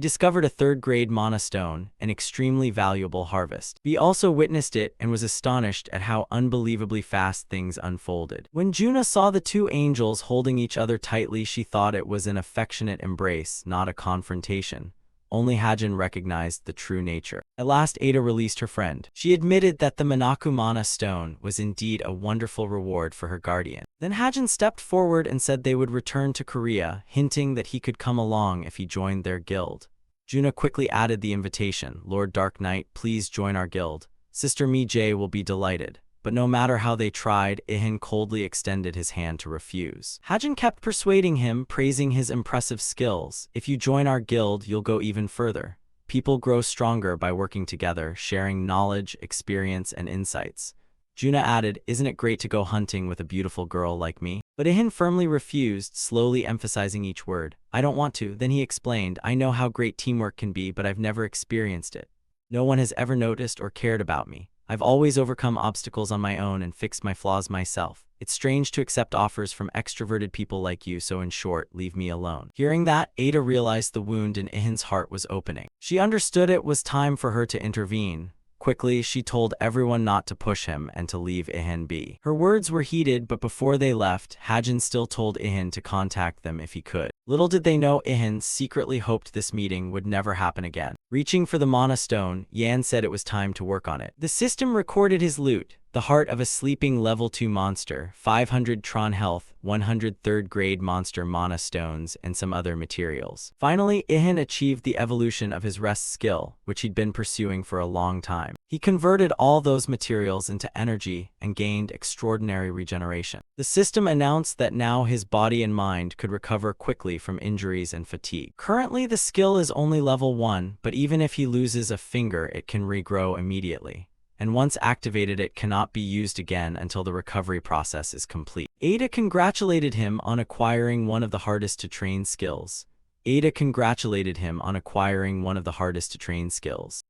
discovered a third-grade mana stone, an extremely valuable harvest. He also witnessed it and was astonished at how unbelievably fast things unfolded. When Juna saw the two angels holding each other tightly, she thought it was an affectionate embrace, not a confrontation. Only Hajin recognized the true nature. At last, Ada released her friend. She admitted that the Minaku Mana stone was indeed a wonderful reward for her guardian. Then Hajin stepped forward and said they would return to Korea, hinting that he could come along if he joined their guild. Juna quickly added the invitation, "Lord Dark Knight, please join our guild. Sister Mi-jae will be delighted." But no matter how they tried, Ihan coldly extended his hand to refuse. Hajin kept persuading him, praising his impressive skills. "If you join our guild, you'll go even further. People grow stronger by working together, sharing knowledge, experience, and insights." Juna added, "Isn't it great to go hunting with a beautiful girl like me?" But Ihan firmly refused, slowly emphasizing each word. "I don't want to." Then he explained, "I know how great teamwork can be, but I've never experienced it. No one has ever noticed or cared about me. I've always overcome obstacles on my own and fixed my flaws myself. It's strange to accept offers from extroverted people like you, so in short, leave me alone." Hearing that, Ada realized the wound in Ihan's heart was opening. She understood it was time for her to intervene. Quickly, she told everyone not to push him and to leave Ihan be. Her words were heeded, but before they left, Hajin still told Ihan to contact them if he could. Little did they know Ihan secretly hoped this meeting would never happen again. Reaching for the mana stone, Yan said it was time to work on it. The system recorded his loot: the heart of a sleeping level 2 monster, 500 Tron health, 100 third-grade monster mana stones, and some other materials. Finally, Ihan achieved the evolution of his rest skill, which he'd been pursuing for a long time. He converted all those materials into energy and gained extraordinary regeneration. The system announced that now his body and mind could recover quickly from injuries and fatigue. Currently, the skill is only level 1, but even if he loses a finger, it can regrow immediately. And once activated, it cannot be used again until the recovery process is complete. Ada congratulated him on acquiring one of the hardest to train skills.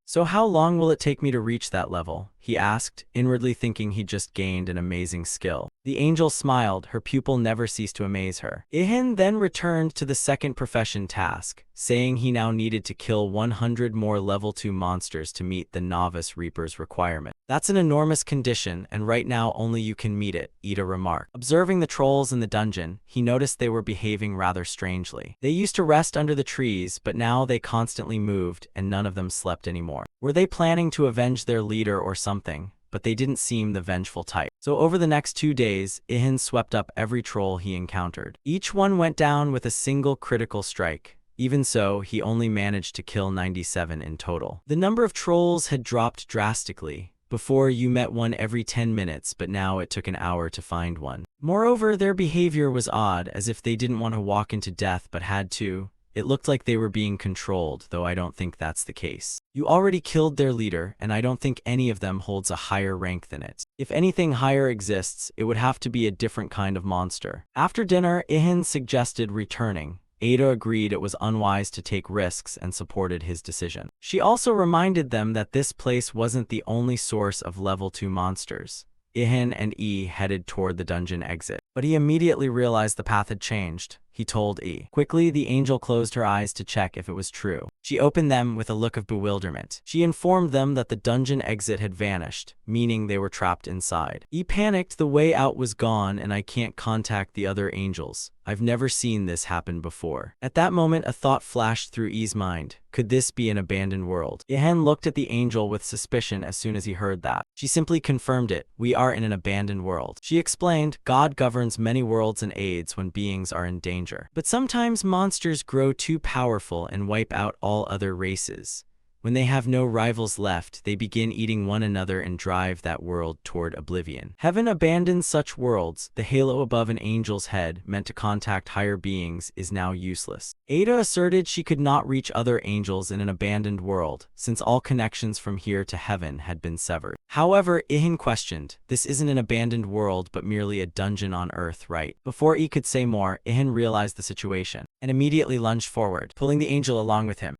"So how long will it take me to reach that level?" he asked, inwardly thinking he'd just gained an amazing skill. The angel smiled, her pupil never ceased to amaze her. Ihan then returned to the second profession task, saying he now needed to kill 100 more level 2 monsters to meet the Novice Reaper's requirement. "That's an enormous condition, and right now only you can meet it," Ida remarked. Observing the trolls in the dungeon, he noticed they were behaving rather strangely. They used to rest under the trees, but now they constantly moved, and none of them slept anymore. Were they planning to avenge their leader or something? But they didn't seem the vengeful type. So over the next 2 days, Ihan swept up every troll he encountered. Each one went down with a single critical strike. Even so, he only managed to kill 97 in total. The number of trolls had dropped drastically. Before, you met one every 10 minutes, but now it took an hour to find one. Moreover, their behavior was odd, as if they didn't want to walk into death but had to. It looked like they were being controlled, though I don't think that's the case. You already killed their leader, and I don't think any of them holds a higher rank than it. If anything higher exists, it would have to be a different kind of monster. After dinner, Ihan suggested returning. Ada agreed it was unwise to take risks and supported his decision. She also reminded them that this place wasn't the only source of level 2 monsters. Ihan and headed toward the dungeon exit, but he immediately realized the path had changed. He told Quickly, the angel closed her eyes to check if it was true. She opened them with a look of bewilderment. She informed them that the dungeon exit had vanished, meaning they were trapped inside. Panicked. The way out was gone and I can't contact the other angels. I've never seen this happen before. At that moment, a thought flashed through E's mind. Could this be an abandoned world? Ihan looked at the angel with suspicion as soon as he heard that. She simply confirmed it. We are in an abandoned world. She explained, God governs many worlds and aids when beings are in danger. But sometimes monsters grow too powerful and wipe out all other races. When they have no rivals left, they begin eating one another and drive that world toward oblivion. Heaven abandons such worlds. The halo above an angel's head, meant to contact higher beings, is now useless. Ada asserted she could not reach other angels in an abandoned world, since all connections from here to heaven had been severed. However, Ihan questioned, this isn't an abandoned world but merely a dungeon on Earth, right? Before could say more, Ihan realized the situation, and immediately lunged forward, pulling the angel along with him.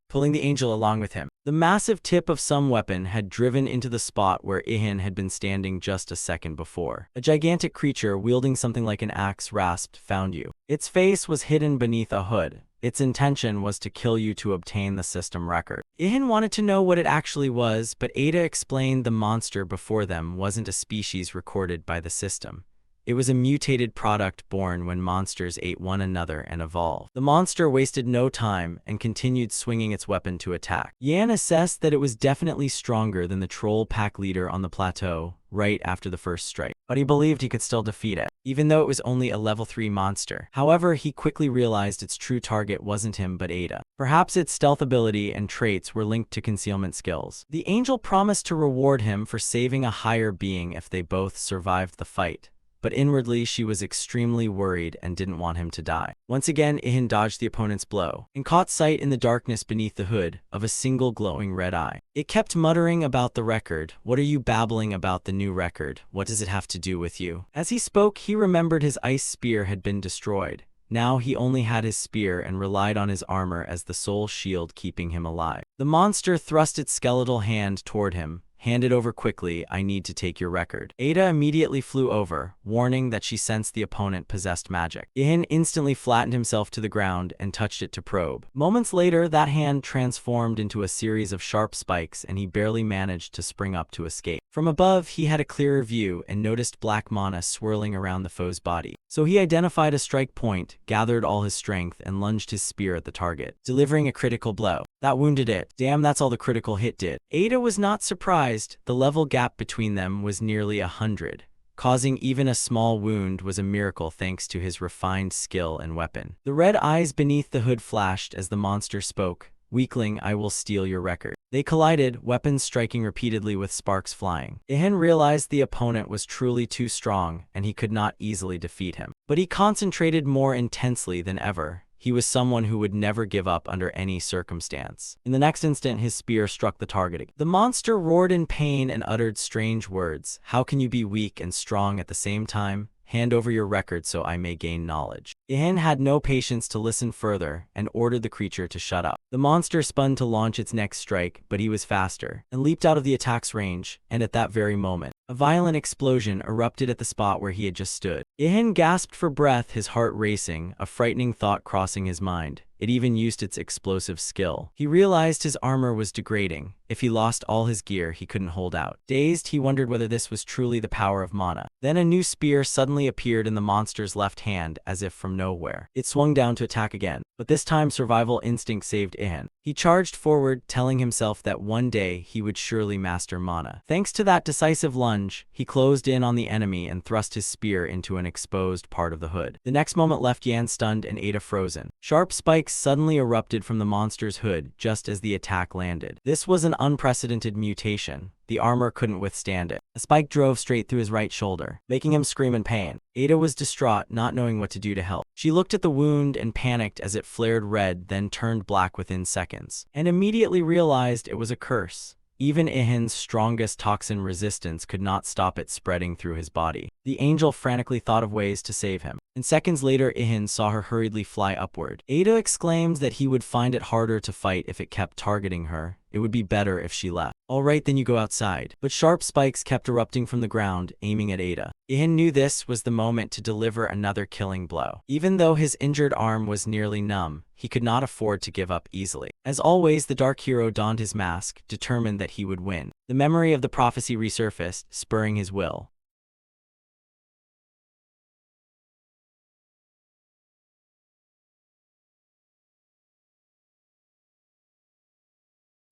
The massive tip of some weapon had driven into the spot where Ihan had been standing just a second before. A gigantic creature wielding something like an axe rasped, "Found you." Its face was hidden beneath a hood. Its intention was to kill you to obtain the system record. Ihan wanted to know what it actually was, but Ada explained the monster before them wasn't a species recorded by the system. It was a mutated product born when monsters ate one another and evolved. The monster wasted no time and continued swinging its weapon to attack. Yan assessed that it was definitely stronger than the troll pack leader on the plateau right after the first strike, but he believed he could still defeat it, even though it was only a level 3 monster. However, he quickly realized its true target wasn't him but Ada. Perhaps its stealth ability and traits were linked to concealment skills. The angel promised to reward him for saving a higher being if they both survived the fight. But inwardly she was extremely worried and didn't want him to die. Once again, Ihan dodged the opponent's blow and caught sight in the darkness beneath the hood of a single glowing red eye. It kept muttering about the record. What are you babbling about the new record? What does it have to do with you? As he spoke, he remembered his ice spear had been destroyed. Now he only had his spear and relied on his armor as the sole shield keeping him alive. The monster thrust its skeletal hand toward him. Hand it over quickly, I need to take your record. Ada immediately flew over, warning that she sensed the opponent possessed magic. Ihan instantly flattened himself to the ground and touched it to probe. Moments later, that hand transformed into a series of sharp spikes and he barely managed to spring up to escape. From above, he had a clearer view and noticed black mana swirling around the foe's body. So he identified a strike point, gathered all his strength, and lunged his spear at the target, delivering a critical blow. That wounded it. Damn, that's all the critical hit did. Ada was not surprised. The level gap between them was nearly 100. Causing even a small wound was a miracle thanks to his refined skill and weapon. The red eyes beneath the hood flashed as the monster spoke. Weakling, I will steal your record. They collided, weapons striking repeatedly with sparks flying. Ihan realized the opponent was truly too strong and he could not easily defeat him. But he concentrated more intensely than ever. He was someone who would never give up under any circumstance. In the next instant, his spear struck the target. The monster roared in pain and uttered strange words. How can you be weak and strong at the same time? Hand over your record so I may gain knowledge. Ihan had no patience to listen further and ordered the creature to shut up. The monster spun to launch its next strike, but he was faster and leaped out of the attack's range, and at that very moment, a violent explosion erupted at the spot where he had just stood. Ihan gasped for breath, his heart racing, a frightening thought crossing his mind. It even used its explosive skill. He realized his armor was degrading. If he lost all his gear, he couldn't hold out. Dazed, he wondered whether this was truly the power of mana. Then a new spear suddenly appeared in the monster's left hand, as if from nowhere. It swung down to attack again, but this time survival instinct saved Ihan. He charged forward, telling himself that one day he would surely master mana. Thanks to that decisive lunge, he closed in on the enemy and thrust his spear into an exposed part of the hood. The next moment left Yan stunned and Ada frozen. Sharp spikes suddenly erupted from the monster's hood just as the attack landed. This was an unprecedented mutation. The armor couldn't withstand it. A spike drove straight through his right shoulder, making him scream in pain. Ada was distraught, not knowing what to do to help. She looked at the wound and panicked as it flared red, then turned black within seconds, and immediately realized it was a curse. Even Ihin's strongest toxin resistance could not stop it spreading through his body. The angel frantically thought of ways to save him, and seconds later Ihan saw her hurriedly fly upward. Ada exclaimed that he would find it harder to fight if it kept targeting her. It would be better if she left. All right, then you go outside. But sharp spikes kept erupting from the ground, aiming at Ada. Ihan knew this was the moment to deliver another killing blow. Even though his injured arm was nearly numb, he could not afford to give up easily. As always, the dark hero donned his mask, determined that he would win. The memory of the prophecy resurfaced, spurring his will.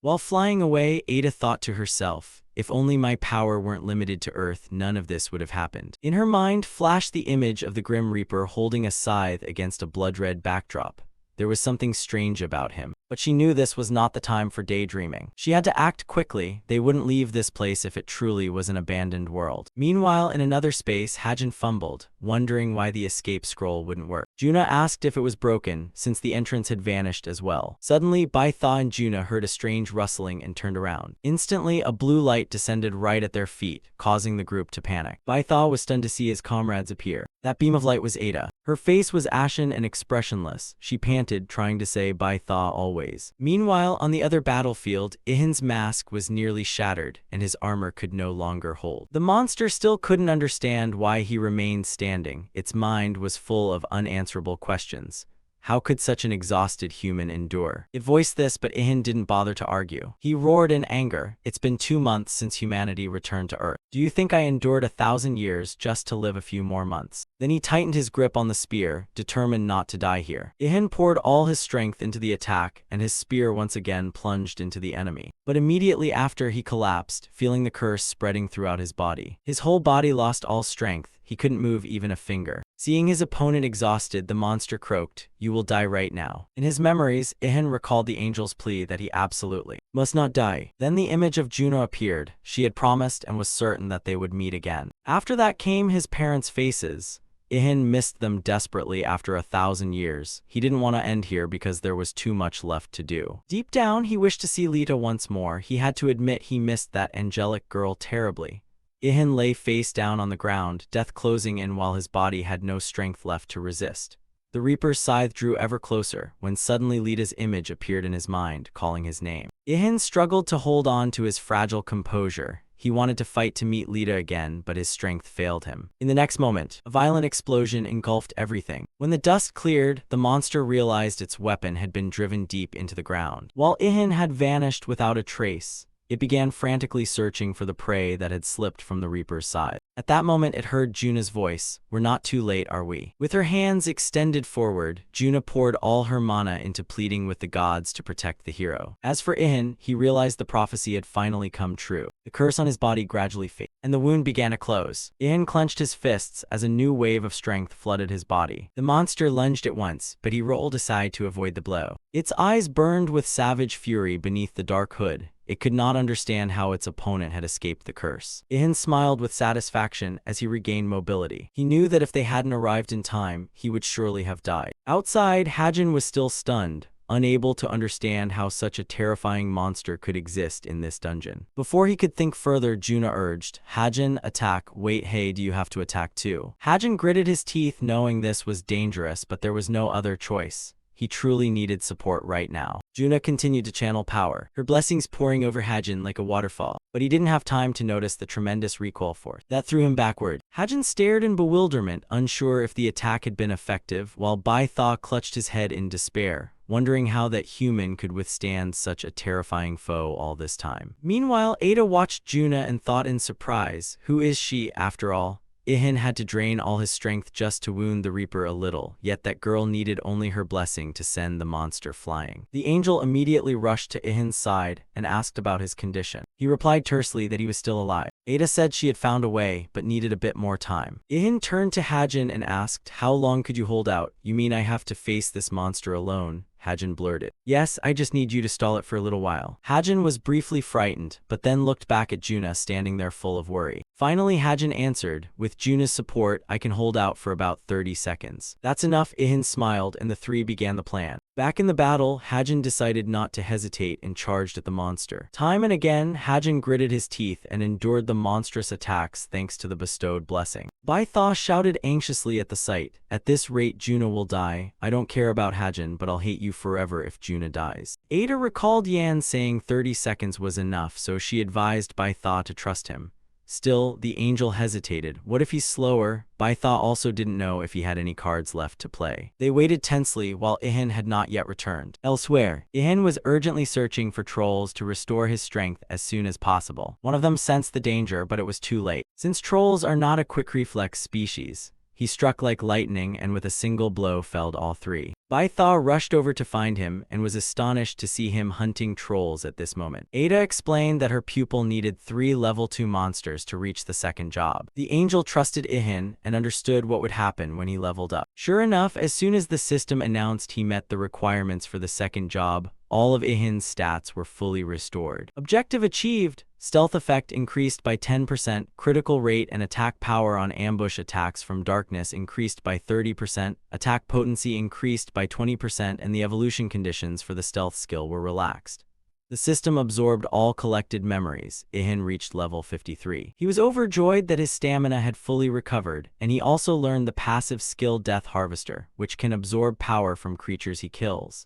While flying away, Ada thought to herself, if only my power weren't limited to Earth, none of this would have happened. In her mind flashed the image of the Grim Reaper holding a scythe against a blood-red backdrop. There was something strange about him, but she knew this was not the time for daydreaming. She had to act quickly. They wouldn't leave this place if it truly was an abandoned world. Meanwhile, in another space, Hajin fumbled, wondering why the escape scroll wouldn't work. Juna asked if it was broken, since the entrance had vanished as well. Suddenly, Baitha and Juna heard a strange rustling and turned around. Instantly, a blue light descended right at their feet, causing the group to panic. Baitha was stunned to see his comrades appear. That beam of light was Ada. Her face was ashen and expressionless. She panted, trying to say Baitha always. Meanwhile, on the other battlefield, Ihin's mask was nearly shattered, and his armor could no longer hold. The monster still couldn't understand why he remained standing. Its mind was full of unanswerable questions. How could such an exhausted human endure? It voiced this, but Ihan didn't bother to argue. He roared in anger. It's been 2 months since humanity returned to Earth. Do you think I endured 1,000 years just to live a few more months? Then he tightened his grip on the spear, determined not to die here. Ihan poured all his strength into the attack, and his spear once again plunged into the enemy. But immediately after, he collapsed, feeling the curse spreading throughout his body. His whole body lost all strength. He couldn't move even a finger. Seeing his opponent exhausted, the monster croaked, "You will die right now." In his memories, Ihan recalled the angel's plea that he absolutely must not die. Then the image of Juno appeared. She had promised and was certain that they would meet again. After that came his parents' faces. Ihan missed them desperately after 1,000 years. He didn't want to end here because there was too much left to do. Deep down, he wished to see Lita once more. He had to admit he missed that angelic girl terribly. Ihan lay face down on the ground, death closing in while his body had no strength left to resist. The Reaper's scythe drew ever closer, when suddenly Lita's image appeared in his mind, calling his name. Ihan struggled to hold on to his fragile composure. He wanted to fight to meet Lita again, but his strength failed him. In the next moment, a violent explosion engulfed everything. When the dust cleared, the monster realized its weapon had been driven deep into the ground. While Ihan had vanished without a trace, it began frantically searching for the prey that had slipped from the Reaper's side. At that moment, it heard Juna's voice. "We're not too late, are we?" With her hands extended forward, Juna poured all her mana into pleading with the gods to protect the hero. As for Ihan, he realized the prophecy had finally come true. The curse on his body gradually faded, and the wound began to close. Ihan clenched his fists as a new wave of strength flooded his body. The monster lunged at once, but he rolled aside to avoid the blow. Its eyes burned with savage fury beneath the dark hood. It could not understand how its opponent had escaped the curse. Ihan smiled with satisfaction as he regained mobility. He knew that if they hadn't arrived in time, he would surely have died. Outside, Hajin was still stunned, unable to understand how such a terrifying monster could exist in this dungeon. Before he could think further, Juna urged, "Hajin, attack." "Wait, hey, do you have to attack too?" Hajin gritted his teeth, knowing this was dangerous, but there was no other choice. He truly needed support right now. Juna continued to channel power, her blessings pouring over Hajin like a waterfall, but he didn't have time to notice the tremendous recoil force that threw him backward. Hajin stared in bewilderment, unsure if the attack had been effective, while Baitha clutched his head in despair, wondering how that human could withstand such a terrifying foe all this time. Meanwhile, Ada watched Juna and thought in surprise, who is she, after all? Ihan had to drain all his strength just to wound the Reaper a little, yet that girl needed only her blessing to send the monster flying. The angel immediately rushed to Ihin's side and asked about his condition. He replied tersely that he was still alive. Ada said she had found a way, but needed a bit more time. Ihan turned to Hajin and asked, "How long could you hold out?" "You mean I have to face this monster alone?" Hajin blurted. Yes, I just need you to stall it for a little while. Hajin was briefly frightened, but then looked back at Juna standing there full of worry. Finally, Hajin answered, with Juna's support, I can hold out for about 30 seconds. That's enough, Ihan smiled, and the three began the plan. Back in the battle, Hajin decided not to hesitate and charged at the monster. Time and again, Hajin gritted his teeth and endured the monstrous attacks thanks to the bestowed blessing. Bai Tha shouted anxiously at the sight, at this rate Juna will die. I don't care about Hajin, but I'll hate you forever if Juna dies. Ada recalled Yan saying 30 seconds was enough, so she advised Bai Tha to trust him. Still, the angel hesitated. What if he's slower? Bai Tha also didn't know if he had any cards left to play. They waited tensely while Ihan had not yet returned. Elsewhere, Ihan was urgently searching for trolls to restore his strength as soon as possible. One of them sensed the danger, but it was too late. Since trolls are not a quick reflex species, he struck like lightning and with a single blow felled all three. Bai Tha rushed over to find him and was astonished to see him hunting trolls at this moment. Ada explained that her pupil needed 3 level 2 monsters to reach the second job. The angel trusted Ihan and understood what would happen when he leveled up. Sure enough, as soon as the system announced he met the requirements for the second job, all of Ihin's stats were fully restored. Objective achieved. Stealth effect increased by 10%, critical rate and attack power on ambush attacks from darkness increased by 30%, attack potency increased by 20%, and the evolution conditions for the stealth skill were relaxed. The system absorbed all collected memories. Ihan reached level 53. He was overjoyed that his stamina had fully recovered, and he also learned the passive skill Death Harvester, which can absorb power from creatures he kills.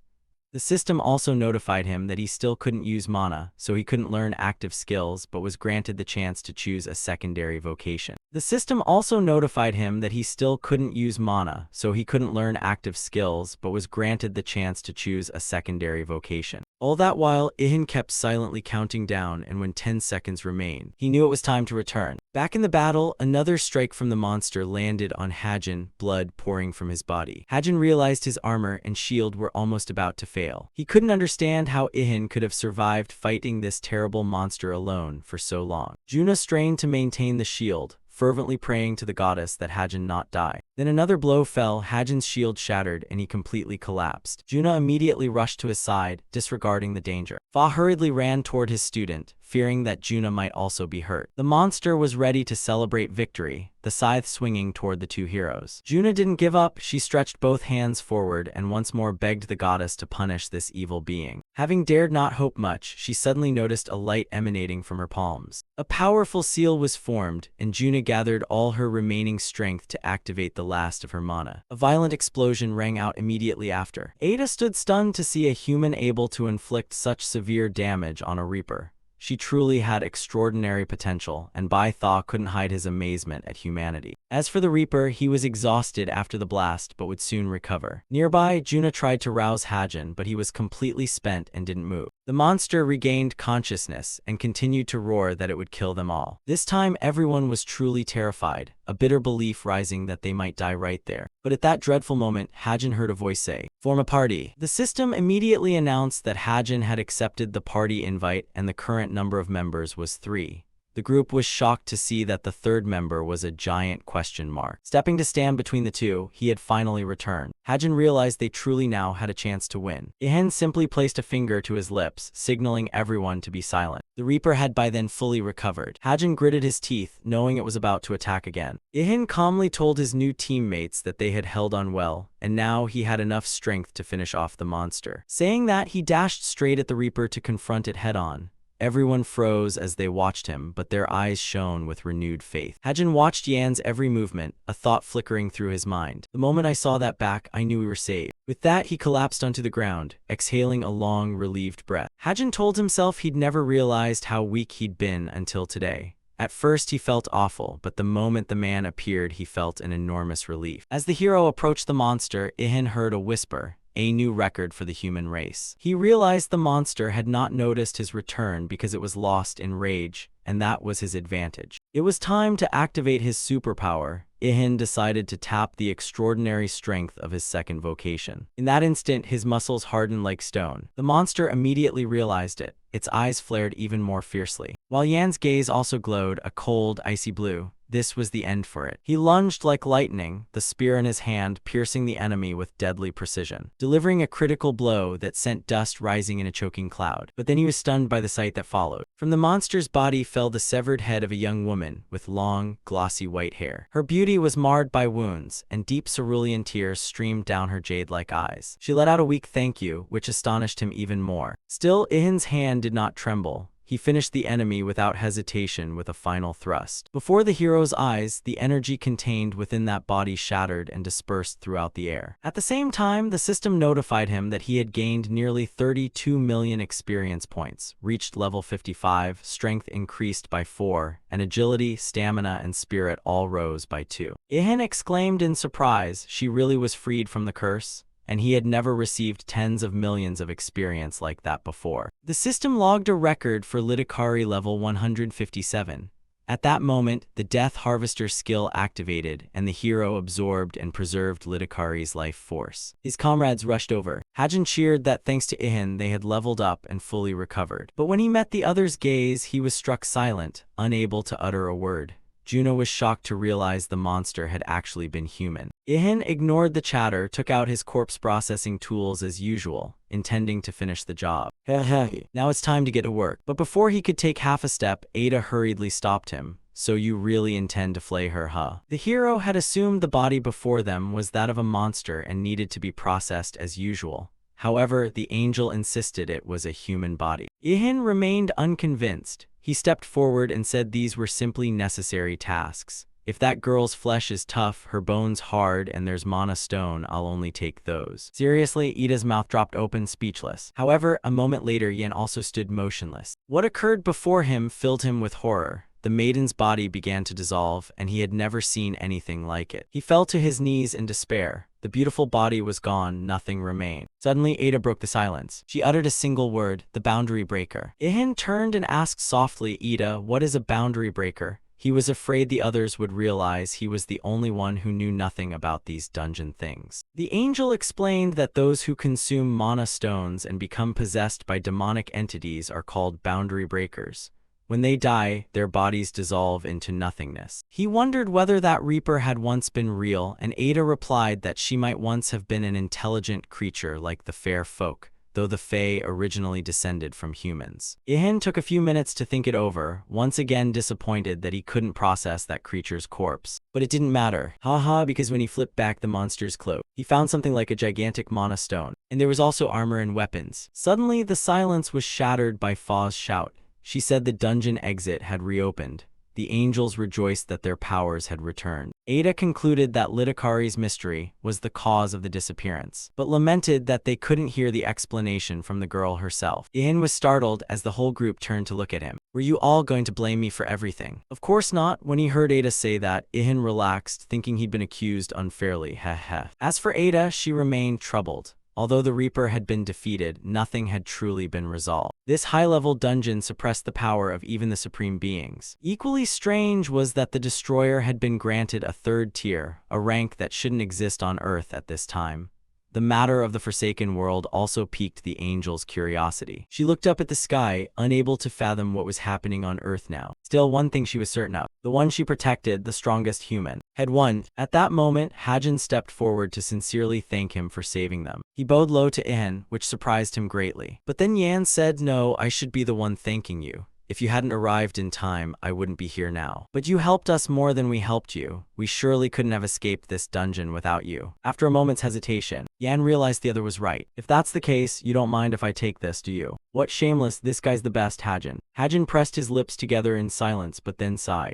The system also notified him that he still couldn't use mana, so he couldn't learn active skills but was granted the chance to choose a secondary vocation. The system also notified him that he still couldn't use mana, so he couldn't learn active skills but was granted the chance to choose a secondary vocation. All that while, Ihan kept silently counting down, and when 10 seconds remained, he knew it was time to return. Back in the battle, another strike from the monster landed on Hajin, blood pouring from his body. Hajin realized his armor and shield were almost about to fail. He couldn't understand how Ihan could have survived fighting this terrible monster alone for so long. Juna strained to maintain the shield, fervently praying to the goddess that Hajin not die. Then another blow fell, Hajin's shield shattered, and he completely collapsed. Juna immediately rushed to his side, disregarding the danger. Fa hurriedly ran toward his student, fearing that Juna might also be hurt. The monster was ready to celebrate victory, the scythe swinging toward the two heroes. Juna didn't give up. She stretched both hands forward and once more begged the goddess to punish this evil being. Having dared not hope much, she suddenly noticed a light emanating from her palms. A powerful seal was formed, and Juna gathered all her remaining strength to activate the last of her mana. A violent explosion rang out immediately after. Ada stood stunned to see a human able to inflict such severe damage on a Reaper. She truly had extraordinary potential, and Bai Tha couldn't hide his amazement at humanity. As for the Reaper, he was exhausted after the blast but would soon recover. Nearby, Juna tried to rouse Hajin, but he was completely spent and didn't move. The monster regained consciousness and continued to roar that it would kill them all. This time, everyone was truly terrified, a bitter belief rising that they might die right there. But at that dreadful moment, Hajin heard a voice say, "Form a party." The system immediately announced that Hajin had accepted the party invite and the current number of members was 3. The group was shocked to see that the third member was a giant question mark. Stepping to stand between the two, he had finally returned. Hajin realized they truly now had a chance to win. Ihan simply placed a finger to his lips, signaling everyone to be silent. The Reaper had by then fully recovered. Hajin gritted his teeth, knowing it was about to attack again. Ihan calmly told his new teammates that they had held on well, and now he had enough strength to finish off the monster. Saying that, he dashed straight at the Reaper to confront it head-on. Everyone froze as they watched him, but their eyes shone with renewed faith. Hajin watched Yan's every movement, a thought flickering through his mind. The moment I saw that back, I knew we were saved. With that, he collapsed onto the ground, exhaling a long, relieved breath. Hajin told himself he'd never realized how weak he'd been until today. At first, he felt awful, but the moment the man appeared, he felt an enormous relief. As the hero approached the monster, Ihan heard a whisper. A new record for the human race. He realized the monster had not noticed his return because it was lost in rage, and that was his advantage. It was time to activate his superpower. Ihan decided to tap the extraordinary strength of his second vocation. In that instant, his muscles hardened like stone. The monster immediately realized it. Its eyes flared even more fiercely. While Yan's gaze also glowed a cold, icy blue, this was the end for it. He lunged like lightning, the spear in his hand piercing the enemy with deadly precision, delivering a critical blow that sent dust rising in a choking cloud. But then he was stunned by the sight that followed. From the monster's body fell the severed head of a young woman with long, glossy white hair. Her beauty was marred by wounds, and deep cerulean tears streamed down her jade-like eyes. She let out a weak thank you, which astonished him even more. Still, Ihin's hand did not tremble. He finished the enemy without hesitation with a final thrust. Before the hero's eyes, the energy contained within that body shattered and dispersed throughout the air. At the same time, the system notified him that he had gained nearly 32 million experience points, reached level 55, strength increased by 4, and agility, stamina, and spirit all rose by 2. Ihin exclaimed in surprise. She really was freed from the curse, and he had never received tens of millions of experience like that before. The system logged a record for Litakari level 157. At that moment, the Death Harvester skill activated, and the hero absorbed and preserved Litakari's life force. His comrades rushed over. Hajin cheered that thanks to Ihin they had leveled up and fully recovered. But when he met the other's gaze, he was struck silent, unable to utter a word. Juno was shocked to realize the monster had actually been human. Ihin ignored the chatter, took out his corpse processing tools as usual, intending to finish the job. Now it's time to get to work. But before he could take half a step, Ada hurriedly stopped him. So you really intend to flay her, huh? The hero had assumed the body before them was that of a monster and needed to be processed as usual. However, the angel insisted it was a human body. Ihin remained unconvinced. He stepped forward and said these were simply necessary tasks. If that girl's flesh is tough, her bones hard, and there's mana stone, I'll only take those. Seriously, Ida's mouth dropped open, speechless. However, a moment later, Yan also stood motionless. What occurred before him filled him with horror. The maiden's body began to dissolve, and he had never seen anything like it. He fell to his knees in despair. The beautiful body was gone, nothing remained. Suddenly, Ada broke the silence. She uttered a single word, the boundary breaker. Ihin turned and asked softly, Ida, what is a boundary breaker? He was afraid the others would realize he was the only one who knew nothing about these dungeon things. The angel explained that those who consume mana stones and become possessed by demonic entities are called boundary breakers. When they die, their bodies dissolve into nothingness. He wondered whether that Reaper had once been real, and Ada replied that she might once have been an intelligent creature like the fair folk, though the Fae originally descended from humans. Ihin took a few minutes to think it over, once again disappointed that he couldn't process that creature's corpse. But it didn't matter. Because when he flipped back the monster's cloak, he found something like a gigantic mana stone, and there was also armor and weapons. Suddenly, the silence was shattered by Fa's shout. She said the dungeon exit had reopened. The angels rejoiced that their powers had returned. Ada concluded that Litakari's mystery was the cause of the disappearance, but lamented that they couldn't hear the explanation from the girl herself. Ihin was startled as the whole group turned to look at him. Were you all going to blame me for everything? Of course not. When he heard Ada say that, Ihin relaxed, thinking he'd been accused unfairly. As for Ada, she remained troubled. Although the Reaper had been defeated, nothing had truly been resolved. This high-level dungeon suppressed the power of even the supreme beings. Equally strange was that the Destroyer had been granted a third tier, a rank that shouldn't exist on Earth at this time. The matter of the Forsaken World also piqued the angel's curiosity. She looked up at the sky, unable to fathom what was happening on Earth now. Still, one thing she was certain of. The one she protected, the strongest human, had won. At that moment, Hajin stepped forward to sincerely thank him for saving them. He bowed low to Ihin, which surprised him greatly. But then Yan said, no, I should be the one thanking you. If you hadn't arrived in time, I wouldn't be here now. But you helped us more than we helped you. We surely couldn't have escaped this dungeon without you. After a moment's hesitation, Yan realized the other was right. If that's the case, you don't mind if I take this, do you? What shameless, this guy's the best, Hajin. Hajin pressed his lips together in silence, but then sighed.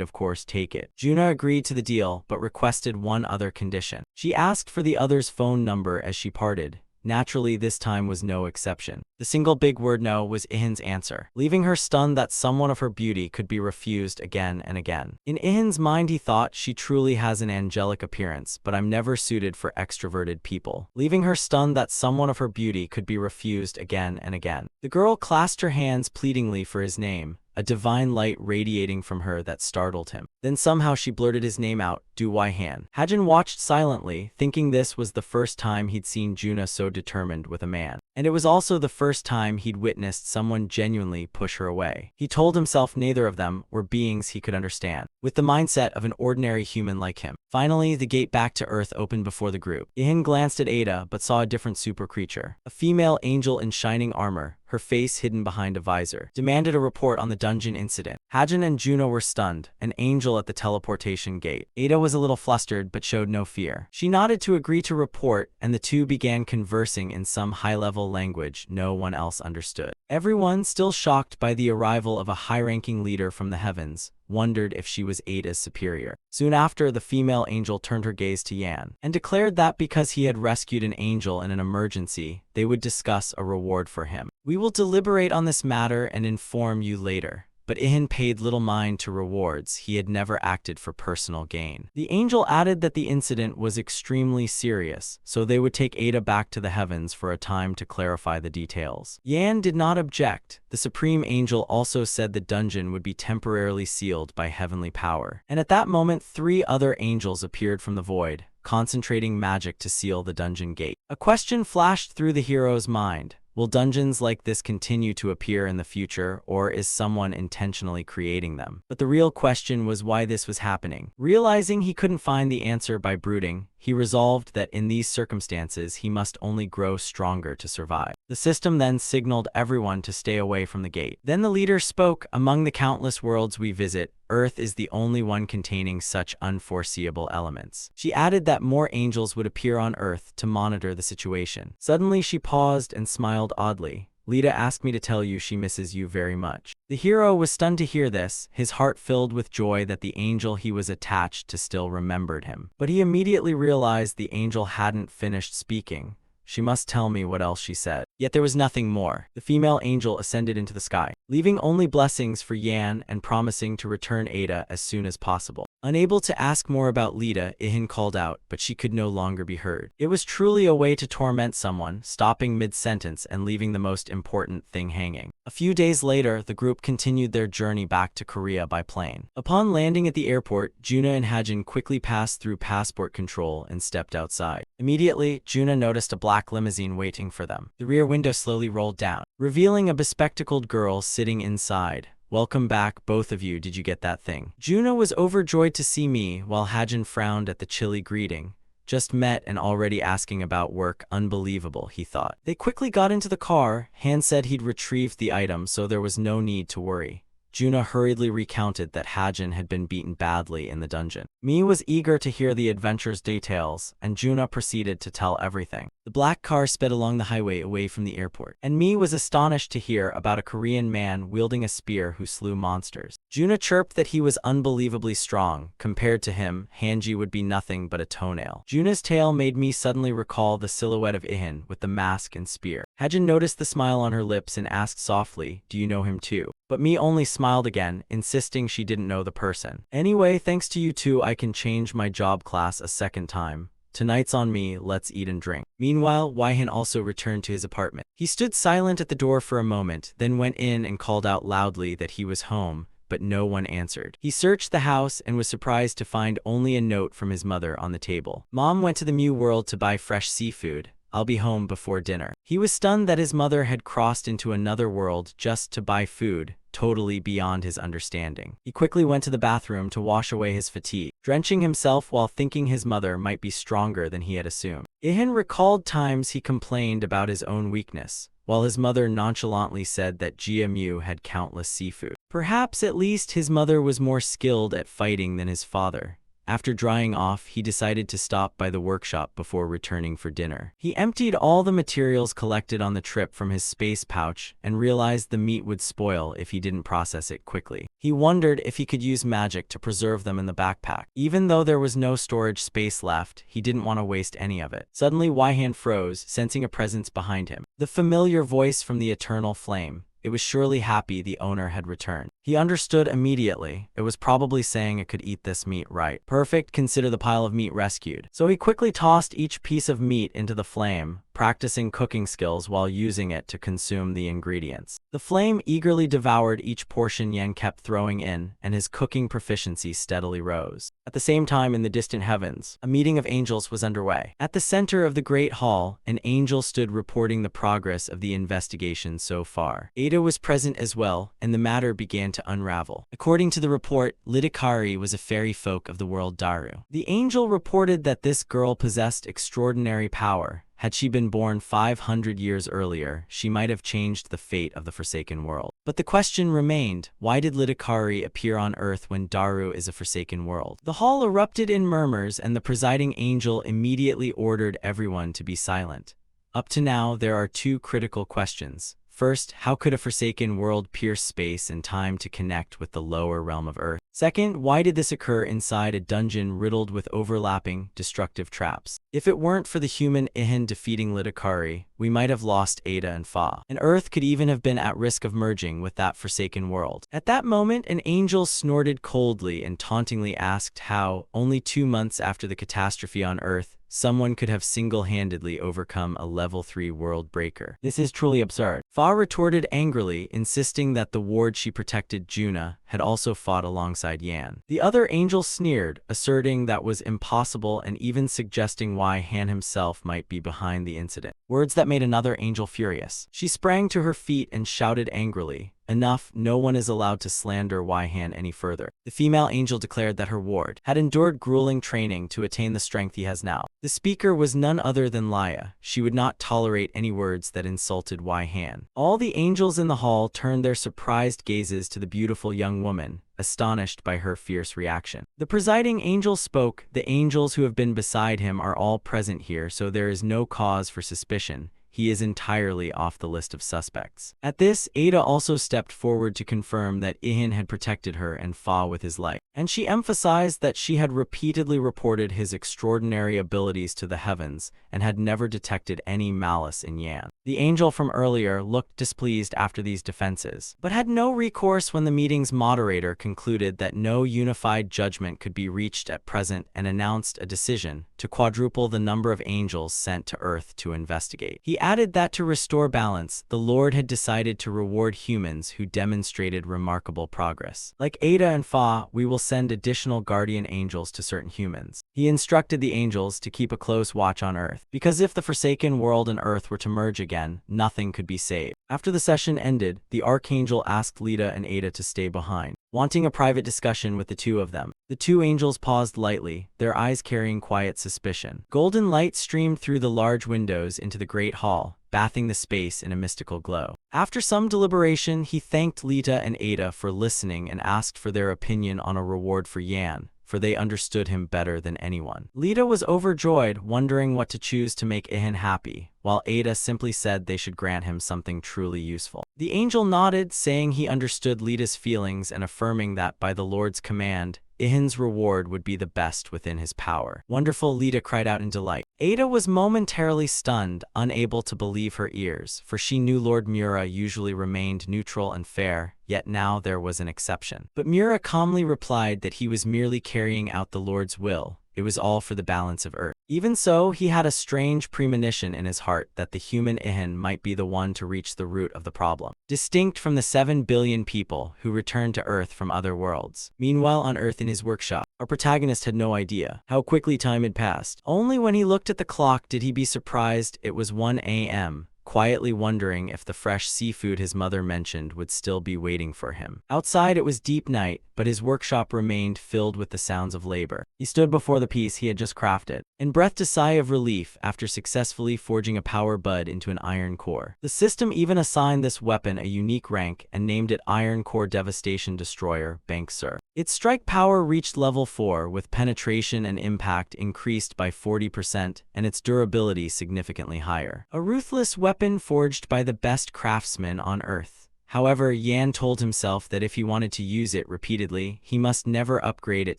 Of course, take it. Juna agreed to the deal, but requested one other condition. She asked for the other's phone number as she parted. Naturally, this time was no exception. The single big word no was Ihin's answer, leaving her stunned that someone of her beauty could be refused again and again. In Ihin's mind, he thought, she truly has an angelic appearance, but I'm never suited for extroverted people. Leaving her stunned that someone of her beauty could be refused again and again. The girl clasped her hands pleadingly for his name, a divine light radiating from her that startled him. Then somehow she blurted his name out, Du Wai Han. Hajin watched silently, thinking this was the first time he'd seen Juna so determined with a man. And it was also the first time he'd witnessed someone genuinely push her away. He told himself neither of them were beings he could understand, with the mindset of an ordinary human like him. Finally, the gate back to Earth opened before the group. Ihan glanced at Ada but saw a different super creature. A female angel in shining armor, her face hidden behind a visor, demanded a report on the dungeon incident. Hajin and Juno were stunned, an angel at the teleportation gate. Ada was a little flustered but showed no fear. She nodded to agree to report, and the two began conversing in some high-level language no one else understood. Everyone, still shocked by the arrival of a high-ranking leader from the heavens, wondered if she was Ada's superior. Soon after, the female angel turned her gaze to Yan, and declared that because he had rescued an angel in an emergency, they would discuss a reward for him. "We will deliberate on this matter and inform you later." But Ihan paid little mind to rewards. He had never acted for personal gain. The angel added that the incident was extremely serious, so they would take Ada back to the heavens for a time to clarify the details. Yan did not object. The supreme angel also said the dungeon would be temporarily sealed by heavenly power. And at that moment, 3 other angels appeared from the void, concentrating magic to seal the dungeon gate. A question flashed through the hero's mind. Will dungeons like this continue to appear in the future, or is someone intentionally creating them? But the real question was why this was happening. Realizing he couldn't find the answer by brooding, he resolved that in these circumstances he must only grow stronger to survive. The system then signaled everyone to stay away from the gate. Then the leader spoke, "Among the countless worlds we visit, Earth is the only one containing such unforeseeable elements." She added that more angels would appear on Earth to monitor the situation. Suddenly she paused and smiled oddly. "Lita asked me to tell you she misses you very much." The hero was stunned to hear this, his heart filled with joy that the angel he was attached to still remembered him. But he immediately realized the angel hadn't finished speaking. She must tell me what else she said. Yet there was nothing more. The female angel ascended into the sky, leaving only blessings for Yan and promising to return Ada as soon as possible. Unable to ask more about Lita, Ihan called out, but she could no longer be heard. It was truly a way to torment someone, stopping mid-sentence and leaving the most important thing hanging. A few days later, the group continued their journey back to Korea by plane. Upon landing at the airport, Juna and Hajin quickly passed through passport control and stepped outside. Immediately, Juna noticed a black limousine waiting for them. The rear window slowly rolled down, revealing a bespectacled girl sitting inside. "Welcome back, both of you. Did you get that thing?" Juna was overjoyed to see me, while Hajin frowned at the chilly greeting. "Just met and already asking about work. Unbelievable," he thought. They quickly got into the car. Han said he'd retrieved the item, so there was no need to worry. Juna hurriedly recounted that Hajin had been beaten badly in the dungeon. Mi was eager to hear the adventure's details, and Juna proceeded to tell everything. The black car sped along the highway away from the airport, and Mi was astonished to hear about a Korean man wielding a spear who slew monsters. Juna chirped that he was unbelievably strong. Compared to him, Hanji would be nothing but a toenail. Juna's tale made me suddenly recall the silhouette of Ihan with the mask and spear. Hajin noticed the smile on her lips and asked softly, "Do you know him too?" But Mi only smiled again, insisting she didn't know the person. "Anyway, thanks to you two, I can change my job class a second time. Tonight's on me, let's eat and drink." Meanwhile, Waihan also returned to his apartment. He stood silent at the door for a moment, then went in and called out loudly that he was home, but no one answered. He searched the house and was surprised to find only a note from his mother on the table. "Mom went to the Mew World to buy fresh seafood. I'll be home before dinner." He was stunned that his mother had crossed into another world just to buy food, totally beyond his understanding. He quickly went to the bathroom to wash away his fatigue, drenching himself while thinking his mother might be stronger than he had assumed. Ihan recalled times he complained about his own weakness, while his mother nonchalantly said that Jia Mew had countless seafood. Perhaps at least his mother was more skilled at fighting than his father. After drying off, he decided to stop by the workshop before returning for dinner. He emptied all the materials collected on the trip from his space pouch and realized the meat would spoil if he didn't process it quickly. He wondered if he could use magic to preserve them in the backpack. Even though there was no storage space left, he didn't want to waste any of it. Suddenly, Waihan froze, sensing a presence behind him. The familiar voice from the eternal flame. It was surely happy the owner had returned. He understood immediately. It was probably saying it could eat this meat right. Perfect, consider the pile of meat rescued. So he quickly tossed each piece of meat into the flame, practicing cooking skills while using it to consume the ingredients. The flame eagerly devoured each portion Yan kept throwing in, and his cooking proficiency steadily rose. At the same time, in the distant heavens, a meeting of angels was underway. At the center of the great hall, an angel stood reporting the progress of the investigation so far. Ada was present as well, and the matter began to unravel. According to the report, Lita was a fairy folk of the world Daru. The angel reported that this girl possessed extraordinary power. Had she been born 500 years earlier, she might have changed the fate of the Forsaken World. But the question remained, why did Litakari appear on Earth when Daru is a Forsaken World? The hall erupted in murmurs, and the presiding angel immediately ordered everyone to be silent. Up to now, there are two critical questions. First, how could a Forsaken World pierce space and time to connect with the lower realm of Earth? Second, why did this occur inside a dungeon riddled with overlapping, destructive traps? If it weren't for the human Ihan defeating Litakari, we might have lost Ada and Fa. And Earth could even have been at risk of merging with that Forsaken World. At that moment, an angel snorted coldly and tauntingly asked how, only 2 months after the catastrophe on Earth, someone could have single-handedly overcome a level 3 world breaker. This is truly absurd. Fa retorted angrily, insisting that the ward she protected, Juna, had also fought alongside Yan. The other angel sneered, asserting that was impossible and even suggesting why Han himself might be behind the incident. Words that made another angel furious. She sprang to her feet and shouted angrily, "Enough, no one is allowed to slander Waihan any further." The female angel declared that her ward had endured grueling training to attain the strength he has now. The speaker was none other than Laya. She would not tolerate any words that insulted Waihan. All the angels in the hall turned their surprised gazes to the beautiful young woman, astonished by her fierce reaction. The presiding angel spoke. "The angels who have been beside him are all present here, so there is no cause for suspicion. He is entirely off the list of suspects." At this, Ada also stepped forward to confirm that Ihan had protected her and Fa with his life. And she emphasized that she had repeatedly reported his extraordinary abilities to the heavens and had never detected any malice in Yan. The angel from earlier looked displeased after these defenses, but had no recourse when the meeting's moderator concluded that no unified judgment could be reached at present and announced a decision to quadruple the number of angels sent to Earth to investigate. He added that to restore balance, the Lord had decided to reward humans who demonstrated remarkable progress. Like Ada and Fa, we will send additional guardian angels to certain humans. He instructed the angels to keep a close watch on Earth, because if the Forsaken World and Earth were to merge again, nothing could be saved. After the session ended, the Archangel asked Lita and Ada to stay behind, wanting a private discussion with the two of them. The two angels paused lightly, their eyes carrying quiet suspicion. Golden light streamed through the large windows into the great hall, bathing the space in a mystical glow. After some deliberation, he thanked Lita and Ada for listening and asked for their opinion on a reward for Yan, for they understood him better than anyone. Lita was overjoyed, wondering what to choose to make Ihan happy, while Ada simply said they should grant him something truly useful. The angel nodded, saying he understood Lita's feelings and affirming that by the Lord's command, Ihan's reward would be the best within his power. "Wonderful," Lita cried out in delight. Ada was momentarily stunned, unable to believe her ears, for she knew Lord Mura usually remained neutral and fair, yet now there was an exception. But Mura calmly replied that he was merely carrying out the Lord's will. It was all for the balance of Earth. Even so, he had a strange premonition in his heart that the human Ihan might be the one to reach the root of the problem, distinct from the 7 billion people who returned to Earth from other worlds. Meanwhile, on Earth in his workshop, our protagonist had no idea how quickly time had passed. Only when he looked at the clock did he be surprised it was 1 a.m., quietly wondering if the fresh seafood his mother mentioned would still be waiting for him. Outside it was deep night, but his workshop remained filled with the sounds of labor. He stood before the piece he had just crafted, and breathed a sigh of relief after successfully forging a power bud into an iron core. The system even assigned this weapon a unique rank and named it Iron Core Devastation Destroyer, Bank Sir. Its strike power reached level 4, with penetration and impact increased by 40% and its durability significantly higher. A ruthless weapon forged by the best craftsmen on Earth. However, Yan told himself that if he wanted to use it repeatedly, he must never upgrade it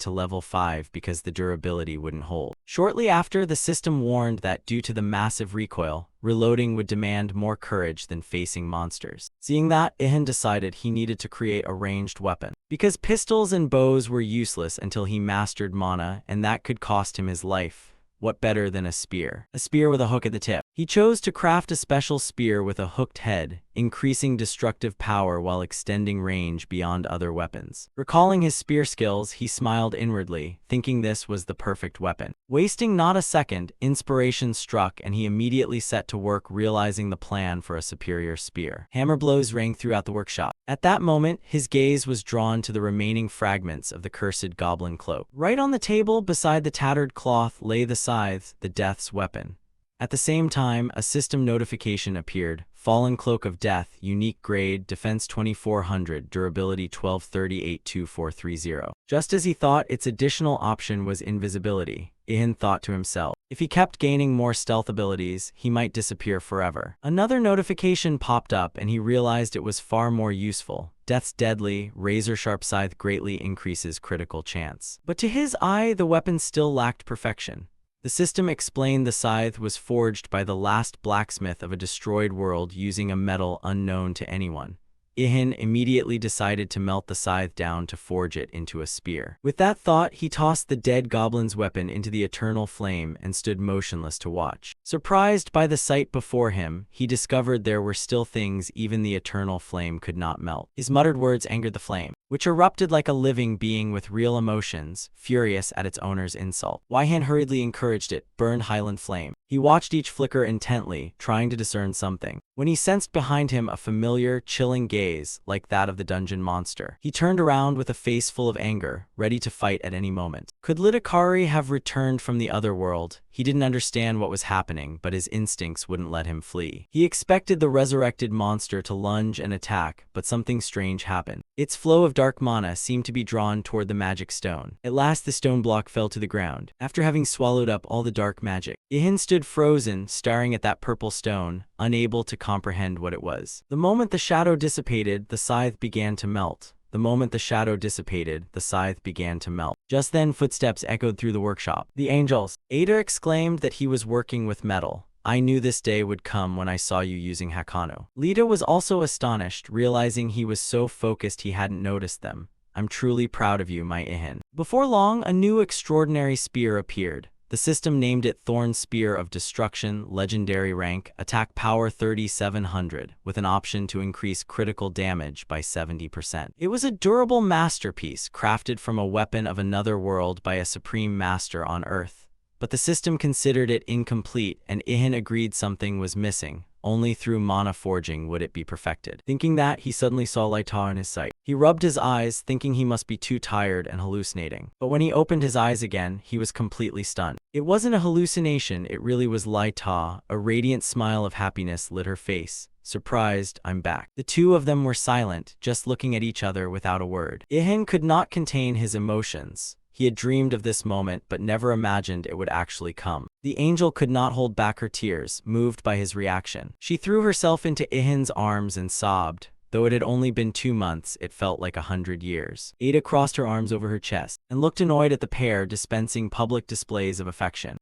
to level 5 because the durability wouldn't hold. Shortly after, the system warned that due to the massive recoil, reloading would demand more courage than facing monsters. Seeing that, Ihan decided he needed to create a ranged weapon, because pistols and bows were useless until he mastered mana, and that could cost him his life. what better than a spear? A spear with a hook at the tip. He chose to craft a special spear with a hooked head, increasing destructive power while extending range beyond other weapons. Recalling his spear skills, he smiled inwardly, thinking this was the perfect weapon. Wasting not a second, inspiration struck and he immediately set to work realizing the plan for a superior spear. Hammer blows rang throughout the workshop. At that moment, his gaze was drawn to the remaining fragments of the cursed goblin cloak. Right on the table, beside the tattered cloth, lay the scythe, the death's weapon. At the same time, a system notification appeared. Fallen Cloak of Death, unique grade, defense 2400, durability 12382430. Just as he thought, its additional option was invisibility. Ihan thought to himself, if he kept gaining more stealth abilities, he might disappear forever. Another notification popped up and he realized it was far more useful. Death's deadly, razor-sharp scythe greatly increases critical chance. But to his eye, the weapon still lacked perfection. The system explained the scythe was forged by the last blacksmith of a destroyed world using a metal unknown to anyone. Ihan immediately decided to melt the scythe down to forge it into a spear. With that thought, he tossed the dead goblin's weapon into the eternal flame and stood motionless to watch. Surprised by the sight before him, he discovered there were still things even the eternal flame could not melt. His muttered words angered the flame, which erupted like a living being with real emotions, furious at its owner's insult. Ihan hurriedly encouraged it, burned Highland flame. He watched each flicker intently, trying to discern something. When he sensed behind him a familiar, chilling gaze, like that of the dungeon monster, he turned around with a face full of anger, ready to fight at any moment. Could Lita have returned from the other world? He didn't understand what was happening, but his instincts wouldn't let him flee. He expected the resurrected monster to lunge and attack, but something strange happened. Its flow of dark mana seemed to be drawn toward the magic stone. At last the stone block fell to the ground, after having swallowed up all the dark magic. Ihan stood frozen, staring at that purple stone, unable to comprehend what it was. The moment the shadow dissipated, the scythe began to melt. The moment the shadow dissipated, the scythe began to melt. Just then, footsteps echoed through the workshop. The angels! Ada exclaimed that he was working with metal. I knew this day would come when I saw you using Hakano. Lita was also astonished, realizing he was so focused he hadn't noticed them. I'm truly proud of you, my Ihan. Before long, a new extraordinary spear appeared. The system named it Thorn Spear of Destruction, legendary rank, attack power 3700, with an option to increase critical damage by 70%. It was a durable masterpiece, crafted from a weapon of another world by a supreme master on Earth. But the system considered it incomplete, and Ihan agreed something was missing. Only through mana forging would it be perfected. Thinking that, he suddenly saw Lita in his sight. He rubbed his eyes, thinking he must be too tired and hallucinating. But when he opened his eyes again, he was completely stunned. It wasn't a hallucination, it really was Lita. A radiant smile of happiness lit her face. Surprised, I'm back. The two of them were silent, just looking at each other without a word. Ihan could not contain his emotions. He had dreamed of this moment, but never imagined it would actually come. The angel could not hold back her tears, moved by his reaction. She threw herself into Ihan's arms and sobbed. Though it had only been 2 months, it felt like 100 years. Ada crossed her arms over her chest, and looked annoyed at the pair dispensing public displays of affection.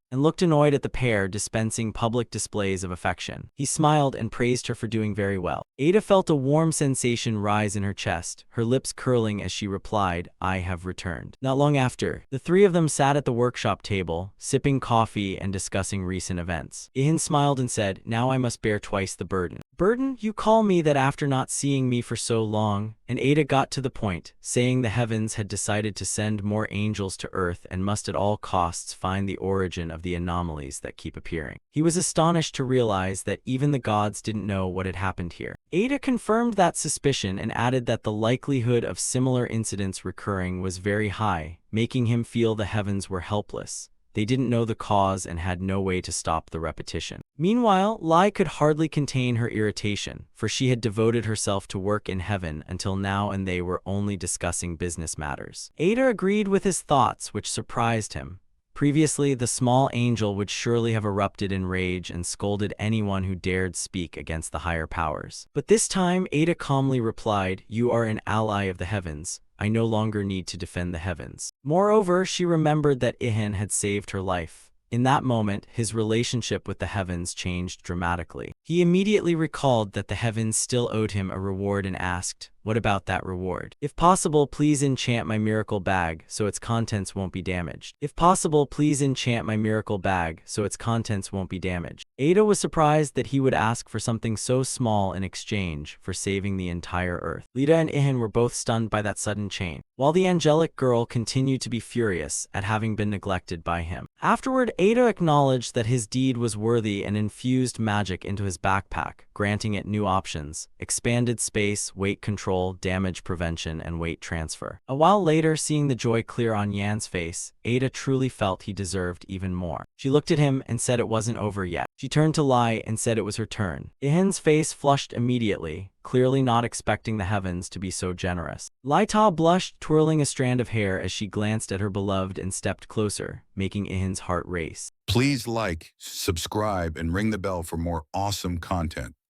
He smiled and praised her for doing very well. Ada felt a warm sensation rise in her chest, her lips curling as she replied, I have returned. Not long after, the three of them sat at the workshop table, sipping coffee and discussing recent events. Ihan smiled and said, now I must bear twice the burden. Burden, you call me that after not seeing me for so long? And Ada got to the point, saying the heavens had decided to send more angels to Earth and must at all costs find the origin of the anomalies that keep appearing. He was astonished to realize that even the gods didn't know what had happened here. Ada confirmed that suspicion and added that the likelihood of similar incidents recurring was very high, making him feel the heavens were helpless. They didn't know the cause and had no way to stop the repetition. Meanwhile, Lai could hardly contain her irritation, for she had devoted herself to work in heaven until now and they were only discussing business matters. Ada agreed with his thoughts, which surprised him. Previously, the small angel would surely have erupted in rage and scolded anyone who dared speak against the higher powers. But this time, Ada calmly replied, you are an ally of the heavens. I no longer need to defend the heavens. Moreover, she remembered that Ihan had saved her life. In that moment, his relationship with the heavens changed dramatically. He immediately recalled that the heavens still owed him a reward and asked, What about that reward? If possible, please enchant my miracle bag so its contents won't be damaged. If possible, please enchant my miracle bag so its contents won't be damaged. Ada was surprised that he would ask for something so small in exchange for saving the entire earth. Lita and Ihan were both stunned by that sudden change, while the angelic girl continued to be furious at having been neglected by him. Afterward, Ada acknowledged that his deed was worthy and infused magic into his backpack, granting it new options: expanded space, weight control, damage prevention, and weight transfer. A while later, seeing the joy clear on Yan's face, Ada truly felt he deserved even more. She looked at him and said it wasn't over yet. She turned to Lai and said it was her turn. Ihin's face flushed immediately, clearly not expecting the heavens to be so generous. Lita blushed, twirling a strand of hair as she glanced at her beloved and stepped closer, making Ihin's heart race. Please like, subscribe, and ring the bell for more awesome content.